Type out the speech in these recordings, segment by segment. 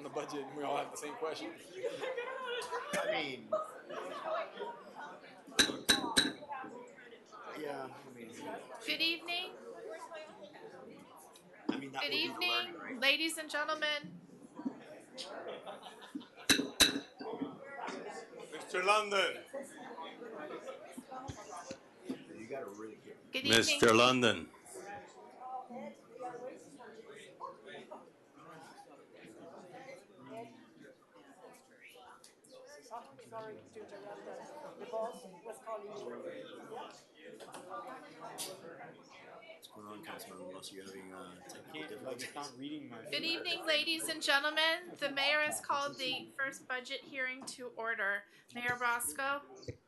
on the budget and we all have the same question. I mean, yeah. I mean, Good evening. that Good would be the evening, learning, right? ladies and gentlemen. Mr. London. You got to really get. Good evening. Mr. London. Sorry to interrupt us. The boss was calling you. What's going on, Councilman? Unless you're having technical Like difficulties. it's not reading my. Good evening, ladies and gentlemen. The mayor has called the first budget hearing to order. Mayor Roscoe.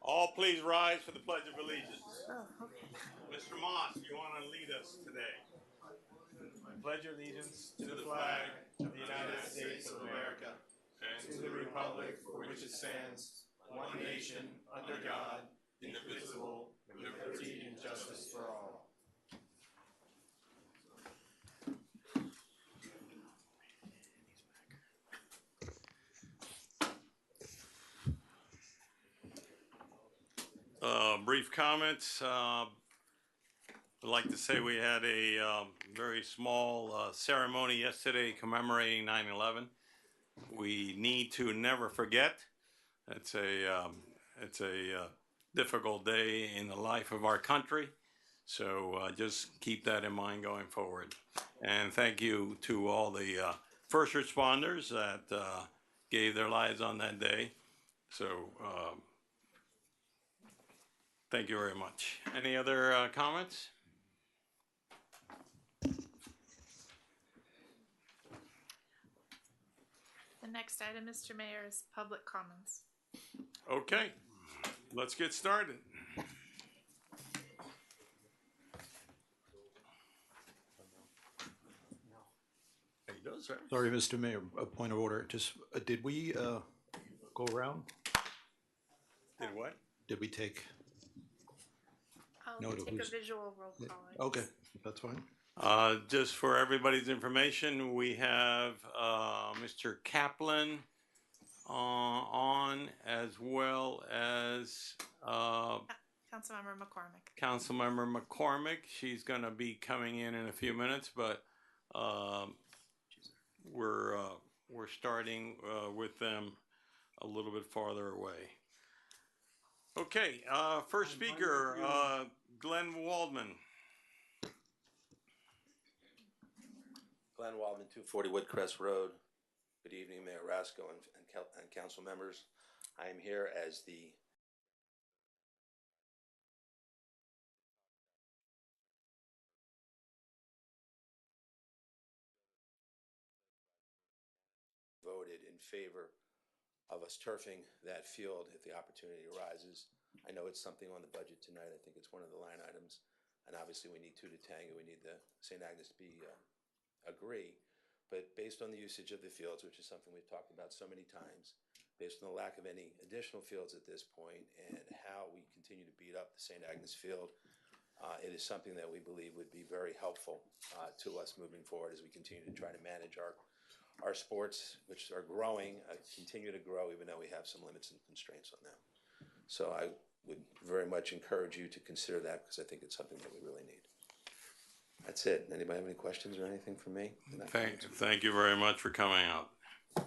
All please rise for the Pledge of Allegiance. Oh, okay. Mr. Moss, you want to lead us today? I pledge allegiance to the flag of the United States of America and to the republic for which it stands, one nation, under God, indivisible, with liberty and justice for all. Brief comments. I'd like to say we had a very small ceremony yesterday commemorating 9/11. We need to never forget. It's a difficult day in the life of our country. So just keep that in mind going forward. And thank you to all the first responders that gave their lives on that day. So thank you very much. Any other comments? The next item, Mr. Mayor, is public comments. Okay, let's get started. He does, right? Sorry, Mr. Mayor, a point of order. Just, did we go around? Did what? Did we take? I'll No, take a who's- visual roll call. I guess. Okay, that's fine. Just for everybody's information, we have Mr. Kaplan on, as well as Councilmember McCormick. Councilmember McCormick. She's going to be coming in a few minutes, but we're starting with them a little bit farther away. Okay, first speaker, Glenn Waldman. Glenn Waldman, 240 Woodcrest Road. Good evening, Mayor Rasco and council members. I am here as the voted in favor of us turfing that field if the opportunity arises. I know it's something on the budget tonight. I think it's one of the line items. And obviously we need two to tango. We need the St. Agnes to be agree, but based on the usage of the fields, which is something we've talked about so many times, based on the lack of any additional fields at this point and how we continue to beat up the St. Agnes field, it is something that we believe would be very helpful to us moving forward as we continue to try to manage our sports, which are growing, continue to grow, even though we have some limits and constraints on them. So I would very much encourage you to consider that because I think it's something that we really need. That's it. Anybody have any questions or anything for me? Thank you very much for coming out.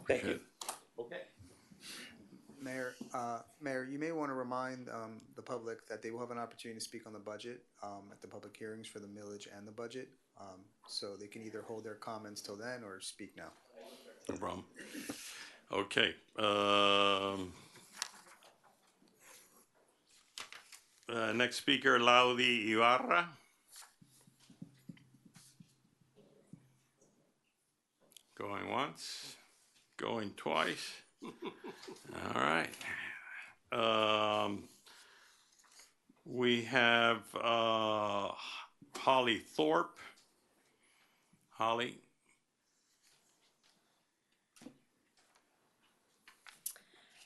Thank you. Okay. Mayor, you may want to remind the public that they will have an opportunity to speak on the budget at the public hearings for the millage and the budget. So they can either hold their comments till then or speak now. No problem. Okay. Next speaker, Laudi Ibarra. Going once, going twice. All right. We have Holly Thorpe. Holly.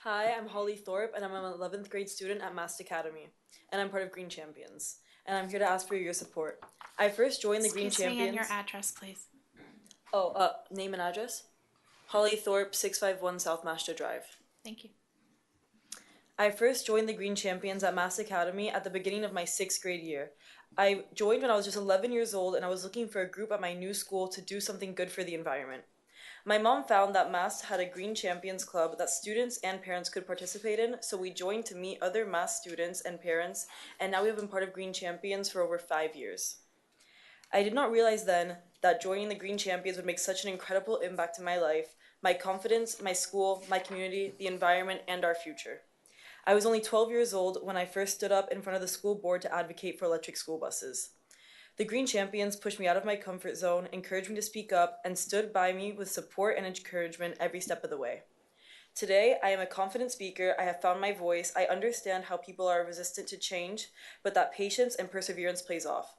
Hi, I'm Holly Thorpe, and I'm an 11th grade student at Mast Academy, and I'm part of Green Champions. And I'm here to ask for your support. I first joined the Green Excuse me, Champions. and your address, please. Oh, name and address? Holly Thorpe, 651 South Mashta Drive. Thank you. I first joined the Green Champions at Mass Academy at the beginning of my 6th grade year. I joined when I was just 11 years old, and I was looking for a group at my new school to do something good for the environment. My mom found that Mass had a Green Champions Club that students and parents could participate in, so we joined to meet other Mass students and parents, and now we have been part of Green Champions for over 5 years. I did not realize then that joining the Green Champions would make such an incredible impact in my life, my confidence, my school, my community, the environment, and our future. I was only 12 years old when I first stood up in front of the school board to advocate for electric school buses. The Green Champions pushed me out of my comfort zone, encouraged me to speak up, and stood by me with support and encouragement every step of the way. Today, I am a confident speaker, I have found my voice, I understand how people are resistant to change, but that patience and perseverance plays off.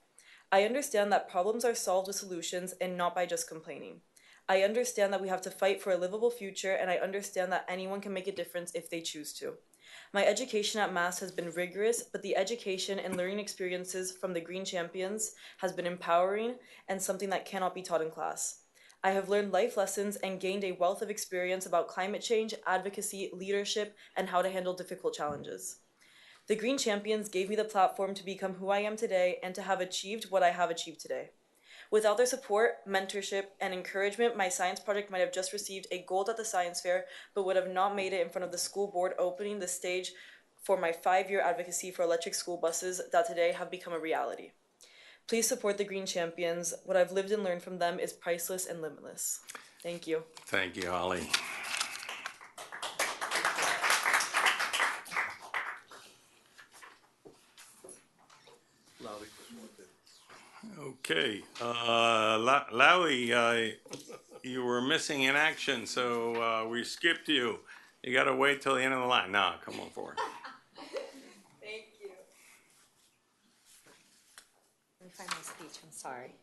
I understand that problems are solved with solutions and not by just complaining. I understand that we have to fight for a livable future, and I understand that anyone can make a difference if they choose to. My education at Mass has been rigorous, but the education and learning experiences from the Green Champions has been empowering and something that cannot be taught in class. I have learned life lessons and gained a wealth of experience about climate change, advocacy, leadership, and how to handle difficult challenges. The Green Champions gave me the platform to become who I am today and to have achieved what I have achieved today. Without their support, mentorship, and encouragement, my science project might have just received a gold at the science fair, but would have not made it in front of the school board, opening the stage for my 5-year advocacy for electric school buses that today have become a reality. Please support the Green Champions. What I've lived and learned from them is priceless and limitless. Thank you. Thank you, Holly. Okay, Lowy, you were missing in action, so we skipped you. You got to wait till the end of the line. Nah, come on forward. Thank you. Let me find my speech, I'm sorry.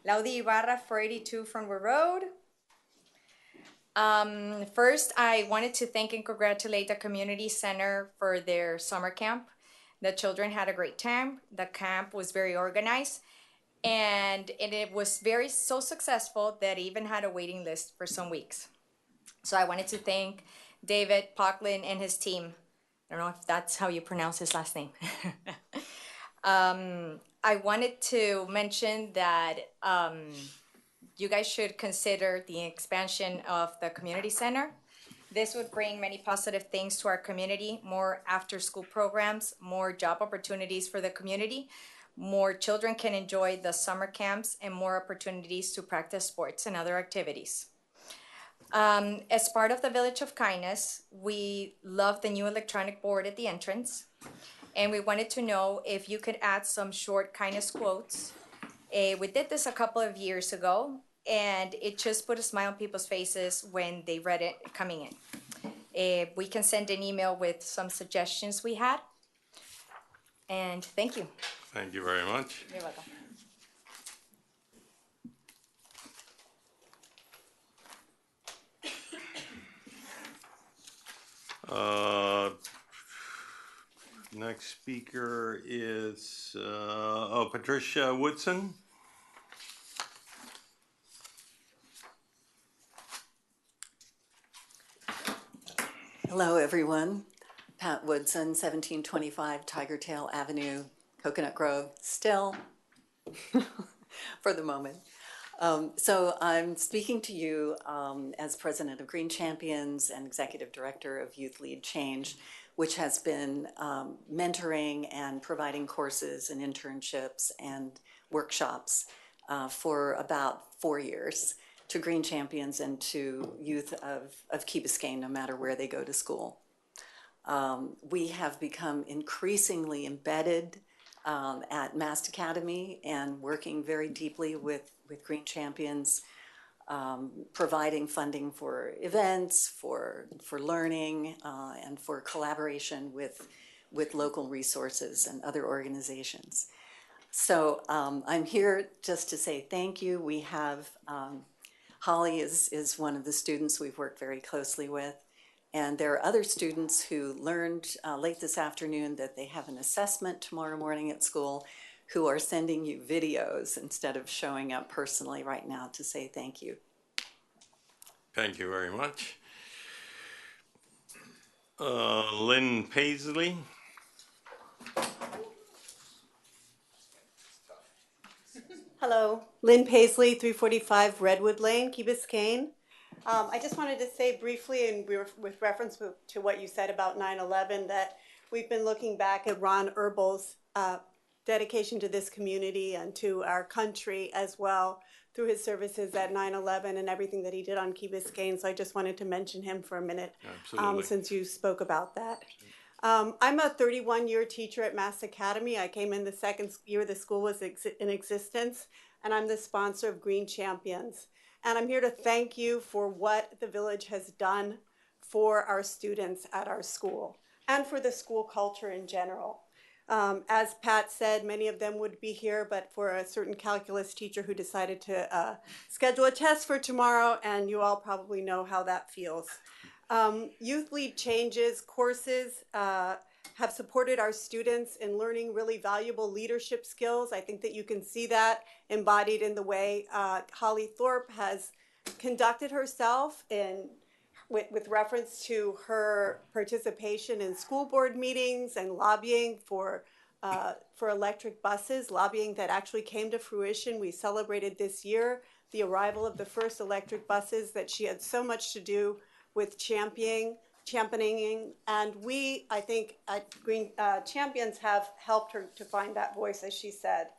Laudi Ibarra, 482 Frontwood Road. First, I wanted to thank and congratulate the community center for their summer camp. The children had a great time. The camp was very organized, and it was so successful that it even had a waiting list for some weeks. So I wanted to thank David Pocklin and his team. I don't know if that's how you pronounce his last name. I wanted to mention that you guys should consider the expansion of the community center. This would bring many positive things to our community, more after-school programs, more job opportunities for the community, more children can enjoy the summer camps, and more opportunities to practice sports and other activities. As part of the Village of Kindness, we love the new electronic board at the entrance, and we wanted to know if you could add some short kindness quotes. We did this a couple of years ago, and it just put a smile on people's faces when they read it coming in. We can send an email with some suggestions we had. And thank you. Thank you very much. You're welcome. Next speaker is Patricia Woodson. Hello, everyone. Pat Woodson, 1725 Tiger Tail Avenue, Coconut Grove, still, for the moment. So I'm speaking to you as president of Green Champions and executive director of Youth Lead Change, which has been mentoring and providing courses and internships and workshops for about 4 years to Green Champions and to youth of Key Biscayne, no matter where they go to school. We have become increasingly embedded at Mast Academy and working very deeply with Green Champions, providing funding for events, for learning, and for collaboration with local resources and other organizations. So I'm here just to say thank you. We have Holly is one of the students we've worked very closely with. And there are other students who learned late this afternoon that they have an assessment tomorrow morning at school who are sending you videos instead of showing up personally right now to say thank you. Thank you very much. Lynn Paisley. Hello, Lynn Paisley, 345 Redwood Lane, Key Biscayne. I just wanted to say briefly, and with reference to what you said about 9/11, that we've been looking back at Ron Erbel's dedication to this community and to our country as well through his services at 9/11 and everything that he did on Key Biscayne. So I just wanted to mention him for a minute, since you spoke about that. I'm a 31-year teacher at Mass Academy. I came in the second year the school was in existence, and I'm the sponsor of Green Champions. And I'm here to thank you for what the village has done for our students at our school and for the school culture in general. As Pat said, many of them would be here, but for a certain calculus teacher who decided to schedule a test for tomorrow, and you all probably know how that feels. Youth Lead Changes courses have supported our students in learning really valuable leadership skills. I think that you can see that embodied in the way Holly Thorpe has conducted herself with reference to her participation in school board meetings and lobbying for electric buses, lobbying that actually came to fruition. We celebrated this year the arrival of the first electric buses that she had so much to do with championing, and we, I think, at Green Champions have helped her to find that voice, as she said.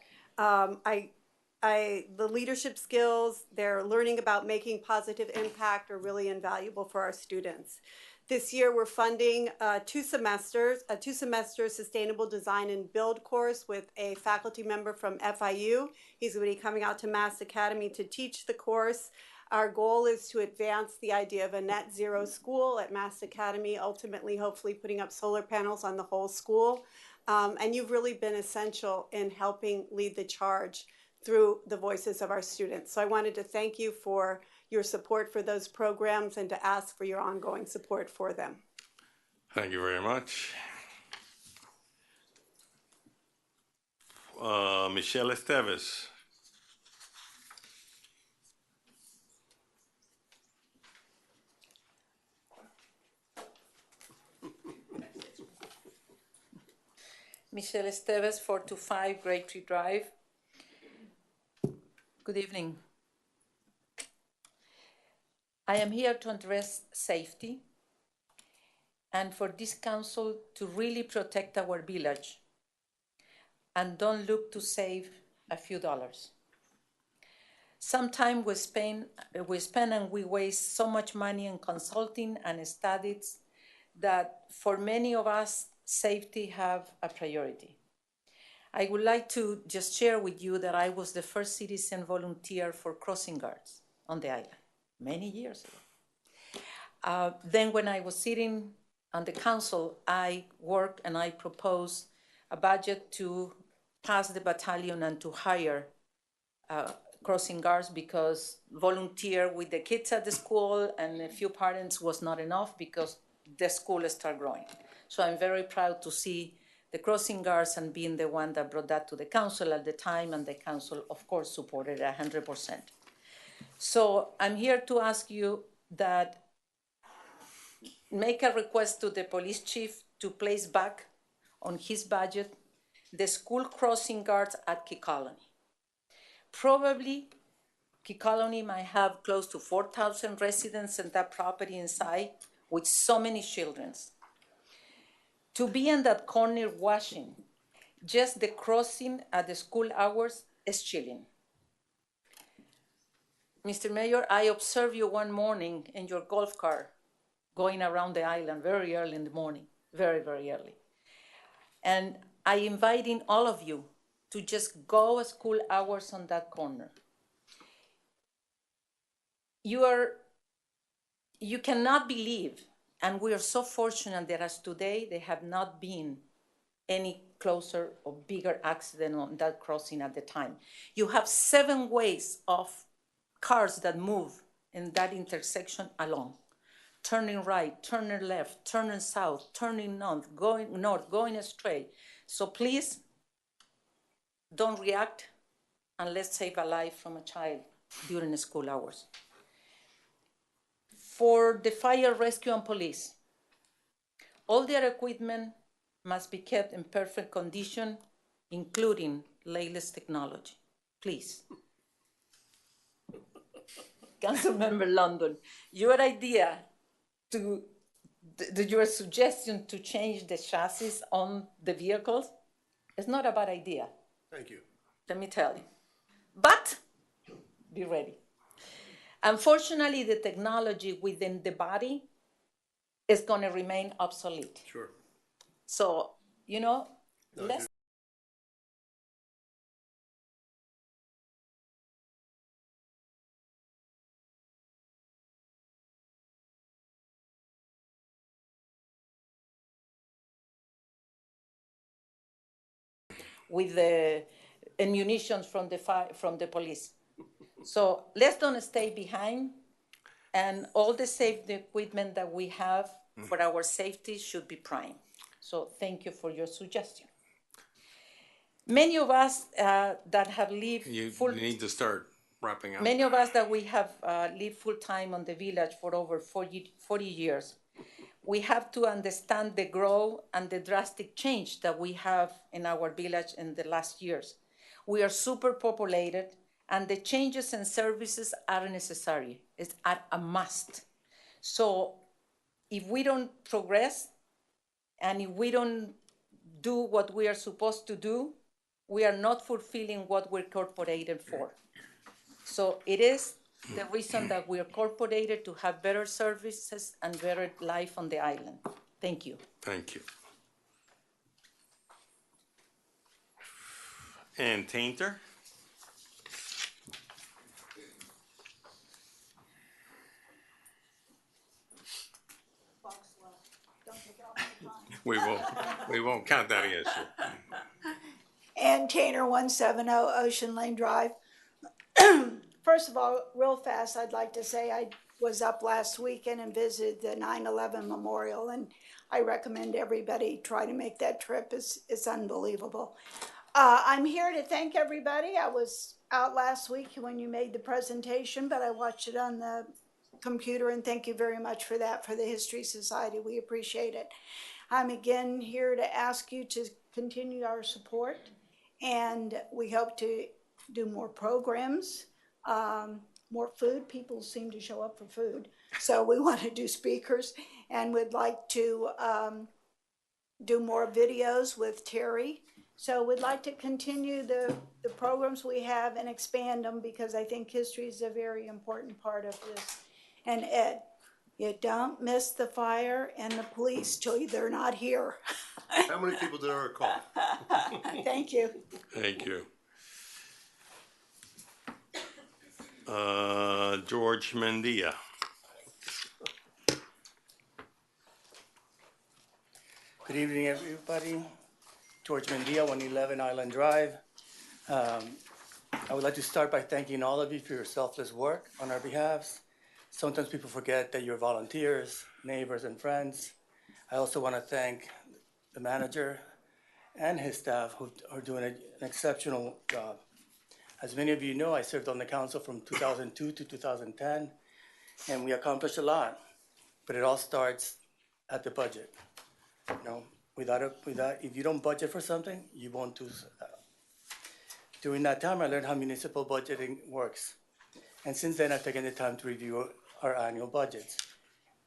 The leadership skills, they're learning about making positive impact are really invaluable for our students. This year, we're funding a two-semester Sustainable Design and Build course with a faculty member from FIU. He's going to be coming out to Mass Academy to teach the course. Our goal is to advance the idea of a net zero school at Mass Academy, ultimately, hopefully putting up solar panels on the whole school. And you've really been essential in helping lead the charge through the voices of our students. So I wanted to thank you for your support for those programs and to ask for your ongoing support for them. Thank you very much. Michelle Esteves. Michelle Esteves, 425 Great Tree Drive. Good evening. I am here to address safety and for this council to really protect our village and don't look to save a few dollars. Sometimes we spend and we waste so much money in consulting and studies that for many of us, safety have a priority. I would like to just share with you that I was the first citizen volunteer for crossing guards on the island many years ago. Then when I was sitting on the council, I worked and I proposed a budget to pass the battalion and to hire crossing guards because volunteer with the kids at the school and a few parents was not enough because the school started growing. So I'm very proud to see the crossing guards and being the one that brought that to the council at the time, and the council, of course, supported 100%. So I'm here to ask you that make a request to the police chief to place back on his budget the school crossing guards at Key Colony. Probably Key Colony might have close to 4,000 residents in that property inside with so many children. To be in that corner washing, just the crossing at the school hours is chilling. Mr. Mayor, I observed you one morning in your golf cart going around the island very early in the morning, very, very early. And I inviting all of you to just go at school hours on that corner. You cannot believe, and we are so fortunate that as today, there have not been any closer or bigger accident on that crossing at the time. You have 7 ways of cars that move in that intersection alone. Turning right, turning left, turning south, turning north, going straight. So please, don't react, and let's save a life from a child during the school hours. For the fire, rescue, and police, all their equipment must be kept in perfect condition, including latest technology. Please. Councilmember London, your idea your suggestion to change the chassis on the vehicles is not a bad idea. Thank you. Let me tell you. But be ready. Unfortunately, the technology within the body is going to remain obsolete. Sure. So, let's. With the ammunition from the police. So let's don't stay behind, and all the safety equipment that we have for our safety should be prime. So thank you for your suggestion. Many of us that have lived You need to start wrapping up. Many of us that we have lived full time on the village for over 40 years, we have to understand the growth and the drastic change that we have in our village in the last years. We are super populated, and the changes in services are necessary. It's a must. So if we don't progress, and if we don't do what we are supposed to do, we are not fulfilling what we're incorporated for. So it is the reason that we are incorporated to have better services and better life on the island. Thank you. Thank you. And Tainter? We won't count that against you. And Tanner, 170 Ocean Lane Drive. First of all, real fast, I'd like to say I was up last weekend and visited the 9/11 Memorial, and I recommend everybody try to make that trip. It's unbelievable. I'm here to thank everybody. I was out last week when you made the presentation, but I watched it on the computer, and thank you very much for that, for the History Society. We appreciate it. I'm again here to ask you to continue our support, and we hope to do more programs, more food. People seem to show up for food. So we want to do speakers, and would like to do more videos with Terry. So we'd like to continue the programs we have and expand them, because I think history is a very important part of this. And Ed, you don't miss the fire and the police till they're not here. How many people did I recall? Thank you. Thank you. George Mendia. Good evening, everybody. George Mendia, 111 Island Drive. I would like to start by thanking all of you for your selfless work on our behalves. Sometimes people forget that you're volunteers, neighbors, and friends. I also want to thank the manager and his staff who are doing an exceptional job. As many of you know, I served on the council from 2002 to 2010, and we accomplished a lot, but it all starts at the budget. If you don't budget for something, you won't do that. During that time, I learned how municipal budgeting works. And since then, I've taken the time to review our annual budgets.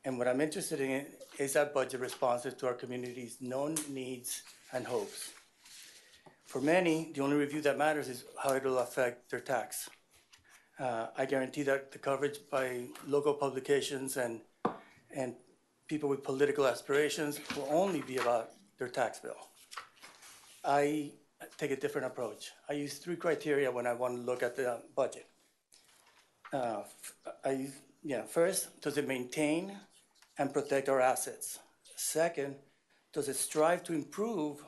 And what I'm interested in is that budget responsive to our community's known needs and hopes. For many, the only review that matters is how it will affect their tax. I guarantee that the coverage by local publications and people with political aspirations will only be about their tax bill. I take a different approach. I use 3 criteria when I want to look at the budget. First, does it maintain and protect our assets? Second, does it strive to improve,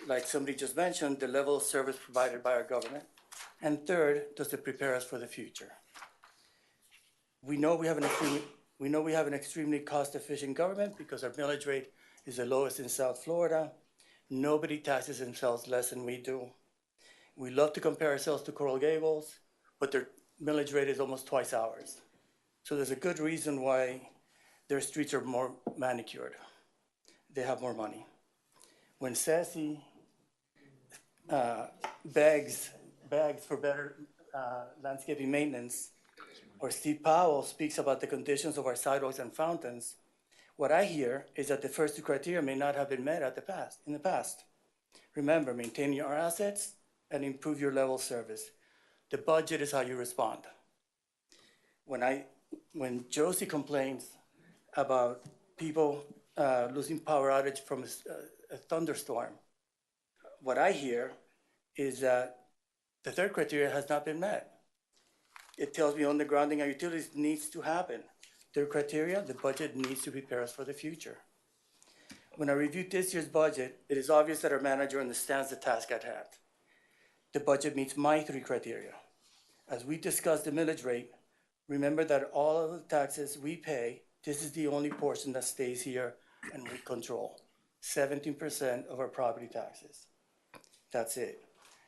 like somebody just mentioned, the level of service provided by our government? And third, does it prepare us for the future? We know we have an extremely cost-efficient government because our millage rate is the lowest in South Florida. Nobody taxes themselves less than we do. We love to compare ourselves to Coral Gables, but their millage rate is almost twice ours. So there's a good reason why their streets are more manicured. They have more money. When Sassy begs for better landscaping maintenance, or Steve Powell speaks about the conditions of our sidewalks and fountains, what I hear is that the first two criteria may not have been met in the past. Remember, maintain your assets and improve your level of service. The budget is how you respond. When Josie complains about people losing power outage from a thunderstorm, what I hear is that the third criteria has not been met. It tells me undergrounding and utilities needs to happen. Third criteria, the budget needs to prepare us for the future. When I reviewed this year's budget, it is obvious that our manager understands the task at hand. The budget meets my three criteria. As we discuss the millage rate, remember that all of the taxes we pay, this is the only portion that stays here and we control. 17% of our property taxes. That's it.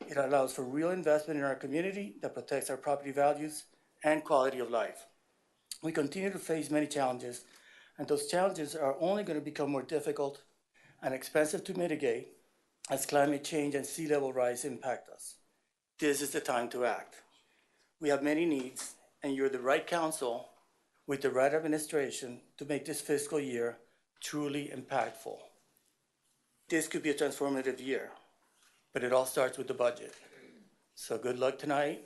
It allows for real investment in our community that protects our property values and quality of life. We continue to face many challenges, and those challenges are only going to become more difficult and expensive to mitigate as climate change and sea level rise impact us. This is the time to act. We have many needs, and you're the right council with the right administration to make this fiscal year truly impactful. This could be a transformative year, but it all starts with the budget. So good luck tonight.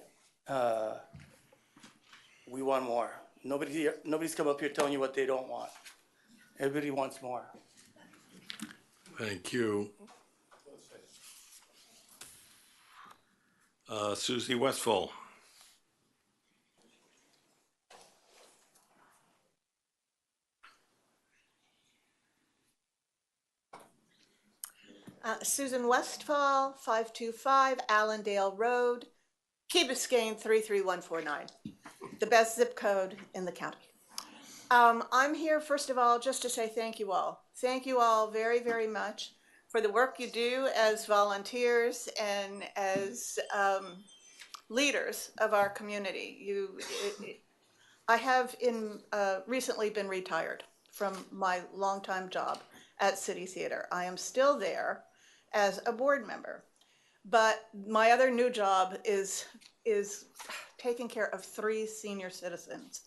We want more. Nobody's come up here telling you what they don't want. Everybody wants more. Thank you. Susie Westfall. Susan Westfall, 525 Allendale Road, Key Biscayne 33149, the best zip code in the county. I'm here, first of all, just to say thank you all. Thank you all very, very much for the work you do as volunteers and as leaders of our community. I have recently been retired from my longtime job at City Theater. I am still there as a board member, but my other new job is taking care of 3 senior citizens.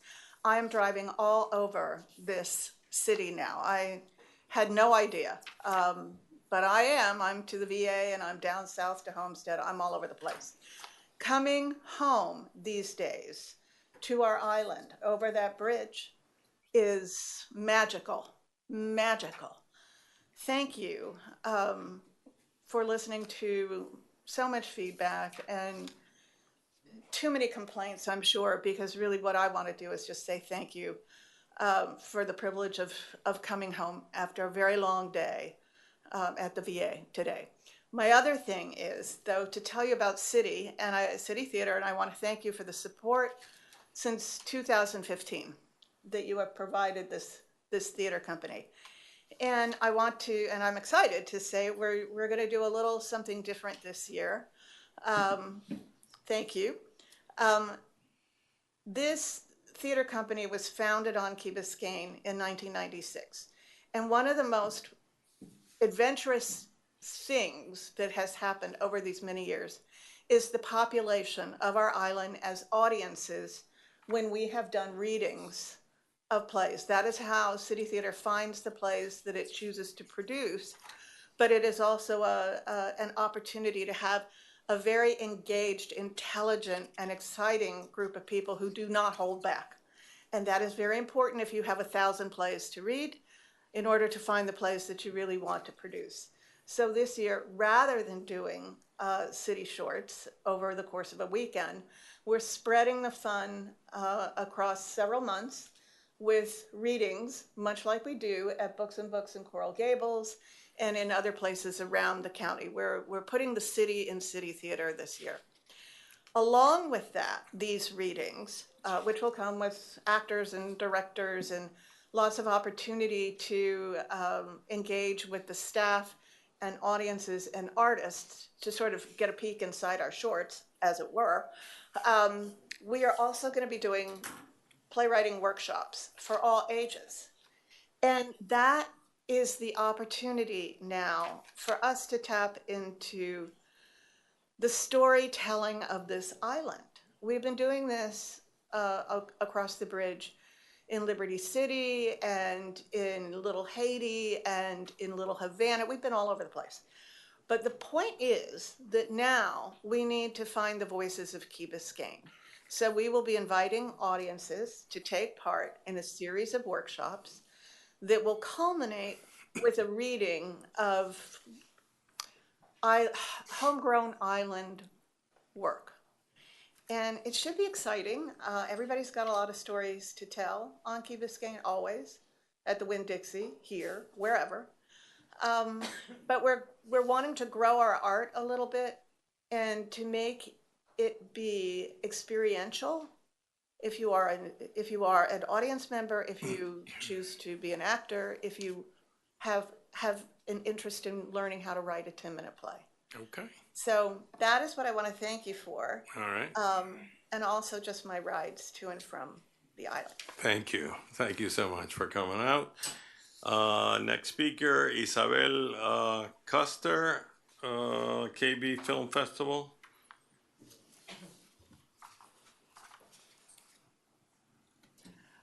I am driving all over this city now. I had no idea, but I'm to the VA and I'm down south to Homestead. I'm all over the place. Coming home these days to our island over that bridge is magical, magical. Thank you for listening to so much feedback and too many complaints, I'm sure, because really what I want to do is just say thank you for the privilege of coming home after a very long day at the VA today. My other thing is, though, to tell you about City Theater, and I want to thank you for the support since 2015 that you have provided this theater company. And I'm excited to say we're going to do a little something different this year. Thank you. This theater company was founded on Key Biscayne in 1996. And one of the most adventurous things that has happened over these many years is the population of our island as audiences when we have done readings of plays. That is how City Theater finds the plays that it chooses to produce, but it is also an opportunity to have a very engaged, intelligent, and exciting group of people who do not hold back. And that is very important if you have 1,000 plays to read in order to find the plays that you really want to produce. So this year, rather than doing city shorts over the course of a weekend, we're spreading the fun across several months with readings, much like we do at Books and Books in Coral Gables and in other places around the county. We're putting the city in City Theater this year. Along with that, these readings, which will come with actors and directors and lots of opportunity to engage with the staff and audiences and artists to sort of get a peek inside our shorts, as it were. We are also going to be doing playwriting workshops for all ages. And that is the opportunity now for us to tap into the storytelling of this island. We've been doing this across the bridge in Liberty City and in Little Haiti and in Little Havana. We've been all over the place. But the point is that now we need to find the voices of Key Biscayne. So we will be inviting audiences to take part in a series of workshops that will culminate with a reading of homegrown island work. And it should be exciting. Everybody's got a lot of stories to tell on Key Biscayne, always, at the Winn-Dixie, here, wherever. But we're wanting to grow our art a little bit and to make it be experiential. If you are an audience member, if you choose to be an actor, if you have an interest in learning how to write a 10-minute play. Okay. So that is what I want to thank you for. All right. And also just my rides to and from the island. Thank you. Thank you so much for coming out. Next speaker, Isabel Custer, KB Film Festival.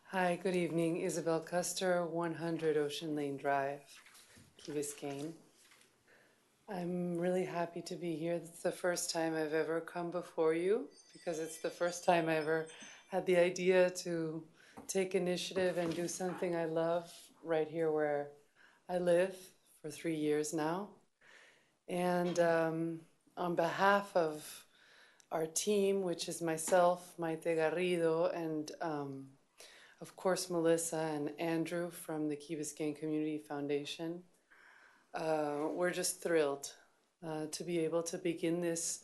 Hi, good evening. Isabel Custer, 100 Ocean Lane Drive, Key Biscayne. I'm really happy to be here. It's the first time I've ever come before you because it's the first time I ever had the idea to take initiative and do something I love right here where I live for 3 years now. And on behalf of our team, which is myself, Maite Garrido, and of course, Melissa and Andrew from the Key Biscayne Community Foundation. We're just thrilled to be able to begin this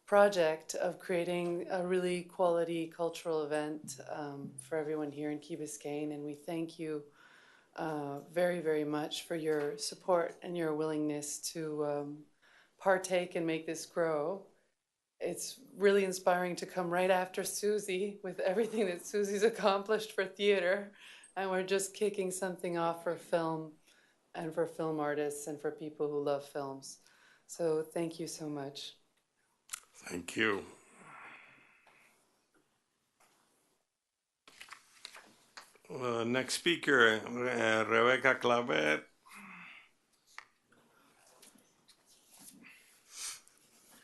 project of creating a really quality cultural event for everyone here in Key Biscayne. And we thank you very, very much for your support and your willingness to partake and make this grow. It's really inspiring to come right after Susie with everything that Susie's accomplished for theater. And we're just kicking something off for film and for film artists and for people who love films. So thank you so much. Thank you. Next speaker, Rebecca Clavet.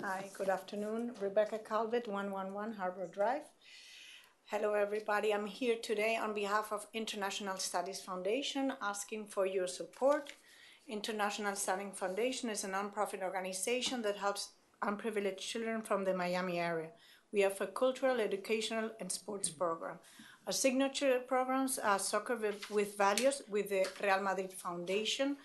Hi, good afternoon. Rebecca Calvert, 111 Harbor Drive. Hello, everybody. I'm here today on behalf of International Studies Foundation asking for your support. International Studies Foundation is a nonprofit organization that helps unprivileged children from the Miami area. We offer cultural, educational, and sports programs. Our signature programs are Soccer with Values with the Real Madrid Foundation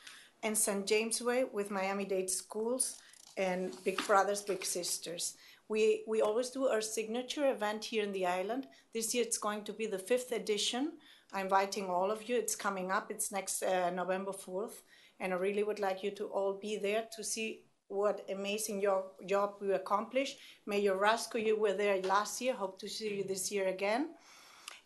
and St. James Way with Miami-Dade Schools and Big Brothers, Big Sisters. We always do our signature event here in the island. This year it's going to be the 5th edition. I'm inviting all of you. It's coming up. It's next November 4th. And I really would like you to all be there to see what amazing job we accomplished. Mayor Rasco, you were there last year. Hope to see you this year again.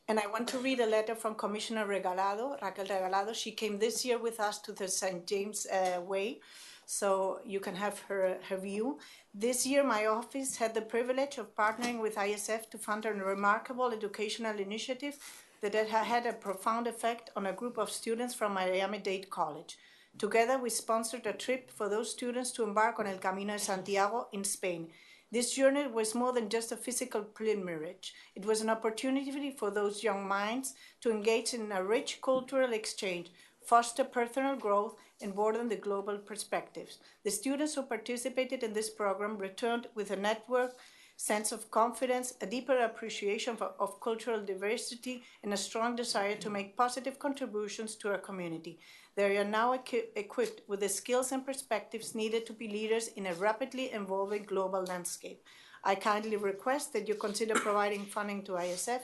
And I want to read a letter from Commissioner Raquel Regalado. She came this year with us to the St. James Way, so you can have her view. This year, my office had the privilege of partnering with ISF to fund a remarkable educational initiative that had a profound effect on a group of students from Miami-Dade College. Together, we sponsored a trip for those students to embark on El Camino de Santiago in Spain. This journey was more than just a physical pilgrimage. It was an opportunity for those young minds to engage in a rich cultural exchange, foster personal growth, and broaden the global perspectives. The students who participated in this program returned with a network, sense of confidence, a deeper appreciation of cultural diversity, and a strong desire to make positive contributions to our community. They are now equipped with the skills and perspectives needed to be leaders in a rapidly evolving global landscape. I kindly request that you consider providing funding to ISF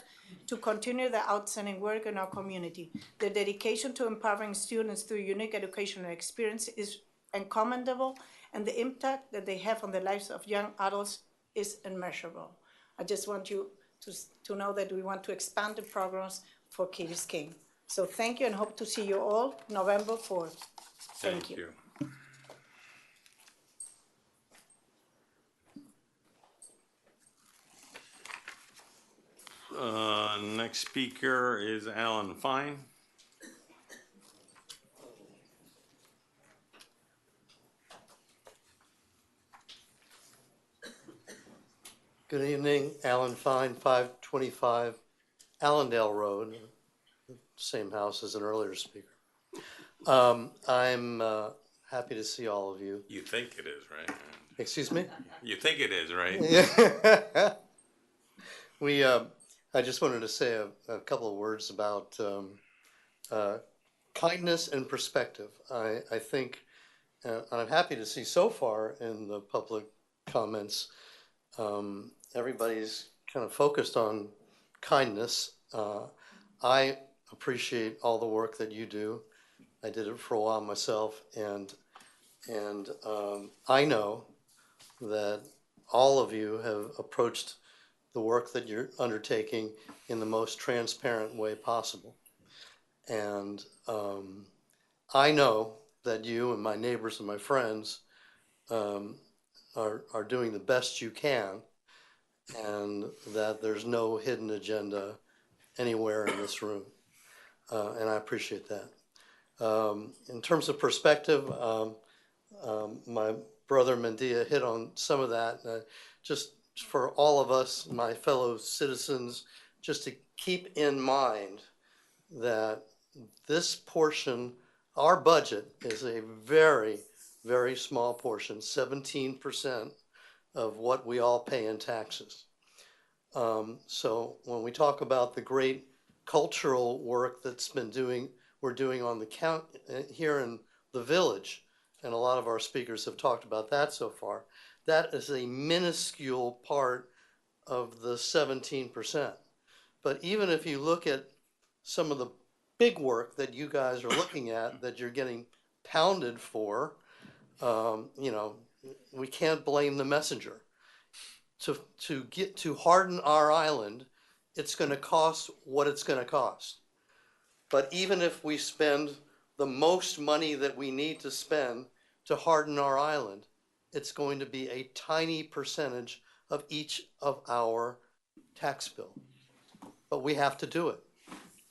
to continue the outstanding work in our community. Their dedication to empowering students through unique educational experience is commendable, and the impact that they have on the lives of young adults is immeasurable. I just want you to know that we want to expand the programs for Key Biscayne. So thank you and hope to see you all November 4th. Thank you. Next speaker is Alan Fine. Good evening, Alan Fine, 525 Allendale Road, same house as an earlier speaker. I'm happy to see all of you. You think it is, right? Excuse me? You think it is, right? Yeah. I just wanted to say a couple of words about kindness and perspective. I think, I'm happy to see so far in the public comments, everybody's kind of focused on kindness. I appreciate all the work that you do. I did it for a while myself, and I know that all of you have approached the work that you're undertaking in the most transparent way possible. And I know that you and my neighbors and my friends are doing the best you can, and that there's no hidden agenda anywhere in this room. And I appreciate that. In terms of perspective, my brother Mendia hit on some of that. Just for all of us, my fellow citizens, just to keep in mind that this portion, our budget is a very, very small portion, 17% of what we all pay in taxes. So when we talk about the great cultural work that's we're doing on the count here in the village, and a lot of our speakers have talked about that so far, that is a minuscule part of the 17%. But even if you look at some of the big work that you guys are looking at, that you're getting pounded for, we can't blame the messenger. To harden our island, it's going to cost what it's going to cost. But even if we spend the most money that we need to spend to harden our island, it's going to be a tiny percentage of each of our tax bill. But we have to do it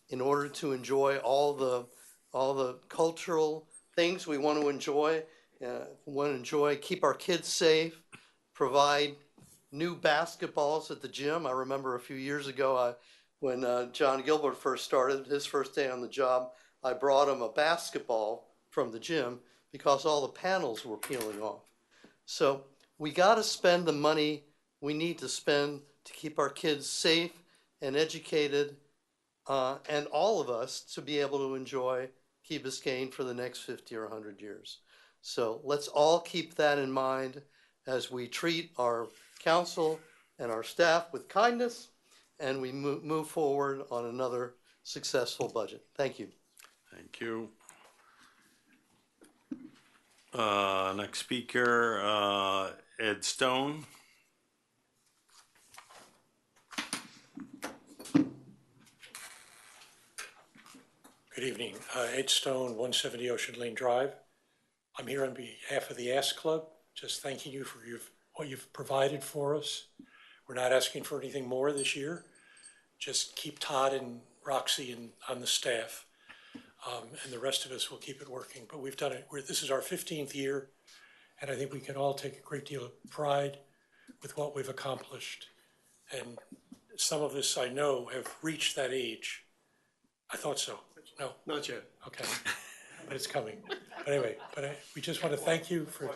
in order to enjoy all the cultural things we want to enjoy. Keep our kids safe, provide new basketballs at the gym. I remember a few years ago when John Gilbert first started, his first day on the job, I brought him a basketball from the gym because all the panels were peeling off. So we got to spend the money we need to spend to keep our kids safe and educated, and all of us to be able to enjoy Key Biscayne for the next 50 or 100 years. So let's all keep that in mind as we treat our council and our staff with kindness, and we move forward on another successful budget. Thank you. Thank you. Next speaker, Ed Stone. Good evening. Ed Stone, 170 Ocean Lane Drive. I'm here on behalf of the Ask Club, just thanking you for what you've provided for us. We're not asking for anything more this year. Just keep Todd and Roxy on the staff, and the rest of us will keep it working. But we've done it. This is our 15th year, and I think we can all take a great deal of pride with what we've accomplished. And some of us, I know, have reached that age. I thought so. No? Not yet. Okay. But it's coming. But anyway, we just want to thank you for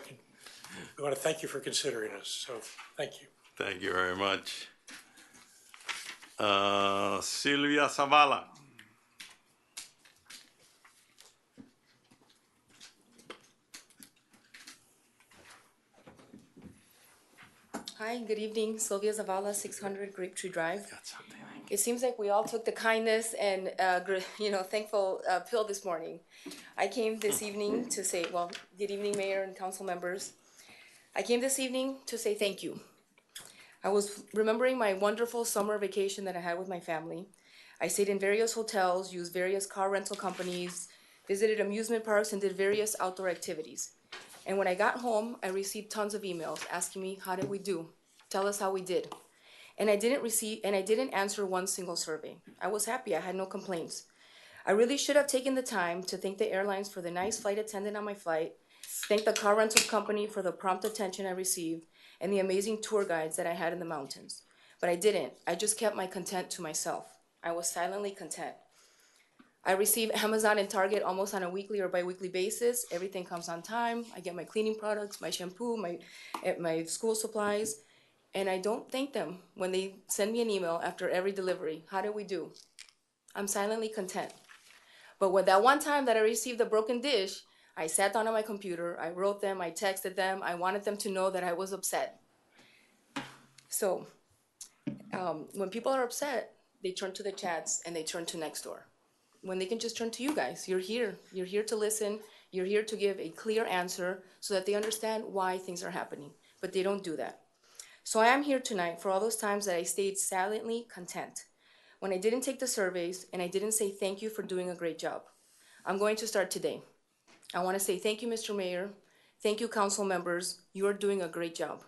considering us. So thank you. Thank you very much. Silvia Zavala. Hi, good evening. Sylvia Zavala, 600 Grapetree Drive. It seems like we all took the kindness and thankful pill this morning. I came this evening to say, well, good evening, Mayor and council members. I came this evening to say thank you. I was remembering my wonderful summer vacation that I had with my family. I stayed in various hotels, used various car rental companies, visited amusement parks, and did various outdoor activities. And when I got home, I received tons of emails asking me, how did we do? Tell us how we did. And I didn't answer one single survey. I was happy, I had no complaints. I really should have taken the time to thank the airlines for the nice flight attendant on my flight, thank the car rental company for the prompt attention I received, and the amazing tour guides that I had in the mountains. But I didn't. I just kept my content to myself. I was silently content. I receive Amazon and Target almost on a weekly or bi-weekly basis. Everything comes on time. I get my cleaning products, my shampoo, my school supplies, and I don't thank them when they send me an email after every delivery. How did we do? I'm silently content. But with that one time that I received a broken dish, I sat down on my computer, I wrote them, I texted them, I wanted them to know that I was upset. So when people are upset, they turn to the chats and they turn to Nextdoor. When they can just turn to you guys, you're here to listen, you're here to give a clear answer so that they understand why things are happening, but they don't do that. So I am here tonight for all those times that I stayed silently content, when I didn't take the surveys and I didn't say thank you for doing a great job. I'm going to start today. I want to say thank you, Mr. Mayor. Thank you, council members. You are doing a great job.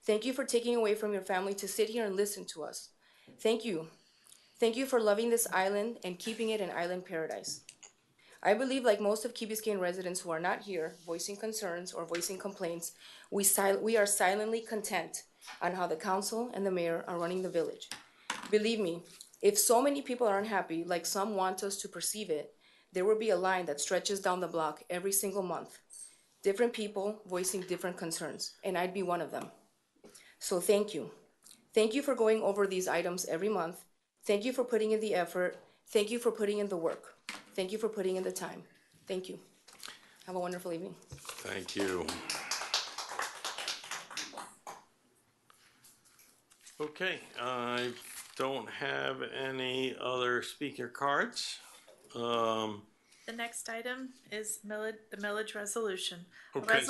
Thank you for taking away from your family to sit here and listen to us. Thank you. Thank you for loving this island and keeping it an island paradise. I believe, like most of Key Biscayne residents who are not here voicing concerns or voicing complaints, we are silently content on how the council and the mayor are running the village. Believe me, if so many people are unhappy, like some want us to perceive it, there will be a line that stretches down the block every single month. Different people voicing different concerns, and I'd be one of them. So thank you. Thank you for going over these items every month. Thank you for putting in the effort. Thank you for putting in the work. Thank you for putting in the time. Thank you. Have a wonderful evening. Thank you. Okay, I don't have any other speaker cards. The next item is the millage resolution. Okay,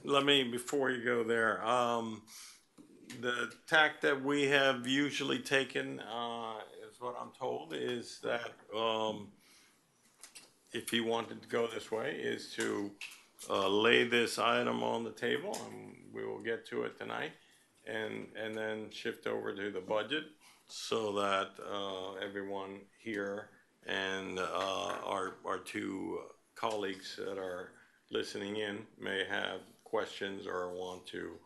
let me, before you go there, the tack that we have usually taken, is what I'm told, is that if you wanted to go this way, is to lay this item on the table, and we will get to it tonight, and then shift over to the budget so that everyone here and our two colleagues that are listening in may have questions or want to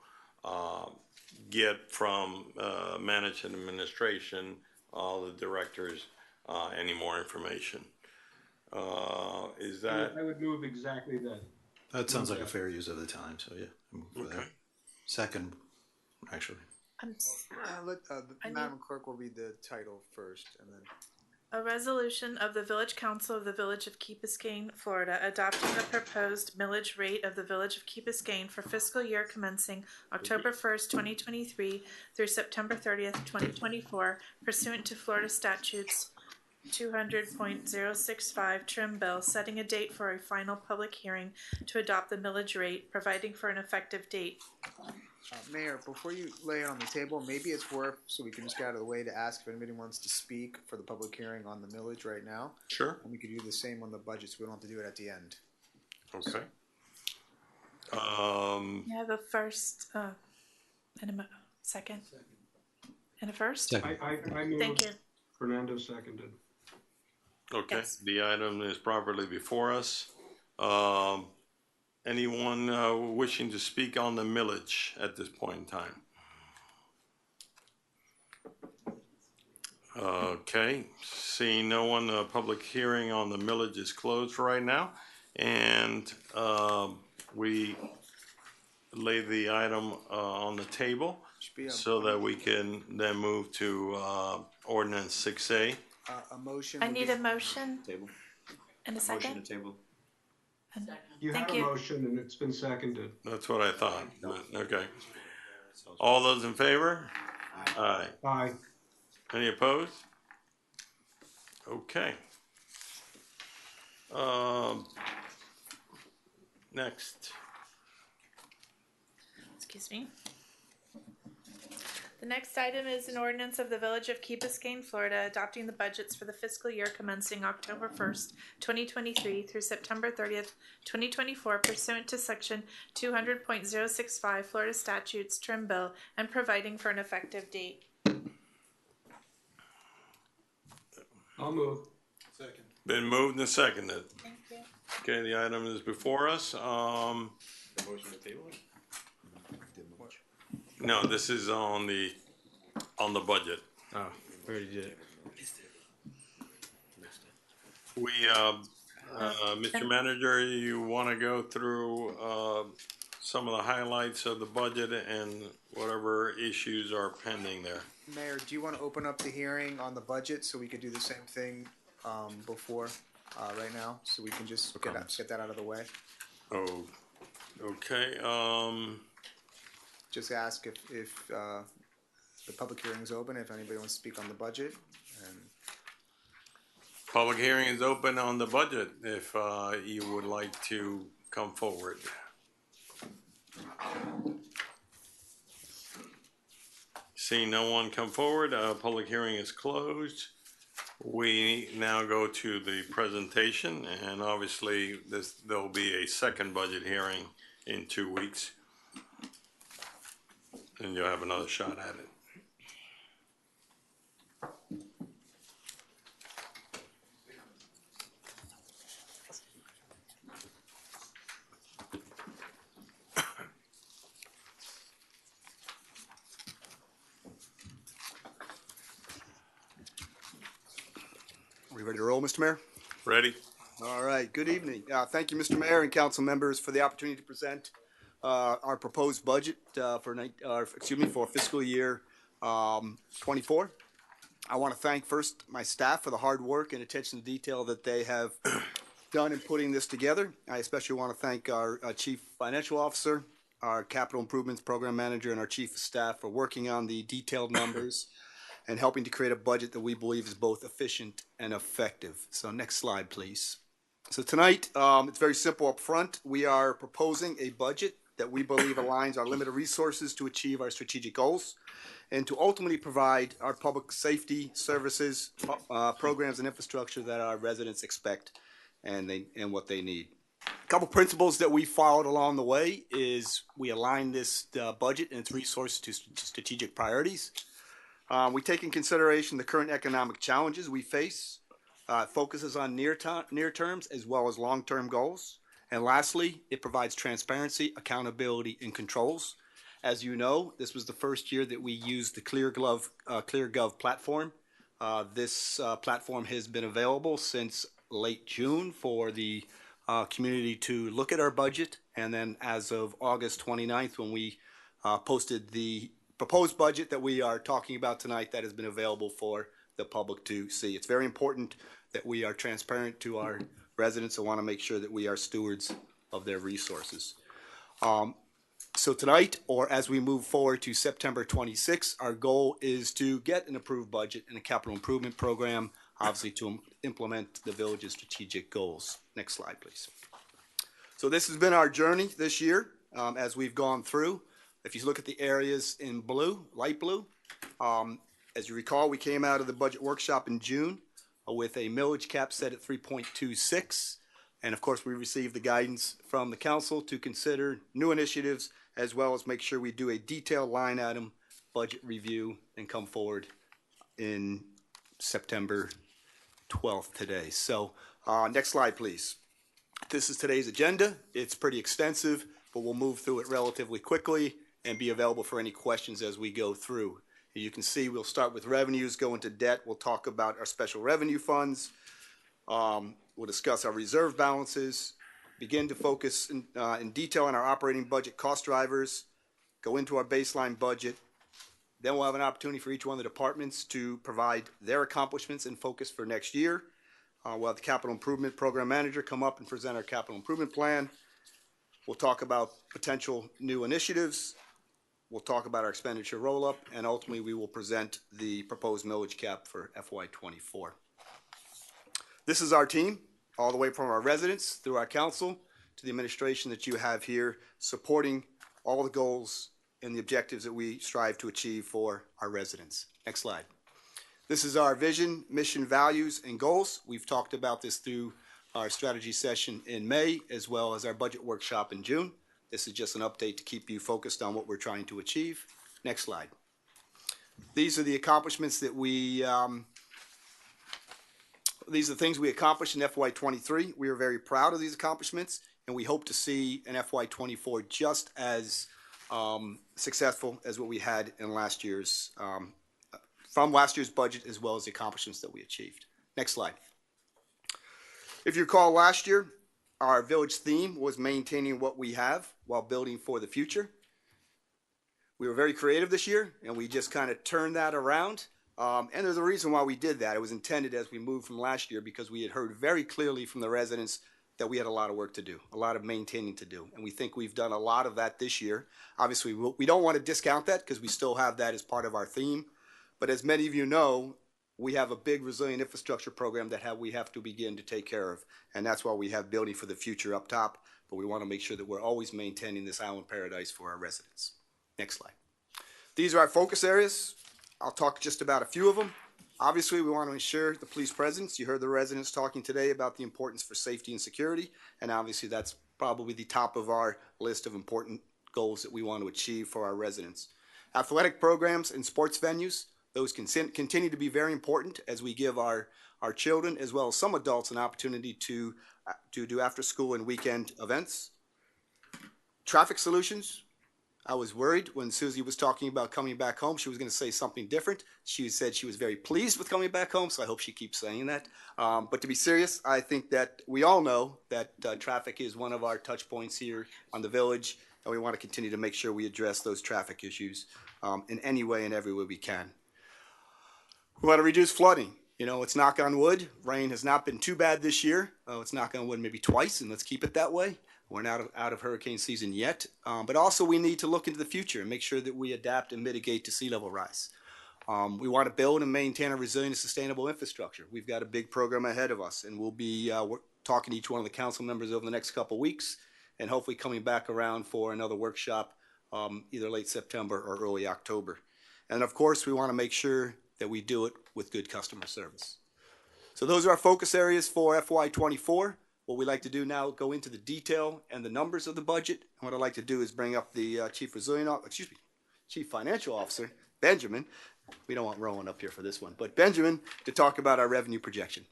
get from management administration, all the directors, any more information. Is that? I would move exactly that. That sounds like a fair use of the time, so yeah. I'm for that. Second, actually. Madam Clerk will read the title first, and then. A resolution of the Village Council of the Village of Key Biscayne, Florida, adopting the proposed millage rate of the Village of Key Biscayne for fiscal year commencing October 1st, 2023 through September 30th, 2024, pursuant to Florida statutes 200.065 trim bill, setting a date for a final public hearing to adopt the millage rate, providing for an effective date. Mayor, before you lay it on the table, maybe it's worth, so we can just get out of the way, to ask if anybody wants to speak for the public hearing on the millage right now. Sure. And we could do the same on the budget, so we don't have to do it at the end. Okay. You have a first and a second. And a first? I moved. Thank you. Fernando seconded. Okay, Yes. the item is properly before us. Anyone wishing to speak on the millage at this point in time? Okay, seeing no one, the public hearing on the millage is closed for right now. And we lay the item on the table so that we can then move to ordinance 6A. A motion. I need a motion Table. and a second. Motion to table. And You thank had a you. motion and it's been seconded. That's what I thought, but, okay. All those in favor? Aye. Aye. Any opposed? Okay. Next. Excuse me. The next item is an ordinance of the Village of Key Biscayne, Florida, adopting the budgets for the fiscal year commencing October 1st, 2023 through September 30th, 2024 pursuant to Section 200.065 Florida Statutes Trim Bill and providing for an effective date. I'll move. Second. Been moved and seconded. Thank you. Okay, the item is before us. The motion to table it? No, this is on the budget. Oh, we already did it. We, Mr. Manager, you want to go through some of the highlights of the budget and whatever issues are pending there? Mayor, do you want to open up the hearing on the budget so we could do the same thing before right now, so we can just get that out of the way? Oh, okay. Just ask if the public hearing is open, if anybody wants to speak on the budget. And Public hearing is open on the budget if you would like to come forward. Seeing no one come forward, public hearing is closed. We now go to the presentation, and obviously there'll be a second budget hearing in 2 weeks. And you'll have another shot at it. Are we ready to roll, Mr. Mayor? Ready? All right, good evening. Thank you, Mr. Mayor and council members, for the opportunity to present our proposed budget for fiscal year 24. I want to thank first my staff for the hard work and attention to detail that they have done in putting this together. I especially want to thank our Chief Financial Officer, our Capital Improvements Program Manager, and our Chief of Staff for working on the detailed numbers and helping to create a budget that we believe is both efficient and effective. So next slide, please. So tonight, it's very simple up front. We are proposing a budget that we believe aligns our limited resources to achieve our strategic goals and to ultimately provide our public safety services, programs, and infrastructure that our residents expect and what they need. A couple principles that we followed along the way is we align this budget and its resources to strategic priorities. We take in consideration the current economic challenges we face, focuses on near terms as well as long-term goals. And lastly, it provides transparency, accountability, and controls. As you know, this was the first year that we used the ClearGov platform. This platform has been available since late June for the community to look at our budget. And then as of August 29th, when we posted the proposed budget that we are talking about tonight, that has been available for the public to see. It's very important that we are transparent to our residents and want to make sure that we are stewards of their resources. So tonight, or as we move forward to September 26th, our goal is to get an approved budget and a capital improvement program, obviously to implement the village's strategic goals. Next slide, please. So this has been our journey this year as we've gone through. If you look at the areas in blue, light blue, as you recall, we came out of the budget workshop in June with a millage cap set at 3.26. And of course, we received the guidance from the council to consider new initiatives as well as make sure we do a detailed line item budget review and come forward in September 12th today. So next slide, please. This is today's agenda. It's pretty extensive, but we'll move through it relatively quickly and be available for any questions as we go through. You can see we'll start with revenues, go into debt. We'll talk about our special revenue funds. We'll discuss our reserve balances, begin to focus in detail on our operating budget cost drivers, go into our baseline budget. Then we'll have an opportunity for each one of the departments to provide their accomplishments and focus for next year. We'll have the Capital Improvement Program Manager come up and present our capital improvement plan. We'll talk about potential new initiatives. We'll talk about our expenditure roll-up, and ultimately we will present the proposed millage cap for FY24. This is our team, all the way from our residents through our council to the administration that you have here, supporting all the goals and the objectives that we strive to achieve for our residents. Next slide. This is our vision, mission, values, and goals. We've talked about this through our strategy session in May, as well as our budget workshop in June. This is just an update to keep you focused on what we're trying to achieve. Next slide. These are the accomplishments that these are the things we accomplished in FY23. We are very proud of these accomplishments, and we hope to see in FY24 just as successful as what we had in last year's, from last year's budget, as well as the accomplishments that we achieved. Next slide. If you recall, last year, our village theme was maintaining what we have while building for the future. We were very creative this year, and we just kind of turned that around. And there's a reason why we did that. It was intended as we moved from last year because we had heard very clearly from the residents that we had a lot of work to do, a lot of maintaining to do. And we think we've done a lot of that this year. Obviously, we don't want to discount that because we still have that as part of our theme. But as many of you know, we have a big resilient infrastructure program that we have to begin to take care of. And that's why we have building for the future up top. But we want to make sure that we're always maintaining this island paradise for our residents. Next slide. These are our focus areas. I'll talk just about a few of them. Obviously, we want to ensure the police presence. You heard the residents talking today about the importance for safety and security. And obviously, that's probably the top of our list of important goals that we want to achieve for our residents. Athletic programs and sports venues. Those continue to be very important as we give our children, as well as some adults, an opportunity to do after-school and weekend events. Traffic solutions. I was worried when Susie was talking about coming back home. She was going to say something different. She said she was very pleased with coming back home, so I hope she keeps saying that. But to be serious, I think that we all know that traffic is one of our touch points here on the village, and we want to continue to make sure we address those traffic issues in any way and every way we can. We want to reduce flooding. You know, let's knock on wood. Rain has not been too bad this year. Let's knock on wood maybe twice, and let's keep it that way. We're not out of hurricane season yet. But also we need to look into the future and make sure that we adapt and mitigate to sea level rise. We want to build and maintain a resilient and sustainable infrastructure. We've got a big program ahead of us, and we'll be talking to each one of the council members over the next couple of weeks, and hopefully coming back around for another workshop either late September or early October. And of course, we want to make sure that we do it with good customer service. So those are our focus areas for FY24. What we like to do now, go into the detail and the numbers of the budget. And what I'd like to do is bring up the Chief Financial Officer, Benjamin. We don't want Rowan up here for this one, but Benjamin to talk about our revenue projection.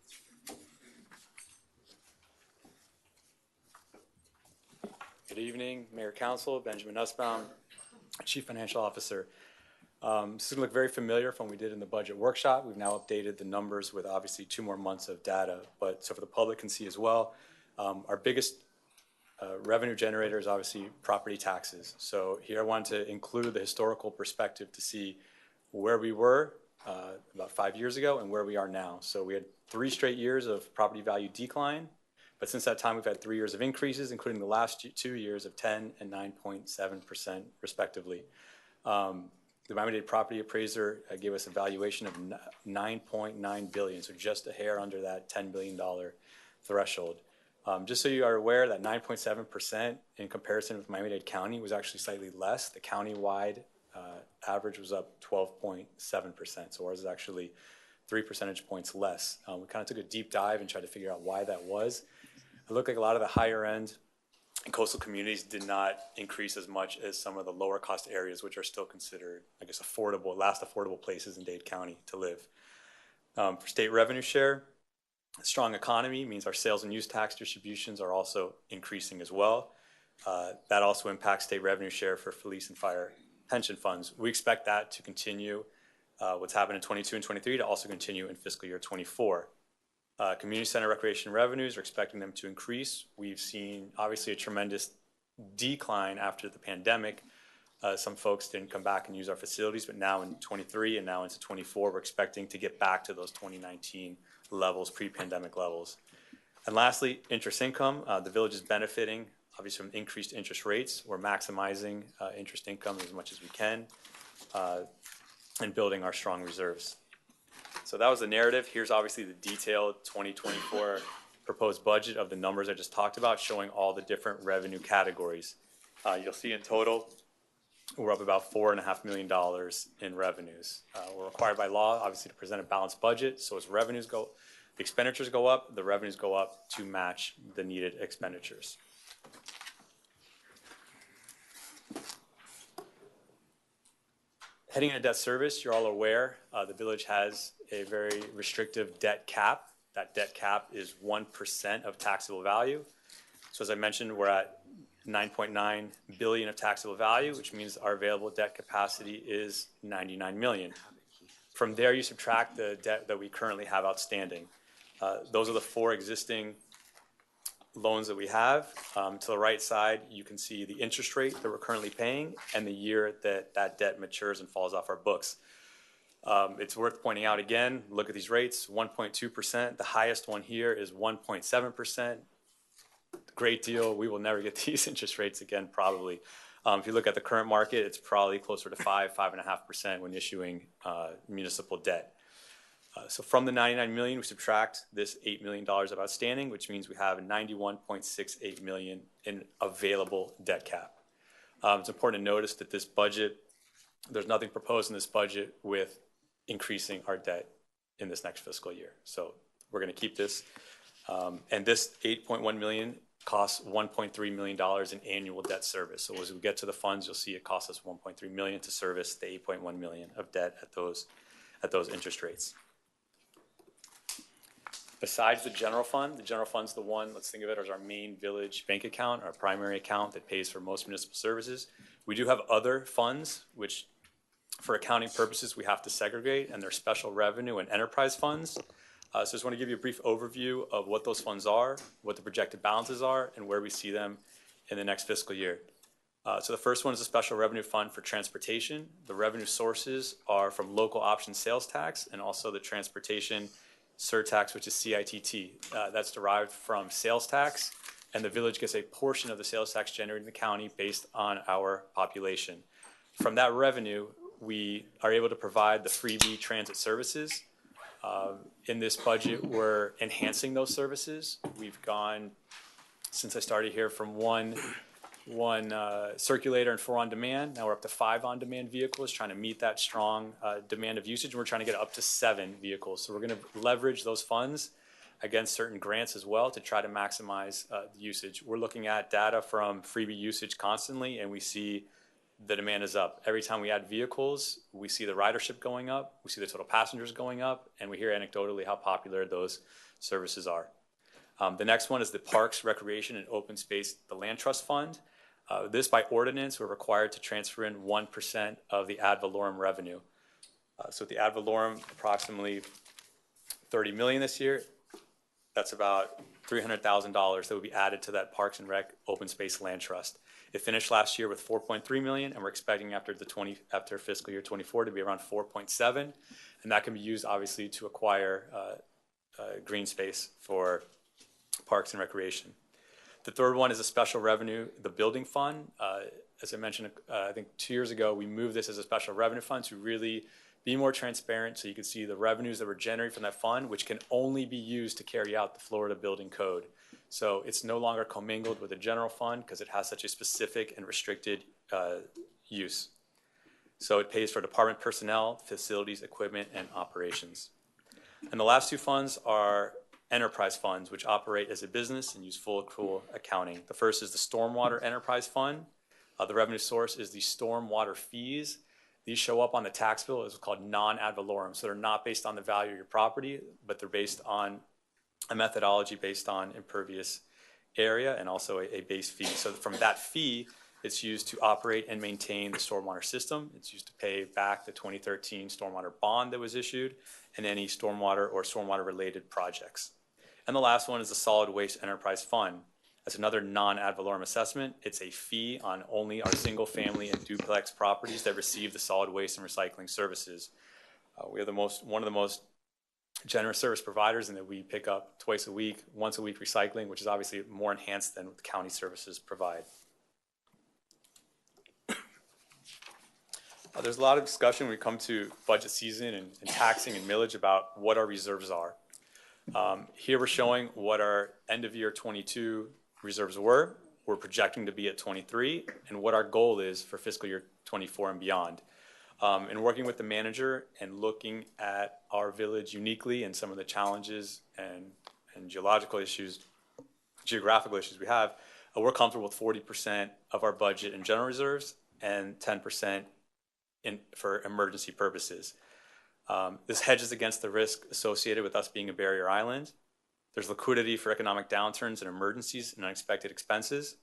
Good evening, Mayor Council, Benjamin Nussbaum, Chief Financial Officer. This is going to look very familiar from what we did in the budget workshop. We've now updated the numbers with obviously 2 more months of data, but so for the public can see as well. Our biggest revenue generator is obviously property taxes. So here I wanted to include the historical perspective to see where we were about 5 years ago and where we are now. So we had 3 straight years of property value decline, but since that time we've had 3 years of increases, including the last 2 years of 10 and 9.7% respectively. The Miami-Dade property appraiser gave us a valuation of $9.9 billion, so just a hair under that $10 billion threshold. Just so you are aware, that 9.7% in comparison with Miami-Dade County was actually slightly less. The county-wide average was up 12.7%, so ours is actually 3 percentage points less. We kind of took a deep dive and tried to figure out why that was. It looked like a lot of the higher end and coastal communities did not increase as much as some of the lower cost areas, which are still considered, I guess, last affordable places in Dade County to live. For state revenue share, a strong economy means our sales and use tax distributions are also increasing as well. That also impacts state revenue share for police and fire pension funds. We expect that to continue, what's happened in 22 and 23 to also continue in fiscal year 24. Community center recreation revenues are expecting them to increase. We've seen obviously a tremendous decline after the pandemic. Some folks didn't come back and use our facilities, but now in 23 and now into 24, we're expecting to get back to those 2019 levels, pre-pandemic levels. And lastly, interest income. The village is benefiting obviously from increased interest rates. We're maximizing interest income as much as we can and building our strong reserves. So that was the narrative. Here's obviously the detailed 2024 proposed budget of the numbers I just talked about, showing all the different revenue categories. You'll see in total we're up about $4.5 million in revenues. We're required by law, obviously, to present a balanced budget. So as revenues go, the expenditures go up, the revenues go up to match the needed expenditures. Heading into debt service, you're all aware the village has a very restrictive debt cap. That debt cap is 1% of taxable value. So as I mentioned, we're at 9.9 billion of taxable value, which means our available debt capacity is 99 million. From there, you subtract the debt that we currently have outstanding. Those are the 4 existing loans that we have. To the right side, you can see the interest rate that we're currently paying and the year that that debt matures and falls off our books. It's worth pointing out again, look at these rates, 1.2%. The highest one here is 1.7%. Great deal. We will never get these interest rates again, probably. If you look at the current market, it's probably closer to 5.5% when issuing municipal debt. So from the 99 million, we subtract this $8 million of outstanding, which means we have 91.68 million in available debt cap. It's important to notice that this budget, there's nothing proposed in this budget with increasing our debt in this next fiscal year. So we're going to keep this. And this 8.1 million costs $1.3 million in annual debt service. So as we get to the funds, you'll see it costs us $1.3 million to service the 8.1 million of debt at those interest rates. Besides the general fund's the one, let's think of it as our main village bank account, our primary account that pays for most municipal services. We do have other funds, which for accounting purposes, we have to segregate, and they're special revenue and enterprise funds. So I just want to give you a brief overview of what those funds are, what the projected balances are, and where we see them in the next fiscal year. So the first one is a special revenue fund for transportation. The revenue sources are from local option sales tax and also the transportation surtax, which is CITT. That's derived from sales tax, and the village gets a portion of the sales tax generated in the county based on our population. From that revenue, we are able to provide the freebie transit services. In this budget, we're enhancing those services. We've gone, since I started here, from one circulator and 4 on-demand. Now we're up to 5 on-demand vehicles, trying to meet that strong demand of usage. And we're trying to get up to 7 vehicles. So we're going to leverage those funds against certain grants as well to try to maximize the usage. We're looking at data from freebie usage constantly, and we see the demand is up. Every time we add vehicles, we see the ridership going up, we see the total passengers going up, and we hear anecdotally how popular those services are. The next one is the Parks, Recreation, and Open Space, the Land Trust Fund. This, by ordinance, we're required to transfer in 1% of the ad valorem revenue. So the ad valorem, approximately $30 million this year. That's about $300,000 that would be added to that Parks and Rec Open Space Land Trust. It finished last year with 4.3 million, and we're expecting after fiscal year 24 to be around 4.7, and that can be used obviously to acquire green space for parks and recreation. The third one is a special revenue, the building fund. As I mentioned, I think 2 years ago, we moved this as a special revenue fund to really be more transparent, so you can see the revenues that were generated from that fund, which can only be used to carry out the Florida Building Code. So it's no longer commingled with the general fund because it has such a specific and restricted use. So it pays for department personnel, facilities, equipment, and operations. And the last 2 funds are enterprise funds, which operate as a business and use full accrual accounting. The first is the Stormwater Enterprise Fund. The revenue source is the stormwater fees. These show up on the tax bill as called non-ad valorem. So they're not based on the value of your property, but they're based on a methodology based on impervious area and also a base fee. So from that fee, it's used to operate and maintain the stormwater system. It's used to pay back the 2013 stormwater bond that was issued and any stormwater or stormwater related projects. And the last one is the Solid Waste Enterprise Fund. That's another non-ad valorem assessment. It's a fee on only our single family and duplex properties that receive the solid waste and recycling services. We are one of the most generous service providers in that we pick up once a week recycling, which is obviously more enhanced than what the county services provide. There's a lot of discussion when we come to budget season and taxing and millage about what our reserves are. Here we're showing what our end of year 22 reserves were. we're projecting to be at 23, and what our goal is for fiscal year 24 and beyond. And working with the manager and looking at our village uniquely and some of the challenges and geographical issues we have, we're comfortable with 40% of our budget in general reserves and 10% for emergency purposes. This hedges against the risk associated with us being a barrier island. There's liquidity for economic downturns and emergencies and unexpected expenses.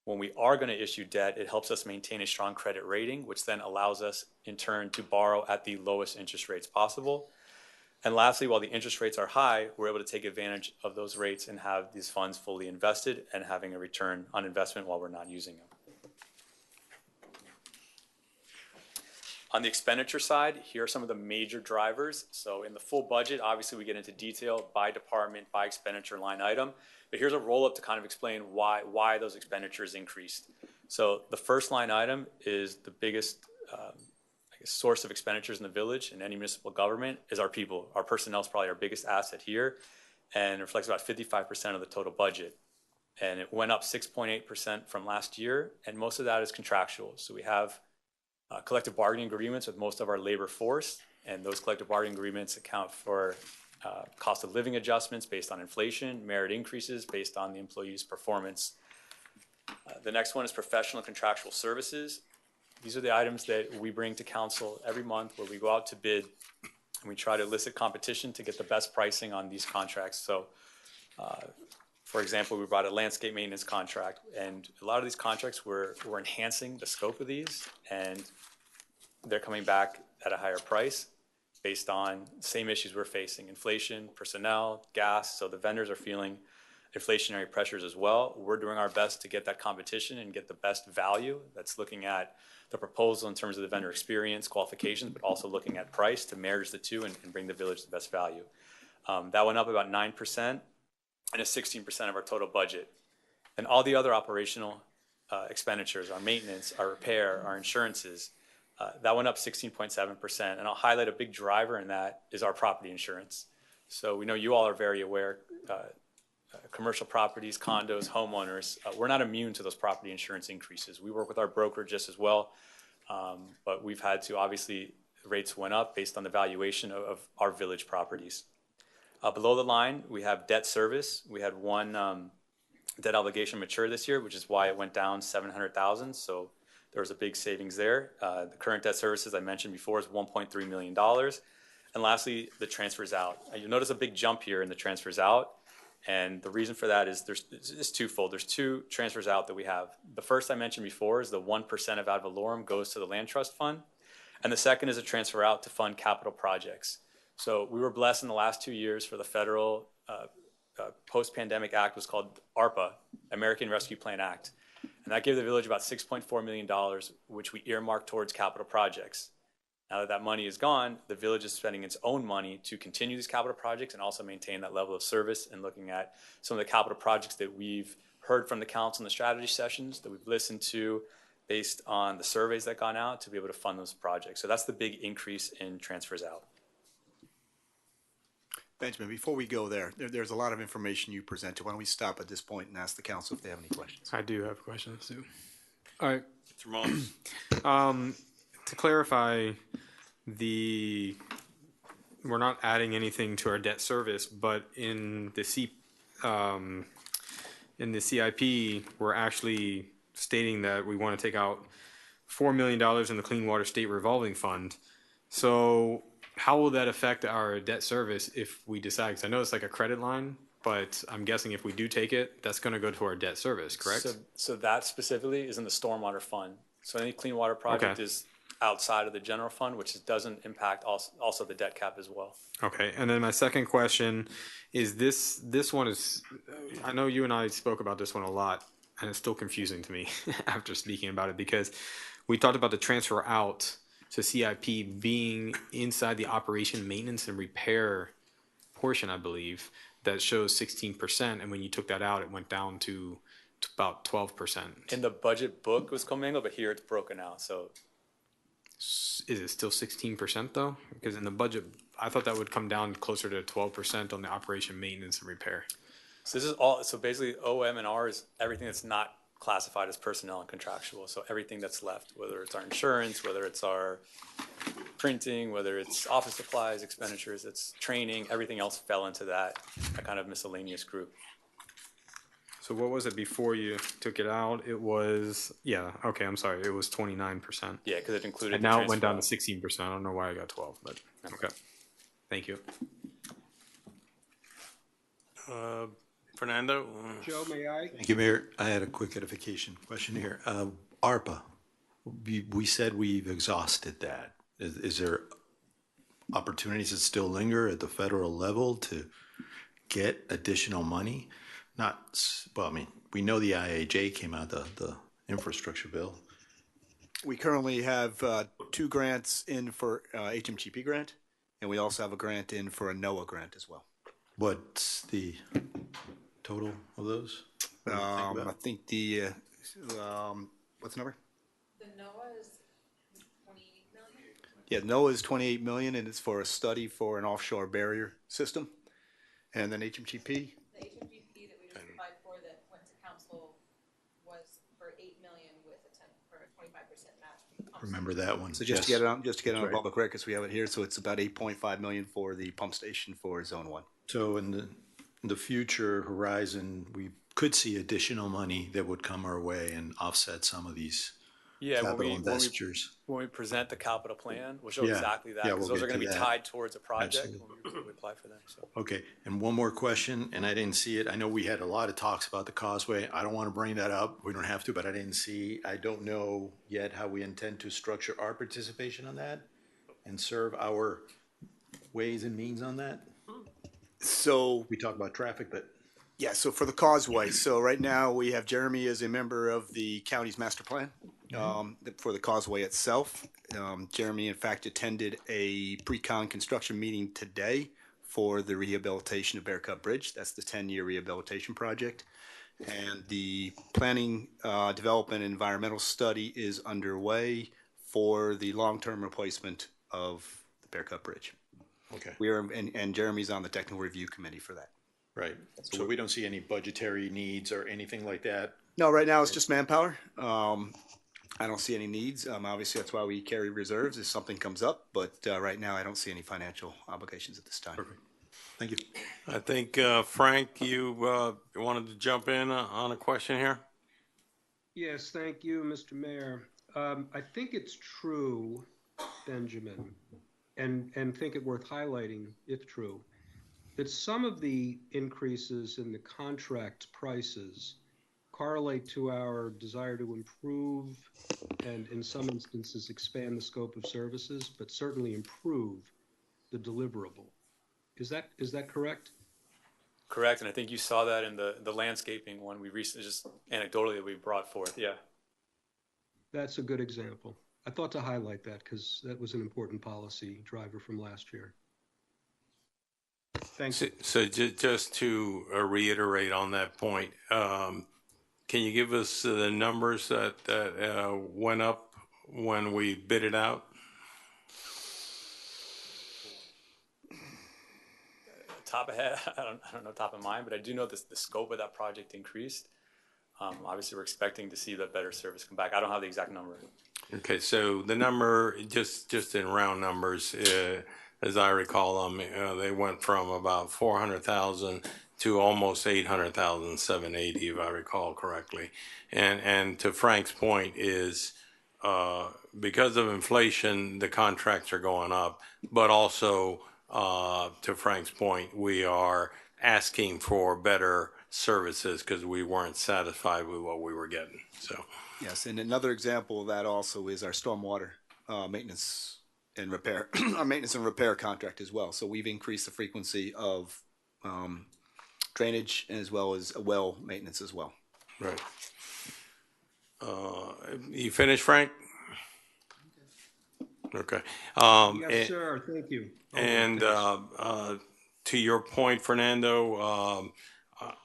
When we are going to issue debt, it helps us maintain a strong credit rating, which then allows us in turn to borrow at the lowest interest rates possible. And lastly, while the interest rates are high, we're able to take advantage of those rates and have these funds fully invested and having a return on investment while we're not using them. On the expenditure side, here are some of the major drivers. So in the full budget, obviously we get into detail by department, by expenditure line item. But here's a roll-up to kind of explain why those expenditures increased. So the first line item is the biggest source of expenditures in the village and any municipal government is our people. Our personnel is probably our biggest asset here, and it reflects about 55% of the total budget. And it went up 6.8% from last year, and most of that is contractual. So we have collective bargaining agreements with most of our labor force, and those collective bargaining agreements account for cost of living adjustments based on inflation, merit increases based on the employee's performance. The next one is professional contractual services. These are the items that we bring to council every month where we go out to bid and we try to elicit competition to get the best pricing on these contracts. So, for example, we brought a landscape maintenance contract, and a lot of these contracts we're enhancing the scope of these, and they're coming back at a higher price based on same issues we're facing: inflation, personnel, gas. So the vendors are feeling inflationary pressures as well. We're doing our best to get that competition and get the best value. That's looking at the proposal in terms of the vendor experience, qualifications, but also looking at price to marriage the two and bring the village the best value. That went up about 9% and is 16% of our total budget. And all the other operational expenditures, our maintenance, our repair, our insurances, that went up 16.7%. And I'll highlight a big driver in that is our property insurance. So we know you all are very aware, commercial properties, condos, homeowners, we're not immune to those property insurance increases. We work with our broker just as well, but we've had to, obviously, rates went up based on the valuation of our village properties. Below the line, we have debt service. We had one debt obligation mature this year, which is why it went down $700,000. So there was a big savings there. The current debt service, as I mentioned before, is $1.3 million. And lastly, the transfers out. You'll notice a big jump here in the transfers out. And the reason for that is it's twofold. There's two transfers out that we have. The first I mentioned before is the 1% of ad valorem goes to the land trust fund. And the second is a transfer out to fund capital projects. So we were blessed in the last 2 years for the federal post-pandemic act was called ARPA, American Rescue Plan Act. And that gave the village about $6.4 million, which we earmarked towards capital projects. Now that that money is gone, the village is spending its own money to continue these capital projects and also maintain that level of service, and looking at some of the capital projects that we've heard from the council in the strategy sessions, that we've listened to based on the surveys that gone out, to be able to fund those projects. So that's the big increase in transfers out. Benjamin, before we go there's a lot of information you presented. Why don't we stop at this point and ask the council if they have any questions? I do have questions too. All right. Mr. Mullins. To clarify, we're not adding anything to our debt service, but in the CIP, we're actually stating that we want to take out $4 million in the Clean Water State Revolving Fund. So how will that affect our debt service if we decide? Because I know it's like a credit line, but I'm guessing if we do take it, that's going to go to our debt service, correct? So that specifically is in the stormwater fund. So any clean water project is outside of the general fund, which doesn't impact also the debt cap as well. Okay, and then my second question is this one is, I know you and I spoke about this one a lot, and it's still confusing to me after speaking about it, because we talked about the transfer out to CIP being inside the operation, maintenance, and repair portion, I believe, that shows 16%, and when you took that out, it went down to about 12%. In the budget book it was commingled, but here it's broken out, so. Is it still 16% though? Because in the budget, I thought that would come down closer to 12% on the operation, maintenance, and repair. So this is all. So basically, OM and R is everything that's not classified as personnel and contractual. So everything that's left, whether it's our insurance, whether it's our printing, whether it's office supplies, expenditures, it's training, everything else fell into that kind of miscellaneous group. So what was it before you took it out? It was, yeah, okay, I'm sorry. It was 29%. Yeah, because it included And the now it went transfer down to out. 16%. I don't know why I got 12, but okay. Thank you. Fernando? Joe, may I? Thank you, Mayor. I had a quick edification question here. ARPA, we said we've exhausted that. Is there opportunities that still linger at the federal level to get additional money? Well, I mean, we know the IIJ came out, the infrastructure bill. We currently have 2 grants in for HMGP grant, and we also have a grant in for a NOAA grant as well. What's the total of those? I think the, what's the number? The NOAA is 28 million? Yeah, NOAA is 28 million, and it's for a study for an offshore barrier system. And then HMGP? The HMGP that we just applied for that went to council was for 8 million with for a 25% match. Remember that one. So just to get it on Right. public record, because we have it here, so it's about 8.5 million for the pump station for Zone 1. So in the future horizon, we could see additional money that would come our way and offset some of these capital investors. When we present the capital plan, we'll show Yeah. exactly that, Yeah, because we'll those are get going to to be that. tied towards a project Absolutely. when we apply for them. So. Okay, and one more question, and I didn't see it. I know we had a lot of talks about the causeway. I don't want to bring that up. We don't have to, but I didn't see. I don't know yet how we intend to structure our participation on that and serve our ways and means on that. So we talk about traffic, but yeah, so for the causeway, so right now we have Jeremy as a member of the county's master plan for the causeway itself. Jeremy, in fact, attended a pre-con construction meeting today for the rehabilitation of Bear Cut Bridge. That's the 10-year rehabilitation project. And the planning, development, and environmental study is underway for the long-term replacement of the Bear Cut Bridge. Okay. We are, and Jeremy's on the technical review committee for that. Right. So we don't see any budgetary needs or anything like that. No, right now it's just manpower. I don't see any needs. Obviously, that's why we carry reserves if something comes up. But right now, I don't see any financial obligations at this time. Perfect. Thank you. I think, Frank, you wanted to jump in on a question here? Yes, thank you, Mr. Mayor. I think it's true, Benjamin, and think it worth highlighting if true, that some of the increases in the contract prices correlate to our desire to improve and in some instances expand the scope of services, but certainly improve the deliverable. Is that correct? Correct, and I think you saw that in the landscaping one we recently, just anecdotally, that we brought forth. Yeah. That's a good example. I thought to highlight that because that was an important policy driver from last year. Thanks. So just to reiterate on that point, can you give us the numbers that went up when we bid it out? Top of head, I don't know top of mind, but I do know the scope of that project increased. Obviously, we're expecting to see the better service come back. I don't have the exact number. Okay, so the number, just in round numbers, as I recall them, they went from about 400,000 to almost 800,000, 780, if I recall correctly. And to Frank's point is, because of inflation, the contracts are going up, but also, to Frank's point, we are asking for better services because we weren't satisfied with what we were getting. So yes, and another example of that also is our stormwater maintenance and repair, our maintenance and repair contract as well. So we've increased the frequency of drainage as well as well maintenance as well. Right. You finished, Frank? Okay. Yes, sir. Thank you. And to your point, Fernando,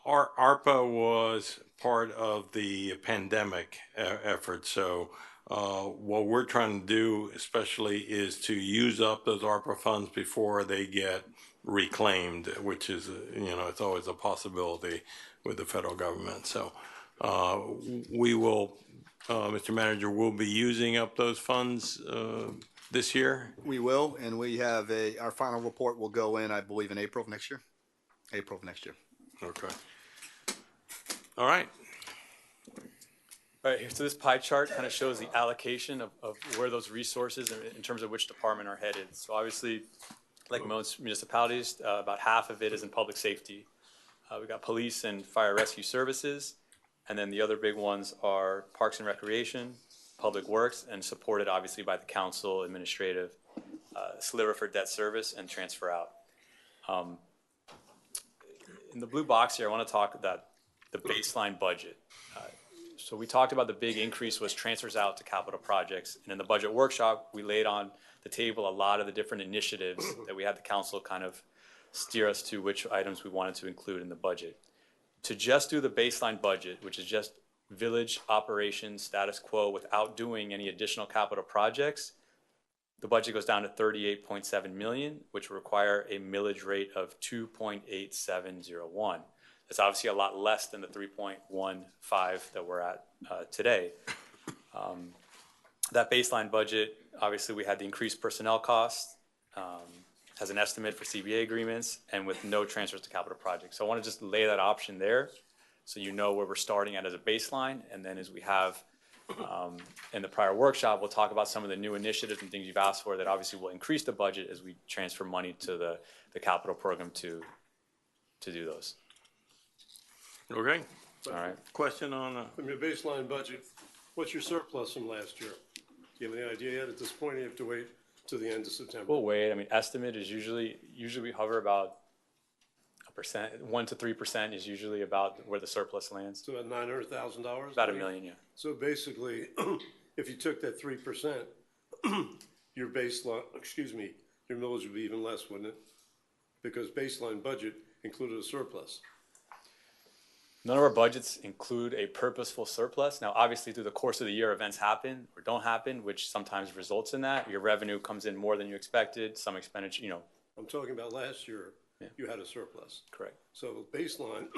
ARPA was part of the pandemic effort. So what we're trying to do, especially, is to use up those ARPA funds before they get reclaimed, which is, it's always a possibility with the federal government. So We will, Mr. Manager, will be using up those funds this year. We will, and we have our final report will go in, I believe, in April of next year. April of next year. Okay. All right. All right, so this pie chart kind of shows the allocation of where those resources in terms of which department are headed. So obviously, like most municipalities, about half of it is in public safety. We've got police and fire rescue services, and then the other big ones are parks and recreation, public works, and supported obviously by the council, administrative, sliver for debt service, and transfer out. In the blue box here, I want to talk about the baseline budget. So we talked about the big increase was transfers out to capital projects. And in the budget workshop, we laid on the table a lot of the different initiatives that we had the council kind of steer us to which items we wanted to include in the budget. To just do the baseline budget, which is just village operations status quo without doing any additional capital projects, the budget goes down to 38.7 million, which will require a millage rate of 2.8701. It's obviously a lot less than the 3.15 that we're at today. That baseline budget, obviously we had the increased personnel costs, has an estimate for CBA agreements, and with no transfers to capital projects. So I want to just lay that option there so you know where we're starting at as a baseline, and then as we have in the prior workshop, we'll talk about some of the new initiatives and things you've asked for that obviously will increase the budget as we transfer money to the capital program to do those. Okay. All right. Question on From your baseline budget, what's your surplus from last year? Do you have any idea yet? At this point, you have to wait till the end of September. We'll wait. I mean, estimate is usually we hover about 1 to 3% is usually about where the surplus lands. So about $900,000. About $1 million, yeah. So basically, if you took that 3%, your baseline, your millage would be even less, wouldn't it? Because baseline budget included a surplus. None of our budgets include a purposeful surplus. Now, obviously, through the course of the year, events happen or don't happen, which sometimes results in that. Your revenue comes in more than you expected, some expenditure, I'm talking about last year, you had a surplus. Correct. So baseline,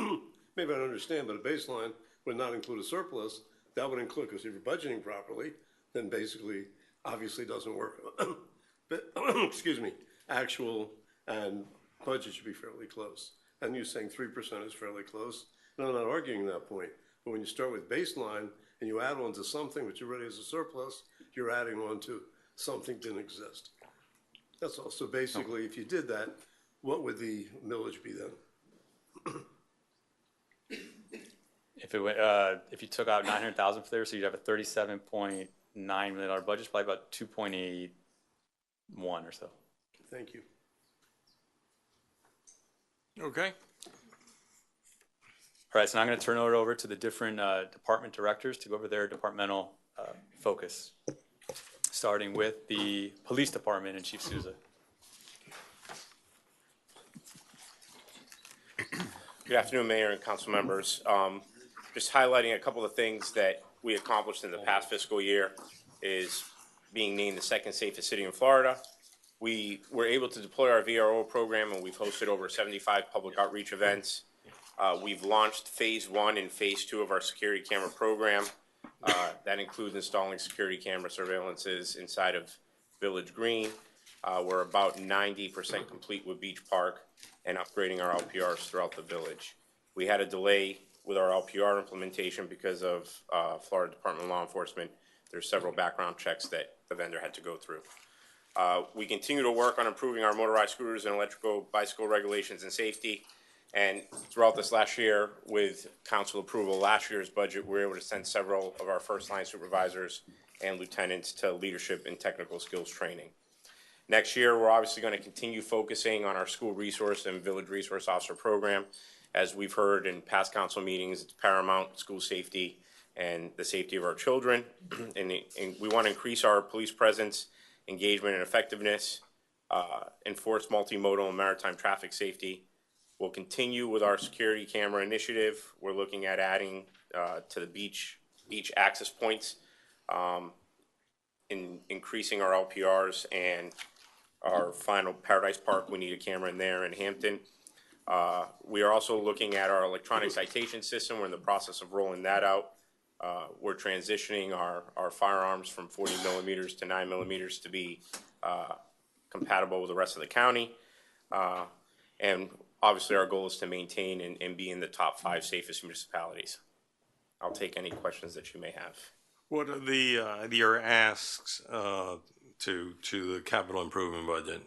maybe I don't understand, but a baseline would not include a surplus. That would include, because if you're budgeting properly, then basically, obviously doesn't work. But, actual and budget should be fairly close. And you're saying 3% is fairly close. No, I'm not arguing that point. But when you start with baseline and you add on to something which already has a surplus, you're adding on to something that didn't exist. That's all. So basically, if you did that, what would the millage be then? If you took out 900,000 for there, so you'd have a $37.9 million budget, it's probably about 2.81 or so. Thank you. Okay. All right, so now I'm going to turn it over to the different department directors to go over their departmental focus, starting with the police department and Chief Souza. Good afternoon, Mayor and council members. Just highlighting a couple of things that we accomplished in the past fiscal year is being named the second safest city in Florida. We were able to deploy our VRO program, and we've hosted over 75 public outreach events. We've launched phase 1 and phase 2 of our security camera program. That includes installing security camera surveillances inside of Village Green. We're about 90% complete with Beach Park and upgrading our LPRs throughout the village. We had a delay with our LPR implementation because of Florida Department of Law Enforcement. There's several background checks that the vendor had to go through. We continue to work on improving our motorized scooters and electrical bicycle regulations and safety. And throughout this last year, with council approval, last year's budget, we were able to send several of our first line supervisors and lieutenants to leadership and technical skills training. Next year, we're obviously going to continue focusing on our school resource and village resource officer program. As we've heard in past council meetings, it's paramount, school safety and the safety of our children. And we want to increase our police presence, engagement and effectiveness, enforce multimodal and maritime traffic safety. We'll continue with our security camera initiative. We're looking at adding to the beach access points, in increasing our LPRs, and our final Paradise Park, we need a camera in there in Hampton. We are also looking at our electronic citation system. We're in the process of rolling that out. We're transitioning our firearms from 40 millimeters to 9 millimeters to be compatible with the rest of the county. And obviously, our goal is to maintain and be in the top 5 safest municipalities. I'll take any questions that you may have. What are your asks to the capital improvement budget?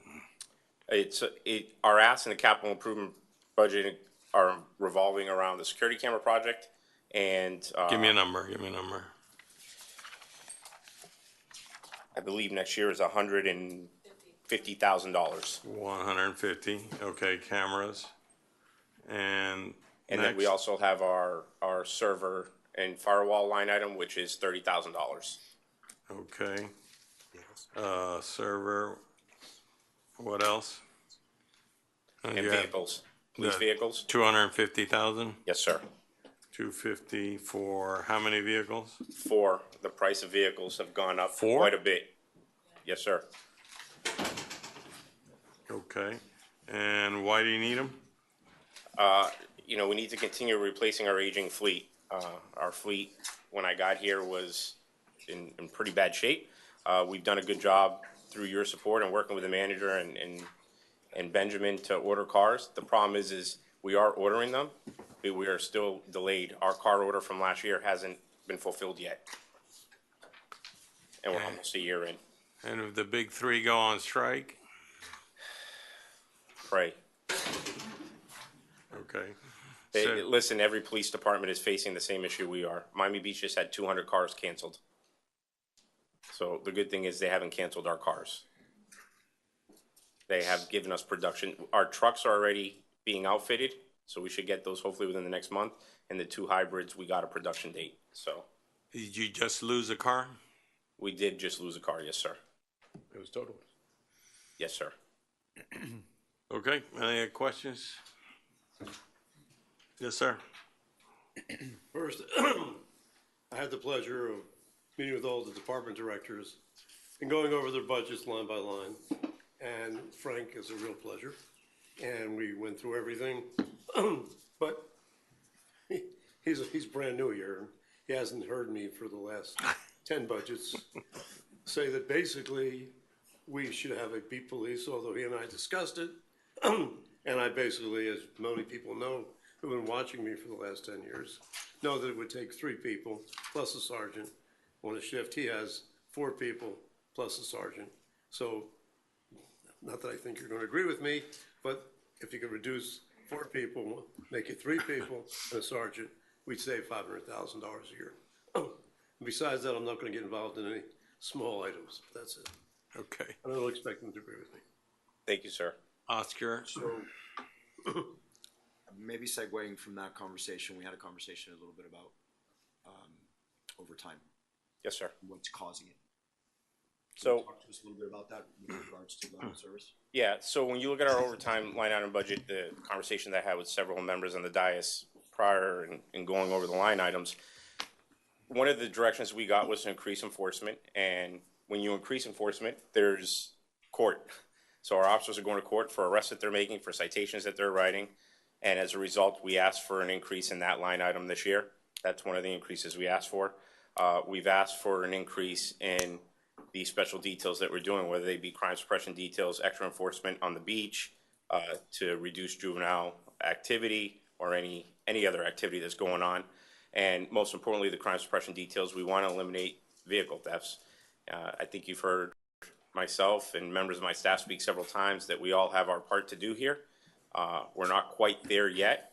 Our asks in the capital improvement budget are revolving around the security camera project and. Give me a number. I believe next year is $150,000. 150. Okay, cameras. And then we also have our server and firewall line item, which is $30,000. Okay. Server. What else? And vehicles. Police vehicles. 250,000. Yes, sir. 250 for how many vehicles? 4. The price of vehicles have gone up 4? quite a bit. Yes, sir. Okay. And why do you need them? We need to continue replacing our aging fleet. Our fleet, when I got here, was in pretty bad shape. We've done a good job through your support and working with the manager and Benjamin to order cars. The problem is we are ordering them, but we are still delayed. Our car order from last year hasn't been fulfilled yet. And we're almost a year in. And if the big 3 go on strike? Pray. Okay. Listen, every police department is facing the same issue we are. Miami Beach just had 200 cars canceled. So the good thing is they haven't canceled our cars. They have given us production. Our trucks are already being outfitted, so we should get those hopefully within the next month. And the 2 hybrids, we got a production date. So. Did you just lose a car? We did just lose a car, yes, sir. It was totaled. Yes, sir. Okay, any questions? Yes, sir. First, I had the pleasure of meeting with all the department directors and going over their budgets line by line. And Frank is a real pleasure. And we went through everything. But he's brand new here. And he hasn't heard me for the last 10 budgets say that basically we should have a beat police, although he and I discussed it. And I basically, as many people know, who've been watching me for the last 10 years, know that it would take 3 people plus a sergeant on a shift. He has 4 people plus a sergeant. So, not that I think you're going to agree with me, but if you could reduce 4 people, make it 3 people and a sergeant, we'd save $500,000 a year. Besides that, I'm not going to get involved in any small items. That's it. Okay. I don't expect them to agree with me. Thank you, sir. Oscar. So, maybe segueing from that conversation, we had a conversation a little bit about overtime. Yes, sir. What's causing it? So, talk to us a little bit about that with regards to level of service. Yeah, so when you look at our overtime line item budget, the conversation that I had with several members on the dais prior and going over the line items, one of the directions we got was to increase enforcement. And when you increase enforcement, there's court. So our officers are going to court for arrests that they're making, for citations that they're writing. And as a result, we asked for an increase in that line item this year. That's one of the increases we asked for. We've asked for an increase in the special details that we're doing, whether they be crime suppression details, extra enforcement on the beach, to reduce juvenile activity or any other activity that's going on. And most importantly, the crime suppression details, we want to eliminate vehicle thefts. I think you've heard myself and members of my staff speak several times that we all have our part to do here. We're not quite there yet.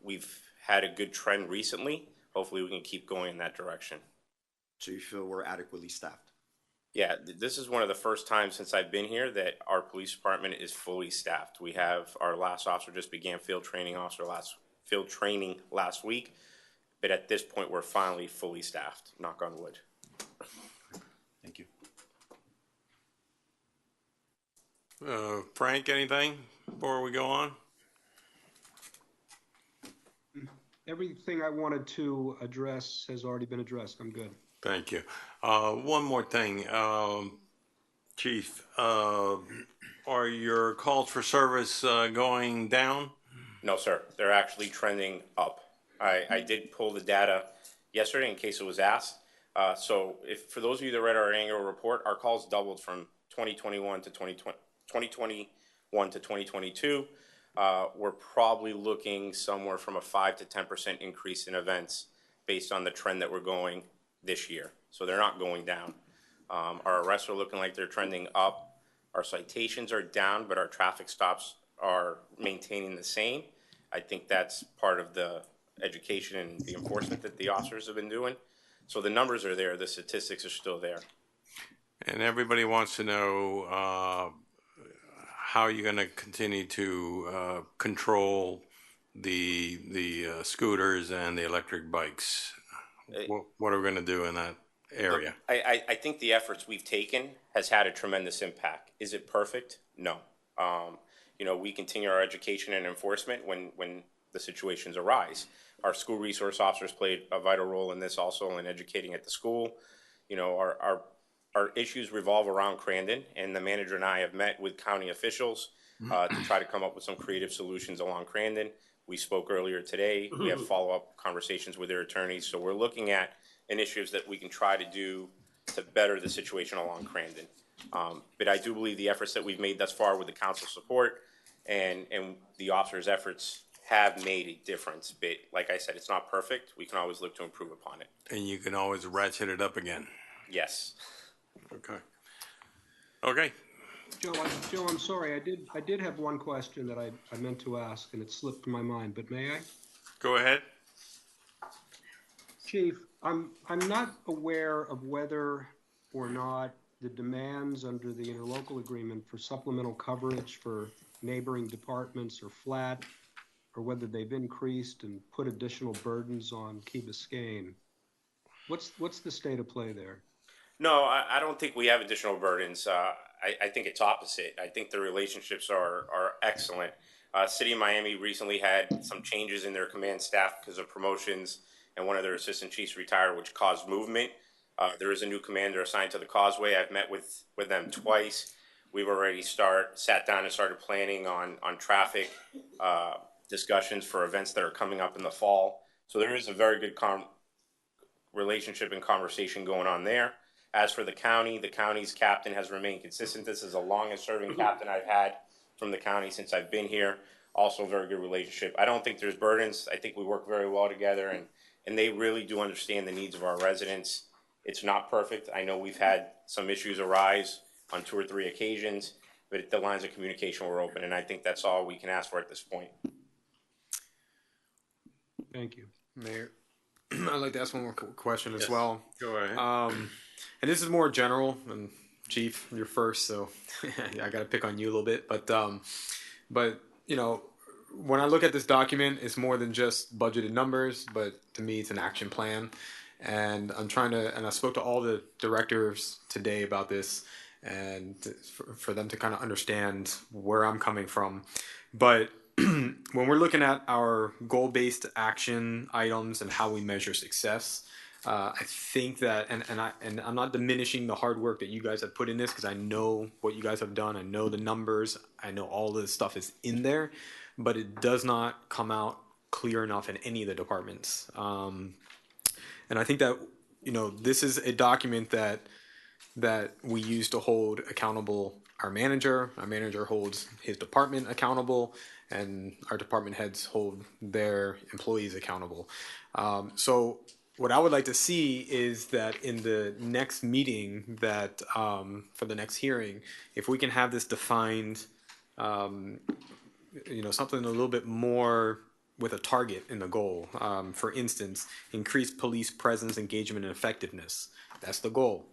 We've had a good trend recently. Hopefully we can keep going in that direction. So you feel we're adequately staffed? Yeah, this is one of the first times since I've been here that our police department is fully staffed. We have our last officer just began field training last week, but at this point we're finally fully staffed. Knock on wood. Thank you. Frank, anything before we go on? Everything I wanted to address has already been addressed. I'm good. Thank you. One more thing, Chief. Are your calls for service going down? No, sir. They're actually trending up. I did pull the data yesterday in case it was asked. So if, for those of you that read our annual report, our calls doubled from 2021 to 2021 to 2022. We're probably looking somewhere from a 5 to 10% increase in events based on the trend that we're going this year. So they're not going down. Our arrests are looking like they're trending up. Our citations are down, but our traffic stops are maintaining the same. I think that's part of the education and the enforcement that the officers have been doing. So the numbers are there, the statistics are still there. And everybody wants to know how you're going to continue to control the scooters and the electric bikes. What are we going to do in that area? Look, I think the efforts we've taken has had a tremendous impact. Is it perfect? No. You know, we continue our education and enforcement when the situations arise. Our school resource officers played a vital role in this also in educating at the school. You know, our issues revolve around Crandon, and the manager and I have met with county officials to try to come up with some creative solutions along Crandon. We spoke earlier today. We have follow-up conversations with their attorneys. So we're looking at initiatives that we can try to do to better the situation along Crandon. But I do believe the efforts that we've made thus far with the council support and the officers' efforts have made a difference. But like I said, it's not perfect. We can always look to improve upon it. And you can always ratchet it up again. Yes. Okay. Okay. Joe, I'm sorry. I did have one question that I meant to ask, and it slipped my mind. But may I? Go ahead. Chief, I'm not aware of whether or not the demands under the interlocal agreement for supplemental coverage for neighboring departments are flat, or whether they've increased and put additional burdens on Key Biscayne. What's the state of play there? No, I don't think we have additional burdens. I think it's opposite. I think the relationships are excellent. City of Miami recently had some changes in their command staff because of promotions, and one of their assistant chiefs retired, which caused movement. There is a new commander assigned to the Causeway. I've met with them twice. We've already sat down and started planning on traffic discussions for events that are coming up in the fall. So there is a very good relationship and conversation going on there. As for the county's captain has remained consistent. This is the longest serving captain I've had from the county since I've been here. Also a very good relationship. I don't think there's burdens. I think we work very well together, and they really do understand the needs of our residents. It's not perfect. I know we've had some issues arise on 2 or 3 occasions, but the lines of communication were open, and I think that's all we can ask for at this point. Thank you. Mayor, I'd like to ask one more question as Yes. well. Go ahead. And this is more general, and Chief, you're first, so I got to pick on you a little bit. But you know, when I look at this document, it's more than just budgeted numbers, but to me, it's an action plan. And I spoke to all the directors today about this, and for them to kind of understand where I'm coming from. But when we're looking at our goal-based action items and how we measure success, I think that, and I'm not diminishing the hard work that you guys have put in this, because I know what you guys have done. I know the numbers. I know all this stuff is in there, but it does not come out clear enough in any of the departments. And I think that, you know, this is a document that we use to hold accountable our manager. Our manager holds his department accountable, and our department heads hold their employees accountable. So what I would like to see is that in the next meeting, that for the next hearing, if we can have this defined, you know, something a little bit more with a target in the goal. For instance, increased police presence, engagement, and effectiveness. That's the goal.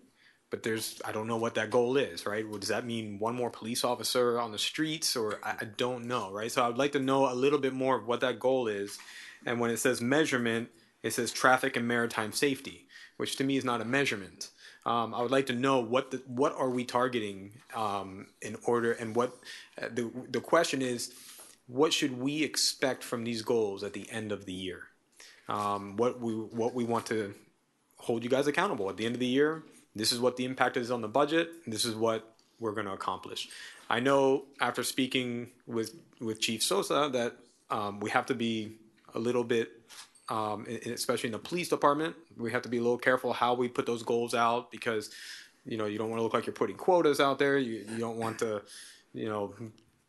But I don't know what that goal is, right? Well, does that mean one more police officer on the streets, or I don't know, right? So I would like to know a little bit more of what that goal is. And when it says measurement, it says traffic and maritime safety, which to me is not a measurement. I would like to know what are we targeting in order, and what the question is, what should we expect from these goals at the end of the year? What we want to hold you guys accountable at the end of the year. This is what the impact is on the budget. This is what we're going to accomplish. I know after speaking with Chief Sosa that we have to be a little bit, especially in the police department, we have to be a little careful how we put those goals out, because you don't want to look like you're putting quotas out there. You don't want to,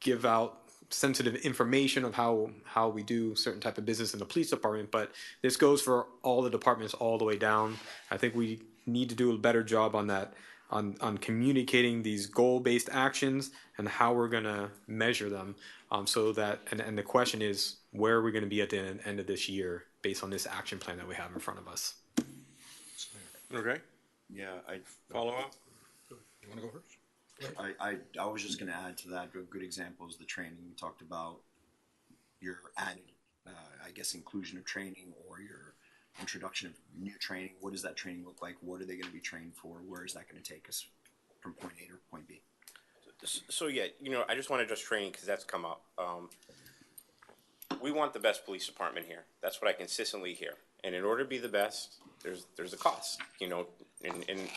give out sensitive information of how we do certain type of business in the police department. But this goes for all the departments all the way down. I think we need to do a better job on that, on communicating these goal-based actions and how we're going to measure them, so that, and the question is, where are we going to be at the end of this year based on this action plan that we have in front of us? Okay, Yeah, I follow up? You want to go first? I was just going to add to that. A good example is the training we talked about. Your added, I guess, inclusion of training, or your introduction of new training. What does that training look like? What are they going to be trained for? Where is that going to take us from point A to point B? So yeah, I just want to address training because that's come up. We want the best police department here. That's what I consistently hear. And in order to be the best, there's a cost. And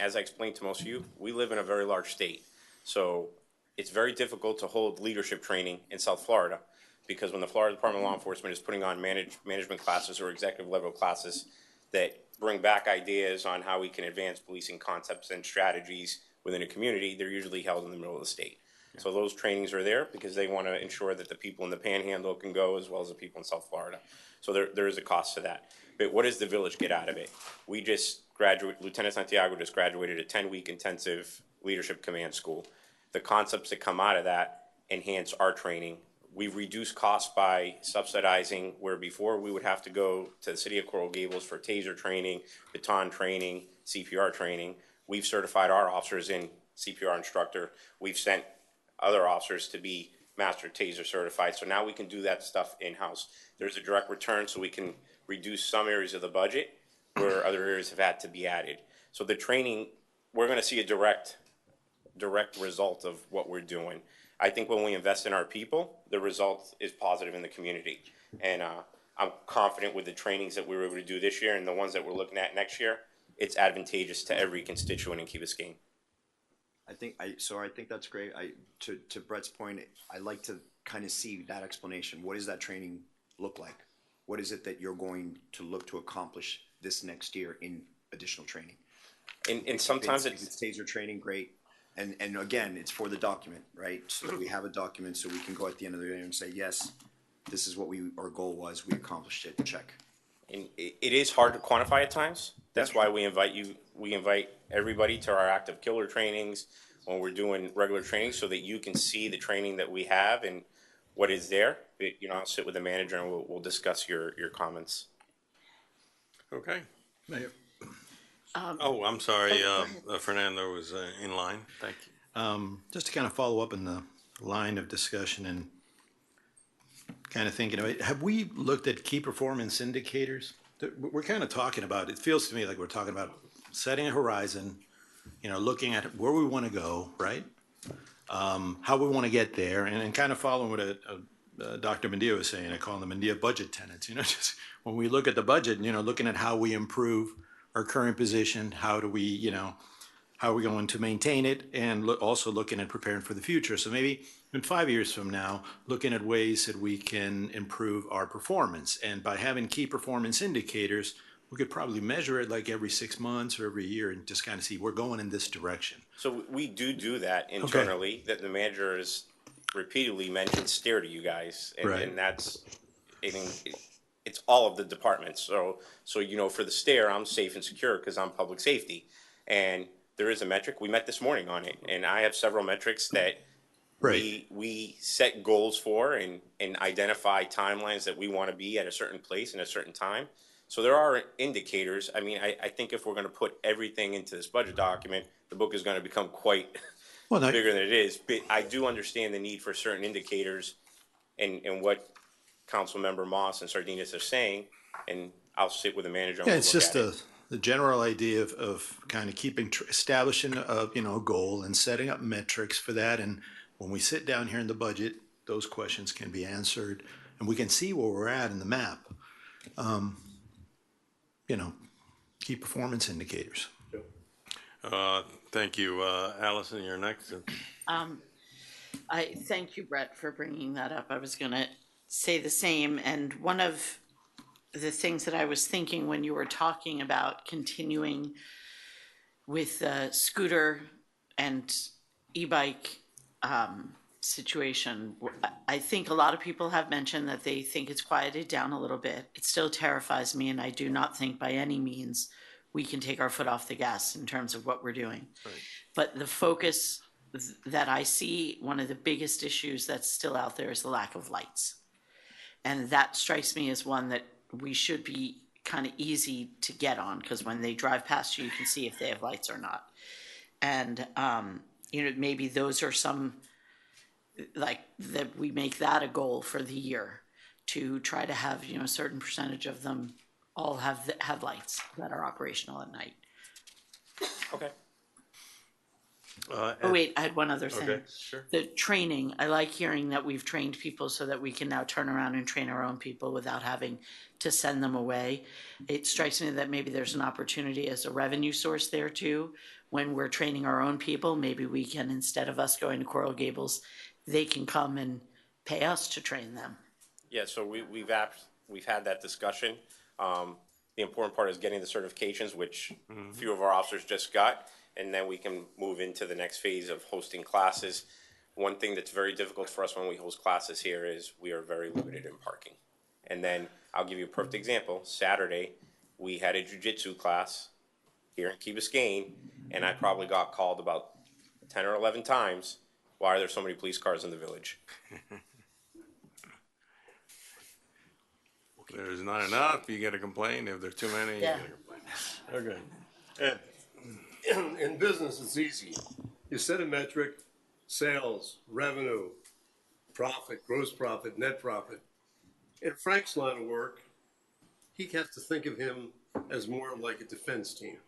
as I explained to most of you, we live in a very large state. So it's very difficult to hold leadership training in South Florida, because when the Florida Department of Law Enforcement is putting on management classes or executive level classes that bring back ideas on how we can advance policing concepts and strategies within a community, they're usually held in the middle of the state. Yeah. So those trainings are there because they want to ensure that the people in the Panhandle can go as well as the people in South Florida. So there is a cost to that. But what does the village get out of it? We just Lieutenant Santiago just graduated a 10-week intensive leadership command school. The concepts that come out of that enhance our training. We've reduced costs by subsidizing, where before we would have to go to the city of Coral Gables for taser training, baton training, CPR training. We've certified our officers in CPR instructor. We've sent other officers to be master taser certified. So now we can do that stuff in-house. There's a direct return, so we can reduce some areas of the budget where other areas have had to be added. So the training, we're going to see a direct result of what we're doing. I think when we invest in our people, the result is positive in the community. And I'm confident with the trainings that we were able to do this year and the ones that we're looking at next year, it's advantageous to every constituent in Key Biscayne. I think that's great. To Brett's point, I like to kind of see that explanation. What does that training look like? What is it that you're going to look to accomplish this next year in additional training? And sometimes if it's taser training, great. And again, it's for the document, right? So we have a document so we can go at the end of the day and say, yes, this is what our goal was. We accomplished it. Check. And it is hard to quantify at times. That's why we invite everybody to our active killer trainings when we're doing regular training, so that you can see the training that we have and what is there. But, I'll sit with the manager and we'll discuss your comments. Okay. Mayor. I'm sorry, Fernando was in line. Thank you. Just to kind of follow up on the line of discussion and kind of thinking about it, have we looked at key performance indicators? We're kind of talking about, it feels to me like we're talking about setting a horizon, looking at where we want to go, right? How we want to get there, and kind of following what Dr. Mendia was saying. I call them Mendia budget tenants. Just when we look at the budget, looking at how we improve our current position, how do we, how are we going to maintain it, and also looking at preparing for the future. So maybe in 5 years from now, looking at ways that we can improve our performance. And by having key performance indicators, we could probably measure it like every 6 months or every year and just kind of see we're going in this direction. So we do that internally. Okay. That the manager has repeatedly mentioned STARE to you guys, and that's it's all of the departments. So for the STARE, I'm safe and secure because I'm public safety, and there is a metric. We met this morning on it, and I have several metrics that we set goals for and identify timelines that we want to be at a certain place in a certain time. So there are indicators. I mean, I think if we're going to put everything into this budget document, the book is going to become quite bigger than it is. But I do understand the need for certain indicators and what Councilmember Moss and Sardinas are saying, and I'll sit with the manager. Yeah, it's just the general idea of kind of establishing a goal and setting up metrics for that. And when we sit down here in the budget, those questions can be answered, and we can see where we're at in the map. Key performance indicators. Thank you. Allison, you're next. I thank you, Brett, for bringing that up. I was going to say the same. And one of the things that I was thinking when you were talking about continuing with the scooter and e-bike situation, I think a lot of people have mentioned that they think it's quieted down a little bit. It still terrifies me, and I do not think by any means we can take our foot off the gas in terms of what we're doing. Right. But the focus that I see, one of the biggest issues that's still out there is the lack of lights. And that strikes me as one that we should be kind of easy to get on, because when they drive past you, you can see if they have lights or not. And, maybe those are some, like, that we make that a goal for the year, to try to have, a certain percentage of them all have lights that are operational at night. Okay. Oh, wait, I had one other thing. Okay, sure. The training, I like hearing that we've trained people so that we can now turn around and train our own people without having to send them away. It strikes me that maybe there's an opportunity as a revenue source there too. When we're training our own people, maybe we can, instead of us going to Coral Gables, they can come and pay us to train them. Yeah, so we've had that discussion. The important part is getting the certifications, which a few of our officers just got, and then we can move into the next phase of hosting classes. One thing that's very difficult for us when we host classes here is we are very limited in parking. And then I'll give you a perfect example. Saturday, we had a jiu-jitsu class here in Key Biscayne, and I probably got called about 10 or 11 times, why are there so many police cars in the village? If there's not enough, you gotta complain. If there's too many, you Yeah. gotta complain. Okay. Ed? In business, it's easy. You set a metric, sales, revenue, profit, gross profit, net profit. In Frank's line of work, he has to think of him as more like a defense team.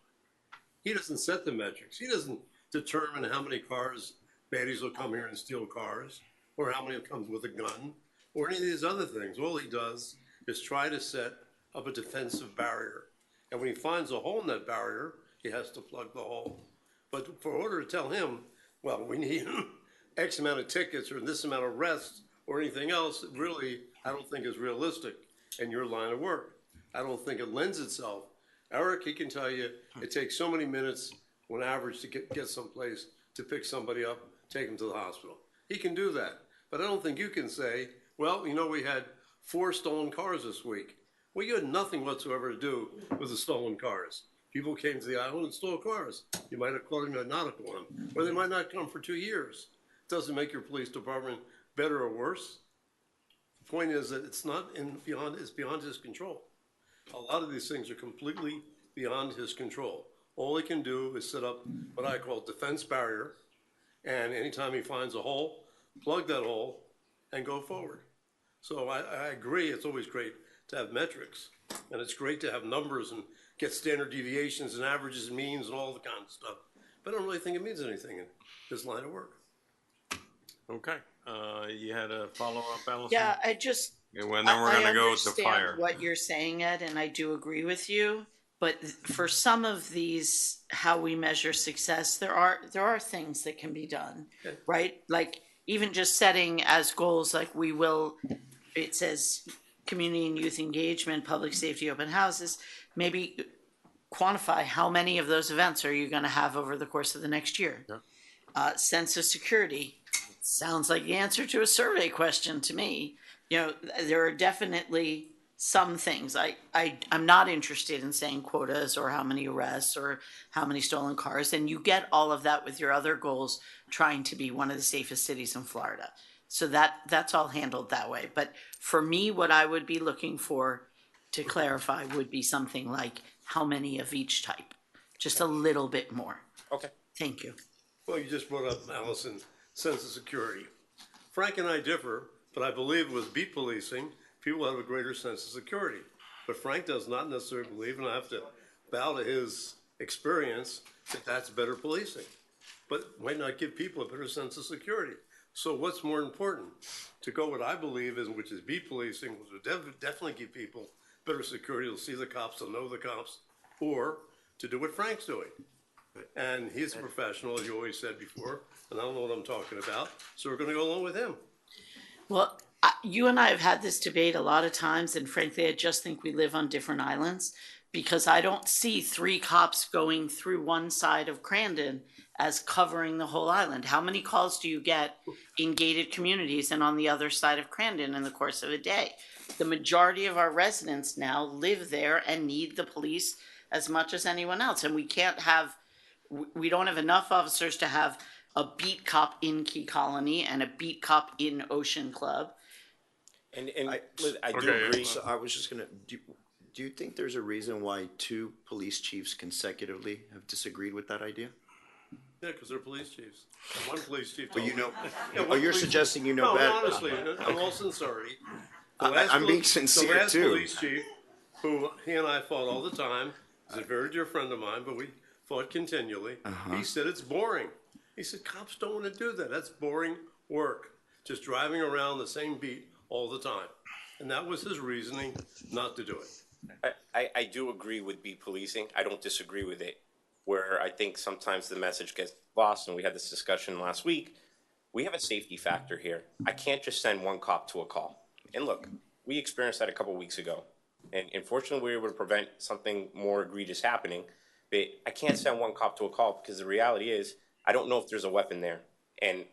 He doesn't set the metrics. He doesn't determine how many cars, baddies will come here and steal cars, or how many comes with a gun, or any of these other things. All he does is try to set up a defensive barrier. And when he finds a hole in that barrier, he has to plug the hole. But for order to tell him, well, we need X amount of tickets or this amount of arrests or anything else, really, I don't think is realistic in your line of work. I don't think it lends itself. Eric, he can tell you it takes so many minutes on average to get someplace to pick somebody up, take them to the hospital. He can do that. But I don't think you can say, well, we had 4 stolen cars this week. Well, you had nothing whatsoever to do with the stolen cars. People came to the island and stole cars. You might have caught them, you might not have caught them. Or they might not come for 2 years. It doesn't make your police department better or worse. The point is that it's beyond his control. A lot of these things are completely beyond his control. All he can do is set up what I call defense barrier, and anytime he finds a hole, plug that hole and go forward. So I agree, it's always great to have metrics, and it's great to have numbers and get standard deviations and averages and means and all the kind of stuff. But I don't really think it means anything in this line of work. Okay. You had a follow-up, Allison? Yeah, I just. And then we're gonna go to fire. understand what you're saying, Ed, and I do agree with you. But for some of these, how we measure success, there are things that can be done, right? Like even just setting as goals, like it says community and youth engagement, public safety, open houses. Maybe quantify how many of those events are you going to have over the course of the next year. Yeah. Sense of security sounds like the answer to a survey question to me. There are definitely some things. I'm not interested in saying quotas or how many arrests or how many stolen cars. And you get all of that with your other goals, trying to be one of the safest cities in Florida. So that's all handled that way. But for me, what I would be looking for to clarify would be something like how many of each type, just a little bit more. Okay. Thank you. Well, you just brought up, Allison, sense of security. Frank and I differ, but I believe with beat policing, people have a greater sense of security. But Frank does not necessarily believe, and I have to bow to his experience, that that's better policing. But it might not give people a better sense of security. So what's more important? To go what I believe is, which is beat policing, which would definitely give people better security. They'll see the cops, they'll know the cops, or to do what Frank's doing. And he's a professional, as you always said before, and I don't know what I'm talking about, so we're going to go along with him. Well, You and I have had this debate a lot of times, and frankly, I just think we live on different islands because I don't see 3 cops going through one side of Crandon as covering the whole island. How many calls do you get in gated communities and on the other side of Crandon in the course of a day? The majority of our residents now live there and need the police as much as anyone else, and we don't have enough officers to have a beat cop in Key Colony and a beat cop in Ocean Club. And I do agree. So I was just gonna, do you think there's a reason why 2 police chiefs consecutively have disagreed with that idea? Yeah, because they're police chiefs. One police chief. But you know, Yeah, oh, you're suggesting you know no, better. honestly, in all sincerity. I'm being sincere, The last too. police chief, who he and I fought all the time, is a very dear friend of mine, but we fought continually. He said it's boring. He said cops don't want to do that. That's boring work. Just driving around the same beat all the time. And that was his reasoning not to do it. I do agree with beat policing. I don't disagree with it. Where I think sometimes the message gets lost, and we had this discussion last week, we have a safety factor here. I can't just send 1 cop to a call. And look, we experienced that a couple weeks ago. And unfortunately, we were able to prevent something more egregious happening. But I can't send 1 cop to a call because the reality is I don't know if there's a weapon there. And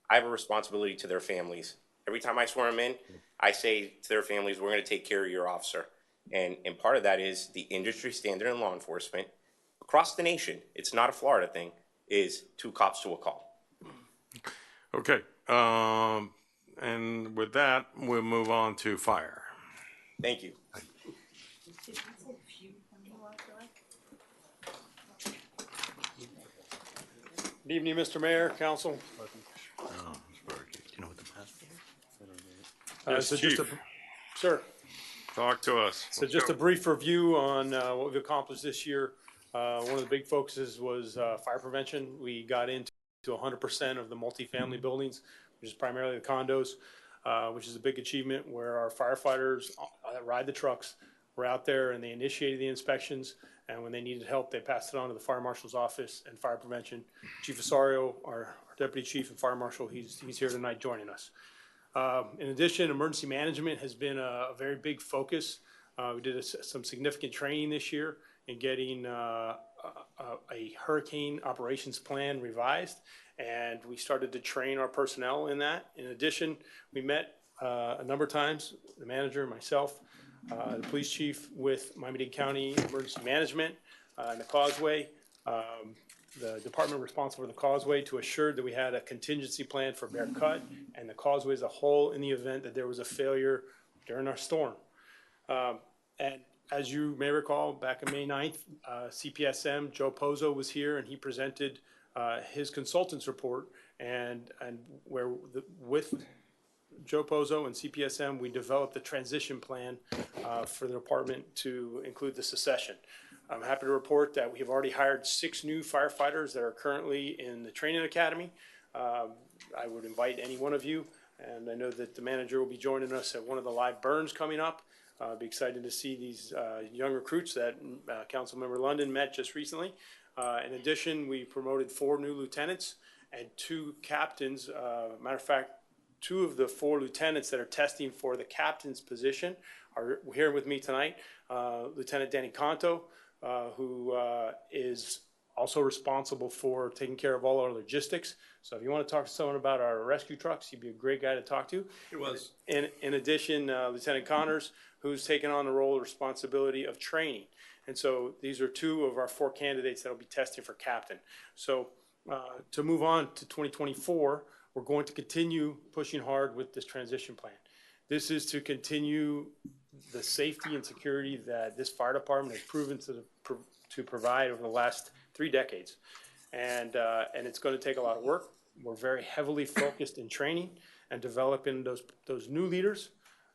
I have a responsibility to their families. Every time I swear them in, I say to their families, we're going to take care of your officer. And part of that is the industry standard in law enforcement. Across the nation, it's not a Florida thing, is 2 cops to a call. Okay. And with that, we'll move on to fire. Thank you. Good evening, Mr. Mayor, Council. Yes, So Chief. Sir. Talk to us. So just a brief review on what we've accomplished this year. One of the big focuses was fire prevention. We got into 100% of the multifamily buildings, which is primarily the condos, which is a big achievement where our firefighters that ride the trucks were out there and they initiated the inspections. And when they needed help, they passed it on to the fire marshal's office and fire prevention. Chief Osorio, our deputy chief and fire marshal, he's here tonight joining us. In addition, emergency management has been a very big focus. We did some significant training this year in getting a hurricane operations plan revised, and we started to train our personnel in that. In addition, we met a number of times, the manager, myself, the police chief with Miami-Dade County Emergency Management and the Causeway, the department responsible for the Causeway, to assure that we had a contingency plan for Bear Cut and the Causeway as a whole in the event that there was a failure during our storm. And as you may recall, back on May 9th, CPSM, Joe Pozo was here and he presented his consultant's report, and where with Joe Pozo and CPSM, we developed a transition plan for the department to include the secession. I'm happy to report that we have already hired 6 new firefighters that are currently in the training academy. I would invite any one of you, and I know that the manager will be joining us at one of the live burns coming up. I'll be excited to see these young recruits that Councilmember London met just recently. In addition, we promoted 4 new lieutenants and 2 captains. Matter of fact, 2 of the 4 lieutenants that are testing for the captain's position are here with me tonight. Lieutenant Danny Conto, who is also responsible for taking care of all our logistics. So if you want to talk to someone about our rescue trucks, he'd be a great guy to talk to. He was. In addition, Lieutenant Connors, who's taken on the role and responsibility of training. And so these are 2 of our 4 candidates that will be testing for captain. So to move on to 2024, we're going to continue pushing hard with this transition plan. This is to continue the safety and security that this fire department has proven to provide over the last 3 decades. And it's going to take a lot of work. We're very heavily focused in training and developing those new leaders,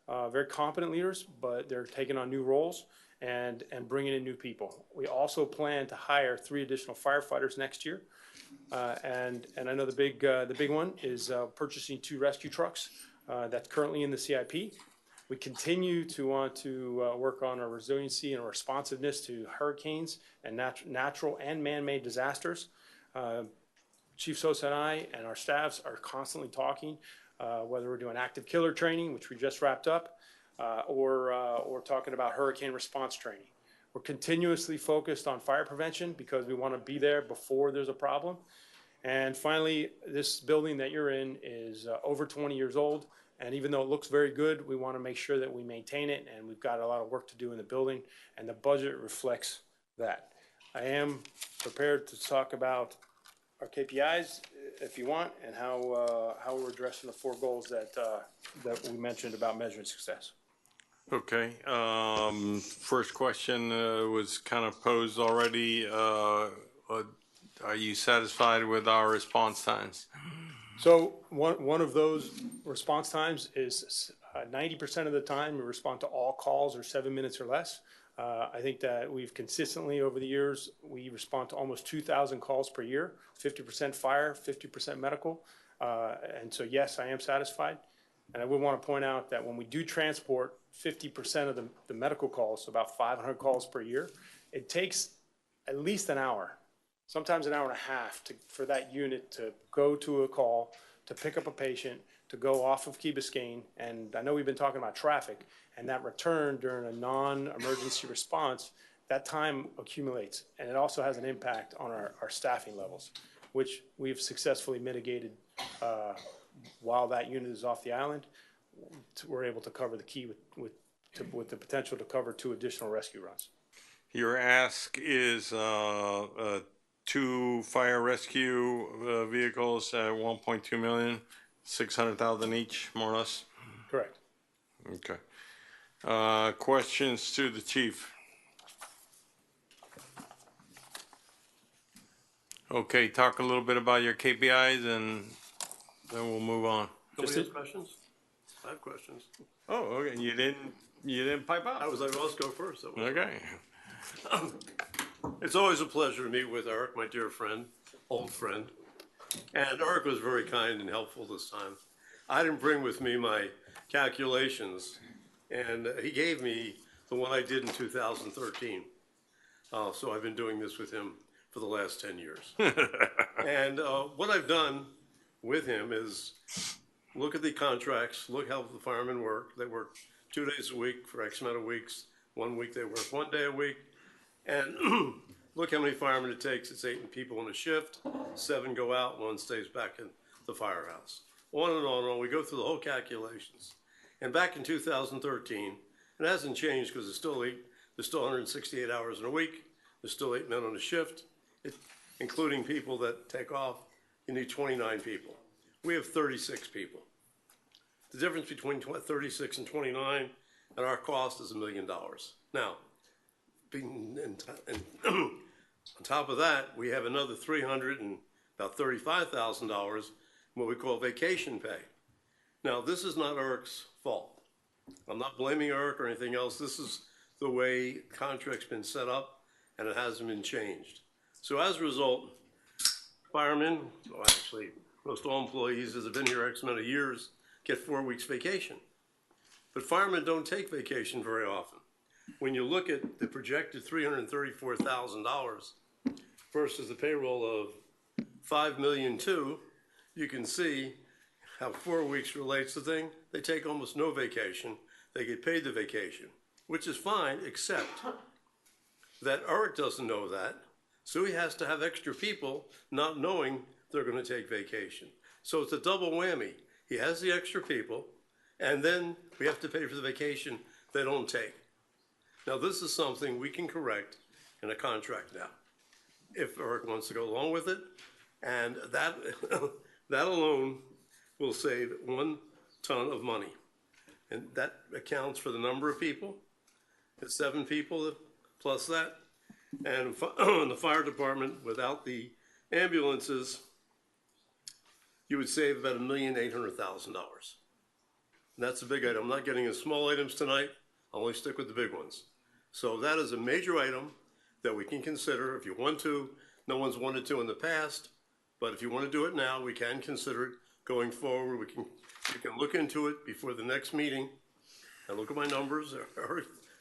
very competent leaders, but they're taking on new roles and bringing in new people. We also plan to hire 3 additional firefighters next year. And I know the big one is purchasing 2 rescue trucks that's currently in the CIP. We continue to want to work on our resiliency and responsiveness to hurricanes and natural and man-made disasters. Chief Sosa and I and our staffs are constantly talking whether we're doing active killer training, which we just wrapped up, or talking about hurricane response training. We're continuously focused on fire prevention because we want to be there before there's a problem. And finally, this building that you're in is over 20 years old. And even though it looks very good, we want to make sure that we maintain it. And we've got a lot of work to do in the building. And the budget reflects that. I am prepared to talk about our KPIs if you want, and how we're addressing the 4 goals that we mentioned about measuring success. Okay. First question was kind of posed already. Are you satisfied with our response times? So one of those response times is 90% of the time we respond to all calls are 7 minutes or less. I think that we've consistently over the years, we respond to almost 2,000 calls per year, 50% fire, 50% medical. And so, yes, I am satisfied. And I would want to point out that when we do transport 50% of the medical calls, so about 500 calls per year, it takes at least an hour, sometimes an hour and a half for that unit to go to a call, to pick up a patient, to go off of Key Biscayne. And I know we've been talking about traffic, and that return during a non-emergency response, that time accumulates. And it also has an impact on our staffing levels, which we've successfully mitigated while that unit is off the island. We're able to cover the key with the potential to cover 2 additional rescue runs. Your ask is 2 fire rescue vehicles at 1.2 million, 600,000 each, more or less? Correct. Okay. Questions to the chief? Okay, talk a little bit about your KPIs and then we'll move on. Nobody has questions? I have questions. Oh, okay. You didn't pipe up. I was like, well, let's go first. Okay. It's always a pleasure to meet with Eric, my dear friend, old friend. And Eric was very kind and helpful this time. I didn't bring with me my calculations, and he gave me the one I did in 2013. So I've been doing this with him for the last 10 years. And what I've done with him is look at the contracts, look how the firemen work. They work 2 days a week for X amount of weeks. 1 week they work 1 day a week. And look how many firemen it takes. It's 8 people in a shift. 7 go out, 1 stays back in the firehouse. On and on and on. We go through the whole calculations. And back in 2013, it hasn't changed because there's still 168 hours in a week. There's still 8 men on a shift, including people that take off. You need 29 people. We have 36 people. The difference between 36 and 29 and our cost is $1 million. Now, on top of that, we have another about $35,000 what we call vacation pay. Now, this is not Eric's fault. I'm not blaming Eric or anything else. This is the way the contract's been set up, and it hasn't been changed. So as a result, firemen, well, actually, most all employees that have been here X amount of years get 4 weeks vacation. But firemen don't take vacation very often. When you look at the projected $334,000 versus the payroll of $5.2 million, you can see how 4 weeks relates to thing. They take almost no vacation. They get paid the vacation, which is fine, except that Eric doesn't know that. So he has to have extra people not knowing they're going to take vacation. So it's a double whammy. He has the extra people, and then we have to pay for the vacation they don't take. Now, this is something we can correct in a contract now, if Eric wants to go along with it. And that, that alone will save 1 ton of money. And that accounts for the number of people. It's 7 people plus that. And in the fire department, without the ambulances, you would save about $1,800,000. And that's a big item. I'm not getting into small items tonight. I'll only stick with the big ones. So that is a major item that we can consider if you want to. No one's wanted to in the past, but if you want to do it now, we can consider it going forward. You can look into it before the next meeting and look at my numbers.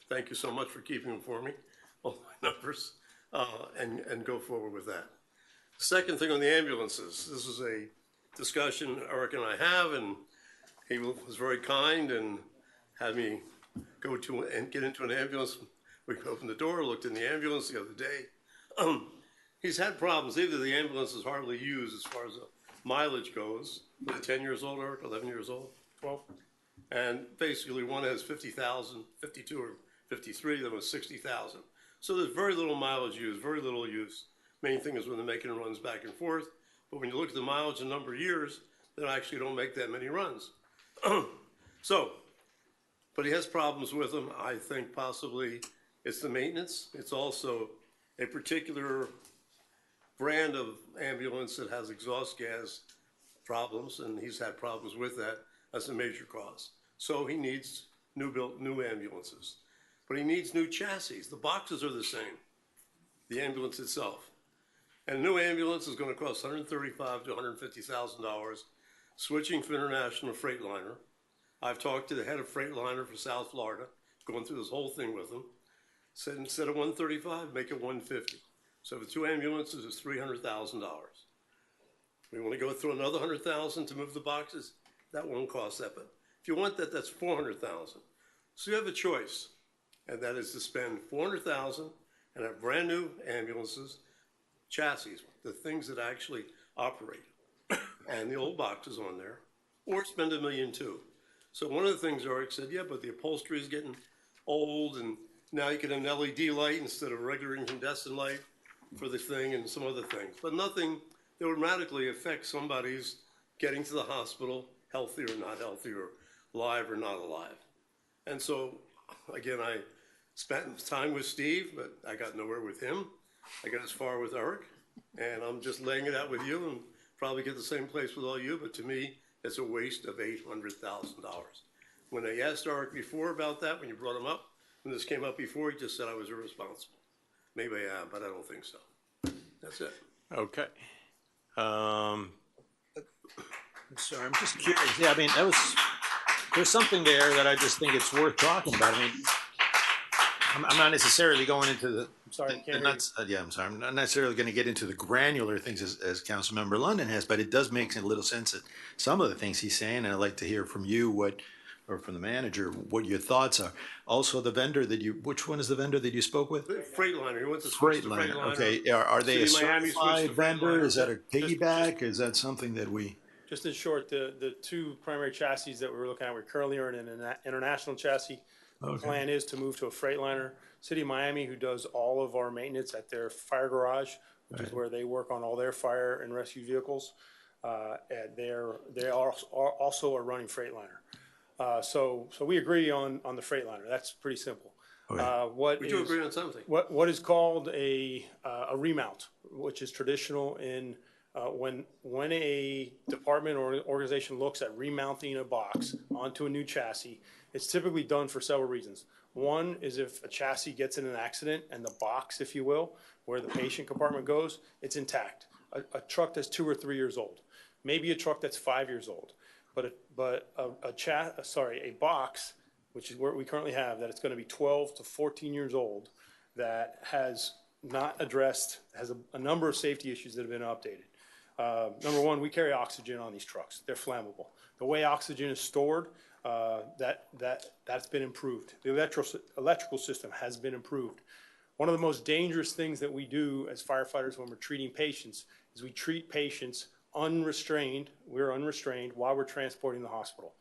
Thank you so much for keeping them for me, all my numbers, and go forward with that. Second thing on the ambulances, this is a discussion Eric and I have, and He was very kind and had me go to and get into an ambulance. We opened the door, looked in the ambulance the other day. He's had problems. Either the ambulance is hardly used as far as the mileage goes. Was it 10 years old or 11 years old? 12. And basically one has 50,000, 52 or 53, then was 60,000. So there's very little mileage used, very little use. Main thing is when they're making runs back and forth. But when you look at the mileage and number of years, they actually don't make that many runs. So, but he has problems with them. I think possibly it's the maintenance. It's also a particular brand of ambulance that has exhaust gas problems, and he's had problems with that. That's a major cause. So he needs new ambulances. But he needs new chassis. The boxes are the same, the ambulance itself. And a new ambulance is going to cost $135,000 to $150,000, switching from International Freightliner. I've talked to the head of Freightliner for South Florida, going through this whole thing with him. Said instead of $135,000, make it $150,000. So for two ambulances, it's $300,000. We want to go through another $100,000 to move the boxes. That won't cost that, but if you want that, that's $400,000. So you have a choice, and that is to spend $400,000 and have brand new ambulances, chassis, the things that actually operate, and the old boxes on there, or spend $1 million too. So one of the things Eric said, yeah, but the upholstery is getting old, and now you can have an LED light instead of a regular incandescent light for the thing and some other things, but nothing that would radically affect somebody's getting to the hospital, healthy or not healthy, or alive or not alive. And so, again, I spent time with Steve, but I got nowhere with him. I got as far with Eric, and I'm just laying it out with you and probably get the same place with all you, but to me, it's a waste of $800,000. When I asked Eric before about that, when you brought him up, when this came up before, he just said I was irresponsible. Maybe I am, but I don't think so. That's it. Okay. I'm sorry, I'm just curious. Yeah, I mean, there's something there that I just think it's worth talking about. I mean, I'm not necessarily going into the. I'm sorry, I can't hear you. Yeah, I'm sorry. I'm not necessarily going to get into the granular things as Councilmember London has, but it does make a little sense that some of the things he's saying, and I'd like to hear from you or from the manager, what your thoughts are. Also, the vendor which one is the vendor that you spoke with? Freightliner. He wants to switch to Freightliner. Okay, are they a City of Miami switched to certified vendor? Freightliner. Is that a piggyback? Is that something that we? Just in short, the two primary chassis that we were looking at, we currently are in an international chassis. The plan is to move to a Freightliner. City of Miami, who does all of our maintenance at their fire garage, which is where they work on all their fire and rescue vehicles, and they are also a running Freightliner. So we agree on the Freightliner. That's pretty simple. We do agree on something. What is called a remount, which is traditional in when a department or organization looks at remounting a box onto a new chassis, it's typically done for several reasons. One is if a chassis gets in an accident and the box, if you will, where the patient compartment goes, it's intact. A truck that's 2 or 3 years old, maybe a truck that's 5 years old, but a box, which is where we currently have, that it's going to be 12 to 14 years old, that has not addressed, has a number of safety issues that have been updated. Number one, we carry oxygen on these trucks. They're flammable. The way oxygen is stored, that's been improved. The electrical system has been improved. One of the most dangerous things that we do as firefighters when we're treating patients is we treat patients unrestrained. We're unrestrained while we're transporting the hospital,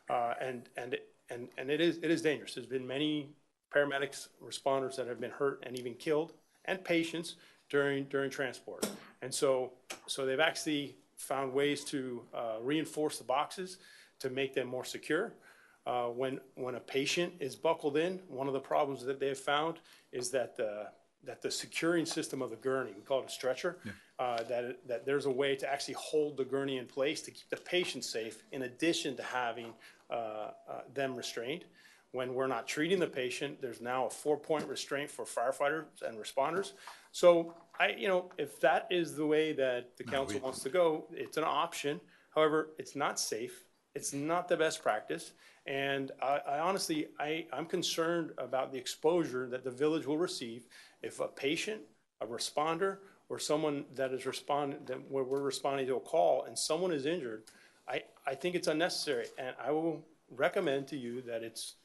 and it is dangerous. There's been many paramedics, responders that have been hurt and even killed, and patients during transport. And so they've actually found ways to reinforce the boxes to make them more secure. When a patient is buckled in, one of the problems that they've found is that the securing system of the gurney, we call it a stretcher, that there's a way to actually hold the gurney in place to keep the patient safe in addition to having them restrained. When we're not treating the patient, there's now a 4-point restraint for firefighters and responders. So if that is the way that the council wants to go, it's an option. However, it's not safe. It's not the best practice. And I honestly, I'm concerned about the exposure that the village will receive if a patient, a responder, or someone that is where we're responding to a call and someone is injured. I think it's unnecessary, and I will recommend to you that it's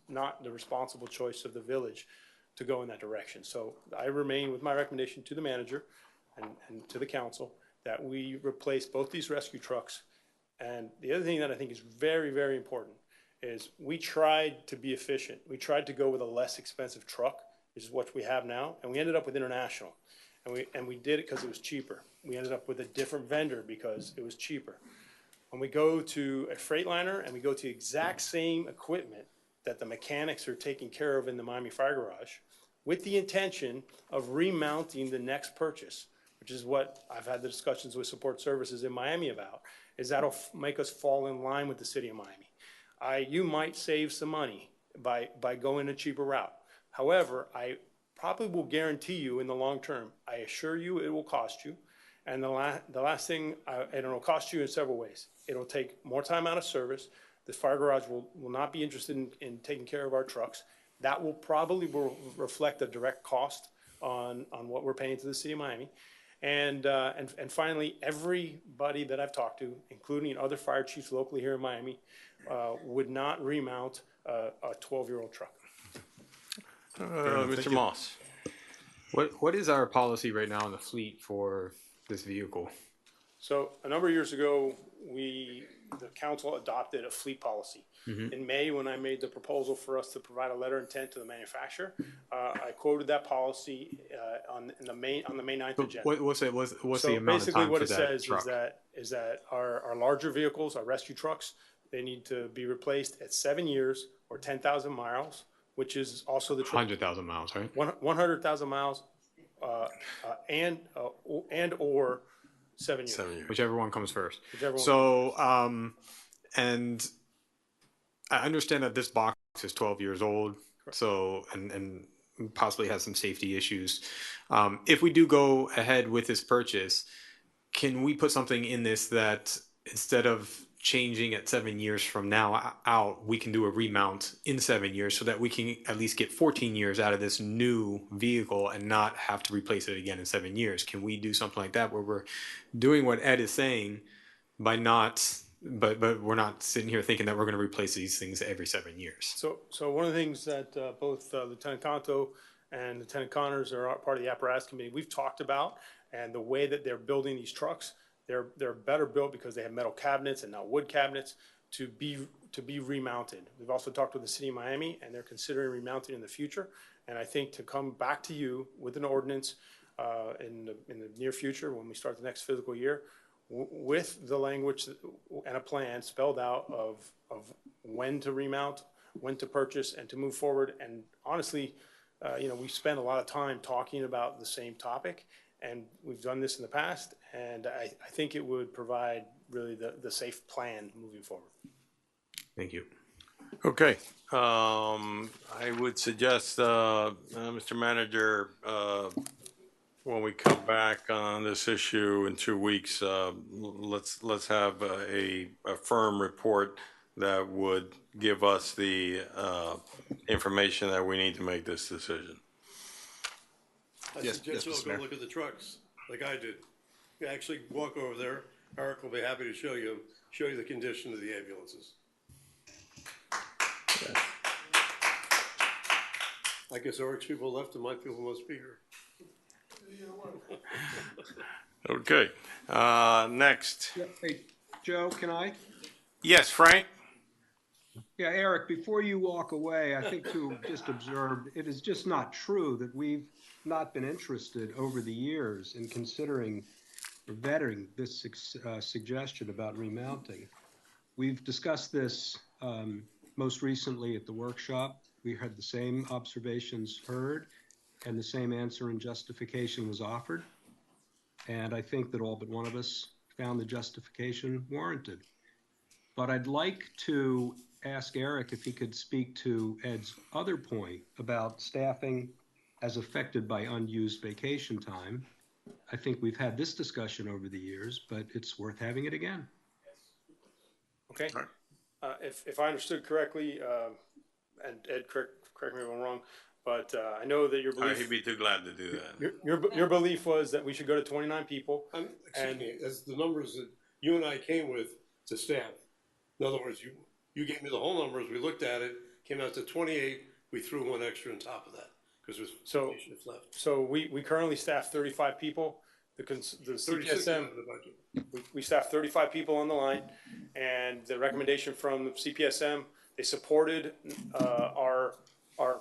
not the responsible choice of the village to go in that direction. So I remain with my recommendation to the manager and to the council that we replace both these rescue trucks. And the other thing that I think is very, very important is we tried to be efficient. We tried to go with a less expensive truck, which is what we have now, and we ended up with International. And we did it because it was cheaper. We ended up with a different vendor because it was cheaper. When we go to a Freightliner and we go to the exact same equipment that the mechanics are taking care of in the Miami Fire Garage, with the intention of remounting the next purchase, which is what I've had the discussions with support services in Miami about, is that'll make us fall in line with the city of Miami. You might save some money by going a cheaper route. However, I probably will guarantee you in the long term, I assure you it will cost you. And the last thing, and it'll cost you in several ways. It'll take more time out of service. The fire garage will not be interested in taking care of our trucks. That will probably reflect a direct cost on what we're paying to the city of Miami. And finally, everybody that I've talked to, including other fire chiefs locally here in Miami, would not remount a 12-year-old truck. Mr. Moss. What is our policy right now in the fleet for this vehicle? So a number of years ago, the council adopted a fleet policy. Mm-hmm. In May, when I made the proposal for us to provide a letter of intent to the manufacturer, I quoted that policy on the May 9th agenda. What's the amount of time for that truck? So basically what it says is that our larger vehicles, our rescue trucks, they need to be replaced at 7 years or 10,000 miles, which is also the 100,000 miles, right? 100,000 miles and or 7 years. Whichever one comes first. And I understand that this box is 12 years old, so and possibly has some safety issues. If we do go ahead with this purchase, can we put something in this that instead of changing at 7 years from now out, we can do a remount in 7 years so that we can at least get 14 years out of this new vehicle and not have to replace it again in 7 years? Can we do something like that where we're doing what Ed is saying by not, but we're not sitting here thinking that we're going to replace these things every 7 years? So one of the things that both Lieutenant Conto and Lieutenant Connors are part of the apparatus committee, we've talked about, and the way that they're building these trucks, they're better built because they have metal cabinets and not wood cabinets to be remounted. We've also talked with the city of Miami, and they're considering remounting in the future. And I think to come back to you with an ordinance in the near future when we start the next fiscal year, with the language and a plan spelled out of when to remount, when to purchase, and to move forward. And honestly, we spend a lot of time talking about the same topic. And we've done this in the past, and I think it would provide really the safe plan moving forward. Thank you. Okay. I would suggest, Mr. Manager, when we come back on this issue in 2 weeks, let's have a firm report that would give us the information that we need to make this decision. I suggest you all go look at the trucks, like I did. You actually walk over there. Eric will be happy to show you the condition of the ambulances. I guess Eric's people left and my people must be here. Okay. Next. Yeah, hey, Joe, can I? Yes, Frank? Yeah, Eric, before you walk away, I think to just observe, it is just not true that we've not been interested over the years in considering or vetting this suggestion about remounting. We've discussed this most recently at the workshop. We had the same observations heard and the same answer and justification was offered. And I think that all but one of us found the justification warranted. But I'd like to ask Eric if he could speak to Ed's other point about staffing as affected by unused vacation time. I think we've had this discussion over the years, but it's worth having it again. Okay. If I understood correctly, and Ed, correct me if I'm wrong, but I know that your belief. He'd be too glad to do that. Your belief was that we should go to 29 people. Excuse me, as the numbers that you and I came with to staff. In other words, you gave me the whole numbers, we looked at it, came out to 28, we threw one extra on top of that, because there's So- 50 shifts left. So we currently staff 35 people. The 36 CPSM, out of the budget. we staff 35 people on the line, and the recommendation from CPSM, they supported our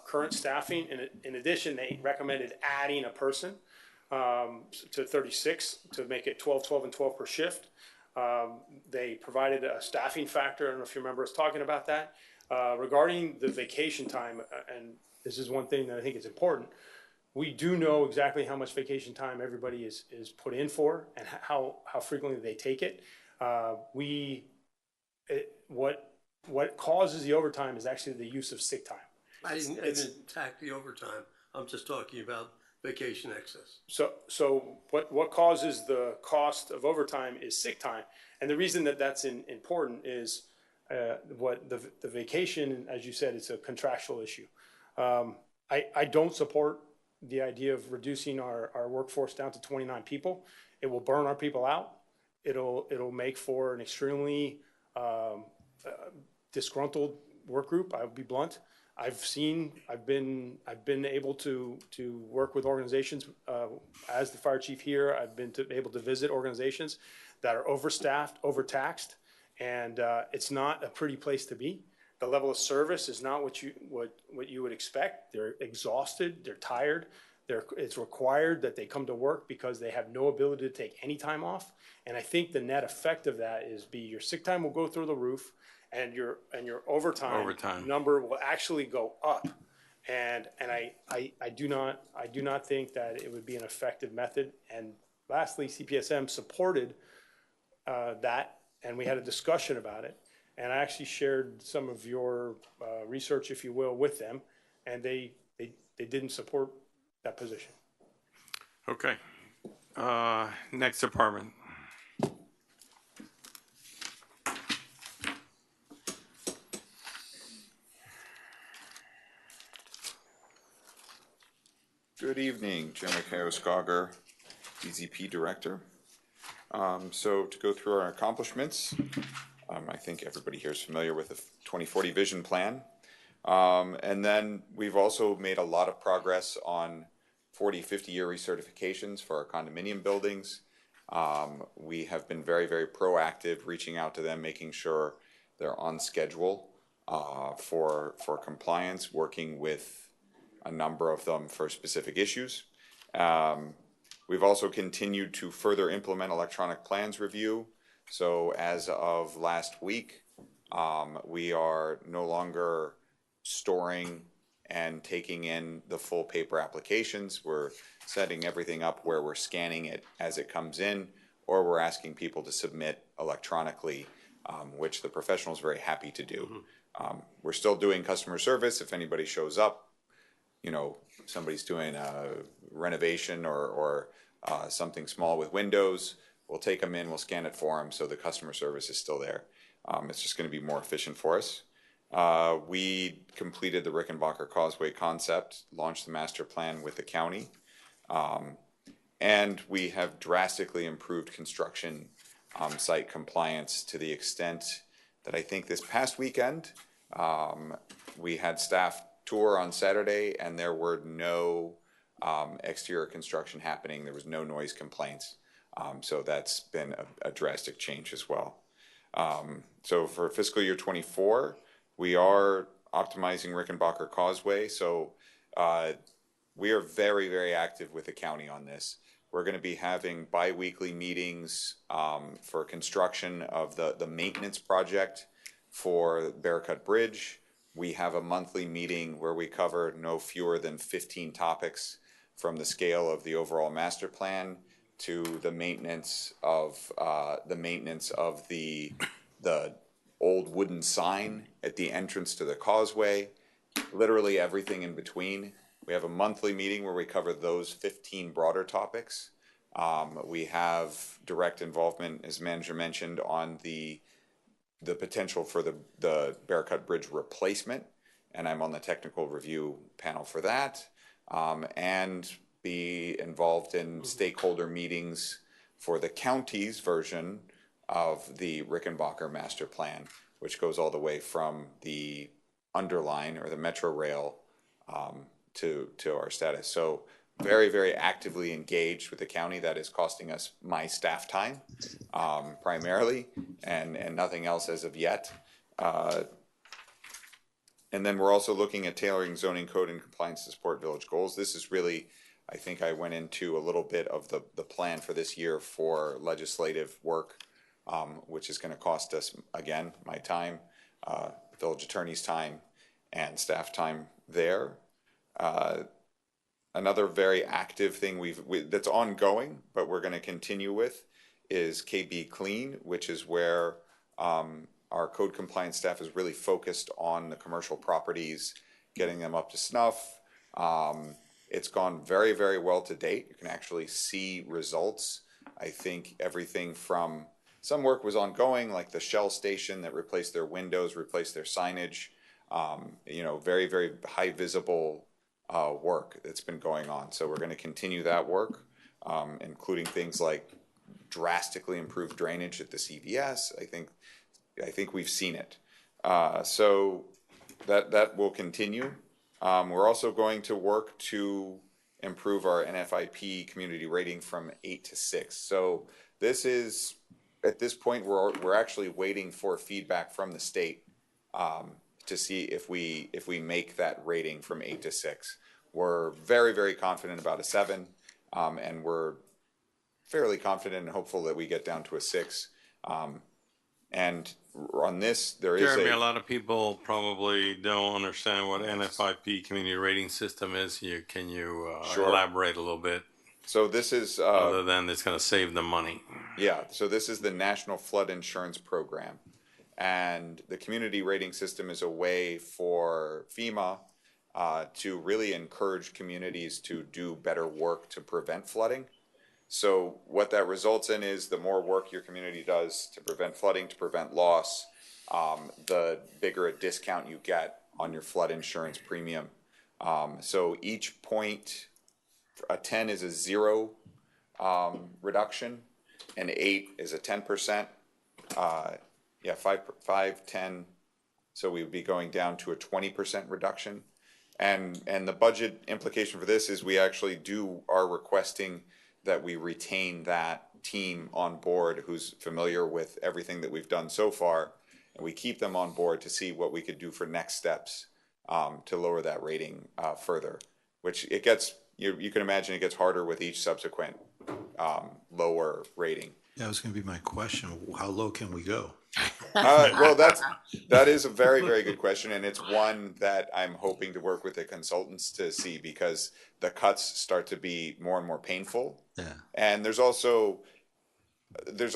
current staffing. In addition, they recommended adding a person to 36 to make it 12, 12, and 12 per shift. They provided a staffing factor. I don't know if you remember us talking about that. Regarding the vacation time, and this is one thing that I think is important, we do know exactly how much vacation time everybody is put in for and how frequently they take it. What causes the overtime is actually the use of sick time. I didn't attack the overtime, I'm just talking about vacation excess. So what causes the cost of overtime is sick time. And the reason that that's important is what the vacation, as you said, it's a contractual issue. I don't support the idea of reducing our workforce down to 29 people. It will burn our people out. It'll make for an extremely disgruntled work group. I'll be blunt. I've been able to work with organizations as the fire chief here. I've been able to visit organizations that are overstaffed, overtaxed, and it's not a pretty place to be. The level of service is not what you would expect. They're exhausted. They're tired. It's required that they come to work because they have no ability to take any time off. And I think the net effect of that is your sick time will go through the roof, and your overtime number will actually go up. And I do not think that it would be an effective method. And lastly, CPSM supported that, and we had a discussion about it. And I actually shared some of your research, if you will, with them, and they didn't support that position. Okay. Next department. Good evening, Jeremy Kayos-Gauger, DZP Director. So to go through our accomplishments, I think everybody here is familiar with the 2040 Vision Plan. And then we've also made a lot of progress on 40, 50-year recertifications for our condominium buildings. We have been very, very proactive, reaching out to them, making sure they're on schedule for compliance, working with a number of them for specific issues. We've also continued to further implement electronic plans review. So as of last week, we are no longer storing and taking in the full paper applications. We're setting everything up where we're scanning it as it comes in, or we're asking people to submit electronically, which the professional is very happy to do. We're still doing customer service. If anybody shows up, somebody's doing a renovation or something small with windows, we'll take them in, we'll scan it for them, so the customer service is still there. It's just going to be more efficient for us. We completed the Rickenbacker Causeway concept, launched the master plan with the county, and we have drastically improved construction site compliance to the extent that I think this past weekend, we had staff tour on Saturday, and there were no exterior construction happening. There was no noise complaints. So that's been a drastic change as well. So for fiscal year 24, we are optimizing Rickenbacker Causeway. So we are very, very active with the county on this. We're going to be having bi-weekly meetings for construction of the maintenance project for Bear Cut Bridge. We have a monthly meeting where we cover no fewer than 15 topics, from the scale of the overall master plan to the maintenance of the old wooden sign at the entrance to the causeway, literally everything in between. We have a monthly meeting where we cover those 15 broader topics. We have direct involvement, as manager mentioned, on the potential for the Bear Cut Bridge replacement, and I'm on the technical review panel for that, and be involved in stakeholder meetings for the county's version of the Rickenbacker master plan, which goes all the way from the underline or the Metro Rail to our status. So very, very actively engaged with the county. That is costing us my staff time primarily, and nothing else as of yet. And then we're also looking at tailoring zoning code and compliance to support village goals. This is really, I think I went into a little bit of the plan for this year for legislative work, which is going to cost us, again, my time, village attorney's time, and staff time there. Another very active thing that's ongoing, but we're going to continue with, is KB Clean, which is where our code compliance staff is really focused on the commercial properties, getting them up to snuff. It's gone very, very well to date. You can actually see results. I think everything from some work was ongoing, like the Shell station that replaced their windows, replaced their signage. Very, very high visible work that's been going on. So we're going to continue that work, including things like drastically improved drainage at the CVS. I think we've seen it. So that will continue. We're also going to work to improve our NFIP community rating from 8 to 6. So this is, at this point, we're actually waiting for feedback from the state to see if we make that rating from 8 to 6. We're very, very confident about a 7, and we're fairly confident and hopeful that we get down to a 6. And on this, there is Jeremy, a lot of people probably don't understand what NFIP community rating system is. Can you Sure. elaborate a little bit? So this is other than it's going to save them money. Yeah. So this is the National Flood Insurance Program, and the community rating system is a way for FEMA to really encourage communities to do better work to prevent flooding. So what that results in is the more work your community does to prevent flooding, to prevent loss, the bigger a discount you get on your flood insurance premium. So each point, a 10 is a 0 reduction, and 8 is a 10%. 5, 10. So we would be going down to a 20% reduction. And the budget implication for this is we actually are requesting that we retain that team on board who's familiar with everything that we've done so far, and we keep them on board to see what we could do for next steps to lower that rating further, which it gets, you can imagine it gets harder with each subsequent lower rating. That was going to be my question. How low can we go? Well, that is a very, very good question, and it's one that I'm hoping to work with the consultants to see, because the cuts start to be more and more painful. Yeah. And there's a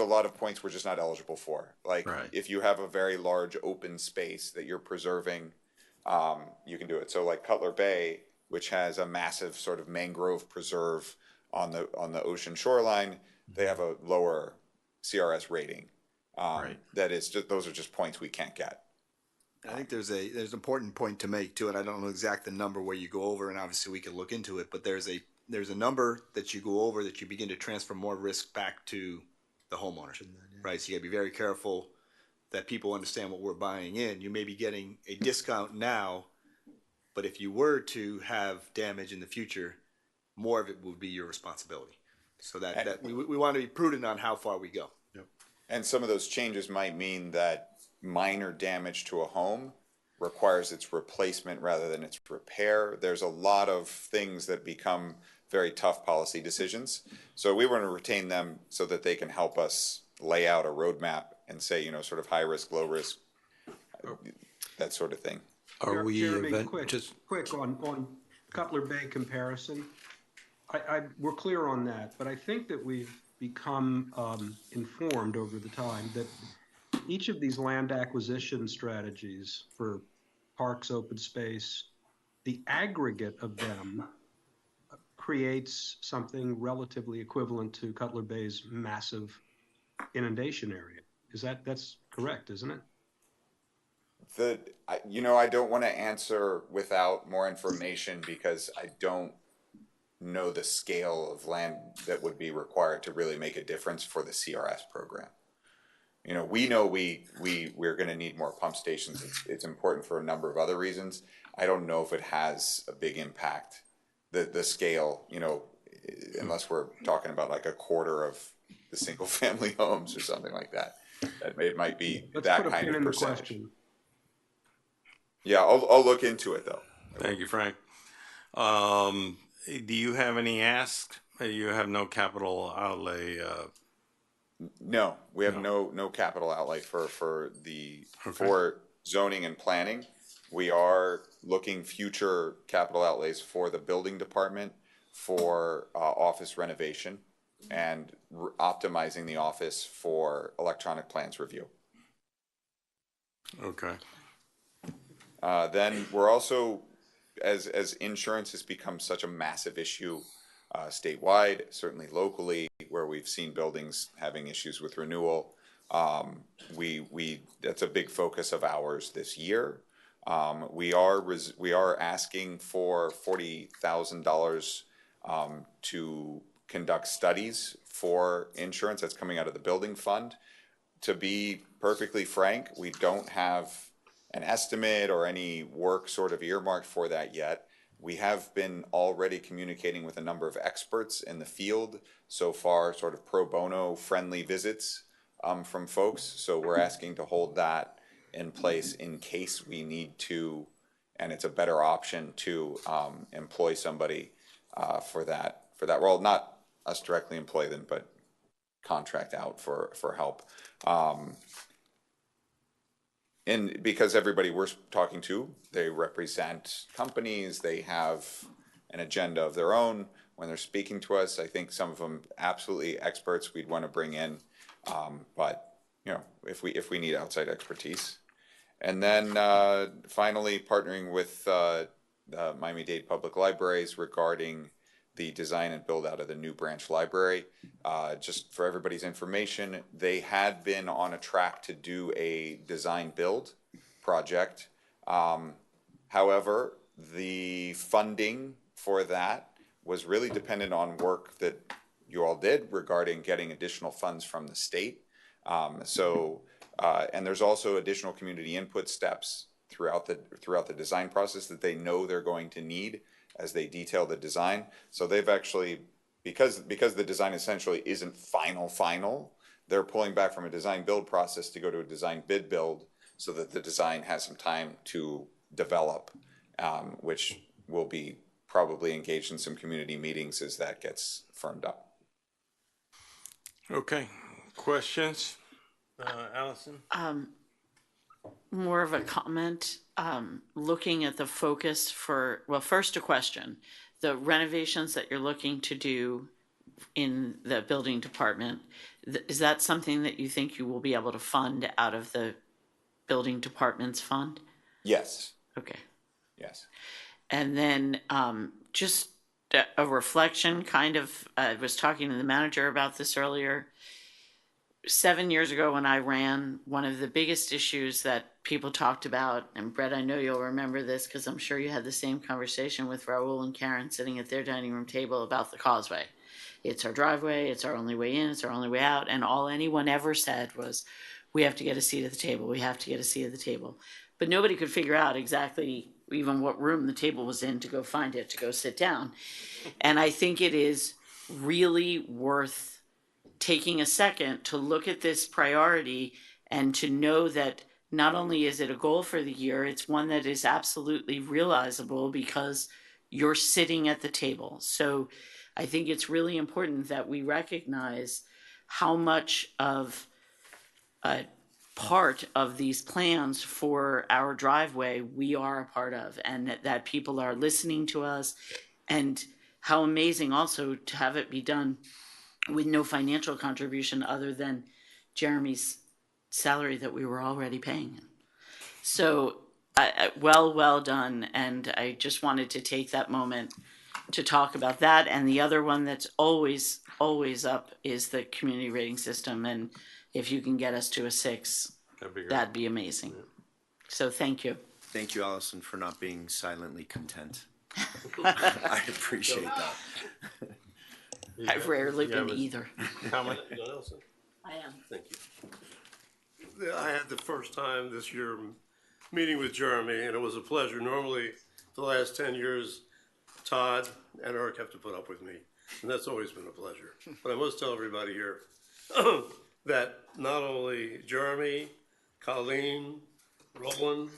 lot of points we're just not eligible for. Like if you have a very large open space that you're preserving, you can do it. So like Cutler Bay, which has a massive sort of mangrove preserve on the ocean shoreline, they have a lower CRS rating. That is just, those are just points we can't get. I think there's an important point to make too, and I don't know exact the number where you go over, and obviously we can look into it, but there's a number that you go over that you begin to transfer more risk back to the homeowner, right? So you gotta be very careful that people understand what we're buying in. You may be getting a discount now, but if you were to have damage in the future, more of it would be your responsibility. So that we want to be prudent on how far we go. And some of those changes might mean that minor damage to a home requires its replacement rather than its repair. There's a lot of things that become very tough policy decisions. So we want to retain them so that they can help us lay out a roadmap and say, sort of high risk, low risk, that sort of thing. Jeremy, quick on Cutler Bay comparison. We're clear on that, but I think that we've become informed over the time that each of these land acquisition strategies for parks, open space, the aggregate of them creates something relatively equivalent to Cutler Bay's massive inundation area. That's correct, isn't it? I don't want to answer without more information because I don't know the scale of land that would be required to really make a difference for the CRS program. You know we're going to need more pump stations. It's important for a number of other reasons. I don't know if it has a big impact, the scale, you know, unless we're talking about like a quarter of the single family homes or something like that. It might be Let's that put a kind pin of in the percentage. question. Yeah, I'll look into it though. Thank you, Frank. Do you have any asks? You have no capital outlay. No, we have no capital outlay for for zoning and planning. We are looking future capital outlays for the building department, for office renovation, and optimizing the office for electronic plans review. Okay. Then we're also, as insurance has become such a massive issue statewide, certainly locally, where we've seen buildings having issues with renewal, that's a big focus of ours this year. We are asking for $40,000 to conduct studies for insurance that's coming out of the building fund. To be perfectly frank, we don't have an estimate or any work sort of earmarked for that yet. We have been already communicating with a number of experts in the field so far, sort of pro bono friendly visits from folks. So we're asking to hold that in place in case we need to, and it's a better option to employ somebody for that role. Not us directly employ them, but contract out for help. And because everybody we're talking to, they represent companies, they have an agenda of their own when they're speaking to us. I think some of them absolutely experts we'd want to bring in, but you know, if we need outside expertise. And then finally, partnering with Miami-Dade Public Libraries regarding the design and build out of the new branch library. Just for everybody's information, they had been on a track to do a design build project. However, the funding for that was really dependent on work that you all did regarding getting additional funds from the state. And there's also additional community input steps throughout the design process that they know they're going to need as they detail the design. So they've actually, because the design essentially isn't final, they're pulling back from a design build process to go to a design bid build so that the design has some time to develop, which will be probably engaged in some community meetings as that gets firmed up. Okay. Questions? Allison? More of a comment. Looking at the focus for, well, first a question. The renovations that you're looking to do in the building department, is that something that you think you will be able to fund out of the building department's fund? Yes. Okay. Yes. And then just a reflection, kind of, I was talking to the manager about this earlier. 7 years ago when I ran, one of the biggest issues that people talked about, and Brett, I know you'll remember this because I'm sure you had the same conversation with Raul and Karen sitting at their dining room table about the causeway. It's our driveway, it's our only way in, it's our only way out, and all anyone ever said was, we have to get a seat at the table, we have to get a seat at the table. But nobody could figure out exactly even what room the table was in to go find it, to go sit down. And I think it is really worth taking a second to look at this priority and to know that not only is it a goal for the year, it's one that is absolutely realizable because you're sitting at the table. So I think it's really important that we recognize how much of a part of these plans for our driveway we are a part of, and that people are listening to us, and how amazing also to have it be done with no financial contribution other than Jeremy's salary that we were already paying him. So, well done. And I just wanted to take that moment to talk about that. And the other one that's always up is the community rating system. And if you can get us to a 6, that'd be amazing. Yeah. So thank you. Thank you, Allison, for not being silently content. I appreciate that. I've rarely been either. Comment? I am. Thank you. I had the first time this year meeting with Jeremy, and it was a pleasure. Normally, for the last 10 years, Todd and Eric have to put up with me, and that's always been a pleasure. But I must tell everybody here that not only Jeremy, Colleen, Roland,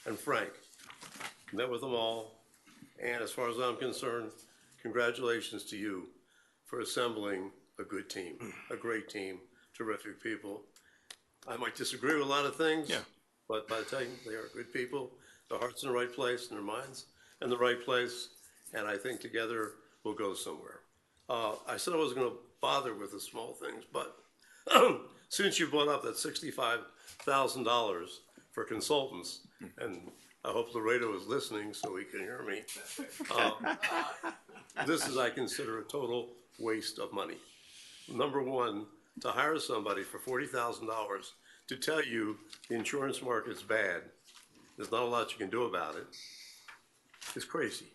and Frank, met with them all, and as far as I'm concerned, congratulations to you for assembling a good team, a great team, terrific people. I might disagree with a lot of things, but by the time they are good people, their heart's in the right place and their minds in the right place, and I think together we'll go somewhere. I said I wasn't going to bother with the small things, but since you brought up that $65,000 for consultants, and I hope Laredo is listening so he can hear me, this is, I consider, a total waste of money. Number one, to hire somebody for $40,000 to tell you the insurance market's bad, there's not a lot you can do about it, is crazy.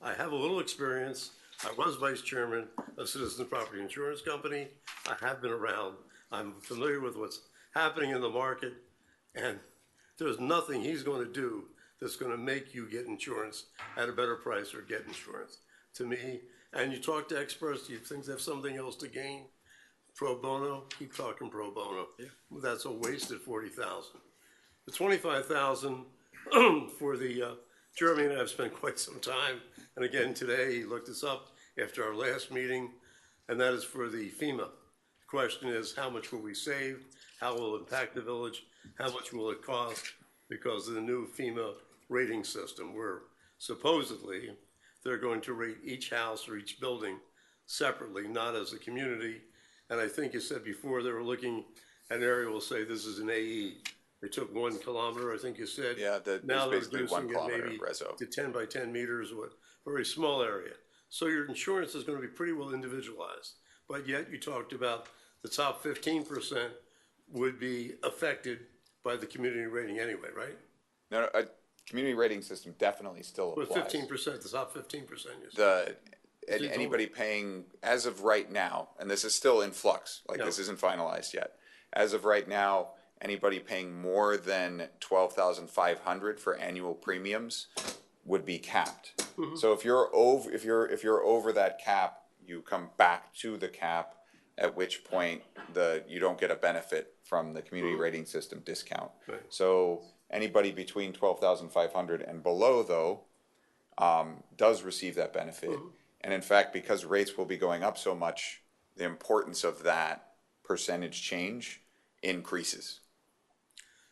I have a little experience. I was vice chairman of Citizens Property Insurance Company. I have been around. I'm familiar with what's happening in the market, and there's nothing he's going to do that's going to make you get insurance at a better price or get insurance. To me, and you talk to experts, you think they have something else to gain. Pro bono, keep talking pro bono. Yeah. That's a wasted 40,000. The 25,000 for the Jeremy and I have spent quite some time, and again today he looked this up after our last meeting, and that is for the FEMA. The question is, how much will we save? How will it impact the village? How much will it cost? Because of the new FEMA rating system, where supposedly they're going to rate each house or each building separately, not as a community. And I think you said before they were looking at an area, will say this is an AE. They took 1 kilometer, I think you said. Yeah, now they're basically 1 reducing it kilometer maybe reso. to 10 by 10 meters, or a very small area. So your insurance is going to be pretty well individualized. But yet you talked about the top 15% would be affected by the community rating anyway, right? No, a community rating system definitely still With applies. 15%, the top 15%. You said. Anybody paying, as of right now, and this is still in flux, like this isn't finalized yet. As of right now, anybody paying more than $12,500 for annual premiums would be capped. Mm-hmm. So if you're over that cap, you come back to the cap, at which point you don't get a benefit from the community rating system discount. Right. So anybody between 12,500 and below, though, does receive that benefit. Mm-hmm. And in fact, because rates will be going up so much, the importance of that percentage change increases.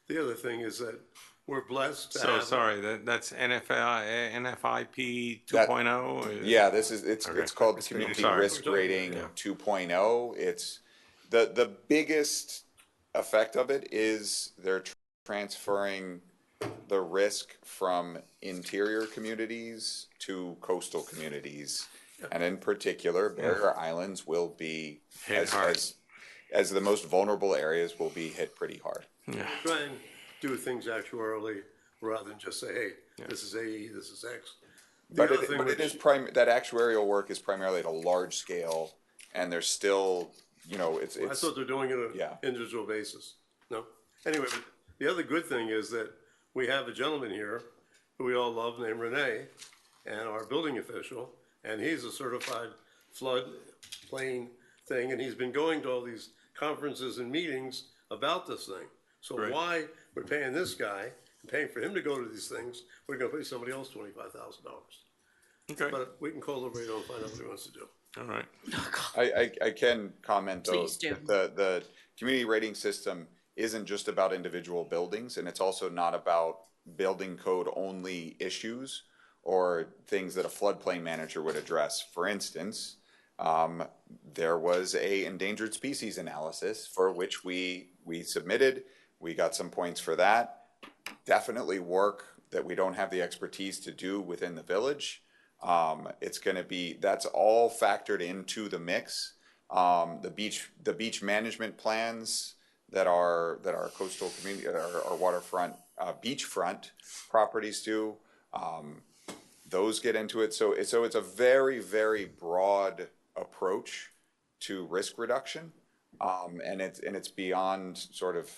The other thing is that we're blessed to So have. sorry, that's NFIP 2.0? Yeah, it's called It's Community sorry. Risk Rating 2.0. It's the biggest effect of it is they're transferring the risk from interior communities to coastal communities, and in particular, barrier islands will be Hit hard. as the most vulnerable areas will be hit pretty hard. Yeah. Try and do things actuarially rather than just say, hey, this is AE, this is X. But it is that actuarial work is primarily at a large scale, and there's still, it's. I thought they're doing it on an individual basis. No. Anyway, but the other good thing is that we have a gentleman here who we all love named Renee, and our building official, and he's a certified floodplain thing, and he's been going to all these conferences and meetings about this thing. So why we're paying this guy and paying for him to go to these things, we're going to pay somebody else $25,000. Okay. But we can call Laredo and find out what he wants to do. All right. I can comment though. Please do. The community rating system isn't just about individual buildings, and it's also not about building code only issues or things that a floodplain manager would address. For instance, there was a endangered species analysis for which we submitted. We got some points for that. Definitely work that we don't have the expertise to do within the village. It's going to be, that's all factored into the mix. The beach management plans that our coastal community, our waterfront, beachfront properties do, those get into it. So it's a very, very broad approach to risk reduction, and it's beyond sort of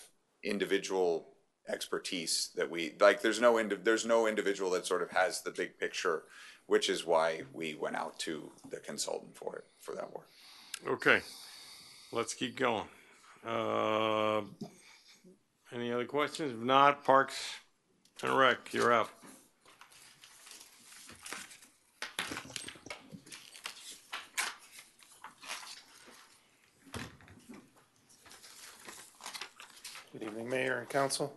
individual expertise that we, like, there's no individual that sort of has the big picture, which is why we went out to the consultant for that work. Okay, let's keep going. Any other questions? If not, Parks and Rec, you're up. Good evening, Mayor and Council.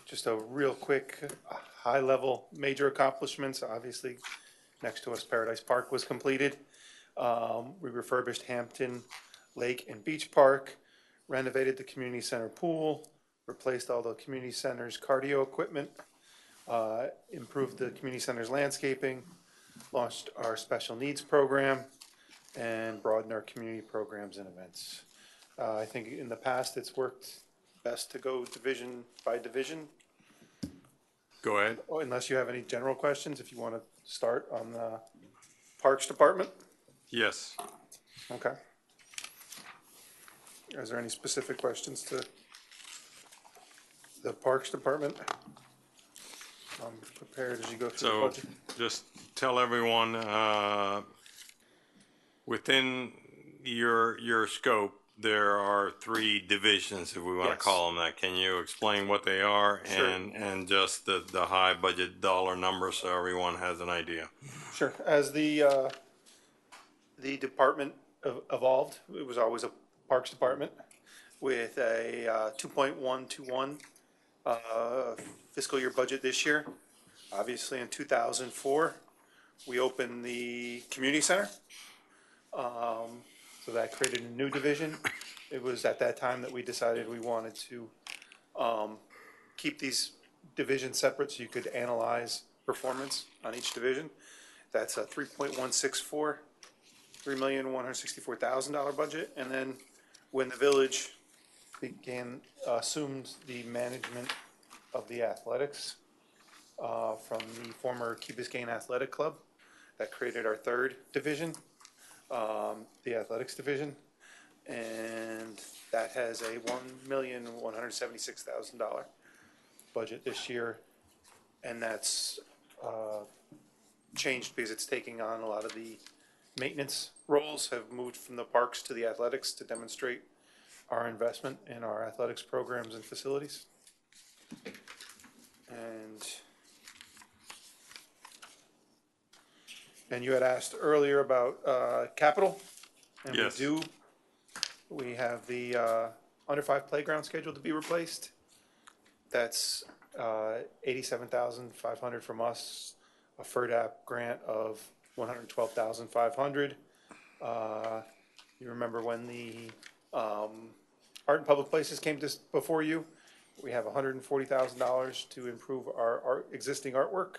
Just a real quick, high-level major accomplishments. Obviously, next to us, Paradise Park was completed. We refurbished Hampton Lake and Beach Park, renovated the community center pool, replaced all the community center's cardio equipment, improved the community center's landscaping, launched our special needs program, and broadened our community programs and events. I think in the past, it's worked best to go division by division. Go ahead. Unless you have any general questions, if you want to start on the Parks Department. Yes. Okay. Is there any specific questions to the Parks Department? I'm prepared as you go through the So budget. just tell everyone, within your scope, there are 3 divisions, if we want to call them that. Can you explain what they are? Sure. And just the high budget dollar number so everyone has an idea? Sure. As the department evolved, it was always a Parks Department with a 2.121 fiscal year budget this year. Obviously, in 2004, we opened the community center. So that created a new division. It was at that time that we decided we wanted to keep these divisions separate so you could analyze performance on each division. That's a 3.164, $3,164,000 budget. And then when the village assumed the management of the athletics from the former Key Biscayne Athletic Club, that created our 3rd division, the athletics division, and that has a $1,176,000 budget this year, and that's changed because it's taking on a lot of the maintenance roles have moved from the parks to the athletics to demonstrate our investment in our athletics programs and facilities. And you had asked earlier about capital, and Yes. we do. We have the under 5 playground scheduled to be replaced. That's $87,500 from us, a FERDAP grant of $112,500. You remember when the Art and Public Places came before you? We have $140,000 to improve our existing artwork.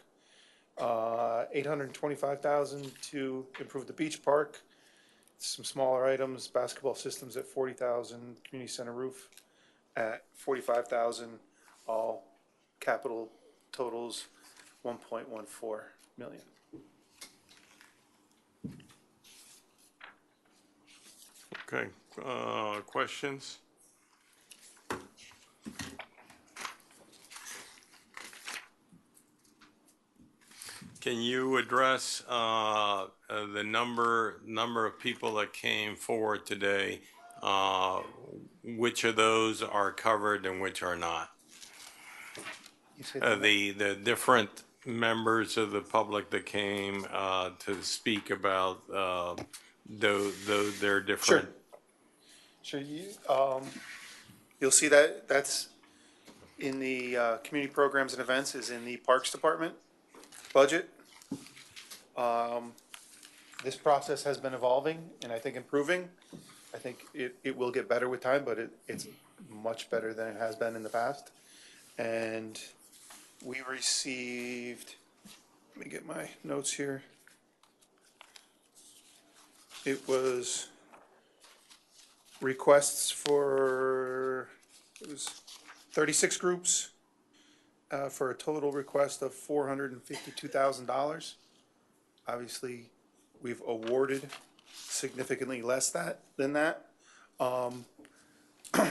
$825,000 to improve the beach park. Some smaller items, basketball systems at $40,000, community center roof at $45,000. All capital totals $1.14 million. Okay, questions? Can you address the number of people that came forward today? Which of those are covered and which are not? The different members of the public that came to speak about their different. Sure. You'll see that that's in the community programs and events is in the Parks Department budget. This process has been evolving and I think improving. I think it will get better with time, but it's much better than it has been in the past. And we received, let me get my notes here. It was requests for, it was 36 groups for a total request of $452,000. Obviously, we've awarded significantly less than that.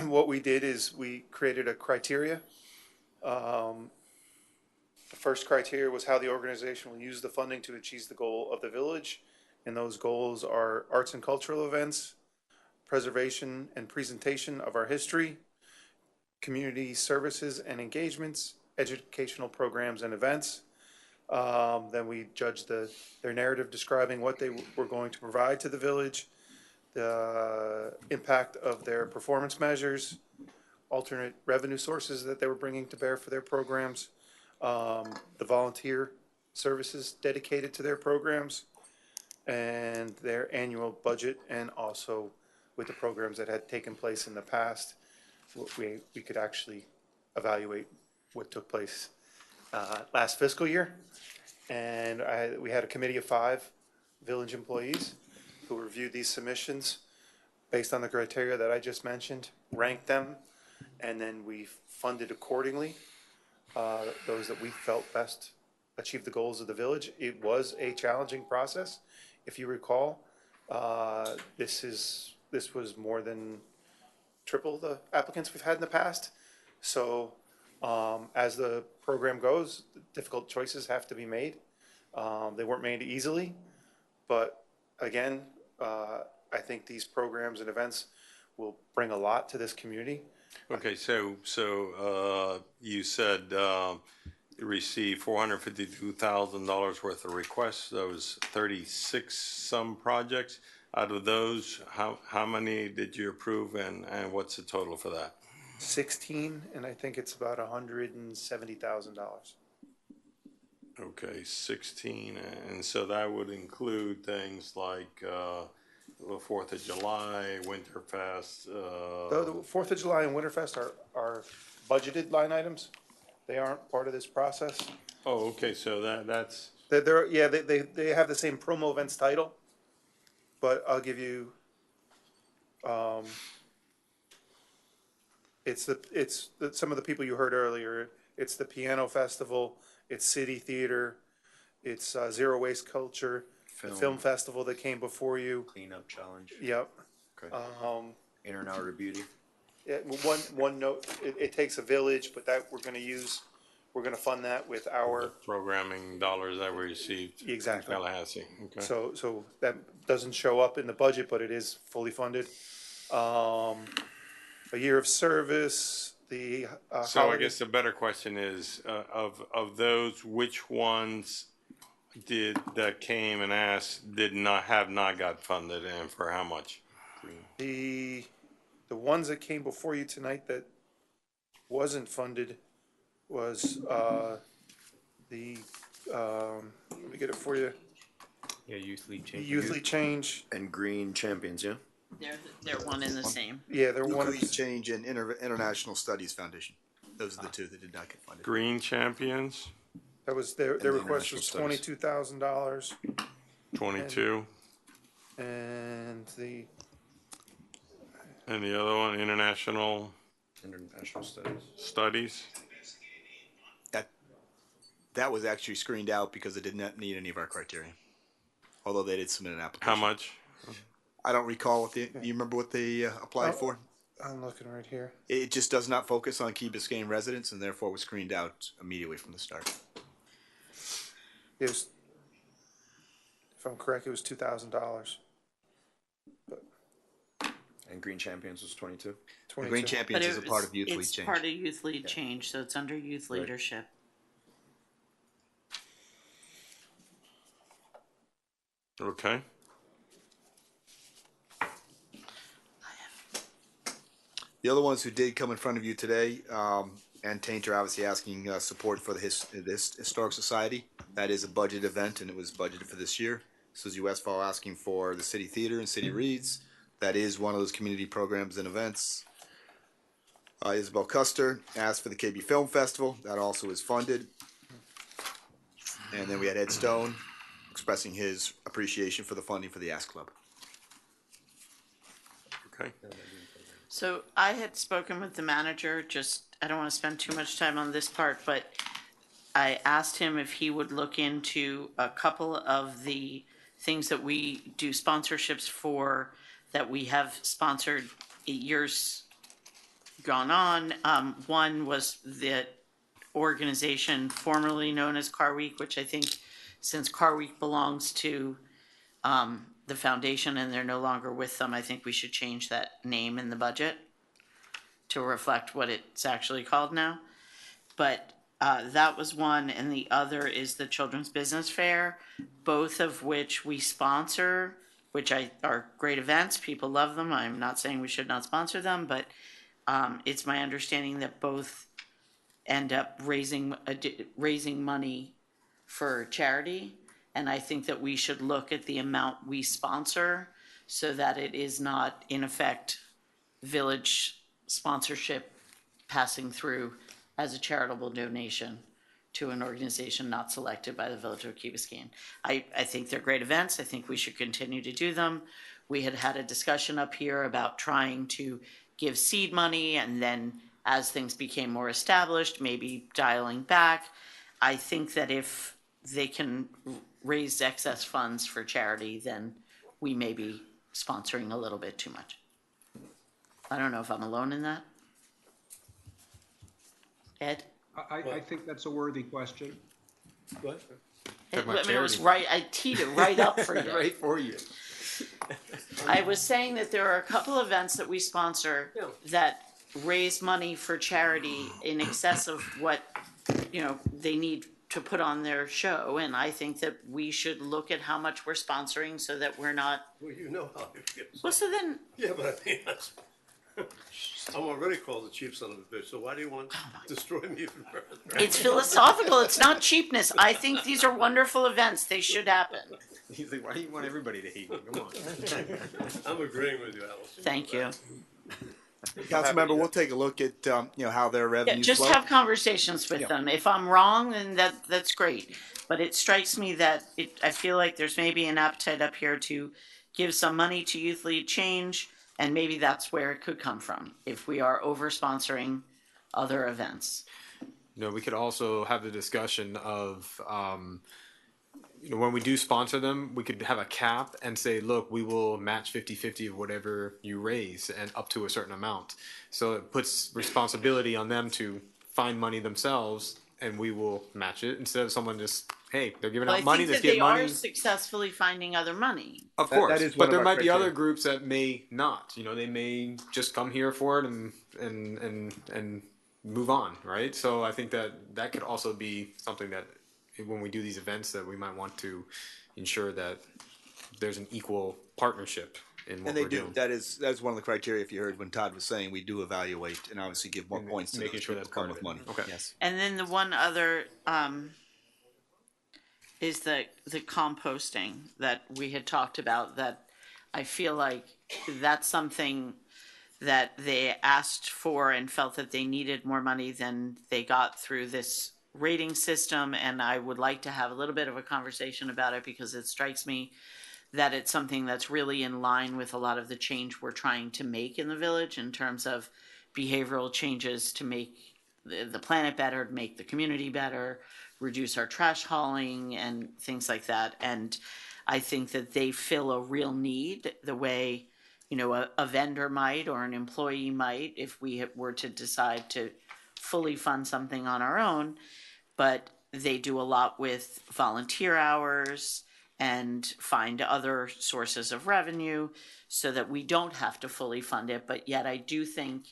what we did is we created a criteria. The first criteria was how the organization will use the funding to achieve the goal of the village. And those goals are arts and cultural events, preservation and presentation of our history, community services and engagements, educational programs and events. Then we judged their narrative describing what they were going to provide to the village, the impact of their performance measures, alternate revenue sources that they were bringing to bear for their programs, the volunteer services dedicated to their programs, and their annual budget, and also with the programs that had taken place in the past, we could actually evaluate what took place last fiscal year. And we had a committee of 5 village employees who reviewed these submissions based on the criteria that I just mentioned, ranked them, and then we funded accordingly those that we felt best achieved the goals of the village. It was a challenging process. If you recall, this was more than triple the applicants we've had in the past. So as the program goes, difficult choices have to be made. They weren't made easily, but again, I think these programs and events will bring a lot to this community. Okay, so you said you received $452,000 worth of requests. Those 36 some projects. Out of those, how many did you approve, and what's the total for that? 16, and I think it's about $170,000. Okay, 16, and so that would include things like the 4th of July, Winterfest. The 4th of July and Winterfest are budgeted line items. They aren't part of this process. Oh, okay, so that's. They have the same promo events title, but I'll give you. It's some of the people you heard earlier. It's the Piano Festival. It's City Theater. It's Zero Waste Culture. The film festival that came before you. Cleanup challenge. Yep. Okay. In and Out of Beauty. Yeah, one note. It takes a village, but that we're going to fund that with our programming dollars that we received. Exactly. In Tallahassee. Okay. So that doesn't show up in the budget, but it is fully funded. A year of service. So I guess the better question is, of those, which ones that came and asked have not got funded, and for how much? The ones that came before you tonight that wasn't funded was let me get it for you. Yeah, Youth League Change. Youth League Change. And Green Champions, yeah? They're one and the same. Yeah, they're one. Youth League Change and International Studies Foundation. Those are the 2 that did not get funded. Green Champions. That was their request was $22,000. 22. And the other one, International Studies. That was actually screened out because it did not meet any of our criteria. Although they did submit an application. How much? I don't recall what you remember what they applied for? I'm looking right here. It just does not focus on Key Biscayne residents and therefore was screened out immediately from the start. It was, if I'm correct, it was $2,000. And Green Champions was 22. Green Champions is a part of Youth League Change. It's part of Youth League Change, so it's under youth leadership. Okay. The other ones who did come in front of you today, and Tainter obviously asking support for this Historic Society. That is a budget event, and it was budgeted for this year. Susie Westfall asking for the City Theater and City Reads. That is one of those community programs and events. Isabel Custer asked for the KB Film Festival. That also is funded. And then we had Ed Stone expressing his appreciation for the funding for the Ask Club. Okay. So I had spoken with the manager, I don't want to spend too much time on this part, but I asked him if he would look into a couple of the things that we do sponsorships for, that we have sponsored years gone on. One was the organization formerly known as Car Week, which I think, since Car Week belongs to the foundation and they're no longer with them, I think we should change that name in the budget to reflect what it's actually called now. But that was one, and the other is the Children's Business Fair, both of which we sponsor, which are great events. People love them. I'm not saying we should not sponsor them, but it's my understanding that both end up raising money for charity. And I think that we should look at the amount we sponsor so that it is not, in effect, village sponsorship passing through as a charitable donation to an organization not selected by the Village of Key Biscayne. I think they're great events. I think we should continue to do them. We had a discussion up here about trying to give seed money, and then as things became more established, maybe dialing back. I think that if they can raise excess funds for charity, then we may be sponsoring a little bit too much. I don't know if I'm alone in that. Ed? I think that's a worthy question. What? It was right. I teed it right up for you. Right for you. I was saying that there are a couple events that we sponsor that raise money for charity in excess of what, they need to put on their show, and I think that we should look at how much we're sponsoring so that we're not. Well, you know how it feels. Well, so then. Yeah, but I mean, I'm already called the cheap son of a bitch, so why do you want to destroy me even further? It's philosophical. It's not cheapness. I think these are wonderful events. They should happen. He's like, why do you want everybody to hate me? Come on. I'm agreeing with you, Allison. Thank you. Councilmember, we'll take a look at, how their revenues Just flow. have conversations with them. If I'm wrong, then that's great. But it strikes me that I feel like there's maybe an appetite up here to give some money to Youth Lead Change, and maybe that's where it could come from if we are over-sponsoring other events. We could also have the discussion of, when we do sponsor them, we could have a cap and say, look, we will match 50-50 of whatever you raise and up to a certain amount. So it puts responsibility on them to find money themselves, and we will match it instead of someone just, hey, they're giving out money, let's give money. They are successfully finding other money. Of course, that is but one there of our might be criteria. other groups that may not. They may just come here for it and move on, right? So I think that could also be something that when we do these events that we might want to ensure that there's an equal partnership in what And they we're do. doing. That's one of the criteria. If you heard when Todd was saying, we do evaluate and obviously give more points to making those sure people that's come part with of money. it. Okay. Yes. And then the one other is the composting that we had talked about, that I feel like that's something that they asked for and felt that they needed more money than they got through this rating system, and I would like to have a little bit of a conversation about it because it strikes me that it's something that's really in line with a lot of the change we're trying to make in the village in terms of behavioral changes to make the planet better, to make the community better, reduce our trash hauling and things like that. And I think that they fill a real need the way, a vendor might or an employee might if we were to decide to fully fund something on our own. But they do a lot with volunteer hours and find other sources of revenue so that we don't have to fully fund it. But yet I do think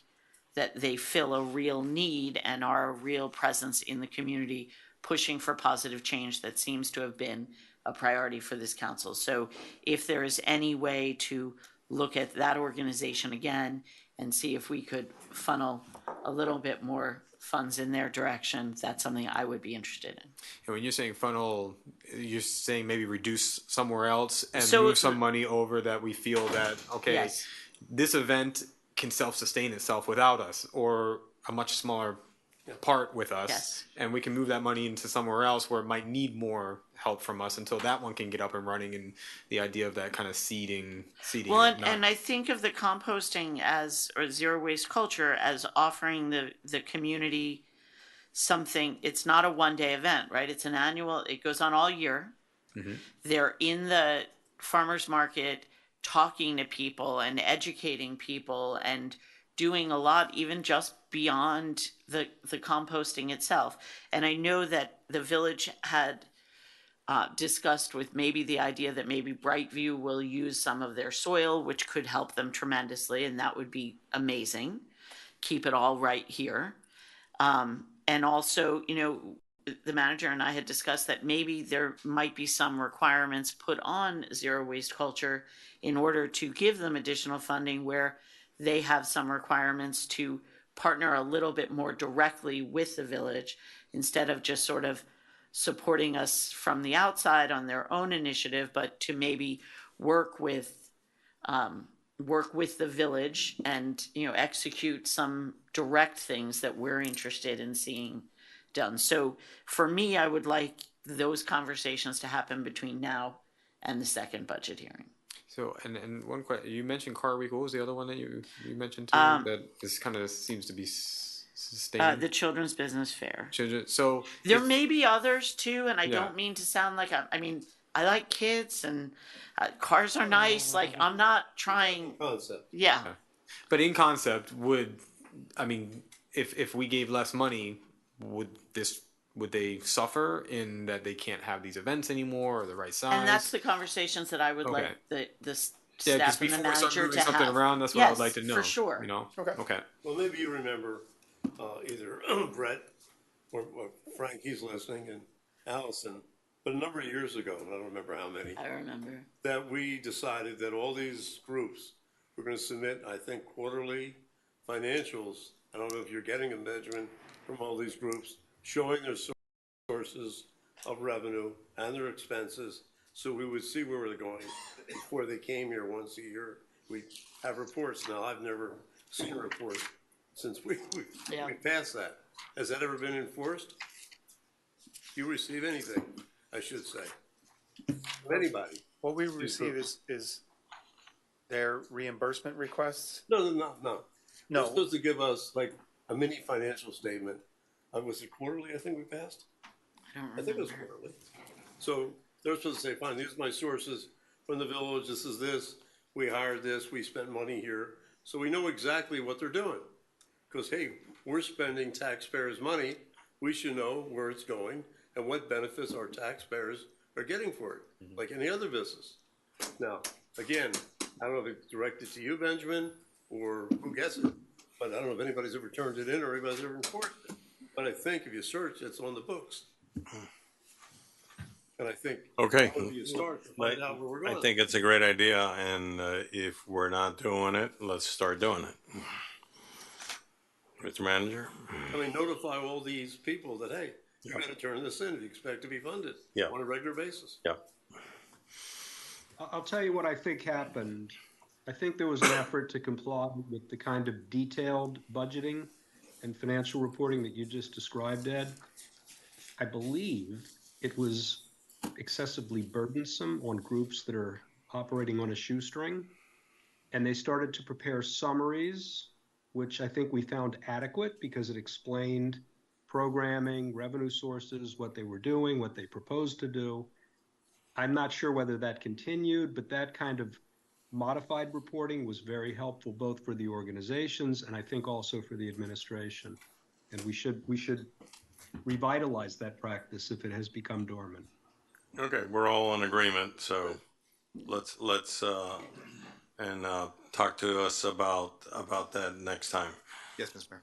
that they fill a real need and are a real presence in the community, pushing for positive change that seems to have been a priority for this council. So if there is any way to look at that organization again and see if we could funnel a little bit more funds in their direction, that's something I would be interested in. And when you're saying funnel, you're saying maybe reduce somewhere else and So move some money over that we feel that, okay, Yes. this event can self-sustain itself without us, or a much smaller part with us. Yes. And we can move that money into somewhere else where it might need more help from us until that one can get up and running, and the idea of that kind of seeding. Well, it, not- and I think of the composting or zero waste culture as offering the community something. It's not a one-day event, right? It's an annual, it goes on all year. Mhm. They're in the farmer's market talking to people and educating people and doing a lot, even just beyond the composting itself. And I know that the village had discussed with maybe the idea that maybe Brightview will use some of their soil, which could help them tremendously, and that would be amazing. Keep it all right here. And also, you know, the manager and I had discussed that maybe there might be some requirements put on zero waste culture in order to give them additional funding, where they have some requirements to partner a little bit more directly with the village instead of just sort of supporting us from the outside on their own initiative, but to maybe work with the village and, you know, execute some direct things that we're interested in seeing done. So for me, I would like those conversations to happen between now and the second budget hearing. So, and one question, you mentioned Car Week. What was the other one that you mentioned too? That this kind of seems to be sustained? The Children's Business Fair. So there may be others too, and I Yeah. don't mean to sound like I mean, I like kids and cars are nice. Like, I'm not trying. Concept. Yeah. Okay. But in concept, I mean, if we gave less money, would they suffer in that they can't have these events anymore or the right size? And that's the conversations that I would Okay. like the Yeah, because staff and the before we start manager moving to something have. around, that's what I would like to know. For sure. You know? Okay. Well, maybe you remember either Brett or Frank, he's listening, and Allison, but a number of years ago, and I don't remember how many, I remember. that we decided that all these groups were going to submit, I think, quarterly financials. I don't know if you're getting a measurement from all these groups showing their sources of revenue and their expenses, so we would see where we're going before they came here once a year. We have reports. Now, I've never seen a report since we passed that. Has that ever been enforced? Do you receive anything, I should say? From anybody? What we receive is their reimbursement requests. No. No. They're supposed to give us like a mini financial statement. Was it quarterly, I think we passed? I think it was quarterly. So they're supposed to say, fine, these are my sources from the village. This is this. We hired this. We spent money here. So we know exactly what they're doing. Because, hey, we're spending taxpayers' money. We should know where it's going and what benefits our taxpayers are getting for it, like any other business. Now, again, I don't know if it's directed to you, Benjamin, or who gets it, but I don't know if anybody's ever turned it in or anybody's ever enforced it. But I think if you search, it's on the books. And I think Okay. you start to find out where we're going. I think it's a great idea, and if we're not doing it, let's start doing it. Mr. Manager? I mean, notify all these people that, hey, you gotta turn this in if you expect to be funded on a regular basis. Yeah. I'll tell you what I think happened. I think there was an effort to comply with the kind of detailed budgeting and financial reporting that you just described, Ed. I believe it was excessively burdensome on groups that are operating on a shoestring. And they started to prepare summaries, which I think we found adequate because it explained programming, revenue sources, what they were doing, what they proposed to do. I'm not sure whether that continued, but that kind of modified reporting was very helpful both for the organizations and I think also for the administration. And we should revitalize that practice if it has become dormant. Okay, we're all in agreement, so let's talk to us about that next time. Yes, Mr. Mayor.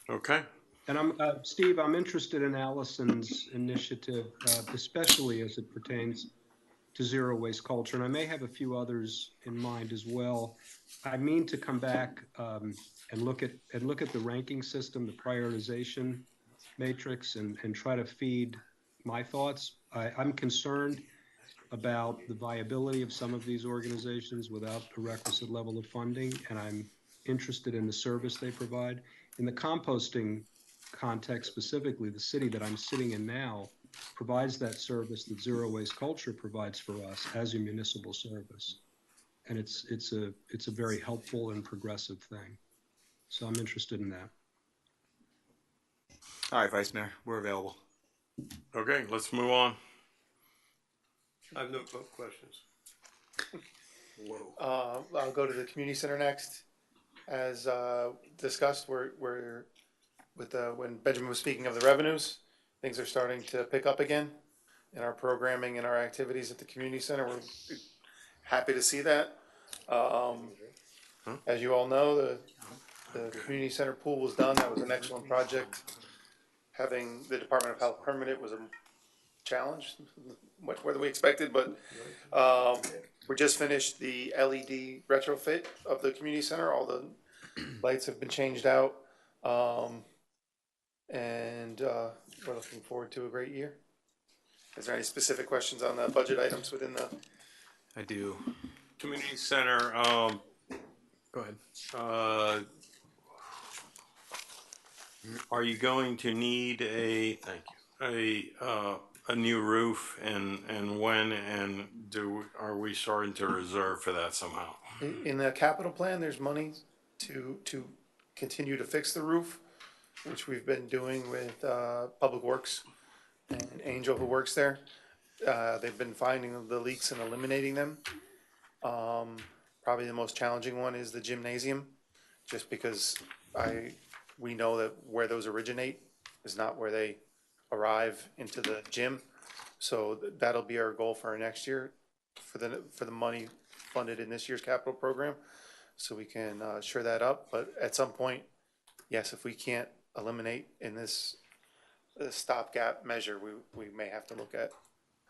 Okay. And Steve, I'm interested in Allison's initiative, especially as it pertains to zero waste culture, and I may have a few others in mind as well. I mean to come back and look at the ranking system, the prioritization matrix, and try to feed my thoughts. I'm concerned about the viability of some of these organizations without a requisite level of funding, and I'm interested in the service they provide. In the composting context specifically, the city that I'm sitting in now provides that service that zero waste culture provides for us as a municipal service. And it's a very helpful and progressive thing. So I'm interested in that. All right, Vice Mayor, we're available. Okay, let's move on. I have no questions. I'll go to the community center next. as discussed, we're with when Benjamin was speaking of the revenues, things are starting to pick up again in our programming and our activities at the community center. We're happy to see that. As you all know, the community center pool was done. That was an excellent project. Having the Department of Health permit it was a challenge, much more than we expected, but we just finished the LED retrofit of the community center. All the lights have been changed out. And we're looking forward to a great year. Is there any specific questions on the budget items within the? I do. Community center, Go ahead. Are you going to need a new roof, and when, and are we starting to reserve for that somehow? In the capital plan, there's money to continue to fix the roof, which we've been doing with Public Works and Angel, who works there. They've been finding the leaks and eliminating them. Probably the most challenging one is the gymnasium, just because we know that where those originate is not where they arrive into the gym. So that'll be our goal for our next year, for the money funded in this year's capital program, so we can shore that up. But at some point, yes, if we can't eliminate in this stopgap measure, we may have to look at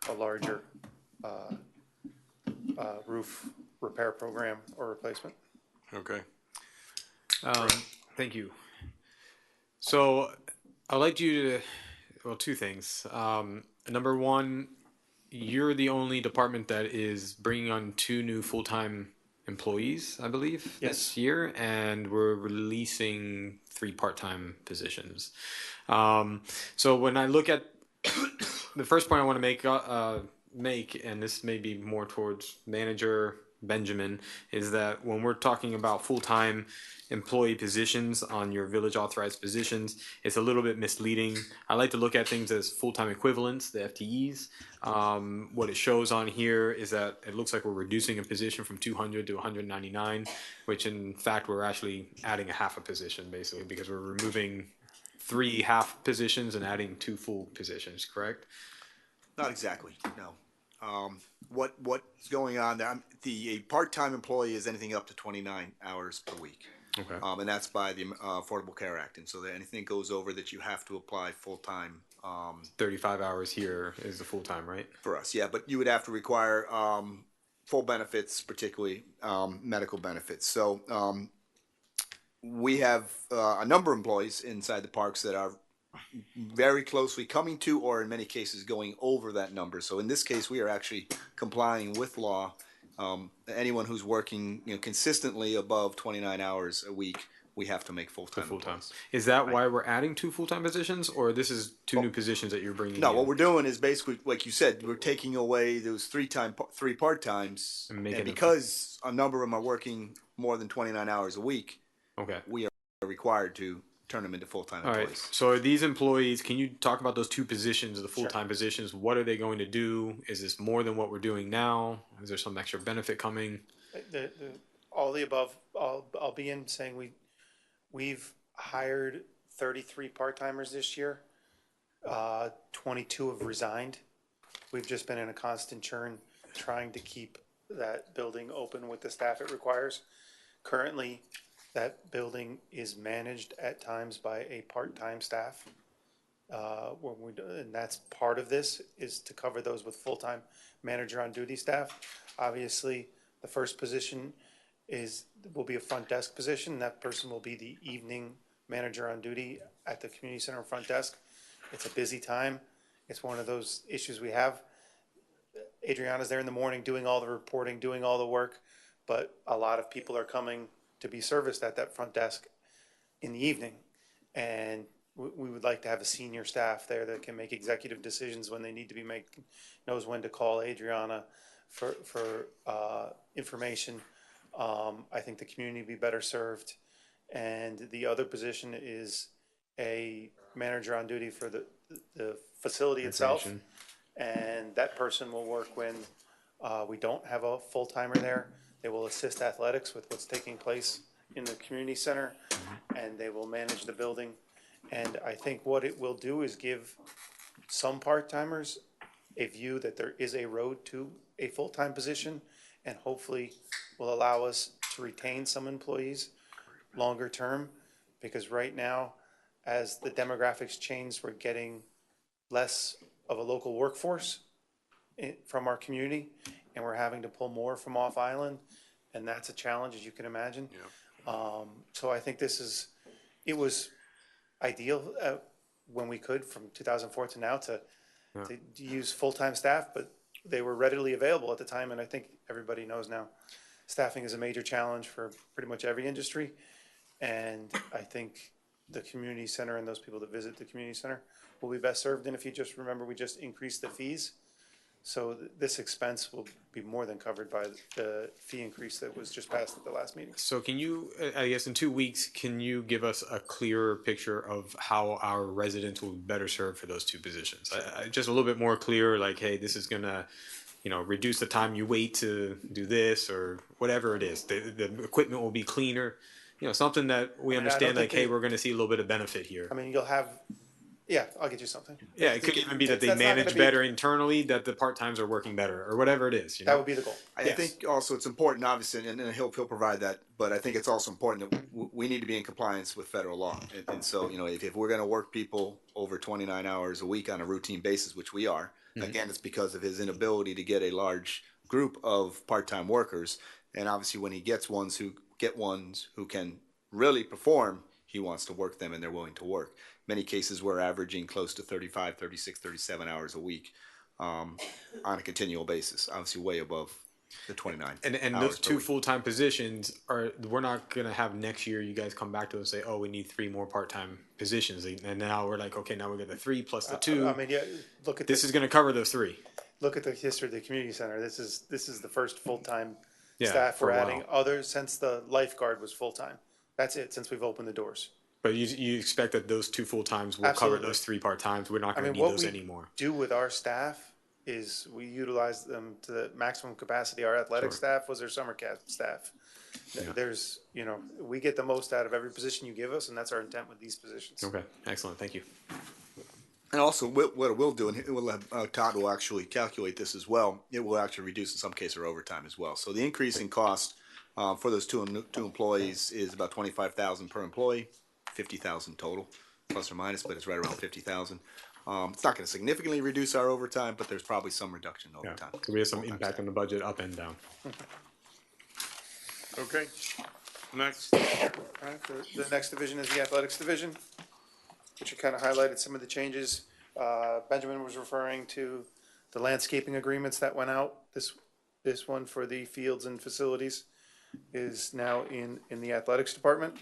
a larger roof repair program or replacement. Okay. Thank you. So I'd like you to, well, two things. Number one, you're the only department that is bringing on 2 new full-time employees, I believe, this year, and we're releasing 3 part-time positions. So when I look at the first point I want to make, and this may be more towards manager Benjamin, is that when we're talking about full-time employee positions on your village authorized positions, it's a little bit misleading. I like to look at things as full-time equivalents, the FTEs. What it shows on here is that it looks like we're reducing a position from 200 to 199, which in fact we're actually adding a half a position basically, because we're removing 3 half positions and adding 2 full positions, correct? Not exactly, no. What's going on there, a part-time employee is anything up to 29 hours per week. Okay. And that's by the Affordable Care Act. And so that anything goes over that, you have to apply full-time. 35 hours here is the full-time, right? For us, yeah. But you would have to require full benefits, particularly medical benefits. So we have a number of employees inside the parks that are very closely coming to, or in many cases going over that number. So in this case, we are actually complying with law. Anyone who's working, consistently above 29 hours a week, we have to make full-time. Full-time. Is that why we're adding 2 full-time positions, or this is 2 new positions that you're bringing in? What we're doing is basically, like you said, we're taking away those 3 part-times, and because a number of them are working more than 29 hours a week, we are required to turn them into full-time employees. All right. So are these employees, can you talk about those 2 positions, the full-time positions? What are they going to do? Is this more than what we're doing now? Is there some extra benefit coming? All the above. I'll be in saying we've hired 33 part-timers this year. 22 have resigned. We've just been in a constant churn trying to keep that building open with the staff it requires. Currently, that building is managed at times by a part-time staff. And that's part of this, is to cover those with full-time manager on duty staff. Obviously, the first position will be a front desk position. That person will be the evening manager on duty at the community center front desk. It's a busy time. It's one of those issues we have. Adriana's there in the morning doing all the reporting, doing all the work, but a lot of people are coming to be serviced at that front desk in the evening. And we would like to have a senior staff there that can make executive decisions when they need to be made, knows when to call Adriana for information. I think the community would be better served. And the other position is a manager on duty for the facility itself. And that person will work when we don't have a full-timer there. They will assist athletics with what's taking place in the community center, and they will manage the building. And I think what it will do is give some part-timers a view that there is a road to a full-time position, and hopefully will allow us to retain some employees longer term, because right now, as the demographics change, we're getting less of a local workforce from our community, and we're having to pull more from off island, and that's a challenge, as you can imagine. So I think it was ideal when we could, from 2004 to now, to use full-time staff, but they were readily available at the time, and I think everybody knows now, staffing is a major challenge for pretty much every industry, and I think the community center and those people that visit the community center will be best served. And if you just remember, we just increased the fees, so this expense will be more than covered by the fee increase that was just passed at the last meeting. So can you, I guess in 2 weeks, can you give us a clearer picture of how our residents will be better served for those two positions? Just a little bit more clear, like, hey, this is gonna, reduce the time you wait to do this or whatever it is. The equipment will be cleaner, something that we understand, like, hey, we're gonna see a little bit of benefit here. I mean, you'll have, yeah, I'll get you something. Yeah, it could even be that they manage better internally, that the part-times are working better, or whatever it is. That would be the goal. I think also it's important, obviously, and he'll provide that, but I think it's also important that we need to be in compliance with federal law. And so, if we're going to work people over 29 hours a week on a routine basis, which we are, again, it's because of his inability to get a large group of part-time workers. And obviously, when he gets ones who can really perform, he wants to work them and they're willing to work. Many cases we're averaging close to 35, 36, 37 hours a week on a continual basis, obviously way above the 29. And those two full-time positions we're not going to have next year you guys come back to us and say, oh, we need 3 more part-time positions. And now we're like, okay, now we got the 3 plus the 2. I mean, yeah, look at this is going to cover those 3. Look at the history of the community center. This is the first full-time Yeah, staff for we're a adding, while. other since the lifeguard was full-time. That's it, since we've opened the doors. But you expect that those 2 full-times will cover those 3 part-times. We're not going to need those anymore. Do with our staff is we utilize them to the maximum capacity. Our athletic staff was their summer camp staff. There's, we get the most out of every position you give us, and that's our intent with these positions. Okay, excellent. Thank you. And also, what it will do, and we'll have, Todd will actually calculate this as well, it will actually reduce in some cases our overtime as well. So the increase in cost for those two employees is about $25,000 per employee, $50,000 total, plus or minus, but it's right around $50,000. It's not going to significantly reduce our overtime, but there's probably some reduction in overtime. So we have some impact on the budget up and down. Okay. Next. All right, the next division is the athletics division, which you kind of highlighted some of the changes. Benjamin was referring to the landscaping agreements that went out. This one for the fields and facilities is now in the athletics department,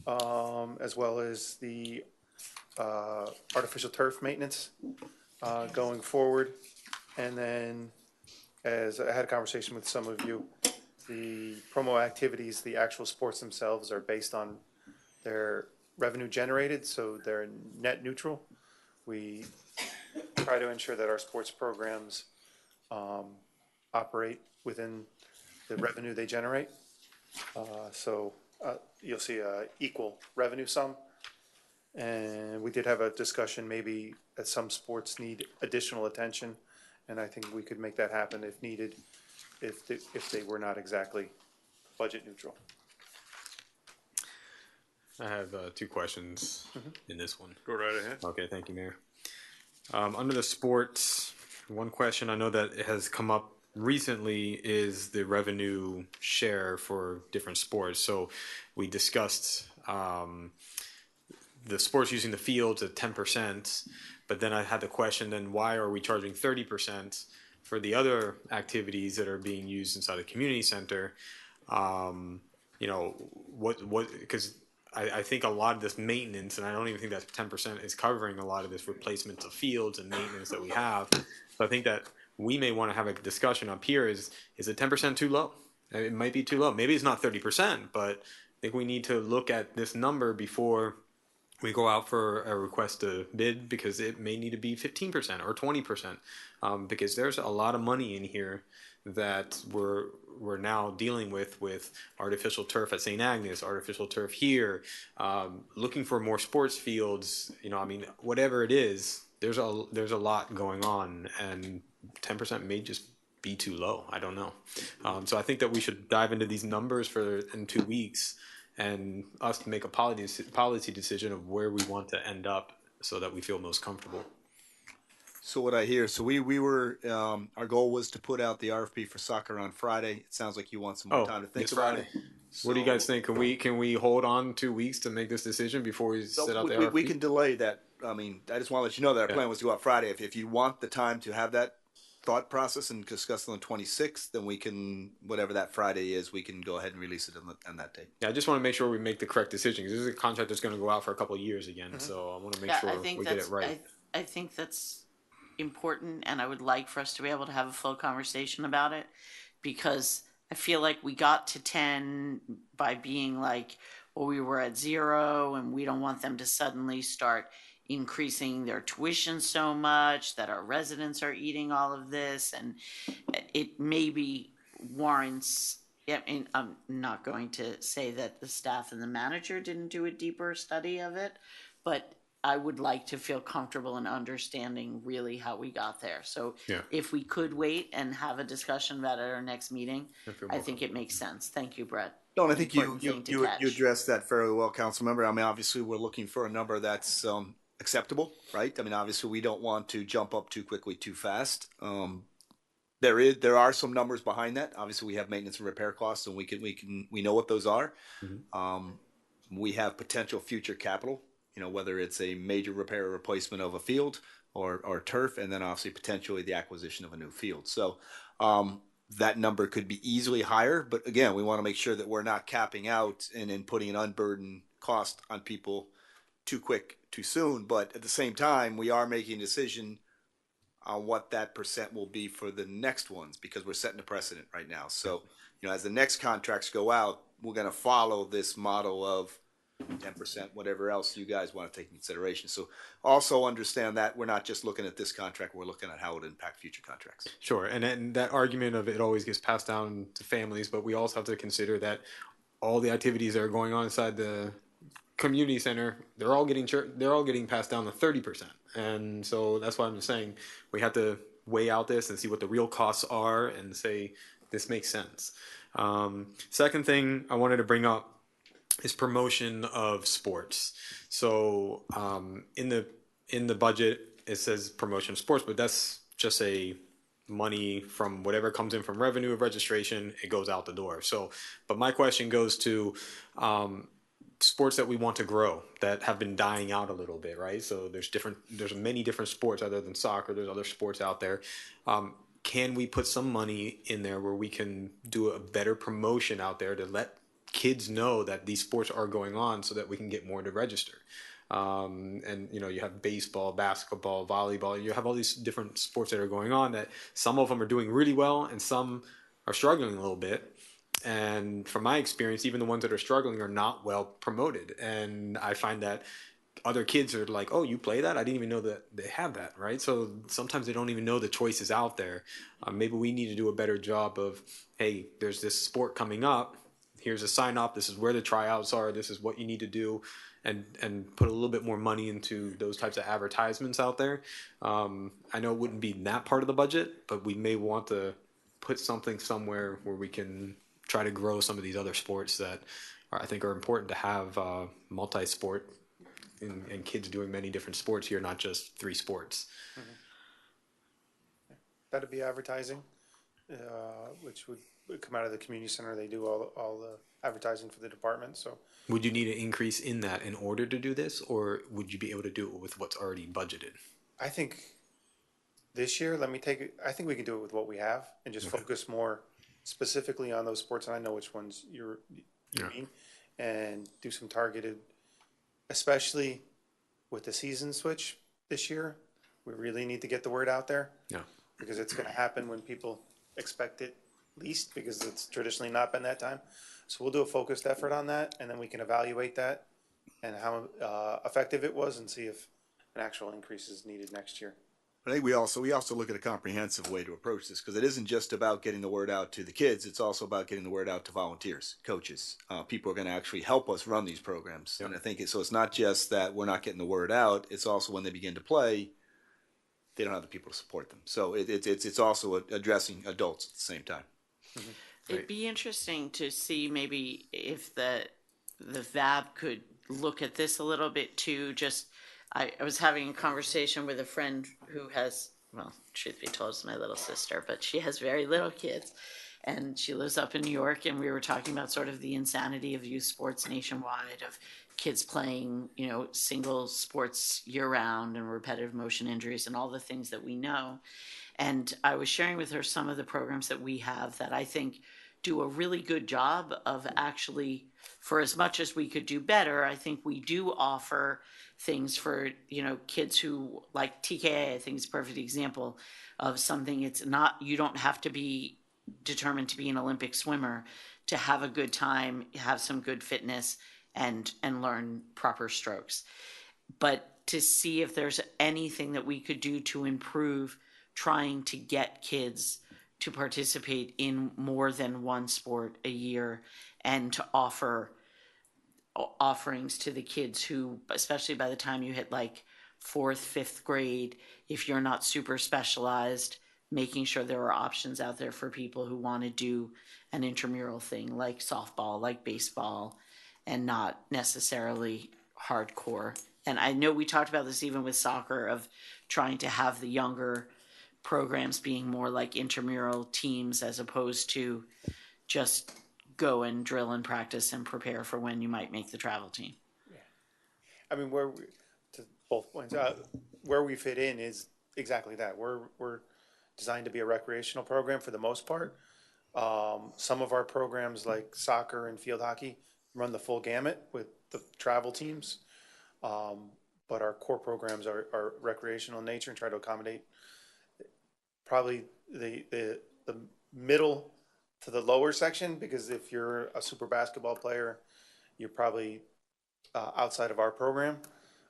as well as the artificial turf maintenance going forward. And then, as I had a conversation with some of you, the promo activities, the actual sports themselves are based on their revenue generated, so they're net neutral. We try to ensure that our sports programs operate within the revenue they generate. So you'll see a equal revenue sum. And we did have a discussion maybe that some sports need additional attention, and I think we could make that happen if needed, if they were not exactly budget neutral. I have 2 questions in this one. Go right ahead. Okay, thank you, Mayor. Under the sports, one question I know that it has come up recently is the revenue share for different sports. So we discussed the sports using the fields at 10%, but then I had the question, then why are we charging 30% for the other activities that are being used inside the community center? Because I think a lot of this maintenance, and I don't even think that 10% is covering a lot of this replacement of fields and maintenance that we have. So I think that we may want to have a discussion up here, is it 10% too low? It might be too low. Maybe it's not 30%, but I think we need to look at this number before we go out for a request to bid, because it may need to be 15% or 20%, because there's a lot of money in here that we're we're now dealing with artificial turf at St. Agnes, artificial turf here, looking for more sports fields. I mean, whatever it is, there's a lot going on, and 10% may just be too low. I don't know. So I think that we should dive into these numbers in 2 weeks, and us to make a policy decision of where we want to end up, so that we feel most comfortable. So what I hear, so we were, our goal was to put out the RFP for soccer on Friday. It sounds like you want some more time to think this about Friday. it. What do you guys think? Can we hold on 2 weeks to make this decision before we set out the RFP? We can delay that. I mean, I just want to let you know that our plan was to go out Friday. If you want the time to have that thought process and discuss it on the 26th, then we can, whatever that Friday is, we can go ahead and release it on that date. Yeah, I just want to make sure we make the correct decision, because this is a contract that's going to go out for a couple of years again. So I want to make sure we get it right. I think that's important, and I would like for us to be able to have a full conversation about it, because I feel like we got to 10 by being like, well, we were at 0, and we don't want them to suddenly start increasing their tuition so much that our residents are eating all of this, and it maybe warrants. I mean, I'm not going to say that the staff and the manager didn't do a deeper study of it, but I would like to feel comfortable in understanding really how we got there. So if we could wait and have a discussion about it at our next meeting, I think it makes sense. Thank you, Brett. No, and I think you addressed that fairly well, council member. I mean, obviously, we're looking for a number that's acceptable, right? I mean, obviously, we don't want to jump up too quickly, too fast. There are some numbers behind that. Obviously, we have maintenance and repair costs, and we know what those are. We have potential future capital, whether it's a major repair or replacement of a field or turf, and then obviously potentially the acquisition of a new field. So that number could be easily higher, but again, we want to make sure that we're not capping out and then putting an unburdened cost on people too quick, too soon. But at the same time, we are making a decision on what that percent will be for the next ones, because we're setting a precedent right now. So, as the next contracts go out, we're going to follow this model of 10%, whatever else you guys want to take into consideration. So also understand that we're not just looking at this contract, we're looking at how it would impact future contracts. Sure, and that argument of it always gets passed down to families, but we also have to consider that all the activities that are going on inside the community center, they're all getting passed down to 30%. And so that's why I'm just saying we have to weigh out this and see what the real costs are and say this makes sense. Second thing I wanted to bring up is promotion of sports. So in the budget it says promotion of sports, but that's just a money from whatever comes in from revenue of registration, it goes out the door. So, but my question goes to sports that we want to grow that have been dying out a little bit, right? So there's many different sports other than soccer. There's other sports out there. Can we put some money in there where we can do a better promotion out there to let kids know that these sports are going on, so that we can get more to register? And you have baseball, basketball, volleyball. You have all these different sports that are going on, that some of them are doing really well and some are struggling a little bit. And from my experience, even the ones that are struggling are not well promoted. And I find that other kids are like, oh, you play that? I didn't even know that they have that, right? So sometimes they don't even know the choices out there. Maybe we need to do a better job of, hey, there's this sport coming up. Here's a sign up. This is where the tryouts are. This is what you need to do. And put a little bit more money into those types of advertisements out there. I know it wouldn't be that part of the budget, but we may want to put something somewhere where we can try to grow some of these other sports that I think are important to have multi-sport and kids doing many different sports here, not just 3 sports. That'd be advertising, which would come out of the community center. They do all the advertising for the department. So would you need an increase in that in order to do this, or would you be able to do it with what's already budgeted? I think this year, I think we can do it with what we have and just focus more specifically on those sports. And I know which ones you mean, and do some targeted, especially with the season switch this year. We really need to get the word out there. Yeah. Because it's going to happen when people expect it least, because it's traditionally not been that time. So we'll do a focused effort on that, and then we can evaluate that and how effective it was, and see if an actual increase is needed next year. I think we also look at a comprehensive way to approach this, because it isn't just about getting the word out to the kids. It's also about getting the word out to volunteers, coaches, people are going to actually help us run these programs. Yep. And I think so. It's not just that we're not getting the word out. It's also when they begin to play, they don't have the people to support them. So it's also addressing adults at the same time. Mm-hmm. It'd be interesting to see maybe if the VAB could look at this a little bit too. Just I was having a conversation with a friend who has, well, truth be told, it's my little sister, but she has very little kids, and she lives up in New York. And we were talking about sort of the insanity of youth sports nationwide, of kids playing, single sports year round and repetitive motion injuries and all the things that we know. And I was sharing with her some of the programs that we have that I think do a really good job of actually, for as much as we could do better, I think we do offer things for, kids who, like TKA, I think is a perfect example of something. It's not, you don't have to be determined to be an Olympic swimmer to have a good time, have some good fitness, and learn proper strokes. But to see if there's anything that we could do to improve trying to get kids to participate in more than one sport a year, and to offer offerings to the kids who, especially by the time you hit like 4th, 5th grade, if you're not super specialized, making sure there are options out there for people who want to do an intramural thing like softball, like baseball, and not necessarily hardcore. And I know we talked about this even with soccer, of trying to have the younger programs being more like intramural teams as opposed to just go and drill and practice and prepare for when you might make the travel team. Yeah. I mean, to both points, where we fit in is exactly that. We're designed to be a recreational program for the most part. Some of our programs like soccer and field hockey run the full gamut with the travel teams. But our core programs are recreational in nature and try to accommodate probably the middle to the lower section, because if you're a super basketball player, you're probably outside of our program.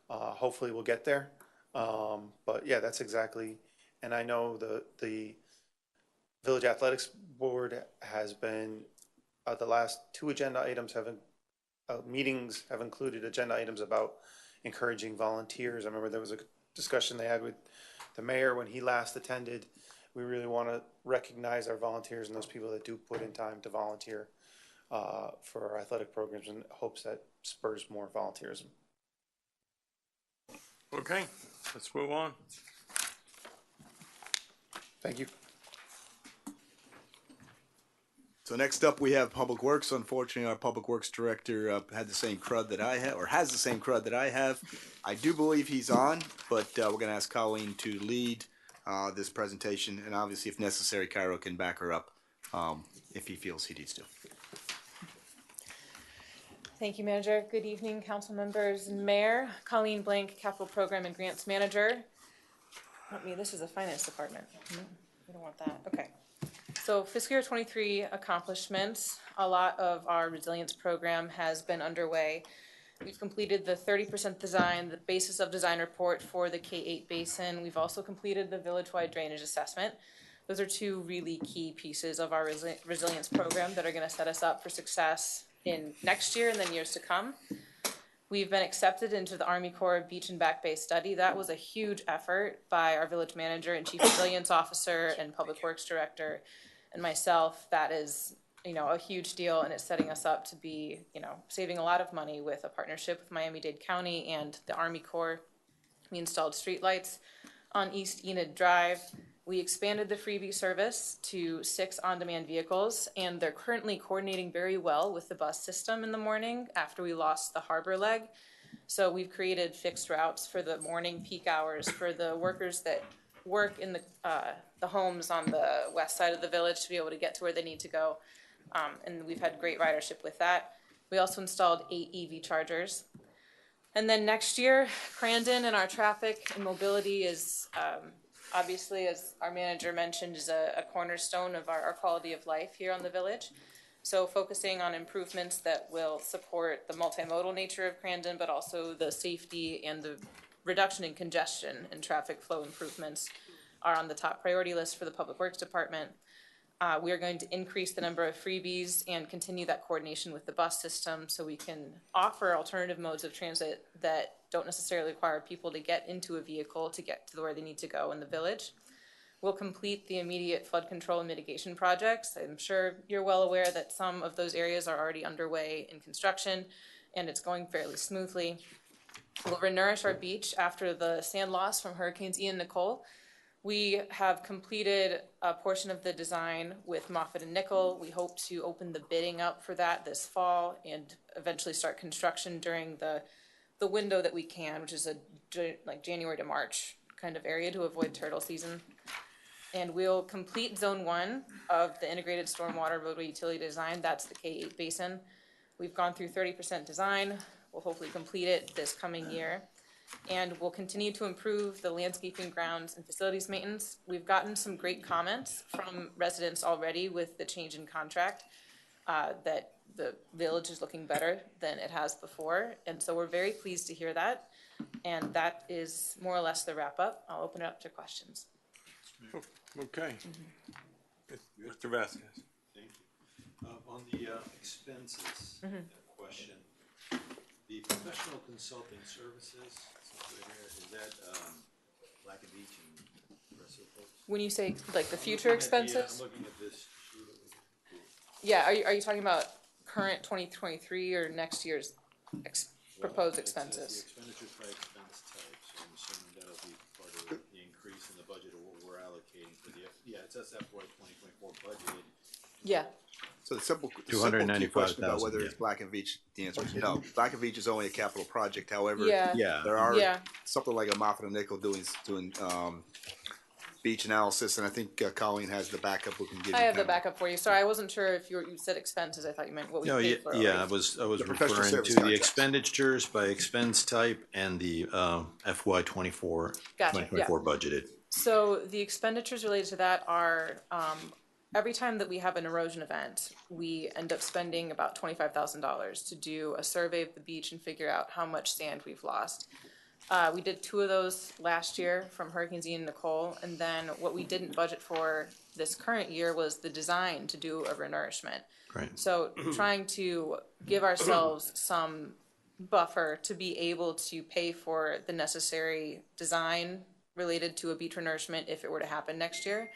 Hopefully we'll get there. But yeah, that's exactly, and I know the Village Athletics Board has been, the last 2 agenda items meetings have included agenda items about encouraging volunteers. I remember there was a discussion they had with the mayor when he last attended. We really want to recognize our volunteers and those people that do put in time to volunteer for our athletic programs, in hopes that spurs more volunteerism. Okay, let's move on. Thank you. So next up, we have Public Works. Unfortunately, our Public Works Director had the same crud that I have, or has the same crud that I have. I do believe he's on, but we're going to ask Colleen to lead this presentation, and obviously, if necessary, Cairo can back her up if he feels he needs to. Thank you, Manager. Good evening, Council members and Mayor. Colleen Blank, Capital Program and Grants Manager. Not me, this is the Finance Department. We don't want that. Okay. So fiscal year 23 accomplishments. A lot of our resilience program has been underway. We've completed the 30% design, the basis of design report for the K8 basin. We've also completed the village-wide drainage assessment. Those are 2 really key pieces of our resilience program that are going to set us up for success in next year and then years to come. We've been accepted into the Army Corps Beach and Back Bay study. That was a huge effort by our village manager and chief resilience officer and public works director and myself. That is, a huge deal, and it's setting us up to be, saving a lot of money with a partnership with Miami-Dade County and the Army Corps. We installed streetlights on East Enid Drive. We expanded the freebie service to 6 on-demand vehicles, and they're currently coordinating very well with the bus system in the morning after we lost the harbor leg. So we've created fixed routes for the morning peak hours for the workers that work in the homes on the west side of the village to be able to get to where they need to go. And we've had great ridership with that. We also installed 8 EV chargers. And then next year, Crandon and our traffic and mobility is, obviously, as our manager mentioned, is a cornerstone of our quality of life here on the village. So focusing on improvements that will support the multimodal nature of Crandon, but also the safety and the reduction in congestion and traffic flow improvements are on the top priority list for the Public Works Department. We are going to increase the number of freebies and continue that coordination with the bus system so we can offer alternative modes of transit that don't necessarily require people to get into a vehicle to get to where they need to go in the village. We'll complete the immediate flood control and mitigation projects. I'm sure you're well aware that some of those areas are already underway in construction, and it's going fairly smoothly. We'll renourish our beach after the sand loss from Hurricanes Ian and Nicole. We have completed a portion of the design with Moffett and Nickel. We hope to open the bidding up for that this fall and eventually start construction during the window that we can, which is like January to March kind of area to avoid turtle season. And we'll complete Zone 1 of the integrated stormwater roadway utility design. That's the K8 basin. We've gone through 30% design. We'll hopefully complete it this coming year. And we'll continue to improve the landscaping, grounds, and facilities maintenance. We've gotten some great comments from residents already with the change in contract, that the village is looking better than it has before. And so we're very pleased to hear that. And that is more or less the wrap up. I'll open it up to questions. Okay. Mr. Vasquez. Thank you. On the expenses question, the professional consulting services, is that Black and Beach and rest of the folks? When you say like the future expenses? I'm looking at this. Yeah, are you talking about current 2023 or next year's proposed expenses? The expenditures by expense type, so I'm assuming that'll be part of the increase in the budget of what we're allocating for the, it says FY 2024 budgeted. Yeah. So the simple key question about whether it's Black and Beach, the answer is no. Black and Beach is only a capital project. However, there are something like a Moffett and Nickel doing beach analysis, and I think Colleen has the backup. We can give. I have the backup for you. Sorry, I wasn't sure if you said expenses. I thought you meant what we paid for. Yeah, I was referring to the expenditures by expense type and the FY 2024 budgeted. So the expenditures related to that are every time that we have an erosion event, we end up spending about $25,000 to do a survey of the beach and figure out how much sand we've lost. We did 2 of those last year from Hurricanes Ian and Nicole, and then what we didn't budget for this current year was the design to do a renourishment. Right. So trying to give ourselves some buffer to be able to pay for the necessary design related to a beach renourishment if it were to happen next year.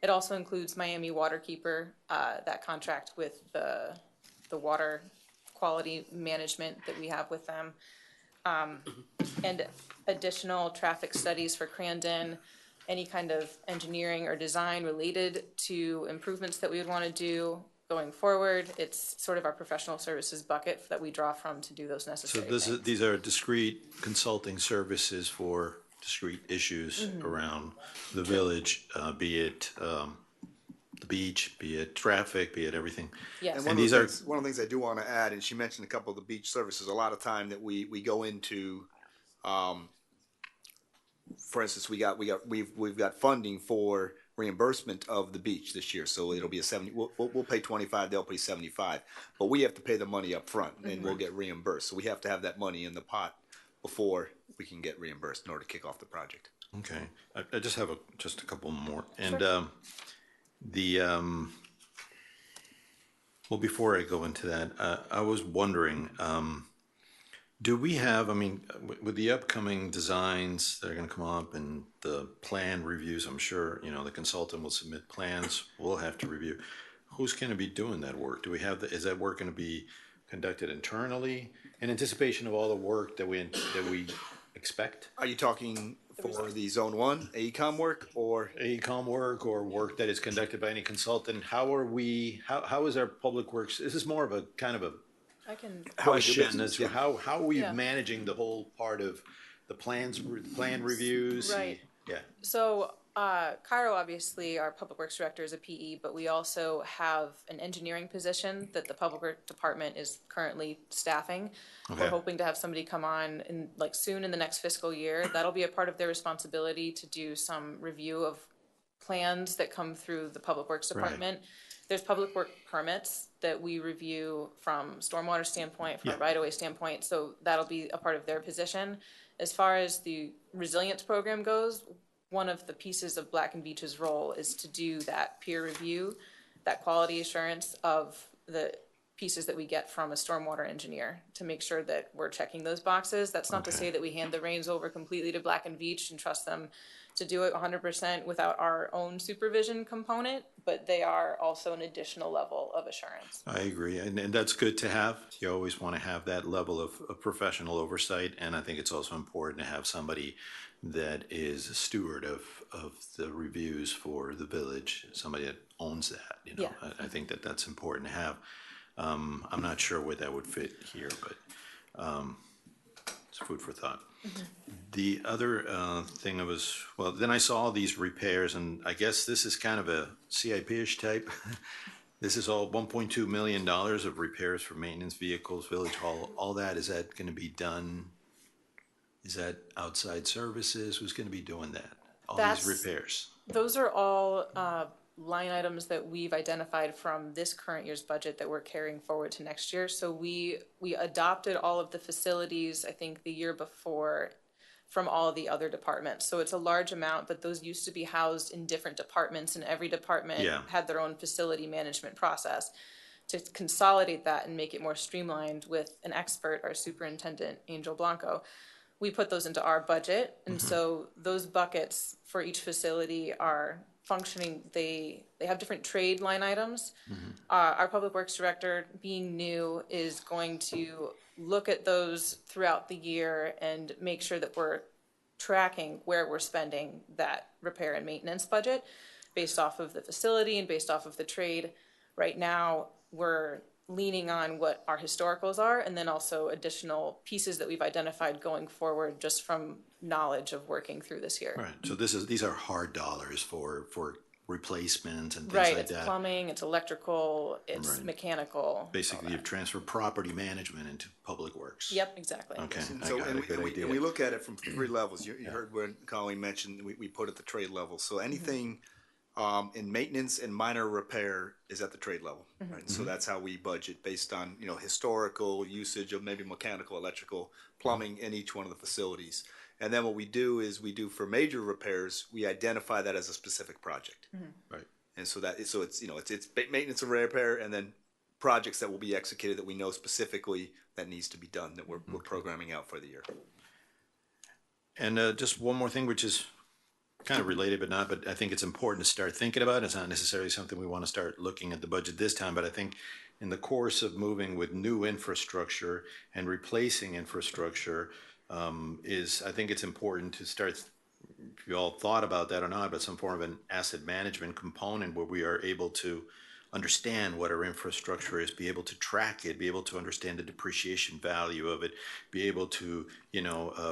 It also includes Miami Waterkeeper, that contract with the water quality management that we have with them. And additional traffic studies for Crandon, any kind of engineering or design related to improvements that we would want to do going forward. It's sort of our professional services bucket that we draw from to do those necessary things. These are discrete consulting services for discrete issues around the village, be it the beach, be it traffic, be it everything. Yes. And one of the things I do want to add, and she mentioned a couple of the beach services. A lot of time that we go into, for instance, we've got funding for reimbursement of the beach this year, so it'll be a 70. We'll pay 25. They'll pay 75, but we have to pay the money up front, and we'll get reimbursed. So we have to have that money in the pot before we can get reimbursed in order to kick off the project. Okay, I just have just a couple more, and well, before I go into that, I was wondering, do we have, I mean, with the upcoming designs that are going to come up and the plan reviews, I'm sure, the consultant will submit plans, we'll have to review. Who's going to be doing that work? Do we have, is that work going to be conducted internally in anticipation of all the work that we expect? Are you talking for the Zone 1 AECOM work or work that is conducted by any consultant? How is our public works? This is more of a kind of a question as to how are we managing the whole part of the plan reviews? Right. Yeah. So Cairo, obviously, our public works director is a PE, but we also have an engineering position that the public works department is currently staffing. Okay. We're hoping to have somebody come on soon in the next fiscal year. That'll be a part of their responsibility to do some review of plans that come through the public works department. Right. There's public work permits that we review from stormwater standpoint, from a right-of-way standpoint, so that'll be a part of their position. As far as the resilience program goes, one of the pieces of Black and Beach's role is to do that peer review, that quality assurance of the pieces that we get from a stormwater engineer to make sure that we're checking those boxes. That's not to say that we hand the reins over completely to Black and Beach and trust them to do it 100% without our own supervision component, but they are also an additional level of assurance. I agree, and that's good to have. You always want to have that level of professional oversight, and I think it's also important to have somebody that is a steward of the reviews for the village, somebody that owns that, you know. Yeah. I think that that's important to have. I'm not sure where that would fit here, but it's food for thought. The other thing well, then I saw these repairs, and I guess this is kind of a CIP-ish type. This is all $1.2 million of repairs for maintenance vehicles, village hall, all that. Is that going to be done? Is that outside services? Who's going to be doing that? All these repairs? Those are all line items that we've identified from this current year's budget that we're carrying forward to next year. So we adopted all of the facilities, I think, the year before from all of the other departments. So it's a large amount, but those used to be housed in different departments, and every department had their own facility management process. To consolidate that and make it more streamlined with an expert, our superintendent, Angel Blanco, we put those into our budget. And so those buckets for each facility are functioning. They have different trade line items. Our public works director, being new, is going to look at those throughout the year and make sure that we're tracking where we're spending that repair and maintenance budget based off of the facility and based off of the trade. Right now, we're leaning on what our historicals are, and then also additional pieces that we've identified going forward just from knowledge of working through this year. Right. So these are hard dollars for replacements and things Right, like that. it's plumbing, it's electrical, it's mechanical. Basically, you've transferred property management into public works. Yep, exactly. Okay, So, I got a good idea. and we look at it from three levels. You heard when Colleen mentioned we put at the trade level. So anything in maintenance and minor repair is at the trade level, right? So that's how we budget based on, you know, historical usage of maybe mechanical, electrical, plumbing in each one of the facilities. And then what we do is for major repairs, we identify that as a specific project. Right. And so it's you know, it's maintenance and repair, and then projects that will be executed that we know specifically that needs to be done, that we're programming out for the year. And just one more thing, which is kind of related but not, but I think it's important to start thinking about. It's not necessarily something we want to start looking at the budget this time, but I think in the course of moving with new infrastructure and replacing infrastructure, I think it's important to start, if you all thought about that or not, but some form of an asset management component where we are able to understand what our infrastructure is, be able to track it, be able to understand the depreciation value of it, be able to,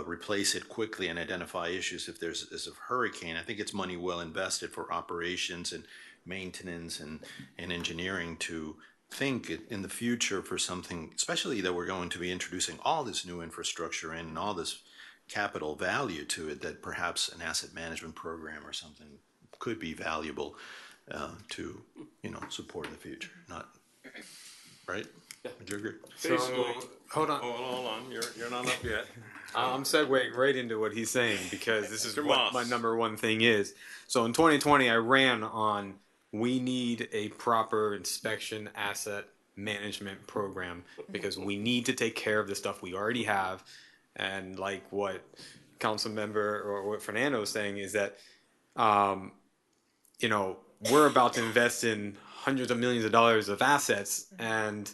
replace it quickly and identify issues if there's a hurricane. I think it's money well invested for operations and maintenance and engineering to think in the future for something, especially that we're going to be introducing all this new infrastructure in and all this capital value to it, that perhaps an asset management program or something could be valuable to support in the future. Not right? Would you agree? So hold on. Hold on. You're not up yet. I'm segueing right into what he's saying because this is Mr. what Moss. my number one thing is. So in 2020, I ran on we need a proper inspection asset management program because we need to take care of the stuff we already have. And like what council member or what Fernando was saying is that, we're about to invest in hundreds of millions of dollars of assets, and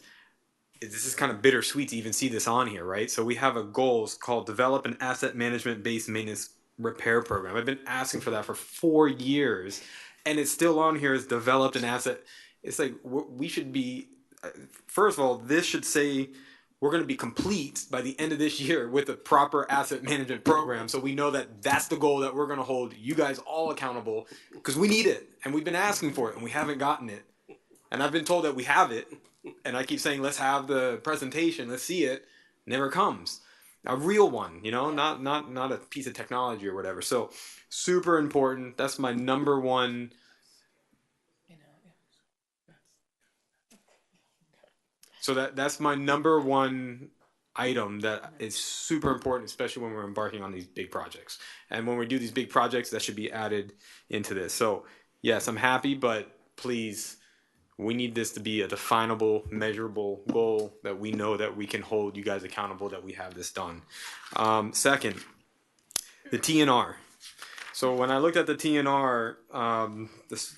this is kind of bittersweet to even see this on here, right? So we have a goal called develop an asset management based maintenance repair program. I've been asking for that for 4 years, and it's still on here as developed an asset. It's like we should be, first of all, this should say we're going to be complete by the end of this year with a proper asset management program. So we know that that's the goal that we're going to hold you guys all accountable because we need it and we've been asking for it and we haven't gotten it. And I've been told that we have it. And I keep saying, let's have the presentation. Let's see it. Never comes. A real one, not a piece of technology or whatever. So super important. That's my number one. So that's my number one item that is super important, especially when we're embarking on these big projects. And when we do these big projects, that should be added into this. So yes, I'm happy, but please, we need this to be a definable, measurable goal that we know that we can hold you guys accountable that we have this done. Second, the TNR. So when I looked at the TNR,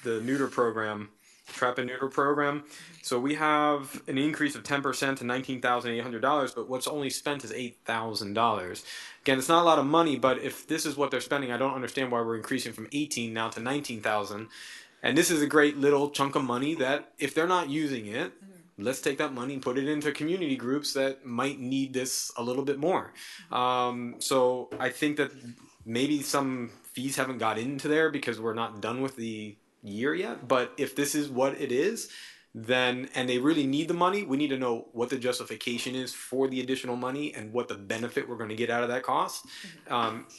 the neuter program, trap and neuter program, so we have an increase of 10% to $19,800, but what's only spent is $8,000. Again, it's not a lot of money, but if this is what they're spending, I don't understand why we're increasing from 18 now to 19,000. And this is a great little chunk of money that if they're not using it, let's take that money and put it into community groups that might need this a little bit more. So I think that maybe some fees haven't got into there because we're not done with the year yet. But if this is what it is, then and they really need the money, we need to know what the justification is for the additional money and what the benefit we're going to get out of that cost.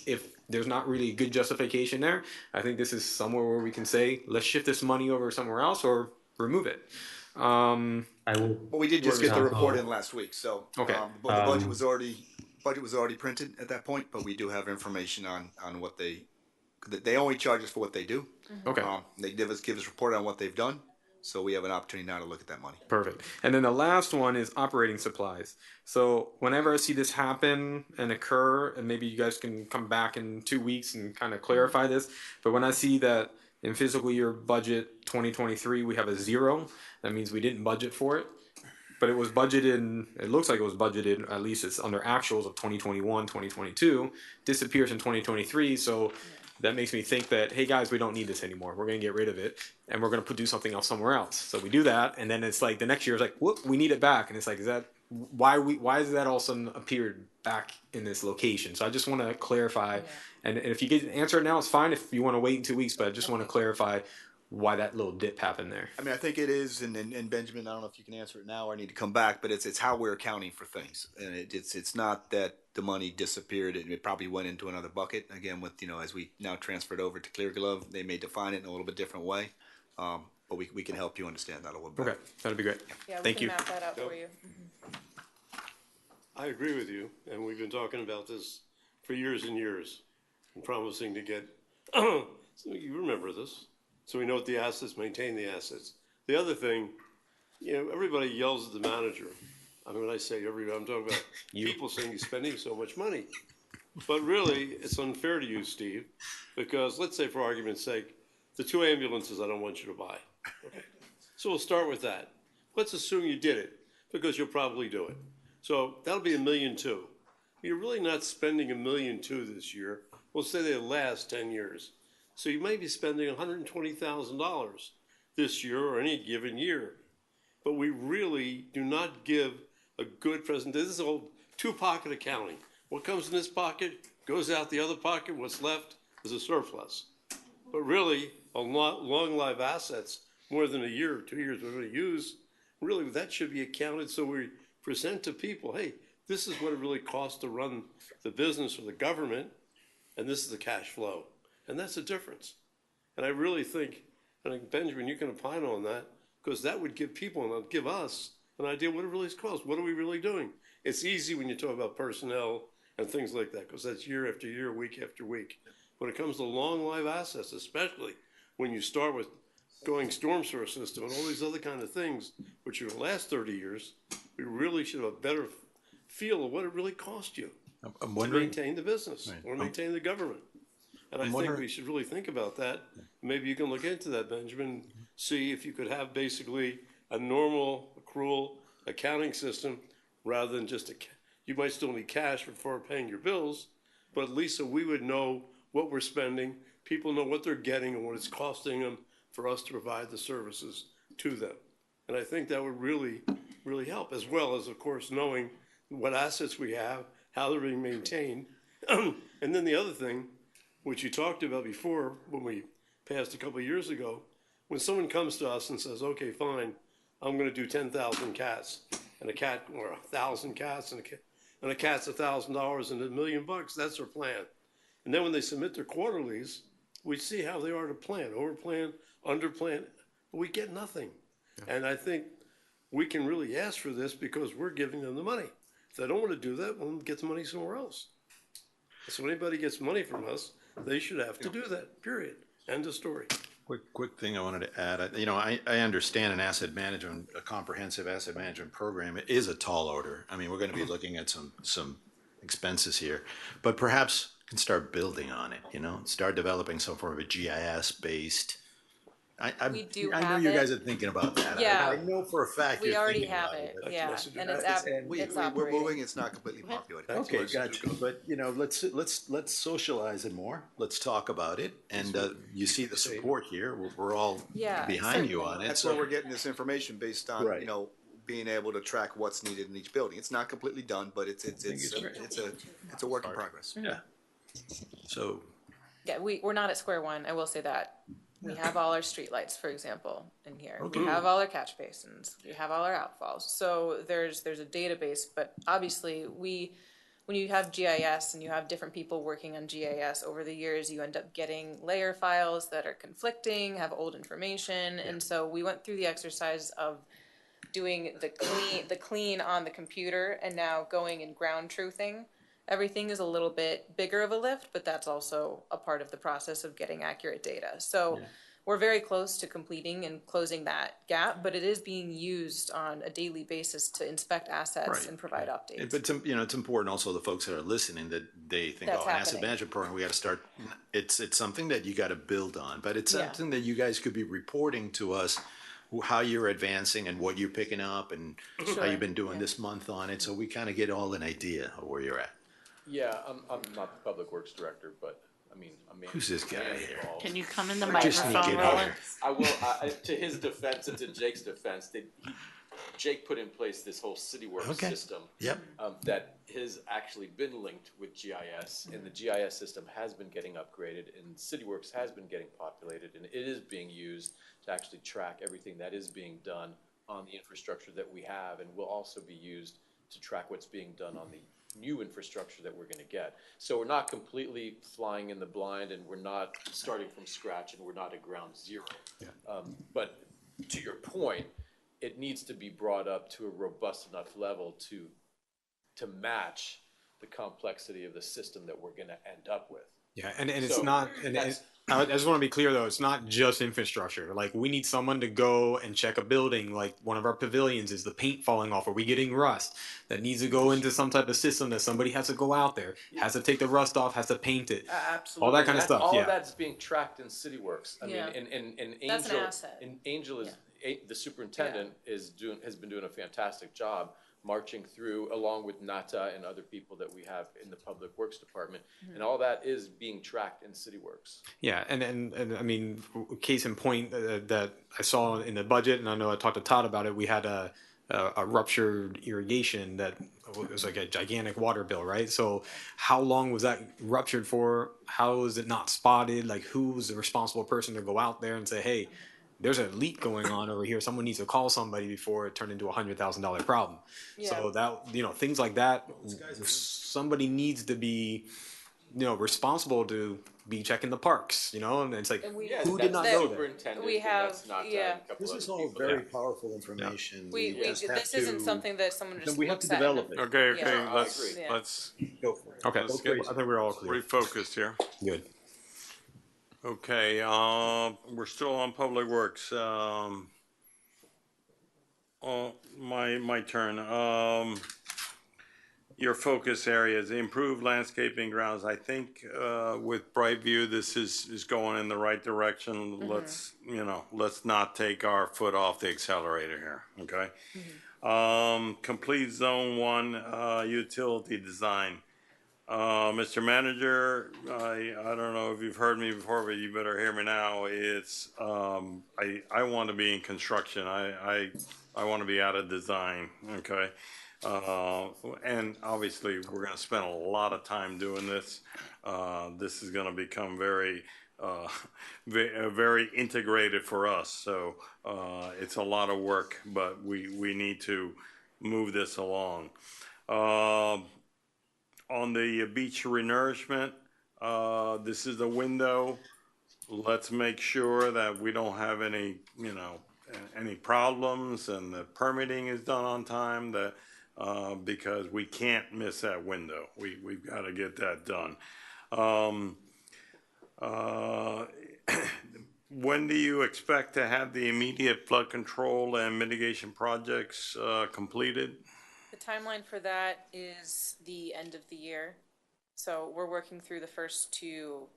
If there's not really a good justification there, I think this is somewhere where we can say, let's shift this money over somewhere else or remove it. But we did just get the report in last week, so Okay. but the budget was already printed at that point. But we do have information on what they only charge us for what they do. Okay. They give us report on what they've done, so we have an opportunity now to look at that money. Perfect. And then the last one is operating supplies. So whenever I see this happen and occur, and maybe you guys can come back in 2 weeks and kind of clarify this, but when I see that in fiscal year budget 2023 we have a 0, that means we didn't budget for it. But it was budgeted, it looks like it was budgeted, at least it's under actuals of 2021, 2022, disappears in 2023, so that makes me think that, hey guys, we don't need this anymore. We're going to get rid of it, and we're going to do something else somewhere else. So we do that, and then it's like the next year, it's like, whoop, we need it back. And it's like, why is that all of a sudden appeared back in this location? So I just want to clarify, and if you get an answer now, it's fine. If you want to wait in 2 weeks, but I just want to clarify why that little dip happened there. I mean, I think it is, and Benjamin, I don't know if you can answer it now or I need to come back, but it's how we're accounting for things, and it's not that the money disappeared. It probably went into another bucket again. With as we now transferred over to Clear Glove, they may define it in a little bit different way, but we can help you understand that a little bit. Okay, that'd be great. Yeah, we Thank can you. map that out for you. I agree with you, and we've been talking about this for years and years, and promising to get, so you remember this, so we know what the assets, maintain the assets. The other thing, everybody yells at the manager. I mean, when I say everybody, I'm talking about people saying he's spending so much money. But really, it's unfair to you, Steve, because let's say for argument's sake, the 2 ambulances I don't want you to buy. Okay. So we'll start with that. Let's assume you did it, because you'll probably do it. So that'll be $1.2 million. You're really not spending $1.2 million this year. We'll say they last 10 years. So you may be spending $120,000 this year or any given year. But we really do not give a good presentation. This is old two-pocket accounting. What comes in this pocket goes out the other pocket. What's left is a surplus. But really, on long live assets, more than a year or 2 years we're going to use, really that should be accounted so we present to people, hey, this is what it really costs to run the business or the government, and this is the cash flow. And that's the difference. And I really think, Benjamin, you can opine on that, because that would give people and give us an idea what it really costs. What are we really doing? It's easy when you talk about personnel and things like that, because that's year after year, week after week. When it comes to long live assets, especially when you start with going storm sewer system and all these other kind of things, which are the last 30 years, we really should have a better feel of what it really cost you I'm to wondering, maintain the business or maintain the government. And I think we should really think about that. Maybe you can look into that, Benjamin, see if you could have basically a normal accrual accounting system rather than just you might still need cash for paying your bills, but at least so we would know what we're spending, people know what they're getting and what it's costing them for us to provide the services to them. And I think that would really, really help, as well as, of course, knowing what assets we have, how they're being maintained. And then the other thing, which you talked about before when we passed a couple of years ago, when someone comes to us and says, okay, fine, I'm going to do 10,000 cats, and a cat, or 1,000 cats, and a cat's $1,000 and $1 million, that's their plan. And then when they submit their quarterlies, we see how they are to plan, overplan, underplan, but we get nothing. And I think we can really ask for this because we're giving them the money. If they don't want to do that, we'll get the money somewhere else. So anybody gets money from us, they should have to do that, period. End of story. Quick thing I wanted to add, I understand an asset management, a comprehensive asset management program is a tall order. I mean, we're gonna be looking at some expenses here, but perhaps can start building on it, start developing some form of a GIS-based. We do I know have you it. guys are thinking about that. Yeah. I know for a fact We you're already thinking have about it, but- yeah, and it's We're operating. moving, it's not completely populated. Okay, gotcha. But, let's socialize it more. Let's talk about it. And, you see the support here. We're all Yeah, behind you certainly. on it. That's So where we're getting this information based on, Right. being able to track what's needed in each building. It's not completely done, but it's a work in progress. Yeah. So, Yeah, we're not at square one, I will say that. We have all our streetlights, for example, in here. Okay. We have all our catch basins. We have all our outfalls. So there's a database, but obviously when you have GIS and you have different people working on GIS over the years, you end up getting layer files that are conflicting, have old information, and so we went through the exercise of doing the clean on the computer and now going and ground truthing. Everything is a little bit bigger of a lift, but that's also a part of the process of getting accurate data. So we're very close to completing and closing that gap, but it is being used on a daily basis to inspect assets Right. and provide updates. but it's important also the folks that are listening that they think, That's an asset happening. management program, we gotta start. It's something that you gotta build on, but it's Yeah. something that you guys could be reporting to us how you're advancing and what you're picking up and how Sure. you've been doing this month on it, so we kind of get all an idea of where you're at. Yeah, I'm not the public works director, but I mean, Who's this guy here? Can you come in the Just sneak microphone, in Roland? here. I will, to his defense and to Jake's defense, Jake put in place this whole CityWorks Okay. system. Yep. That has actually been linked with GIS, and the GIS system has been getting upgraded, and CityWorks has been getting populated, and it is being used to actually track everything that is being done on the infrastructure that we have, and will also be used to track what's being done on the new infrastructure that we're gonna get. So we're not completely flying in the blind, and we're not starting from scratch, and we're not at ground zero. But to your point, it needs to be brought up to a robust enough level to match the complexity of the system that we're gonna end up with. Yeah, and it's So not. that's- I just want to be clear though. It's not just infrastructure. Like we need someone to go and check a building. Like one of our pavilions is the paint falling off. Are we getting rust? That needs to go into some type of system that somebody has to go out there, has to take the rust off, has to paint it. Absolutely. All that kind of stuff. All yeah. of that's being tracked in CityWorks. I Yeah. mean, and That's an Angel, asset. and Angel is, the superintendent has been doing a fantastic job marching through along with Nata and other people that we have in the Public Works Department. And all that is being tracked in CityWorks. Yeah, and I mean, case in point that I saw in the budget, and I know I talked to Todd about it. We had a ruptured irrigation that was like a gigantic water bill, right? So, how long was that ruptured for? How was it not spotted? Like, who was the responsible person to go out there and say, "Hey, there's a leak going on over here. Someone needs to call somebody before it turned into $100,000 problem." So that things like that, somebody needs to be responsible to be checking the parks, and it's like, And we- who did not know that? Superintendent, We and have- that's not, yeah. a couple This other is all people. very powerful information. This isn't something that someone just we have looks to at. develop it. Okay, Yeah. let's, Yeah. let's, Go for it. Okay, let's I get think we're all clear. refocused here. Good. Okay, we're still on Public Works. My turn. Your focus areas, improved landscaping grounds. I think with Brightview, this is going in the right direction. Let's not take our foot off the accelerator here, okay? Complete Zone 1 utility design. Mr. Manager, I don't know if you've heard me before, but you better hear me now. It's I want to be in construction. I want to be out of design. Okay, and obviously we're going to spend a lot of time doing this. This is going to become very integrated for us. So it's a lot of work, but we need to move this along. On the beach renourishment, this is the window. Let's make sure that we don't have any problems and the permitting is done on time, that because we can't miss that window. We've got to get that done. Um, uh, when do you expect to have the immediate flood control and mitigation projects completed? The timeline for that is the end of the year. So we're working through the first two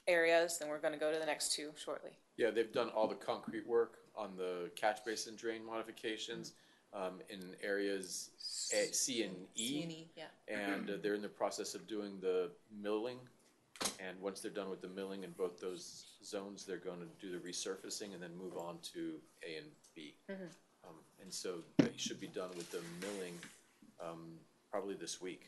areas, and we're going to go to the next two shortly. Yeah, they've done all the concrete work on the catch basin drain modifications in areas C and E. C and E, yeah. And they're in the process of doing the milling. And once they're done with the milling in both those zones, they're going to do the resurfacing and then move on to A and B. And so they should be done with the milling probably this week.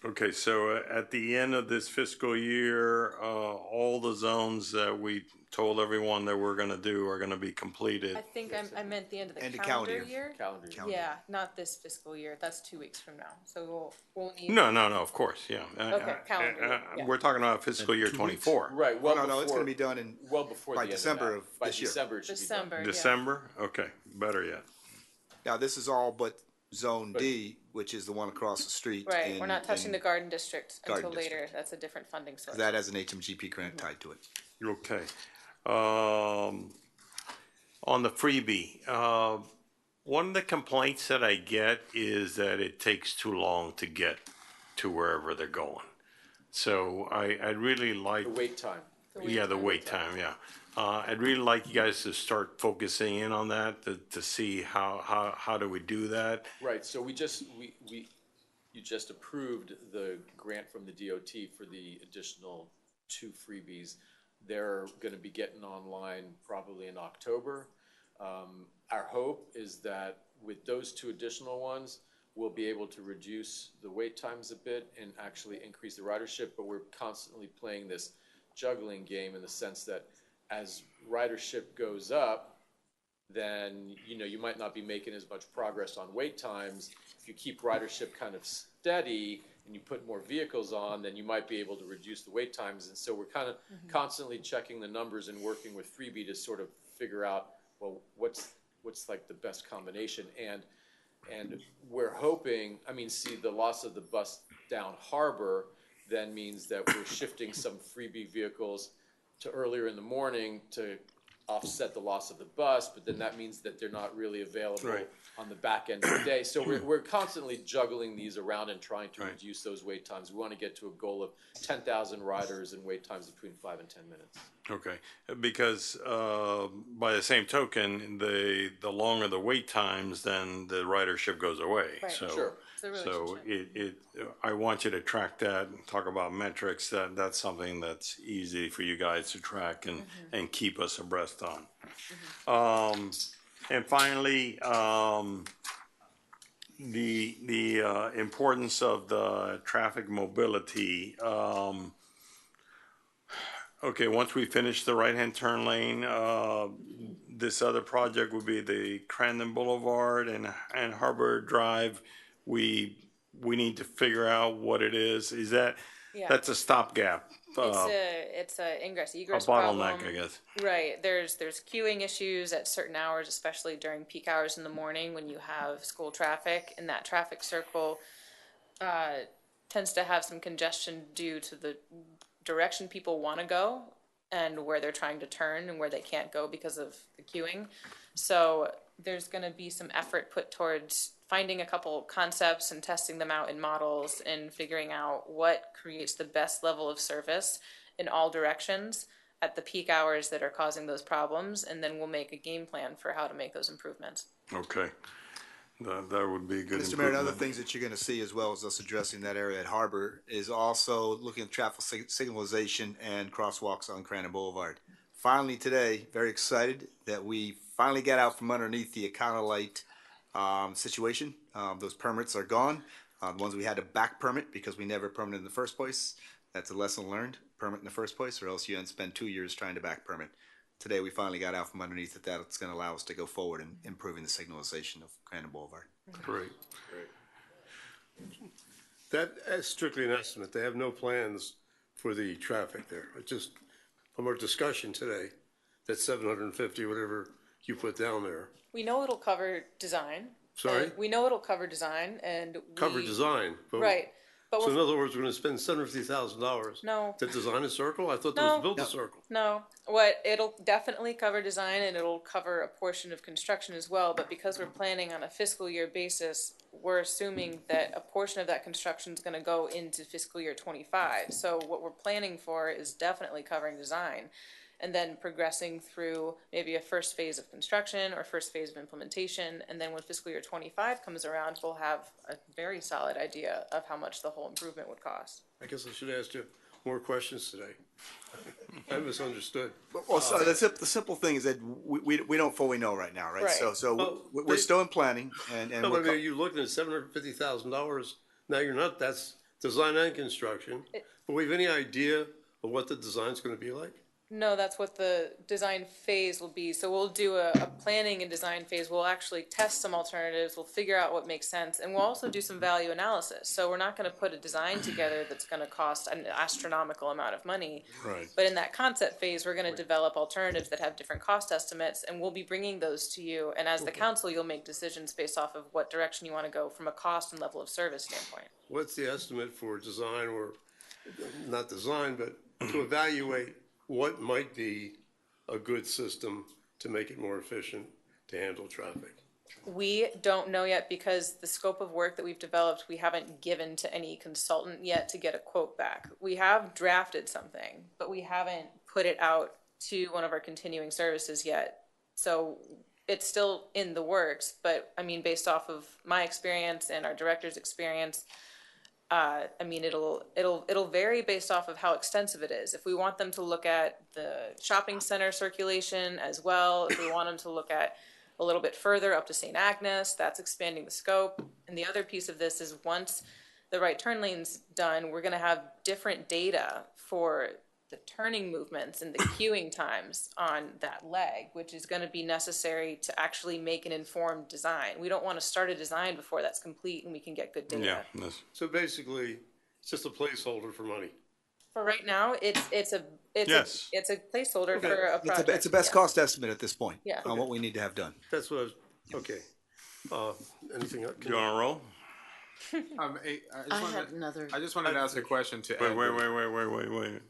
Okay, so at the end of this fiscal year, all the zones that we told everyone that we're going to do are going to be completed. I think I meant the end of the End of calendar calendar year. Calendar year. Yeah, not this fiscal year. That's 2 weeks from now. So we'll need. No, of course, yeah. Okay, calendar year, yeah. We're talking about fiscal year 24. Right. Well, No, it's going to be done in, well before by the end December of, of by this year. December it should be December. done. Yeah. December? Okay, better yet. now this is all but Zone D, which is the one across the street. Right. We're not touching the garden district Garden until later. district. That's a different funding source. That has an HMGP grant tied to it. Okay. On the freebie, one of the complaints that I get is that it takes too long to get to wherever they're going. So I'd really like. The wait time. The wait time, yeah. I'd really like you guys to start focusing in on that to see how do we do that. Right, so you just approved the grant from the DOT for the additional 2 freebies. They're gonna be getting online probably in October. Our hope is that with those 2 additional ones, we'll be able to reduce the wait times a bit and actually increase the ridership, but we're constantly playing this juggling game in the sense that as ridership goes up, then you might not be making as much progress on wait times. If you keep ridership kind of steady and you put more vehicles on, then you might be able to reduce the wait times. And so we're kind of constantly checking the numbers and working with Freebie to sort of figure out, well, what's like the best combination. And we're hoping, see, the loss of the bus down harbor then means that we're shifting some Freebie vehicles to earlier in the morning to offset the loss of the bus, but then that means that they're not really available on the back end of the day. So we're constantly juggling these around and trying to reduce those wait times. We want to get to a goal of 10,000 riders and wait times between 5 and 10 minutes. Okay, because by the same token, the longer the wait times, then the ridership goes away. Right. So, Sure. so I want you to track that and talk about metrics. That's something that's easy for you guys to track and keep us abreast on. And finally, the importance of the traffic mobility. Okay, once we finish the right-hand turn lane, this other project would be the Crandon Boulevard and Harbor Drive. We need to figure out what it is. Is that that's a stopgap? It's a ingress egress a bottleneck, problem. I guess. Right. There's queuing issues at certain hours, especially during peak hours in the morning when you have school traffic, and that traffic circle tends to have some congestion due to the direction people want to go and where they're trying to turn and where they can't go because of the queuing. So there's going to be some effort put towards finding a couple concepts and testing them out in models and figuring out what creates the best level of service in all directions at the peak hours that are causing those problems, and then we'll make a game plan for how to make those improvements. Okay. That would be a good. Mr. Mayor, other things that you're going to see as well as us addressing that area at Harbor is also looking at traffic signalization and crosswalks on Crandon Boulevard. Finally today, very excited that we finally got out from underneath the Econo-Lite situation. Those permits are gone. The ones we had to back permit because we never permitted in the first place. That's a lesson learned. Permit in the first place, or else you spend 2 years trying to back permit. Today we finally got out from underneath it. That's going to allow us to go forward in improving the signalization of Crandon Boulevard. Great. That is strictly an estimate. They have no plans for the traffic there. It's just from our discussion today, that 750, whatever you put down there. We know it'll cover design. Sorry? And we know it'll cover design and Cover design. But, Right. But so we're in other words, we're gonna spend $750,000 No. to design a circle? I thought there No. was build a circle. No, what it'll definitely cover design and it'll cover a portion of construction as well, but because we're planning on a fiscal year basis, we're assuming that a portion of that construction is gonna go into fiscal year 25. So what we're planning for is definitely covering design and then progressing through maybe a first phase of construction or first phase of implementation, and then when fiscal year 25 comes around, we'll have a very solid idea of how much the whole improvement would cost. I guess I should ask you more questions today. I misunderstood. Well, so the simple thing is that we don't fully know right now, right? Right. So Well, we're still in planning, and No, we're but I mean, you're looking at $750,000. Now you're not, that's design and construction. But we have any idea of what the design's gonna be like? No, that's what the design phase will be. So we'll do a planning and design phase. We'll actually test some alternatives. We'll figure out what makes sense. And we'll also do some value analysis. So we're not gonna put a design together that's gonna cost an astronomical amount of money. Right. But in that concept phase, we're gonna develop alternatives that have different cost estimates, and we'll be bringing those to you. And as the council, you'll make decisions based off of what direction you wanna go from a cost and level of service standpoint. What's the estimate for design or, not design, but to evaluate what might be a good system to make it more efficient to handle traffic? We don't know yet because the scope of work that we've developed, we haven't given to any consultant yet to get a quote back. We have drafted something, but we haven't put it out to one of our continuing services yet. So it's still in the works, but I mean, based off of my experience and our director's experience, I mean, it'll vary based off of how extensive it is. If we want them to look at the shopping center circulation as well, if we want them to look at a little bit further up to St. Agnes, that's expanding the scope. And the other piece of this is once the right turn lane's done, we're gonna have different data for the turning movements and the queuing times on that leg, which is gonna be necessary to actually make an informed design. We don't wanna start a design before that's complete and we can get good data. Yeah. So basically, it's just a placeholder for money. For right now, it's a Yes. it's a placeholder for a it's project. it's a best yeah. cost estimate at this point Yeah. on what we need to have done. That's what I was, okay. Anything else? You on a roll? I just wanted to ask a question to Ed. Wait.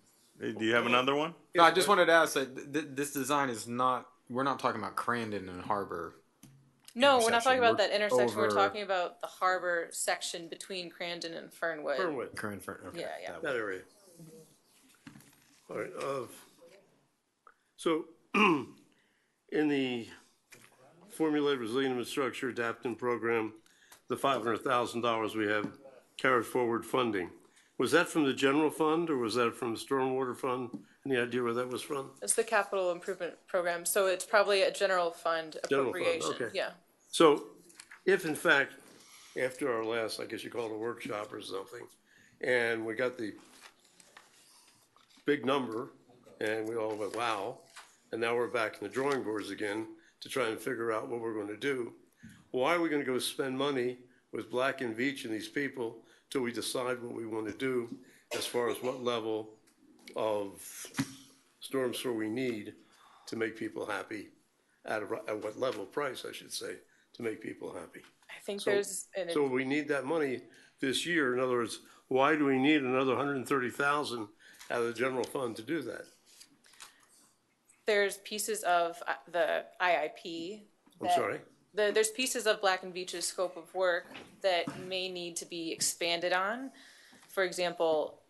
Hey, do you have another one? No, I just wanted to ask that this design is not. We're not talking about Crandon and Harbor. No, we're not talking about that We're intersection. We're over- talking about the harbor section between Crandon and Fernwood. Fernwood, Okay. Yeah. that area. All right, so in the formulated resilient infrastructure adapting program, the $500,000 we have carried forward funding, was that from the general fund or was that from the stormwater fund? Any idea where that was from? It's the capital improvement program, so it's probably a general fund General fund, appropriation. okay. Yeah. So if in fact, after our last, I guess you call it a workshop or something, and we got the big number and we all went, wow, and now we're back in the drawing boards again to try and figure out what we're going to do. Why are we going to go spend money with Black and Veatch and these people till we decide what we want to do as far as what level of storm sewer we need to make people happy at what level of price, I should say, to make people happy? I think So- there's So we need that money this year. In other words, why do we need another 130,000 out of the general fund to do that? there's pieces of the IIP. I'm sorry? There's pieces of Black and Veatch's scope of work that may need to be expanded on. For example,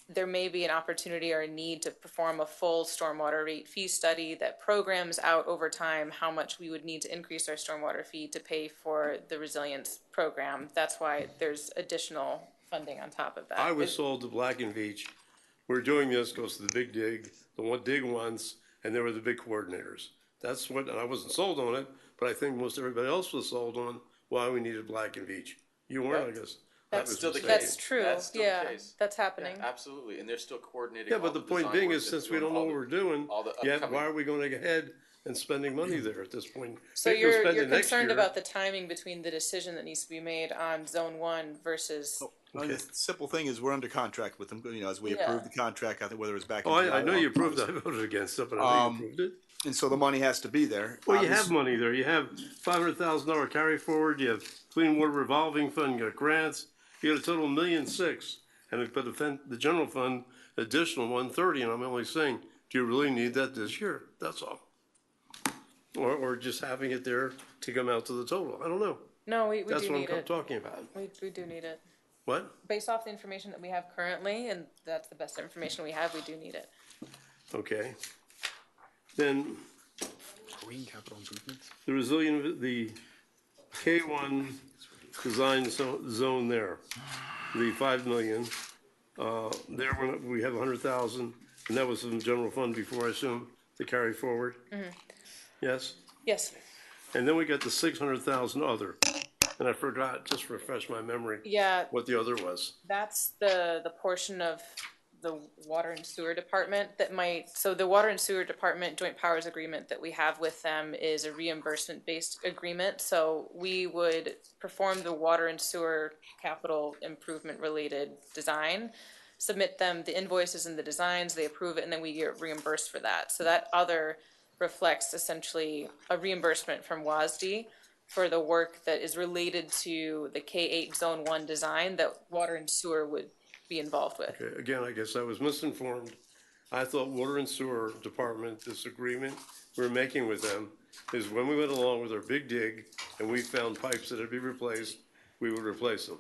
there may be an opportunity or a need to perform a full stormwater rate fee study that programs out over time how much we would need to increase our stormwater fee to pay for the resilience program. That's why there's additional funding on top of that. I was sold to Black and Veatch. We're doing this because of the big dig, the one dig once, and they were the big coordinators. That's what, and I wasn't sold on it, but I think most everybody else was sold on why we needed Black and Veatch. You weren't, I guess. That's was still the mistaken. That's true. That's still the Yeah, case. that's happening. Yeah, absolutely, and they're still coordinating. Yeah, all but the point design being work is, that's since we doing don't know all what the- we're doing, all the yet upcoming- why are we going to go ahead and spending money there at this point? So Maybe we'll you're spend it next concerned year. about the timing between the decision that needs to be made on zone one versus. The simple thing is we're under contract with them, as we Yeah. approve the contract, I think whether it's back in Oh, July I know or you approved it. August. I voted against it, but I know you approved it. And so the money has to be there. Well, you have money there. You have $500,000 carry forward. You have clean water revolving fund. You got grants. You got a total of $1,000,600. And but the general fund additional 130. And I'm only saying, do you really need that this year? That's all. Or just having it there to come out to the total. I don't know. No, we That's do what need I'm it. talking about. We do need it. What? Based off the information that we have currently, and that's the best information we have, we do need it. Okay. Then Green capital improvements. the K1 design zone there, the 5 million, there we have 100,000, and that was in the general fund before, I assume, to carry forward? Yes? Yes. And then we got the 600,000 other, and I forgot, just refresh my memory, Yeah, what the other was. that's the portion of the water and sewer department that might, so the water and sewer department joint powers agreement that we have with them is a reimbursement based agreement. So we would perform the water and sewer capital improvement related design, submit them the invoices and the designs, they approve it, and then we get reimbursed for that. So that other reflects essentially a reimbursement from WASD for the work that is related to the K8 Zone 1 design that water and sewer would be involved with. Okay, again, I guess I was misinformed. I thought water and sewer department, this agreement we're making with them is when we went along with our big dig and we found pipes that had to be replaced, we would replace them.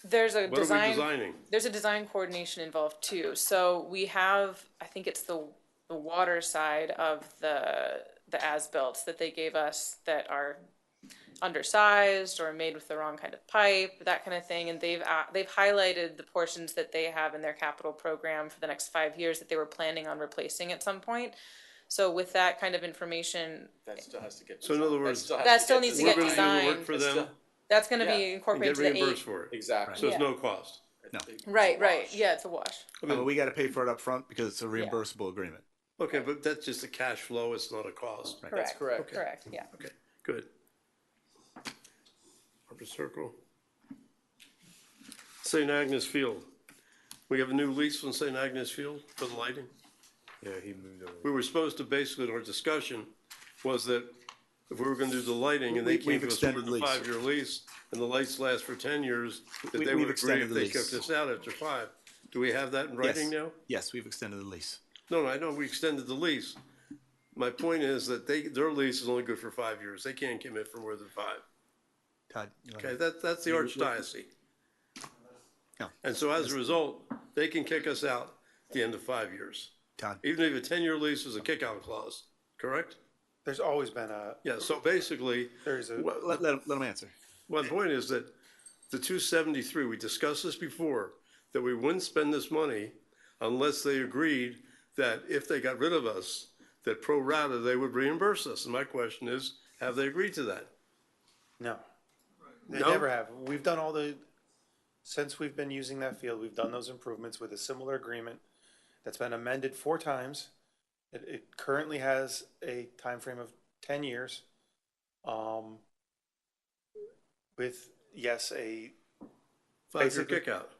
There's a What are we design, designing? there's a design coordination involved too. So we have, I think it's the water side of the as-built that they gave us that are undersized or made with the wrong kind of pipe, that kind of thing. And they've highlighted the portions that they have in their capital program for the next 5 years that they were planning on replacing at some point. So with that kind of information, That still has to get. So in other words, that still needs to get we're gonna do the work designed. for them That's going to Yeah. be and incorporated get to the reimbursed eight. for it. Exactly. So it's Yeah. no cost. Right. Yeah, it's a wash. I mean, we got to pay for it up front because it's a reimbursable agreement. okay, but that's just a cash flow, it's not a cost. Correct. correct. Correct. Yeah. Okay, good. Harper Circle. St. Agnes Field. We have a new lease on St. Agnes Field for the lighting. Yeah, he moved over. We were supposed to, basically, in our discussion, was that if we were gonna do the lighting and they came We've to us with extended a the lease. 5-year lease and the lights last for 10 years, that they We've would agree extended if the they lease. kept us out after 5. Do we have that in writing now? Yes, we've extended the lease. No, I know we extended the lease. My point is that their lease is only good for 5 years. They can't commit for more than 5. Todd, you wanna- Okay, that's the archdiocese. No. And so as a result, they can kick us out at the end of 5 years. Todd. Even if a 10-year lease is a kick-out clause, correct? There's always been a, Yeah, so basically, there's a, Let him answer. my point is that the 273, we discussed this before, that we wouldn't spend this money unless they agreed that if they got rid of us, that pro rata, they would reimburse us. And my question is, have they agreed to that? no. They No? never have. We've done since we've been using that field, we've done those improvements with a similar agreement that's been amended 4 times. It currently has a time frame of 10 years. With, yes, a 5-year Basically- kick-out.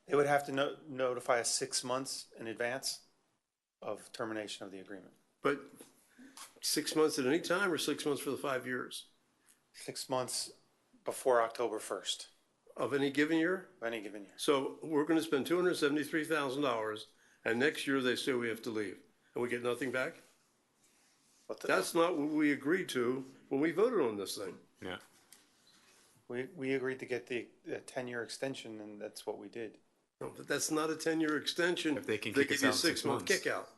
they would have to notify us 6 months in advance of termination of the agreement. But 6 months at any time or 6 months for the 5 years 6 months before October 1st of any given year? of any given year. So we're gonna spend $273,000 and next year they say we have to leave and we get nothing back? That's not what we agreed to when we voted on this thing. Yeah. We agreed to get the 10-year extension, and that's what we did. No, but that's not a 10-year extension. If they can They kick us give you a out in 6 6-month months. kick-out.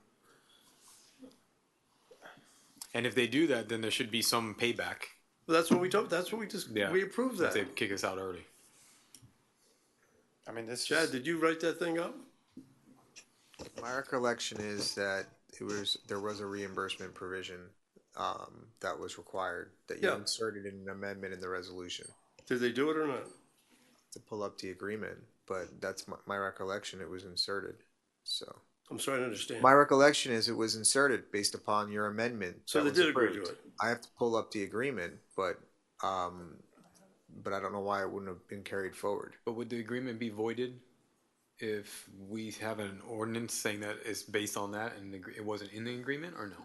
And if they do that, then there should be some payback. Well, that's what we told, that's what we just, Yeah. we approved If that. they kick us out early. I mean, this Chad, is, did you write that thing up? My recollection is that there was a reimbursement provision that was required that you Yeah. inserted in an amendment in the resolution Did they do it or not? to pull up the agreement. But that's my recollection. It was inserted. So I'm trying to understand. my recollection is it was inserted based upon your amendment. So that they was did agree to approved. it. I have to pull up the agreement, but I don't know why it wouldn't have been carried forward. But would the agreement be voided if we have an ordinance saying that it's based on that and it wasn't in the agreement, or no?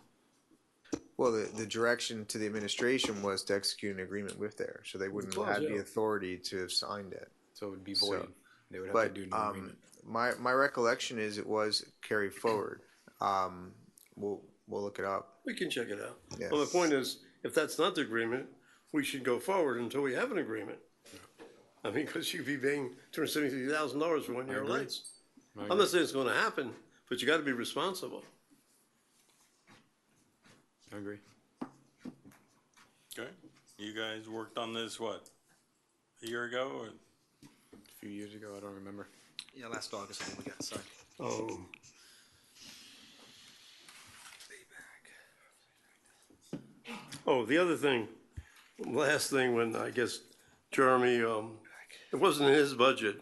Well, the direction to the administration was to execute an agreement with there, so they wouldn't clause, have the yeah. authority to have signed it. So it would be So- voided. They would have But to do an agreement. my recollection is it was carried forward. We'll look it up. We can check it out. Yeah. Well, the point is, if that's not the agreement, we should go forward until we have an agreement. I mean, because you'd be paying $273,000 for 1 year of agree. lights. I I'm agree. not saying it's gonna happen, but you gotta be responsible. I agree. Okay, you guys worked on this, what, a year ago, or? A few years ago, I don't remember. Yeah, last August, I think we got signed. Oh. Oh, the other thing, last thing, when I guess Jeremy, it wasn't in his budget,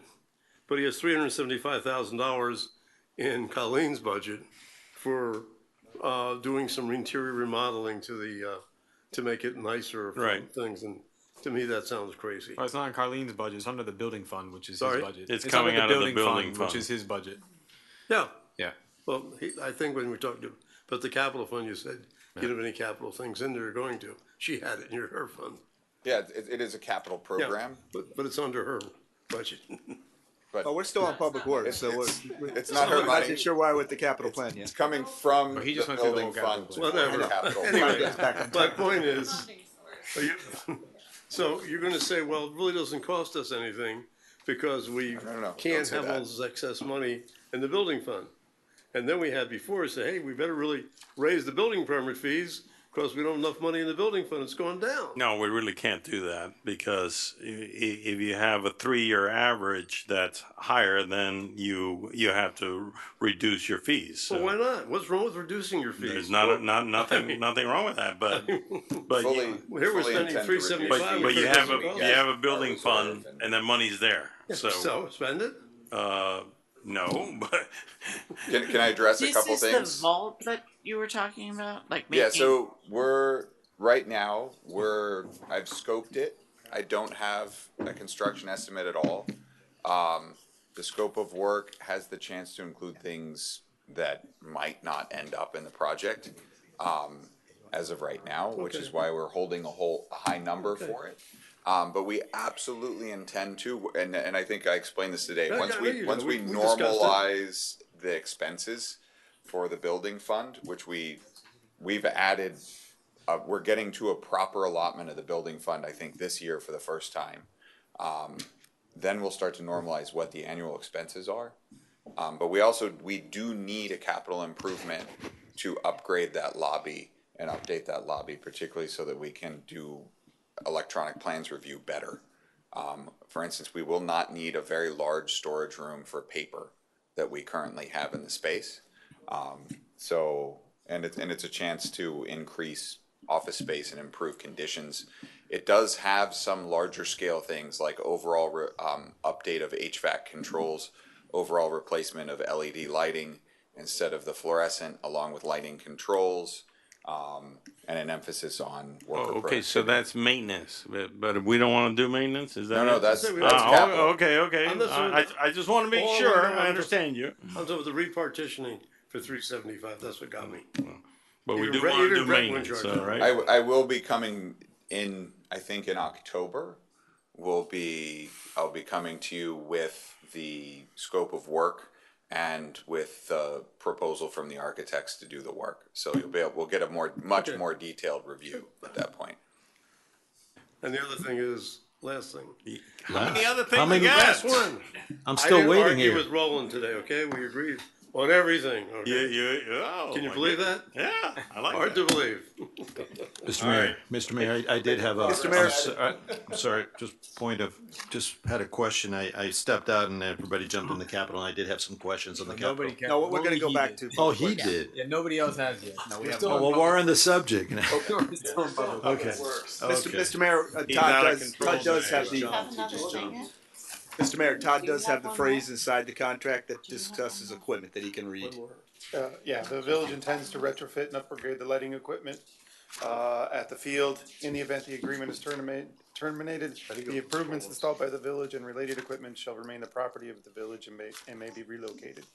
but he has $375,000 in Colleen's budget for doing some interior remodeling to the to make it nicer for Right. things, and to me that sounds crazy. Well, it's not in Carlene's budget. It's under the building fund, which is Sorry? his budget. It's under coming out of the building which fund. is his budget. Yeah, Yeah. well, I think when we talked about the capital fund, you said you don't have any capital things in there you're going to. She had it in her fund. Yeah, it is a capital Yeah, program, but it's under her budget. but Oh, we're still on public works, so it's not her I'm money. not sure why with the capital plan yet. It's coming from But he the just went through the building whole fund. capital to Whatever. the capital. Anyway, my point is, so you're gonna say, well, it really doesn't cost us anything because we No, can't don't say have all that. this excess money in the building fund. And then we had before say, hey, we better really raise the building permit fees because we don't have enough money in the building fund. It's going down. No, we really can't do that, because if you have a 3-year average that's higher, then you have to reduce your fees. So So why not? What's wrong with reducing your fees? there's nothing wrong with that, but Fully, you, Well, here we're fully spending intend to reduce 375. but you It have doesn't cost. you have a building fund and the money's there. So spend it. No, but Can I address a This couple is things? the vault that you were talking about, like Yeah, making. so I've scoped it. I don't have a construction estimate at all. The scope of work has the chance to include things that might not end up in the project, as of right now, which is why we're holding a high number for it. But we absolutely intend to, and I think I explained this today, Yeah, once I know we you once did. we We discussed it. normalize the expenses for the building fund, which we've added, we're getting to a proper allotment of the building fund, I think, this year for the first time. Then we'll start to normalize what the annual expenses are. But we do need a capital improvement to upgrade that lobby and update that lobby, particularly so that we can do electronic plans review better. For instance, we will not need a very large storage room for paper that we currently have in the space. It's a chance to increase office space and improve conditions. It does have some larger scale things like overall update of HVAC controls, overall replacement of LED lighting instead of the fluorescent, along with lighting controls, and an emphasis on worker okay, so productivity. that's maintenance, but we don't want to do maintenance. Is that No, it? that's That's capital. Okay. I'm not saying- I just want to make All sure we're I doing- understand you. I'm talking about the repartitioning for 375. That's what got me. But we Even do Brett- want to even do Brett maintenance, wouldn't charge all right? I will be coming in, I think in October, I'll be coming to you with the scope of work and with the proposal from the architects to do the work. So we'll get a much Okay. more detailed review at that point. And the other thing is, last thing. How many other things How many- you got? Last one. I'm still waiting I didn't argue here. with Roland today, okay? We agreed on everything, okay? Can you my believe goodness. that? Yeah, I like Hard that. to believe. Mr. Mayor, I did have a. Mr. Mayor. Sorry, just had a question. I stepped out and everybody jumped in the Capitol, and I did have some questions on the Capitol. Nobody can. No, we're gonna go back to. Oh, he did. Yeah, nobody else has yet. No, we have. Oh, well, we're on the subject. We're still in public. Okay. Mr. Mayor, He's out of Todd control does today. have the, Have another thing? Mr. Mayor, Todd does have the phrase inside the contract that discusses equipment that he can read. Yeah, the village intends to retrofit and upgrade the lighting equipment at the field. In the event the agreement is terminated, the improvements installed by the village and related equipment shall remain the property of the village and may be relocated.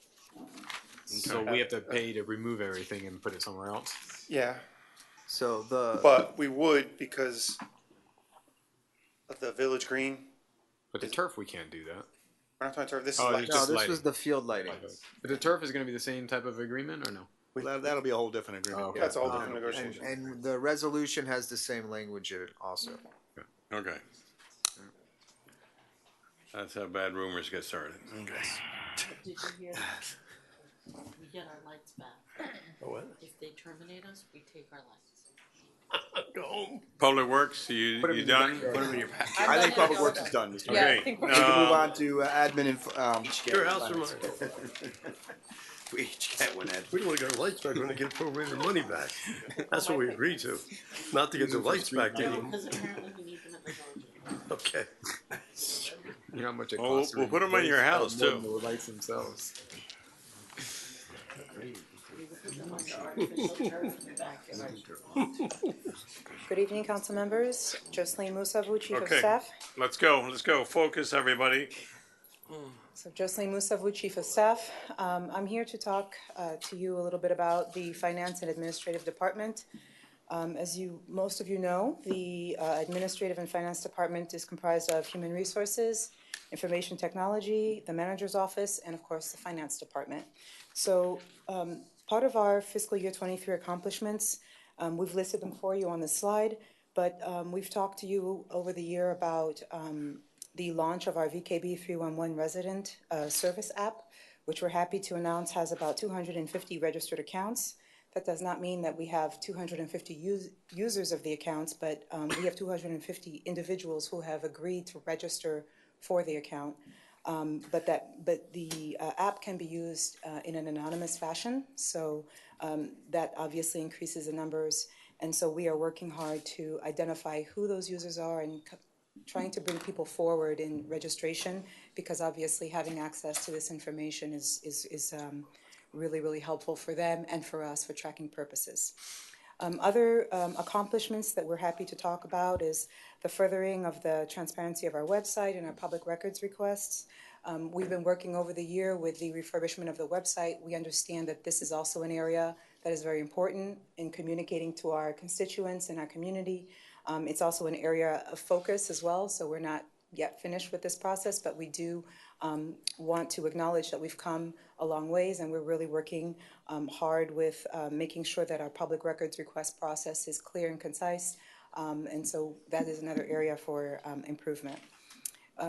So we have to pay to remove everything and put it somewhere else. Yeah, So but we would because of the village green. But the turf, we can't do that. We're not talking turf. This is Oh, like it's just this lighting. was the field lighting. But the turf is going to be the same type of agreement, or no? That'll be a whole different agreement. Oh, okay. that's a whole different negotiation. And the resolution has the same language in it also. Okay. That's how bad rumors get started. Okay. Did you hear that? We get our lights back. What? If they terminate us, we take our lights. Go home. Public Works, you done? Put them in your packet. I'm I done think here. Public Works is done, Mr. Yeah, Mayor. I think We we're. can move on to admin and, Your house or mine? We each get one, Ed. We only got lights back when they get appropriated money back. That's what we agreed to, not to get the lights back to you. Because apparently we need them at the village. Okay. You know how much it Well, costs? we'll put 'em in your house, more than too. The lights themselves. Good evening, council members. Jocelyn Musavu, Chief of Okay. Staff. Let's go. Focus, everybody. So Jocelyn Musavu, Chief of Staff. I'm here to talk to you a little bit about the Finance and Administrative Department. As most of you know, the Administrative and Finance Department is comprised of Human Resources, Information Technology, the Manager's Office, and of course, the Finance Department. So part of our fiscal year 23 accomplishments, we've listed them for you on the slide, but we've talked to you over the year about the launch of our VKB 311 resident service app, which we're happy to announce has about 250 registered accounts. That does not mean that we have 250 users of the accounts, but we have 250 individuals who have agreed to register for the account. But the app can be used in an anonymous fashion, so that obviously increases the numbers. And so we are working hard to identify who those users are and trying to bring people forward in registration, because obviously having access to this information is really, really helpful for them and for us for tracking purposes. Other accomplishments that we're happy to talk about is the furthering of the transparency of our website and our public records requests. We've been working over the year with the refurbishment of the website. We understand that this is also an area that is very important in communicating to our constituents and our community. It's also an area of focus as well, so we're not yet finished with this process, but we do want to acknowledge that we've come a long ways, and we're really working hard with making sure that our public records request process is clear and concise, and so that is another area for improvement.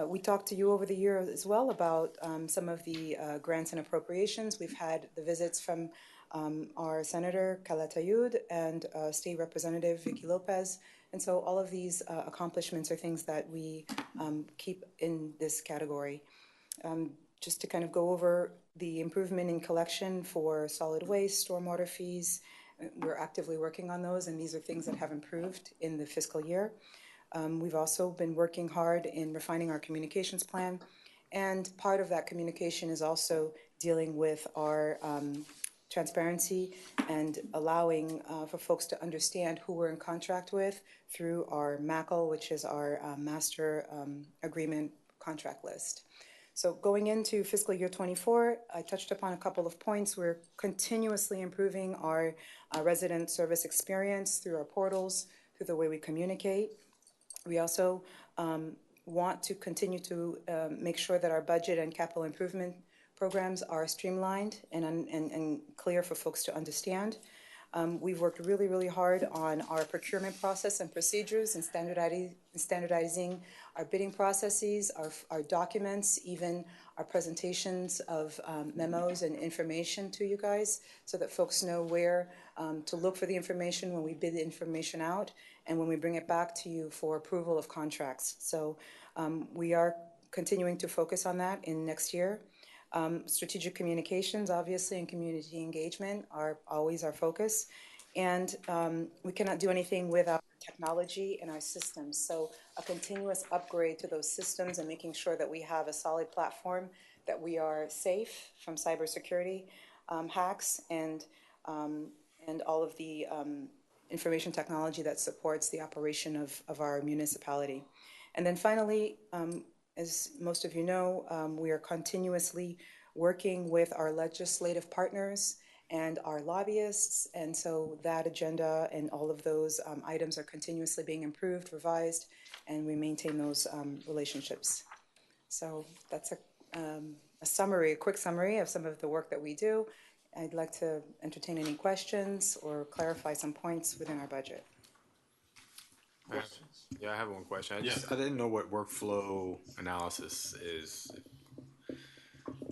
We talked to you over the year as well about some of the grants and appropriations. We've had the visits from our Senator Calatayud and State Representative Vicky Lopez. And so all of these accomplishments are things that we keep in this category. Just to kind of go over the improvement in collection for solid waste, stormwater fees, we're actively working on those, and these are things that have improved in the fiscal year. We've also been working hard in refining our communications plan, and part of that communication is also dealing with our transparency and allowing for folks to understand who we're in contract with through our MACL, which is our Master Agreement Contract List. So going into fiscal year 24, I touched upon a couple of points. We're continuously improving our resident service experience through our portals, through the way we communicate. We also want to continue to make sure that our budget and capital improvement programs are streamlined and clear for folks to understand. We've worked really, really hard on our procurement process and procedures and standardizing our bidding processes, our documents, even our presentations of memos and information to you guys, so that folks know where to look for the information when we bid the information out and when we bring it back to you for approval of contracts. So we are continuing to focus on that in next year. Strategic communications, obviously, and community engagement are always our focus. And we cannot do anything without technology and our systems. So a continuous upgrade to those systems and making sure that we have a solid platform, that we are safe from cybersecurity hacks and all of the information technology that supports the operation of our municipality. And then finally, as most of you know, we are continuously working with our legislative partners and our lobbyists, and so that agenda and all of those items are continuously being improved, revised, and we maintain those relationships. So that's a summary, a quick summary of some of the work that we do. I'd like to entertain any questions or clarify some points within our budget. Yeah, I have one question. I didn't know what workflow analysis is.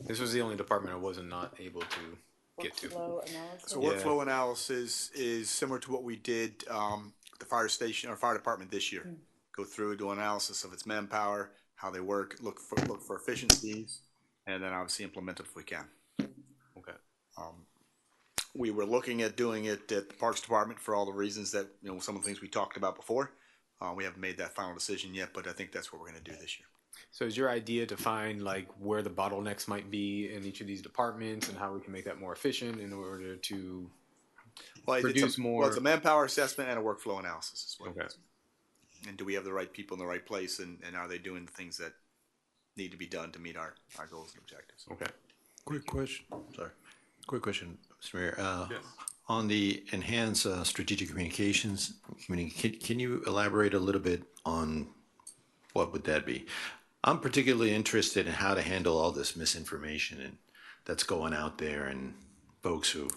This was the only department I wasn't not able to get to. Workflow analysis? So workflow analysis is similar to what we did the fire station or fire department this year. Go through, do analysis of its manpower, how they work, look for efficiencies, and then obviously implement it if we can. Okay. We were looking at doing it at the Parks Department for all the reasons that, some of the things we talked about before. We haven't made that final decision yet, but I think that's what we're going to do this year. So is your idea to find like where the bottlenecks might be in each of these departments and how we can make that more efficient in order to produce more? Well, it's a manpower assessment and a workflow analysis is what Okay. it is. And do we have the right people in the right place, and are they doing the things that need to be done to meet our goals and objectives? Okay. Quick question. Sorry. Quick question, Mr. Mayor. On the enhanced strategic communications, can you elaborate a little bit on what would that be? I'm particularly interested in how to handle all this misinformation and that's going out there, and folks who,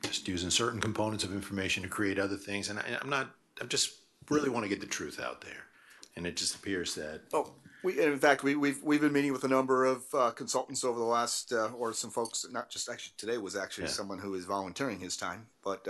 just using certain components of information to create other things. And I just really want to get the truth out there. And it just appears that. In fact, we've been meeting with a number of consultants over the last, or some folks. Not just actually today was actually someone who is volunteering his time, but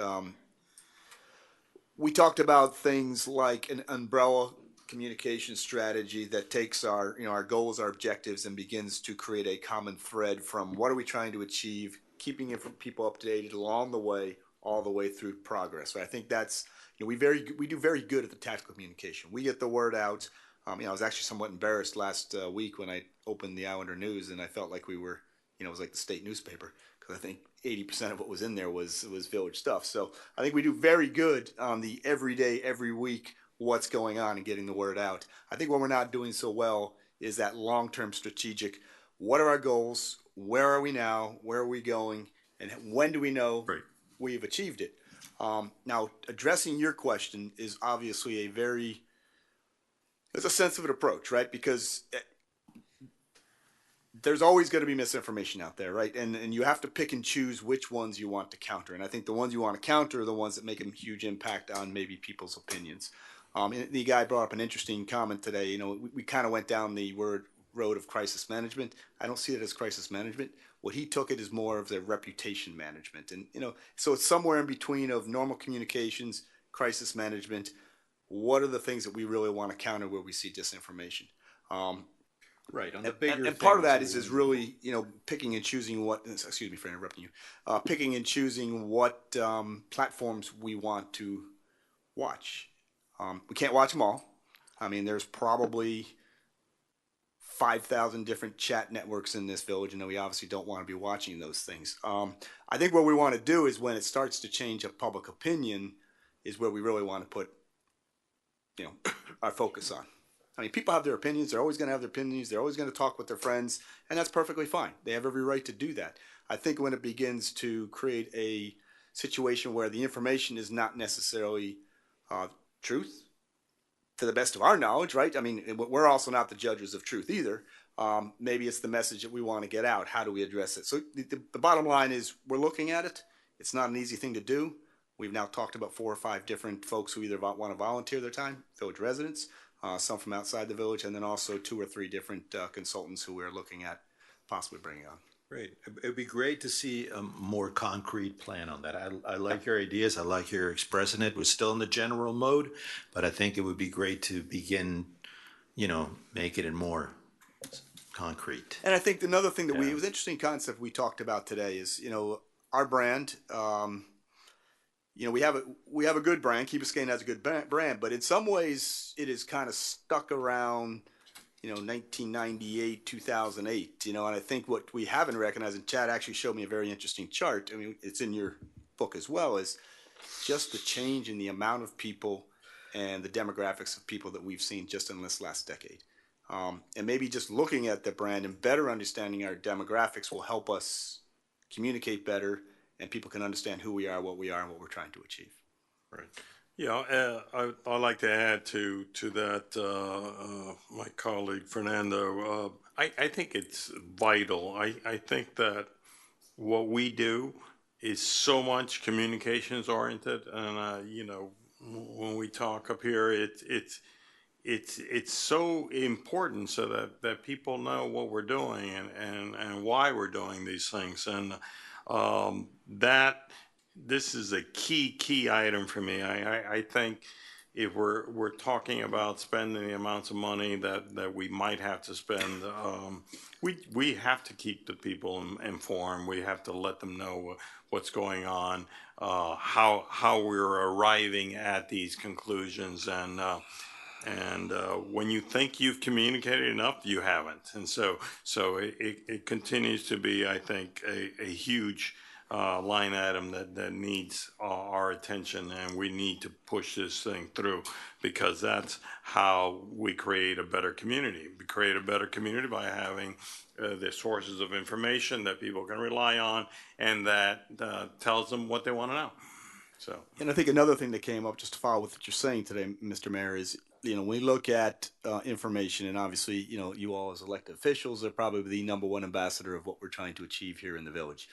we talked about things like an umbrella communication strategy that takes our goals, our objectives, and begins to create a common thread from what are we trying to achieve, keeping people up to date along the way, all the way through progress. Right? I think that's we do very good at the tactical communication. We get the word out. I was actually somewhat embarrassed last week when I opened the Islander News, and I felt like we were, it was like the state newspaper, because I think 80% of what was in there was village stuff. So I think we do very good on the every day, every week, what's going on and getting the word out. I think what we're not doing so well is that long-term strategic, what are our goals, where are we now, where are we going, and when do we know we've achieved it? Now, addressing your question is obviously it's a sensitive approach, right? Because there's always going to be misinformation out there, right? And you have to pick and choose which ones you want to counter. And I think the ones you want to counter are the ones that make a huge impact on maybe people's opinions. The guy brought up an interesting comment today. We kind of went down the road of crisis management. I don't see it as crisis management. What he took it is more of the reputation management. And, so it's somewhere in between of normal communications, crisis management. What are the things that we really want to counter where we see disinformation? Right. On the bigger and part of that is really, picking and choosing what, excuse me for interrupting you, picking and choosing what platforms we want to watch. We can't watch them all. I mean, there's probably 5,000 different chat networks in this village, and we obviously don't want to be watching those things. I think what we want to do is when it starts to change a public opinion is where we really want to put, our focus on. I mean, people have their opinions. They're always going to have their opinions. They're always going to talk with their friends, and that's perfectly fine. They have every right to do that. I think when it begins to create a situation where the information is not necessarily truth, to the best of our knowledge, right? I mean, we're also not the judges of truth either. Maybe it's the message that we want to get out. How do we address it? So the bottom line is we're looking at it. It's not an easy thing to do. We've now talked about 4 or 5 different folks who either want to volunteer their time, village residents, some from outside the village, and then also 2 or 3 different consultants who we're looking at possibly bringing on. Great. It'd be great to see a more concrete plan on that. I like your ideas. I like your expressing it. We're still in the general mode, but I think it would be great to begin, make it in more concrete. And I think another thing that it was an interesting concept we talked about today is, our brand, we have a good brand. Key Biscayne has a good brand, but in some ways it is kind of stuck around, 1998, 2008. And I think what we haven't recognized, and Chad actually showed me a very interesting chart. I mean, it's in your book as well. Is just the change in the amount of people and the demographics of people that we've seen just in this last decade. And maybe just looking at the brand and better understanding our demographics will help us communicate better, and people can understand who we are, and what we're trying to achieve. Right. Yeah, I'd like to add to that, my colleague Fernando. I think it's vital. I think that what we do is so much communications oriented, and when we talk up here, it's so important so that people know what we're doing and why we're doing these things, and that this is a key item for me. I think if we're talking about spending the amounts of money that we might have to spend, we have to keep the people informed. We have to let them know what's going on, how we're arriving at these conclusions, and when you think you've communicated enough, you haven't. And so it continues to be, I think, a huge line item that needs our attention, and we need to push this thing through, because that's how we create a better community. We create a better community by having the sources of information that people can rely on, and that tells them what they want to know. So, and I think another thing that came up, just to follow with what you're saying today, Mr. Mayor, is when we look at information, and obviously you all as elected officials are probably the number one ambassador of what we're trying to achieve here in the village.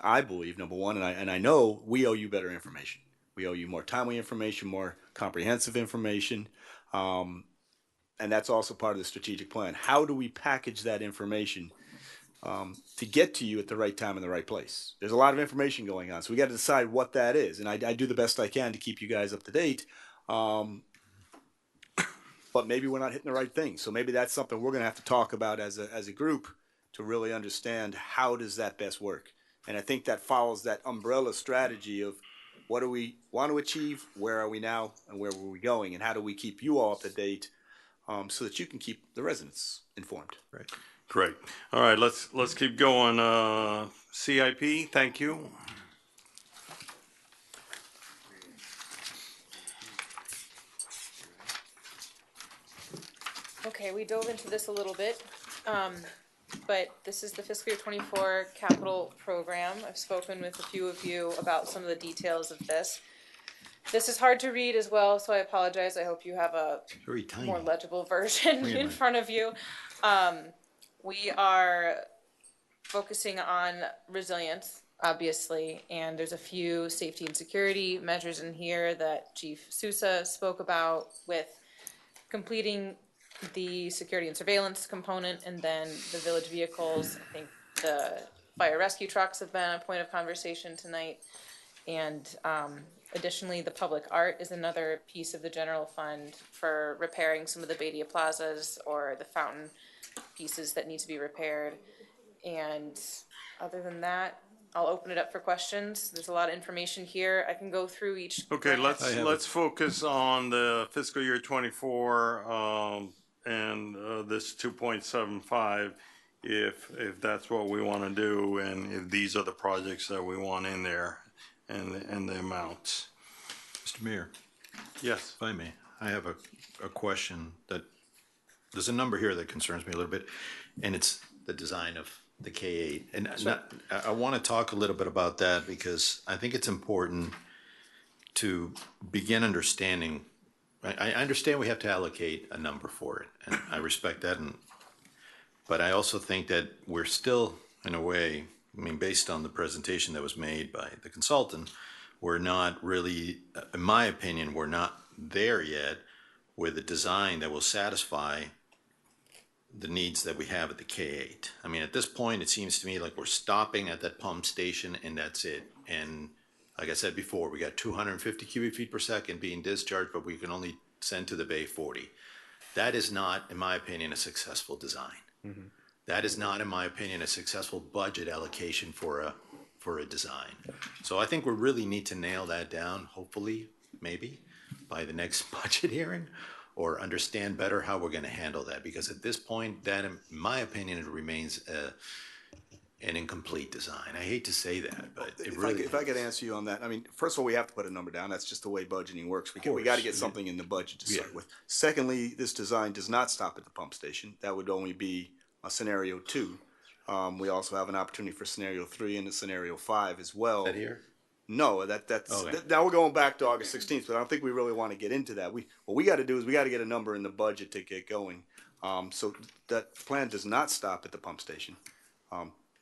I believe, number one, and I know we owe you better information. We owe you more timely information, more comprehensive information, and that's also part of the strategic plan. How do we package that information to get to you at the right time in the right place? There's a lot of information going on, so we got to decide what that is, and I do the best I can to keep you guys up to date. But maybe we're not hitting the right thing, so maybe that's something we're going to have to talk about as a group to really understand how does that best work. And I think that follows that umbrella strategy of what do we want to achieve, where are we now, and where were we going, and how do we keep you all up to date so that you can keep the residents informed. Right. Great. All right, let's keep going. CIP, thank you. Okay, we dove into this a little bit, but this is the fiscal year 24 capital program. I've spoken with a few of you about some of the details of this. This is hard to read as well, so I apologize. I hope you have a more legible version in front of you. We are focusing on resilience, obviously, and there's a few safety and security measures in here that Chief Sousa spoke about, with completing the security and surveillance component, and then the village vehicles. I think the fire rescue trucks have been a point of conversation tonight. And additionally, the public art is another piece of the general fund for repairing some of the Badia plazas or the fountain pieces that need to be repaired. And other than that, I'll open it up for questions. There's a lot of information here. I can go through each. Okay, let's focus on the fiscal year 24 and this 2.75, if that's what we want to do, and if these are the projects that we want in there, and the amounts. Mr. Mayor. Yes. If I may, I have a question that, there's a number here that concerns me a little bit, and it's the design of the K8. And I want to talk a little bit about that, because I think it's important to begin understanding. I understand we have to allocate a number for it, and I respect that. But I also think that we're still, in a way, based on the presentation that was made by the consultant, we're not really, in my opinion, we're not there yet with a design that will satisfy the needs that we have at the K8. At this point, it seems to me like we're stopping at that pump station and that's it. And like I said before, we got 250 cubic feet per second being discharged, but we can only send to the bay 40. That is not, in my opinion, a successful design. Mm-hmm. That is not, in my opinion, a successful budget allocation for a design. So I think we really need to nail that down, hopefully, maybe, by the next budget hearing, or understand better how we're going to handle that. Because at this point, that, in my opinion, it remains an incomplete design. I hate to say that, but it If really if I could is. answer you on that, I mean, first of all, we have to put a number down. That's just the way budgeting works. We course. got to get something in the budget to start Yeah. with. Secondly, this design does not stop at the pump station. That would only be a scenario 2. We also have an opportunity for scenario 3 and a scenario 5 as well. Is that here? No, that's Okay. now we're going back to August 16th, but I don't think we really want to get into that. What we got to do is we got to get a number in the budget to get going. So that plan does not stop at the pump station.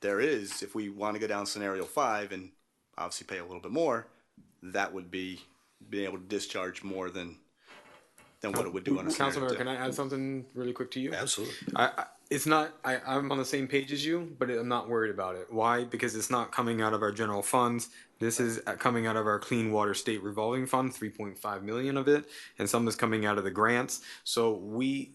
There is, if we want to go down scenario 5 and obviously pay a little bit more, that would be being able to discharge more than what it would do on a scenario Councilmember, 2. can I add something really quick to you? Absolutely. I'm on the same page as you, but I'm not worried about it. Why? Because it's not coming out of our general funds. This is coming out of our Clean Water State Revolving Fund, 3.5 million of it, and some is coming out of the grants. So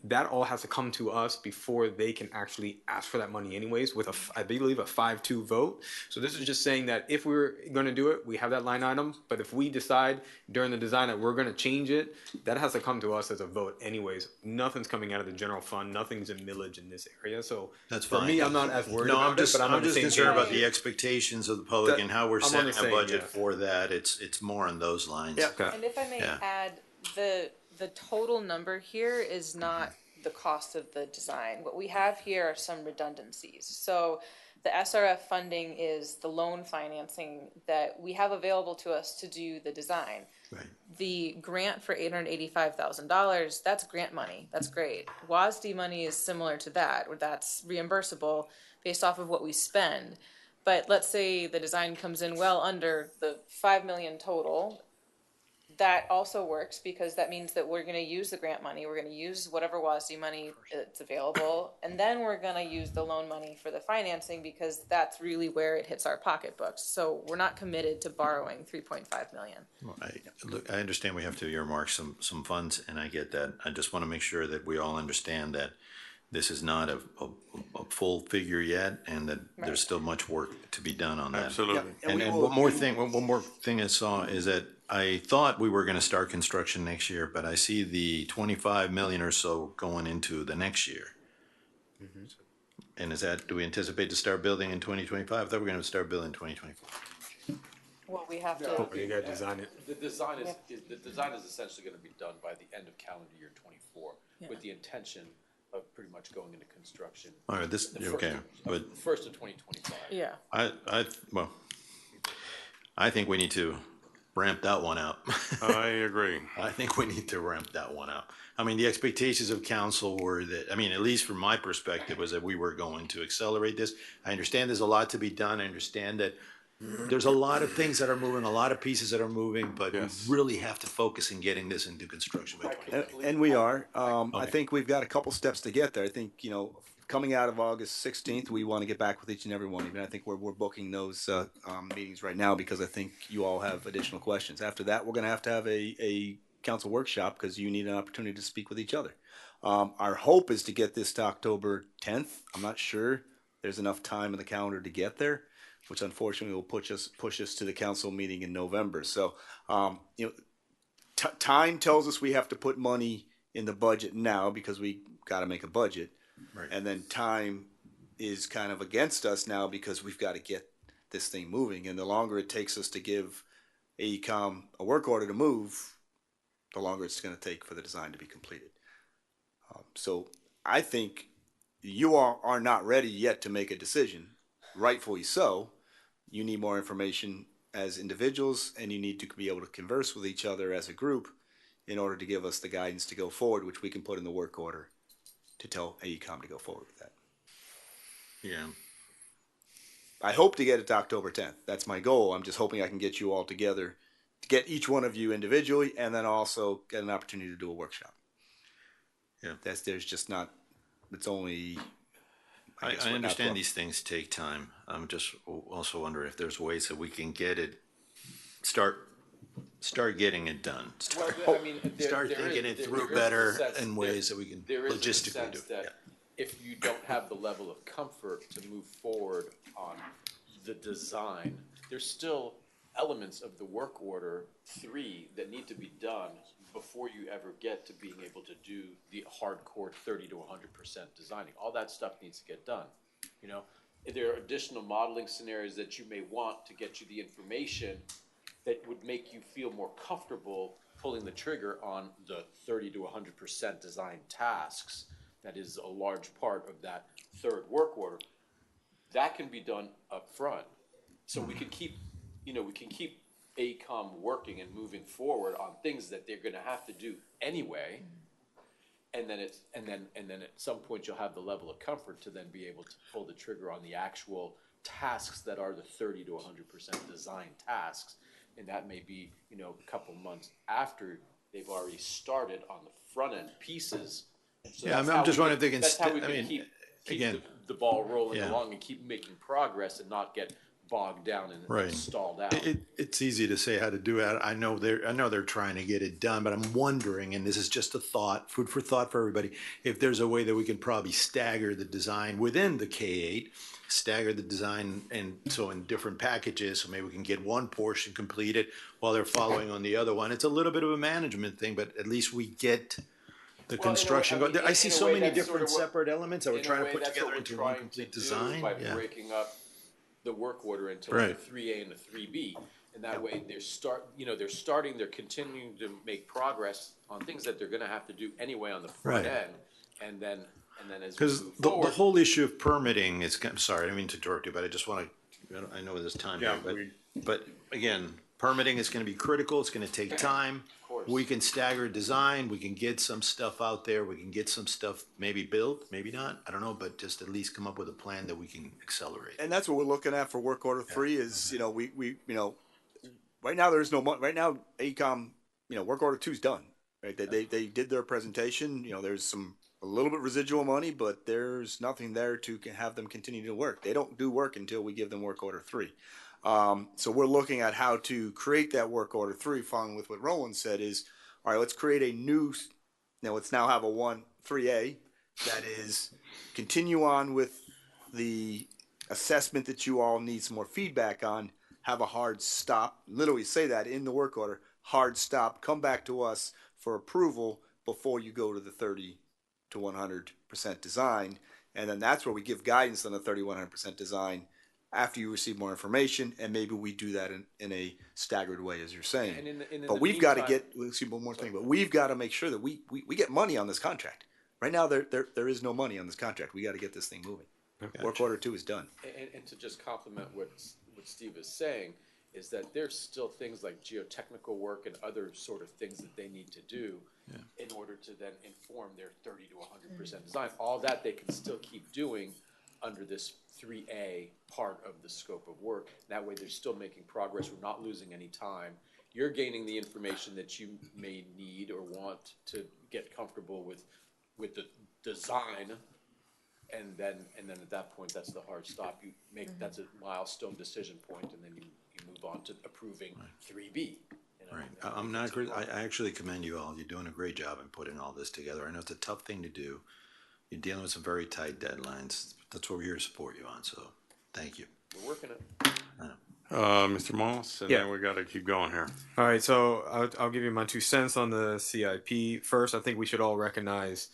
that all has to come to us before they can actually ask for that money anyways, with I believe a 5-2 vote. So this is just saying that if we're going to do it, we have that line item, but if we decide during the design that we're going to change it, that has to come to us as a vote anyways. Nothing's coming out of the general fund, nothing's in millage in this area. So That's for fine. me, I'm not as worried No, about I'm just it, but I'm on the just same concerned page. about the expectations of the public and how we're I'm on setting the a same, budget yeah. for that. It's more on those lines. Yeah. And if I may Yeah. add, the total number here is not the cost of the design. What we have here are some redundancies. So the SRF funding is the loan financing that we have available to us to do the design. Right. The grant for $885,000, that's grant money. That's great. WASD money is similar to that, where that's reimbursable based off of what we spend. But let's say the design comes in well under the 5 million total. That also works because that means that we're going to use the grant money. We're going to use whatever WASD money that's available, and then we're going to use the loan money for the financing because that's really where it hits our pocketbooks. So we're not committed to borrowing 3.5 million. Well, I understand we have to earmark some funds, and I get that. I just want to make sure that we all understand that this is not a full figure yet, and that there's still much work to be done on that. Absolutely. Yeah. And one more thing I saw is that I thought we were going to start construction next year, but I see the 25 million or so going into the next year. Mm-hmm. And do we anticipate to start building in 2025? I thought we were going to start building in 2024. Well, we have to. You got to design it. The design is essentially going to be done by the end of calendar year '24, with the intention of pretty much going into construction. All right, but First of 2025. Yeah. I think we need to ramp that one up. I agree. I think we need to ramp that one up. I mean, the expectations of council were that, I mean, at least from my perspective, was that we were going to accelerate this. I understand there's a lot to be done. I understand that there's a lot of things that are moving, a lot of pieces that are moving, but Yes. we really have to focus in getting this into construction by 2025. And we are. I Okay. think we've got a couple steps to get there. I think, coming out of August 16th, we want to get back with each and every one. Even I think we're booking those meetings right now because I think you all have additional questions. After that, we're going to have a council workshop because you need an opportunity to speak with each other. Our hope is to get this to October 10th. I'm not sure there's enough time in the calendar to get there, which unfortunately will push us to the council meeting in November. So, time tells us we have to put money in the budget now because we got to make a budget. Right. And then time is kind of against us now because we've got to get this thing moving. And the longer it takes us to give AECOM a work order to move, the longer it's going to take for the design to be completed. So I think you are not ready yet to make a decision, rightfully so. You need more information as individuals, and you need to be able to converse with each other as a group in order to give us the guidance to go forward, which we can put in the work order to tell AECOM to go forward with that. Yeah. I hope to get it to October 10th. That's my goal. I'm just hoping I can get you all together, to get each one of you individually, and then also get an opportunity to do a workshop. Yeah. There's just not, it's only, I guess we're not understand close. these things take time. I'm just also wonder if there's ways that we can get it, start getting it done. Start thinking it through better in ways that we can logistically do it. That if you don't have the level of comfort to move forward on the design, there's still elements of the work order 3 that need to be done before you ever get to being able to do the hardcore 30 to 100% designing. All that stuff needs to get done. there are additional modeling scenarios that you may want to get you the information that would make you feel more comfortable pulling the trigger on the 30 to 100% design tasks. That is a large part of that third work order. That can be done up front. So we can keep, we can keep AECOM working and moving forward on things that they're gonna have to do anyway. And then at some point you'll have the level of comfort to then be able to pull the trigger on the actual tasks that are the 30 to 100% design tasks. And that may be, a couple months after they've already started on the front end pieces. So Yeah, that's I'm how just we wondering if they can- can, That's how we I can mean, keep again, the ball rolling yeah. along and keep making progress and not get bogged down and Right. stalled out. It's easy to say how to do it. I know they're trying to get it done, but I'm wondering, and this is just a thought, food for thought for everybody, if there's a way that we can probably stagger the design within the K-8, stagger the design, and so in different packages, so maybe we can get one portion completed while they're following on the other one. It's a little bit of a management thing, but at least we get the construction going. I see so many different separate elements that we're trying to put together into one complete design. By Yeah. breaking up the work order into Right. like a 3A and a 3B. And that way they're continuing to make progress on things that they're gonna have to do anyway on the front Right. end. And then as we Because move the forward. whole issue of permitting is, I'm sorry, I didn't mean to interrupt you, but I just want to, I know there's time Yeah, here, but again, permitting is going to be critical, it's going to take time. course. We can stagger design, we can get some stuff out there, we can get some stuff maybe built, maybe not, I don't know, but just at least come up with a plan that we can accelerate. And that's what we're looking at for work order 3 is, right now there's no money, right now AECOM, work order 2 is done, right? They did their presentation, there's a little bit residual money, but there's nothing there to have them continue to work. They don't do work until we give them work order 3. So we're looking at how to create that work order 3, following with what Roland said is, all right, let's create a new, let's now have a 3A that is continue on with the assessment that you all need some more feedback on, have a hard stop, literally say that in the work order, hard stop, come back to us for approval before you go to the 30 to 100% design. And then that's where we give guidance on the 30 100% design after you receive more information, and maybe we do that in a staggered way, as you're saying. And in but the we've got to meantime- get, let's see one more thing, but we've got to make sure that we get money on this contract. Right now, there is no money on this contract. We got to get this thing moving. Okay. Work order 2 is done. And to just complement what Steve is saying, is that there's still things like geotechnical work and other sort of things that they need to do in order to then inform their 30 to 100% design. All that they can still keep doing under this 3A part of the scope of work. That way they're still making progress. We're not losing any time. You're gaining the information that you may need or want to get comfortable with the design. And then at that point, that's the hard stop. You make, that's a milestone decision point, and then you move on to approving 3B. Right, I'm not, I actually commend you all, you're doing a great job in putting all this together. I know it's a tough thing to do. You're dealing with some very tight deadlines. That's what we're here to support you on, so thank you. We're working it. Mr. Moss, and Yeah. then we gotta keep going here. All right, so I'll give you my 2 cents on the CIP. First, I think we should all recognize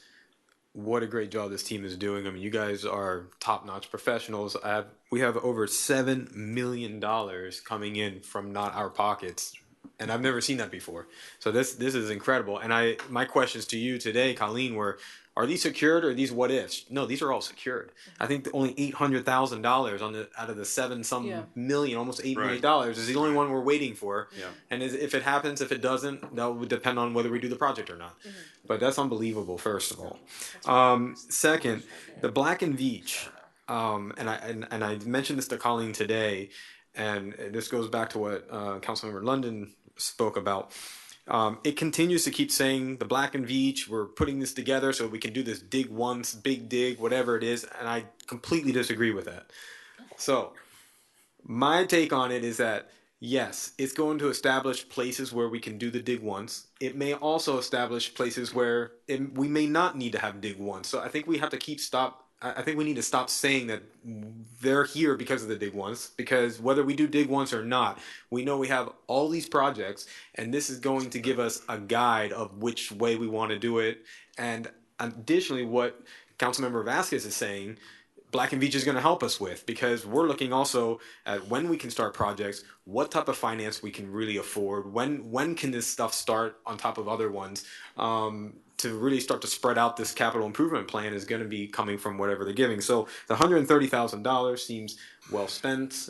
what a great job this team is doing. I mean, you guys are top-notch professionals. We have over $7 million coming in from not our pockets, and I've never seen that before. So this is incredible. And my questions to you today, Colleen, were: are these secured or are these what ifs? No, these are all secured. I think only $800,000 out of the 7-some million, almost $8 million, is the only one we're waiting for. Yeah. And if it happens, if it doesn't, that would depend on whether we do the project or not. But that's unbelievable, first of all. Second, the Black and Veatch, and I mentioned this to Colleen today, and this goes back to what Councilmember London spoke about. It continues to keep saying the Black and Veatch, we're putting this together so we can do this dig once, big dig, whatever it is, and I completely disagree with that. So my take on it is that, yes, it's going to establish places where we can do the dig once. It may also establish places where we may not need to have dig once. So I think we have to I think we need to stop saying that they're here because of the dig once, because whether we do dig once or not, we know we have all these projects, and this is going to give us a guide of which way we want to do it. And additionally, what Councilmember Vasquez is saying, Black and Veatch is going to help us with, because we're looking also at when we can start projects, what type of finance we can really afford, when can this stuff start on top of other ones. To really start to spread out this capital improvement plan is going to be coming from whatever they're giving. So the $130,000 seems well spent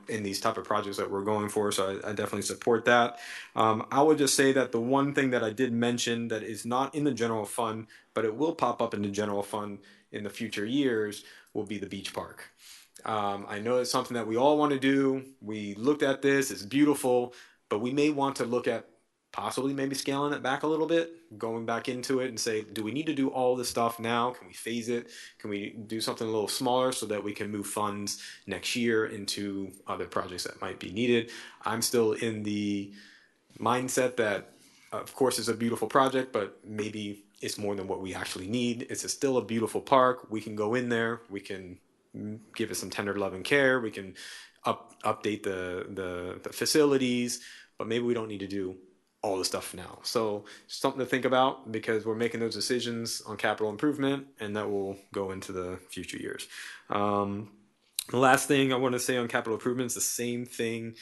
in these type of projects that we're going for. So I definitely support that. I would just say that the one thing that I did mention that is not in the general fund, but it will pop up in the general fund in the future years, will be the beach park. I know it's something that we all want to do. We looked at this, it's beautiful, but we may want to look at possibly maybe scaling it back a little bit, going back into it and say, do we need to do all this stuff now? Can we phase it? Can we do something a little smaller so that we can move funds next year into other projects that might be needed? I'm still in the mindset that, of course, it's a beautiful project, but maybe it's more than what we actually need. Still a beautiful park. We can go in there. We can give it some tender love and care. We can update the facilities, but maybe we don't need to do all the stuff now. So something to think about, because we're making those decisions on capital improvement, and that will go into the future years. The last thing I want to say on capital improvements, the same thing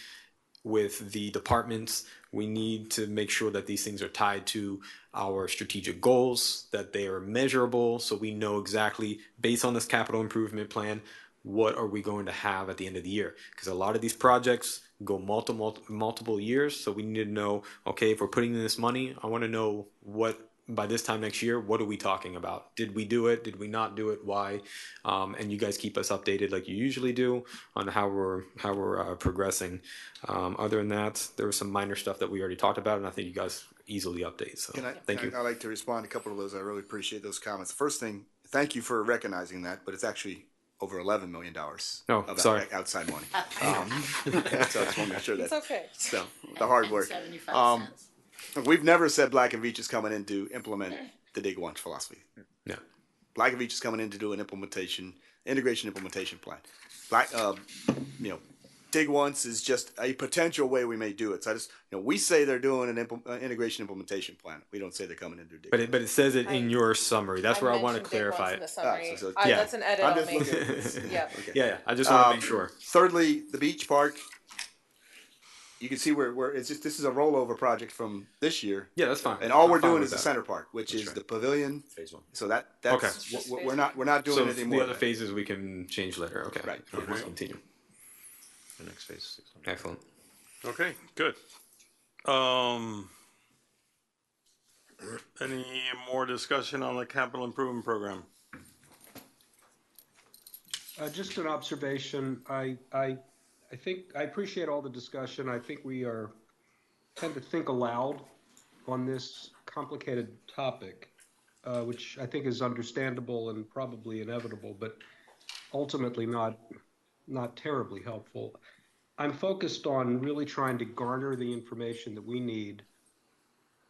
with the departments. We need to make sure that these things are tied to our strategic goals, that they are measurable, so we know exactly, based on this capital improvement plan, what are we going to have at the end of the year. Because a lot of these projects go multiple years, so we need to know, okay, if we're putting in this money, I want to know what, by this time next year, what are we talking about? Did we do it? Did we not do it? Why? And you guys keep us updated like you usually do on how we're progressing. Other than that, there was some minor stuff that we already talked about, and I think you guys easily update. So thank you. I'd like to respond to a couple of those. I really appreciate those comments. First thing, thank you for recognizing that, but it's actually over $11 million of sorry. outside money. So I just want to make sure that It's okay. So the hard work. 75 cents. We've never said Black and Veatch is coming in to implement the Dig Once philosophy. Yeah. Black and Veatch is coming in to do an integration implementation plan. Dig Once is just a potential way we may do it. So we say they're doing an integration implementation plan. We don't say they're coming in to do Dig. But it says it in your summary. That's where I want to clarify it. Yeah. That's an edit I'm I'll just make. looking at this. Yeah. Okay. Yeah. I just want to make sure. Thirdly, the beach park. You can see where it's just, this is a rollover project from this year. Yeah, that's fine. And all we're I'm fine doing with is the that. center part, which is the pavilion. Phase 1. So that's Okay. we're not doing So anything the more. other phases we can change later. Okay. Right. We'll continue. The next phase. Excellent. Okay, good. Any more discussion on the capital improvement program? Just an observation. I think I appreciate all the discussion. I think we tend to think aloud on this complicated topic, which I think is understandable and probably inevitable, but ultimately not terribly helpful. I'm focused on really trying to garner the information that we need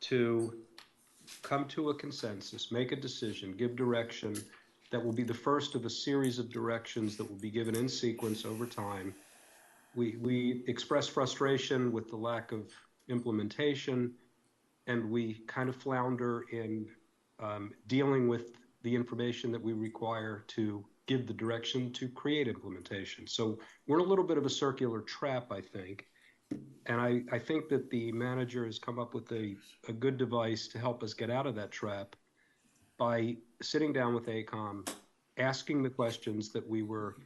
to come to a consensus, make a decision, give direction that will be the first of a series of directions that will be given in sequence over time. We express frustration with the lack of implementation, and we kind of flounder in dealing with the information that we require to give the direction to create implementation. So we're in a little bit of a circular trap, I think. And I think that the manager has come up with a good device to help us get out of that trap by sitting down with AECOM, asking the questions that we were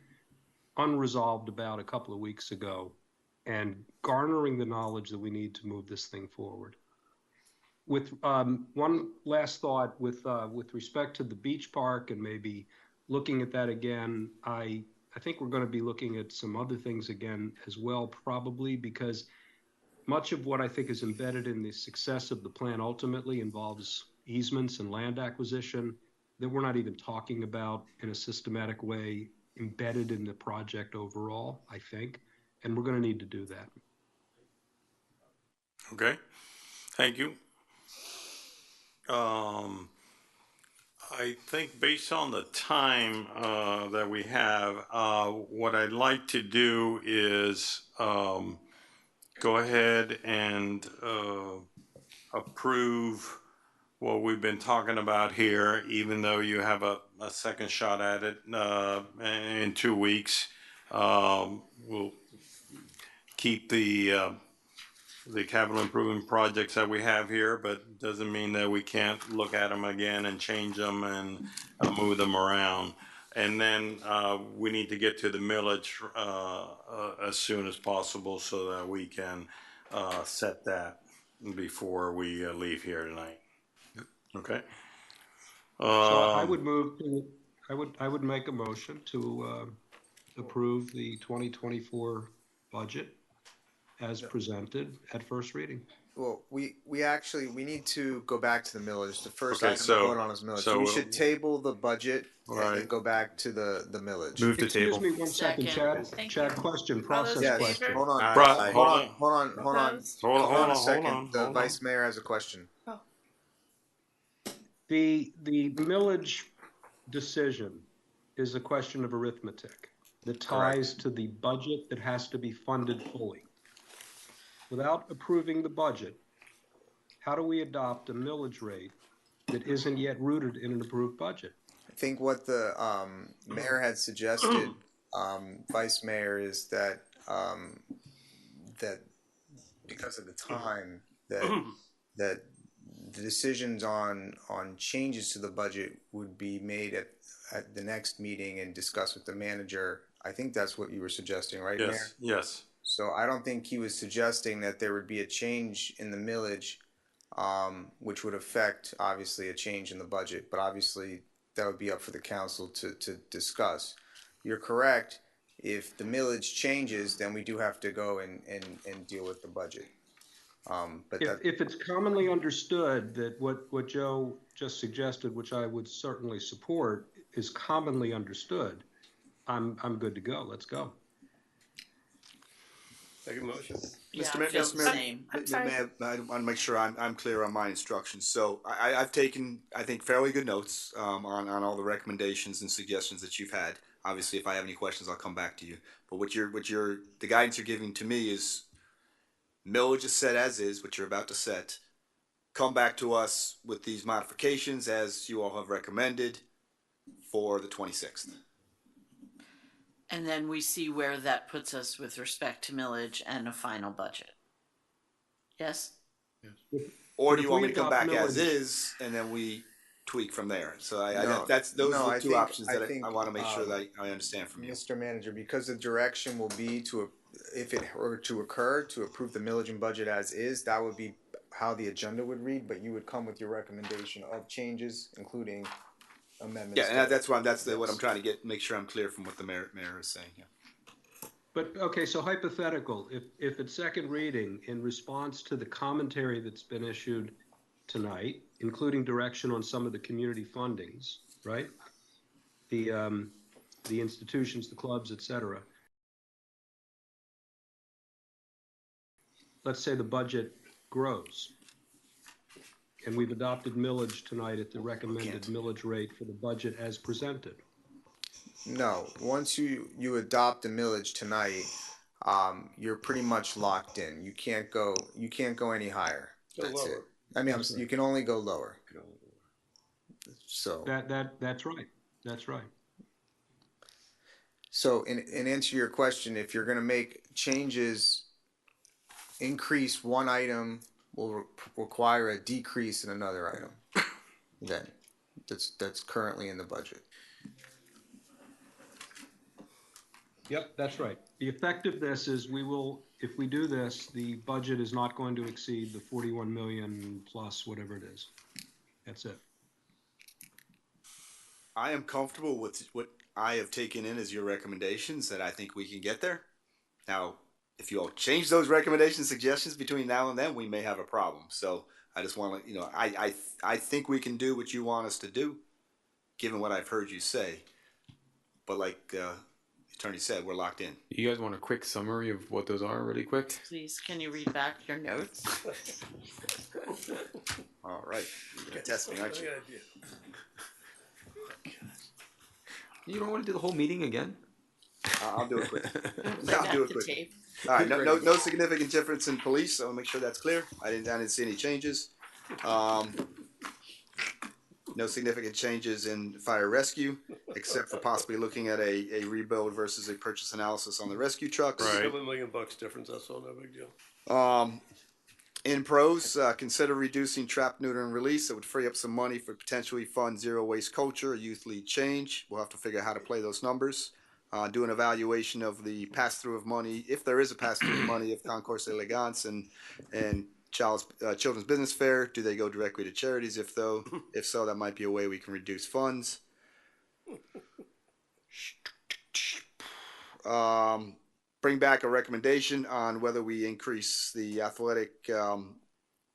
unresolved about a couple of weeks ago, and garnering the knowledge that we need to move this thing forward. With one last thought, with respect to the beach park and maybe looking at that again, I think we're going to be looking at some other things again as well, probably, because much of what I think is embedded in the success of the plan ultimately involves easements and land acquisition that we're not even talking about in a systematic way embedded in the project overall, I think, and we're going to need to do that. Okay, thank you. I think based on the time that we have, what I'd like to do is go ahead and approve what we've been talking about here, even though you have a second shot at it in 2 weeks. We'll keep the capital improvement projects that we have here, but doesn't mean that we can't look at them again and change them and move them around. And then we need to get to the millage as soon as possible so that we can set that before we leave here tonight. Okay. So I would move to, I would make a motion to approve the 2024 budget as presented at first reading. Well, we need to go back to the millage. The first Okay, item so- to vote on is millage. So so we should table the budget and then Right. go back to the millage. Move to Excuse table. me one second, Chad. Thank Chad, you. question, All those process in Yes, question. favor? hold on, Aye. hold on, Aye. hold on, hold on, hold on. Opposed? Hold on, hold on, a hold second. on, The hold on. vice mayor has a question. The millage decision is a question of arithmetic that ties to the budget that has to be funded fully. Without approving the budget, how do we adopt a millage rate that isn't yet rooted in an approved budget? I think what the mayor had suggested, vice mayor, is that that because of the time that the decisions on changes to the budget would be made at the next meeting and discussed with the manager. I think that's what you were suggesting, right, Mayor? Yes, yes. So I don't think he was suggesting that there would be a change in the millage, which would affect, obviously, a change in the budget. But obviously, that would be up for the council to discuss. You're correct. If the millage changes, then we do have to go and deal with the budget. But If it's commonly understood that what Joe just suggested, which I would certainly support, is commonly understood, I'm good to go. Let's go. Second motion. Yeah, Mr. I Mayor, feel Mr. the Mayor, same. I want to make sure I'm clear on my instructions. So I've taken, I think, fairly good notes on all the recommendations and suggestions that you've had. Obviously, if I have any questions, I'll come back to you. But the guidance you're giving to me is millage is set as is, what you're about to set. Come back to us with these modifications as you all have recommended for the 26th. And then we see where that puts us with respect to millage and a final budget. Yes? Or But do you if want we me to come adopt back as millage- is and then we tweak from there? So No, those no, are I the two think- options that I think, I want to make sure that I understand from you. Mr. Manager, because the direction will be if it were to occur, to approve the millage and budget as is, that would be how the agenda would read, but you would come with your recommendation of changes, including amendments. Yeah, and that's what I'm trying to make sure I'm clear from what the mayor is saying. Yeah. But, okay, so hypothetical, if at second reading, in response to the commentary that's been issued tonight, including direction on some of the community fundings, right? The institutions, the clubs, et cetera. Let's say the budget grows. And we've adopted millage tonight at the recommended millage rate for the budget as presented. No, once you adopt the millage tonight, you're pretty much locked in. You can't go any higher. That's it. I mean, you can only go lower. So That's right. That's right. So in answer to your question, if you're going to make changes, increase one item will require a decrease in another item. Then that's currently in the budget. Yep, that's right. The effectiveness is if we do this, the budget is not going to exceed the 41 million plus whatever it is. That's it. I am comfortable with what I have taken in as your recommendations that I think we can get there. Now, if you all change those recommendations, suggestions between now and then, we may have a problem. So I just want to, I think we can do what you want us to do, given what I've heard you say. But like the attorney said, we're locked in. You guys want a quick summary of what those are, really quick? Please, can you read back your notes? All right, you're gonna test me, aren't you? You don't want to do the whole meeting again? I'll do it quick. Bring I'll back do it the quick. tape. All right, no significant difference in police. So I'll make sure that's clear. I didn't see any changes. No significant changes in fire rescue, except for possibly looking at a rebuild versus a purchase analysis on the rescue trucks. Right. $2 million difference, that's all, no big deal. In pros, consider reducing trap, neuter, and release. It would free up some money for potentially fund zero waste culture, youth lead change. We'll have to figure out how to play those numbers. Do an evaluation of the pass through of money, if there is a pass through of money, of Concourse Elegance and Children's Business Fair. Do they go directly to charities? If so, that might be a way we can reduce funds. Bring back a recommendation on whether we increase the athletic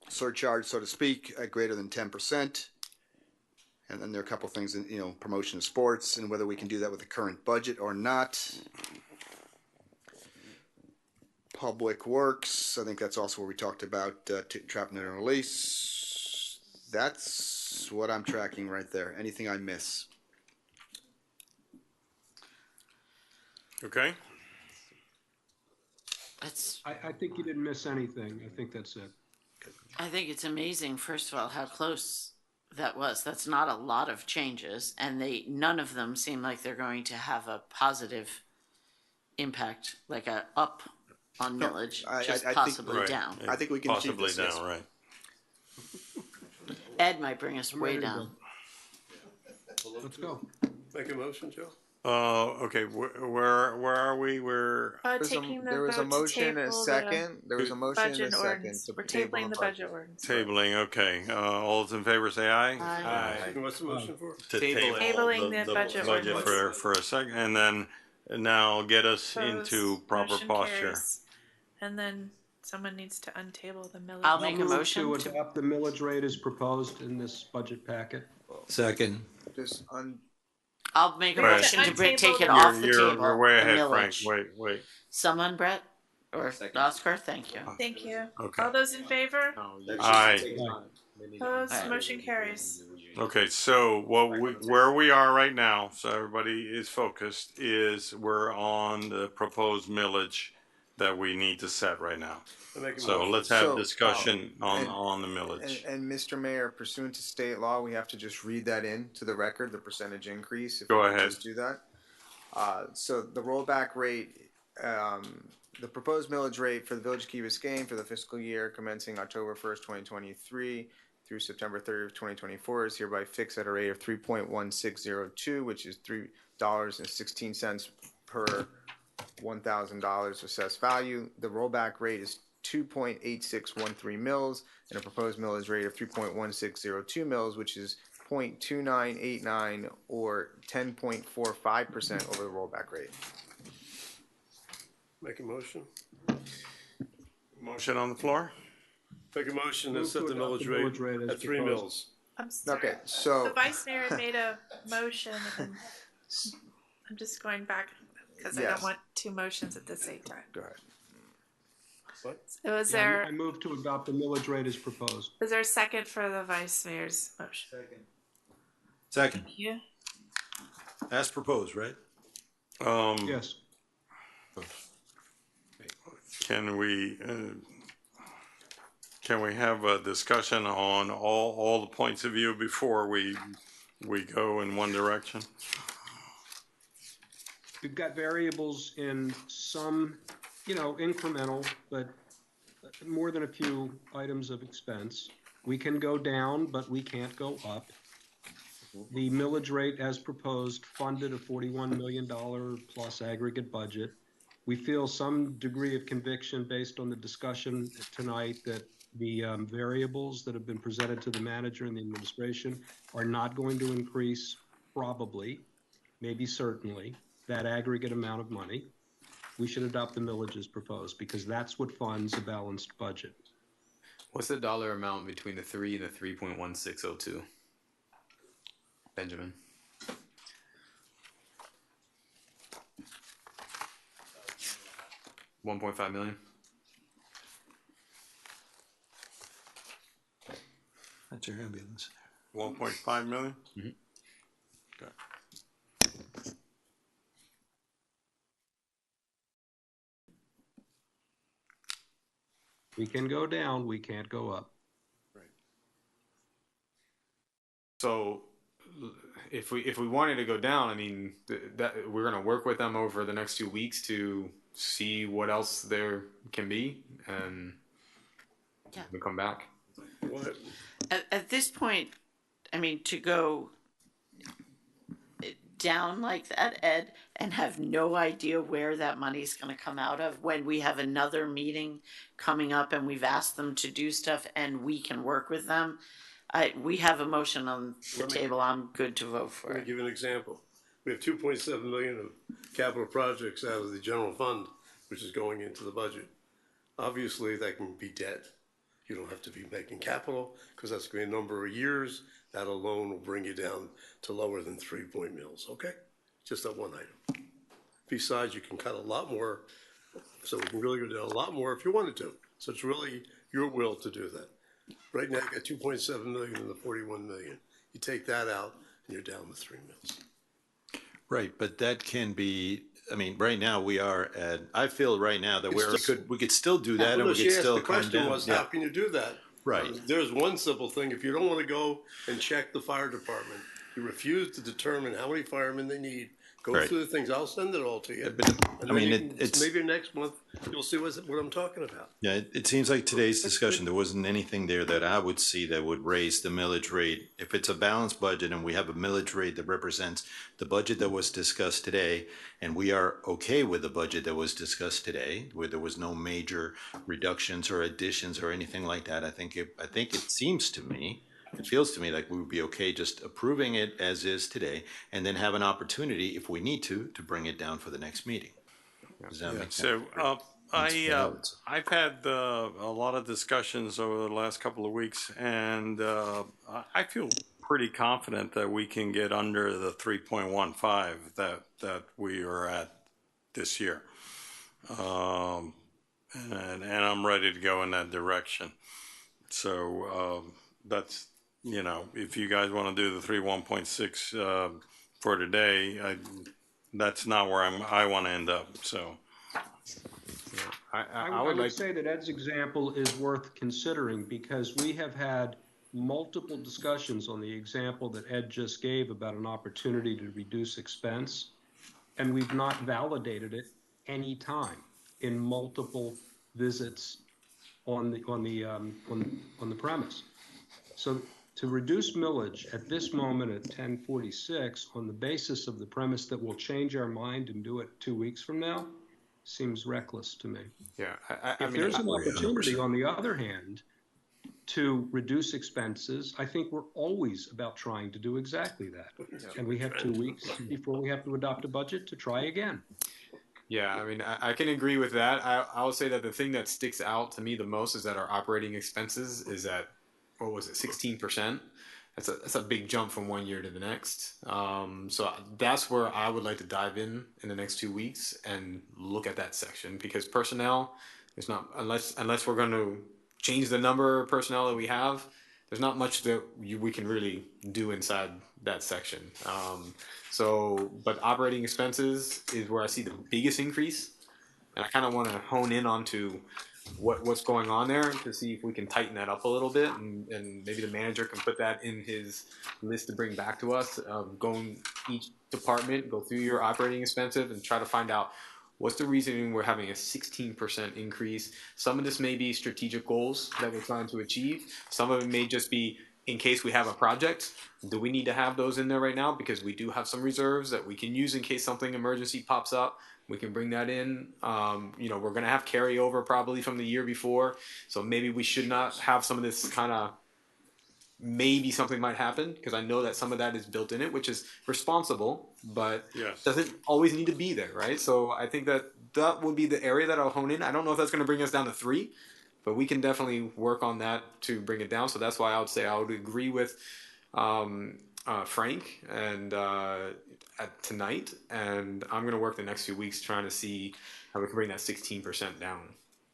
surcharge, so to speak, at greater than 10%. And then there are a couple things in, promotion of sports and whether we can do that with the current budget or not. Public Works, I think that's also where we talked about trap, neuter, and release. That's what I'm tracking right there. Anything I miss? Okay. I think you didn't miss anything. I think that's it. I think it's amazing, first of all, how close that was. That's not a lot of changes, and none of them seem like they're going to have a positive impact, like a up on millage, just possibly Right. down. I think we can achieve Possibly this, down, yes. right. Ed might bring us way ready to down. Let's go. Make a motion, Joe? Okay, where are we? We're Taking the There was a vote to motion and a table second. There was a motion and a budget second ordinance. to We're table tabling the budget ordinance. tabling, okay. All those in favor say aye. Aye. And what's the motion for? To Tabling the budget ordinance. for a second, and then now get us Opposed, into proper motion posture. carries. And then someone needs to untable the millage. I'll make a Move motion to adopt the millage rate as proposed in this budget packet. Second. Just I'll make a Right. motion to Untable take it the- off the You're table. way the ahead, Frank. millage. Wait. Someone, Brett? Or Oscar? Thank you. Thank you. Okay. All those in favor? Aye. Opposed, Aye. motion carries. Okay, so where we are right now, so everybody is focused, is we're on the proposed millage that we need to set right now. So let's have discussion on the millage. And Mr. Mayor, pursuant to state law, we have to just read that into the record, the percentage increase. If Go we could ahead. Just do that. So the rollback rate, the proposed millage rate for the Village of Key Biscayne for the fiscal year commencing October 1st, 2023 through September 30th, 2024 is hereby fixed at a rate of 3.1602, which is $3.16 per $1,000 assessed value. The rollback rate is 2.8613 mils and a proposed millage rate of 3.1602 mils, which is 0.2989 or 10.45% over the rollback rate. Make a motion. Motion on the floor? Make a motion to Move set to the adopt millage the millage rate rate as at 3 proposed. mils. I'm sorry. Okay, so The vice mayor had made a motion and I'm just going back because I Yes. don't want two motions at the same time. go ahead. What? So is I move to adopt the millage rate as proposed. there a second for the vice mayor's motion? Second. Thank you. As proposed, right? Yes. Can we have a discussion on all the points of view before we go in one direction? We've got variables in some, incremental, but more than a few items of expense. We can go down, but we can't go up. The millage rate as proposed funded a $41 million plus aggregate budget. We feel some degree of conviction based on the discussion tonight that the variables that have been presented to the manager and the administration are not going to increase probably, maybe certainly, that aggregate amount of money. We should adopt the millage as proposed because that's what funds a balanced budget. What's the dollar amount between the 3 and the 3.1602? Benjamin. $1.5 million. That's your ambulance. 1.5 million? Mm-hmm. Okay. We can go down, we can't go up. So if we wanted to go down, I mean, that we're gonna work with them over the next 2 weeks to see what else there can be, and Yeah. we come back. What? At this point, I mean, to go down like that, Ed, and have no idea where that money's going to come out of when we have another meeting coming up and we've asked them to do stuff and we can work with them. We have a motion on the table. I'm good to vote for Let me it. give you an example. We have 2.7 million of capital projects out of the general fund, which is going into the budget. Obviously, that can be debt. You don't have to be making capital, because that's going to be a number of years. That alone will bring you down to lower than 3 mils, okay? Just that one item. Besides, you can cut a lot more, so we can really go down a lot more if you wanted to. So it's really your will to do that. Right now, you got 2.7 million in the 41 million. You take that out, and you're down to 3 mils. Right, but that can be, I mean, right now we are at, I feel right now that we could still do that and we could still come The question down. was, Yeah. how can you do that? Right. There's one simple thing. If you don't want to go and check the fire department, you refuse to determine how many firemen they need, go Right. through the things. I'll send it all to you. But, And I then mean, you can- it's, maybe next month you'll see what I'm talking about. yeah, it seems like today's discussion, there wasn't anything there that I would see that would raise the millage rate. If it's a balanced budget and we have a millage rate that represents the budget that was discussed today, and we are okay with the budget that was discussed today, where there was no major reductions or additions or anything like that, I think it seems to me, it feels to me like we would be okay just approving it as is today, and then have an opportunity, if we need to bring it down for the next meeting. Does that make sense? So, I've had a lot of discussions over the last couple of weeks, and I feel pretty confident that we can get under the 3.15 that we are at this year. And I'm ready to go in that direction. So that's, if you guys want to do the 1.6 for today, that's not where I want to end up. So I would say that Ed's example is worth considering because we have had multiple discussions on the example that Ed just gave about an opportunity to reduce expense, and we've not validated it any time in multiple visits on the premise. So to reduce millage at this moment at 1046 on the basis of the premise that we'll change our mind and do it 2 weeks from now seems reckless to me. Yeah, If there's an opportunity, on the other hand, to reduce expenses, I think we're always about trying to do exactly that. And we have 2 weeks before we have to adopt a budget to try again. Yeah, I mean, I can agree with that. I will say that the thing that sticks out to me the most is that our operating expenses is at, what was it, 16%? That's a big jump from one year to the next. So that's where I would like to dive in the next 2 weeks and look at that section, because personnel is not, unless we're going to change the number of personnel that we have, there's not much that we can really do inside that section. But operating expenses is where I see the biggest increase, and I kind of want to hone in onto what's going on there to see if we can tighten that up a little bit, and maybe the manager can put that in his list to bring back to us. Going each department, go through your operating expenses and try to find out what's the reasoning we're having a 16% increase. Some of this may be strategic goals that we're trying to achieve. Some of it may just be in case we have a project. Do we need to have those in there right now? Because we do have some reserves that we can use in case something emergency pops up. We can bring that in. We're going to have carryover probably from the year before. So maybe we should not have some of this kind of, maybe something might happen, because I know that some of that is built in it, which is responsible, but doesn't always need to be there, right? So I think that would be the area that I'll hone in. I don't know if that's going to bring us down to 3, but we can definitely work on that to bring it down. So that's why I would say I would agree with Frank and tonight, and I'm going to work the next few weeks trying to see how we can bring that 16% down.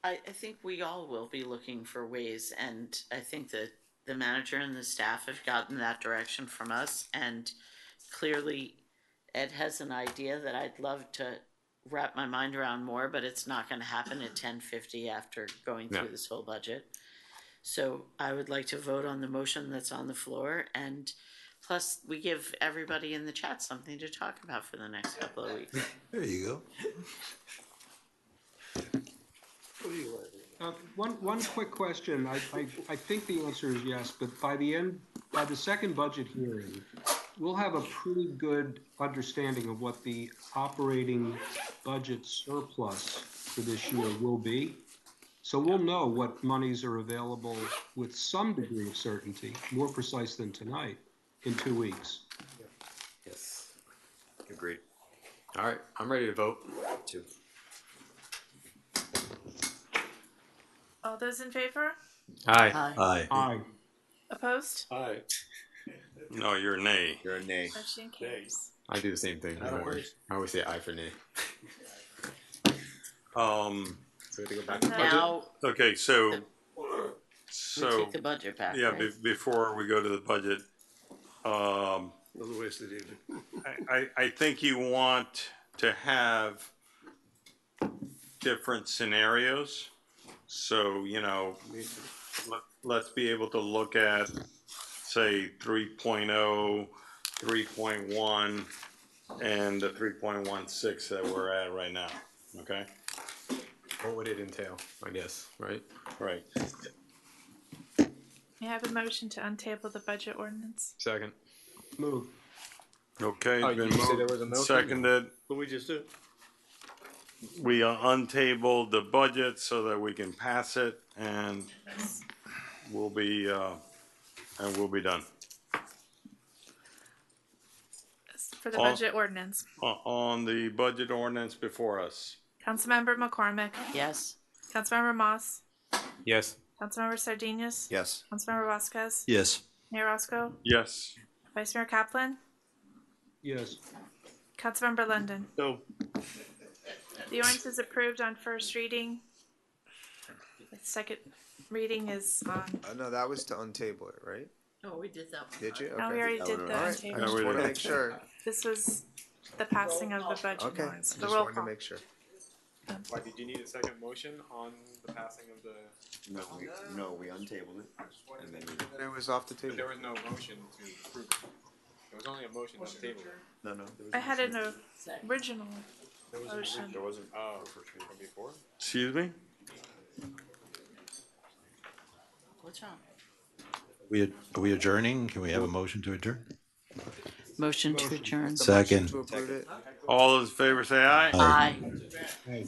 I think we all will be looking for ways, and I think that the manager and the staff have gotten that direction from us, and clearly Ed has an idea that I'd love to wrap my mind around more, but it's not going to happen at 10:50 after going through this whole budget. So I would like to vote on the motion that's on the floor, and Plus, we give everybody in the chat something to talk about for the next couple of weeks. There you go. One quick question. I think the answer is yes, but by the second budget hearing, we'll have a pretty good understanding of what the operating budget surplus for this year will be. So we'll know what monies are available with some degree of certainty, more precise than tonight, in 2 weeks. Yes. Agreed. All right, I'm ready to vote. Two. All those in favor? Aye. Aye. Aye. Opposed? Aye. No, you're nay. You're a nay. Motion carries. I do the same thing. Don't worry. I always say aye for nay. So we have to go back to budget. Now, Okay, so, we take the budget back, yeah, right? before we go to the budget, Another wasted evening. I think you want to have different scenarios. So, let's be able to look at, say, 3.0, 3.1, and the 3.16 that we're at right now, okay? What would it entail, I guess, right? Right. May I have a motion to untable the budget ordinance? Second. Move. Okay, Oh, it's been you said there moved was a and motion? seconded. What we just did. We untabled the budget so that we can pass it, and we'll be done. For the All- budget ordinance. On the budget ordinance before us. Councilmember McCormick. Yes. Councilmember Moss. Yes. Councilmember Sardinius. Yes. Councilmember Vasquez. Yes. Mayor Roscoe. Yes. Vice Mayor Kaplan. Yes. Councilmember London. No. The ordinance is approved on first reading. The second reading is on. No, that was to untable it, right? No, we did that one. Did you? No, we already did the All right. I untable. just want to make sure. This was the passing of the budget Okay. ordinance. I The just roll wanted to call. make sure. Why, did you need a second motion on the passing of the? No, we untabled it, and then we. It was off the But table. there was no motion to approve it. There was only a motion to table it. No. I had an original motion. There wasn't, oh, from before? Excuse me? What's wrong? Are we adjourning? Can we have a motion to adjourn? Motion to adjourn. Second. To approve it. All those in favor say aye. Aye. Hey.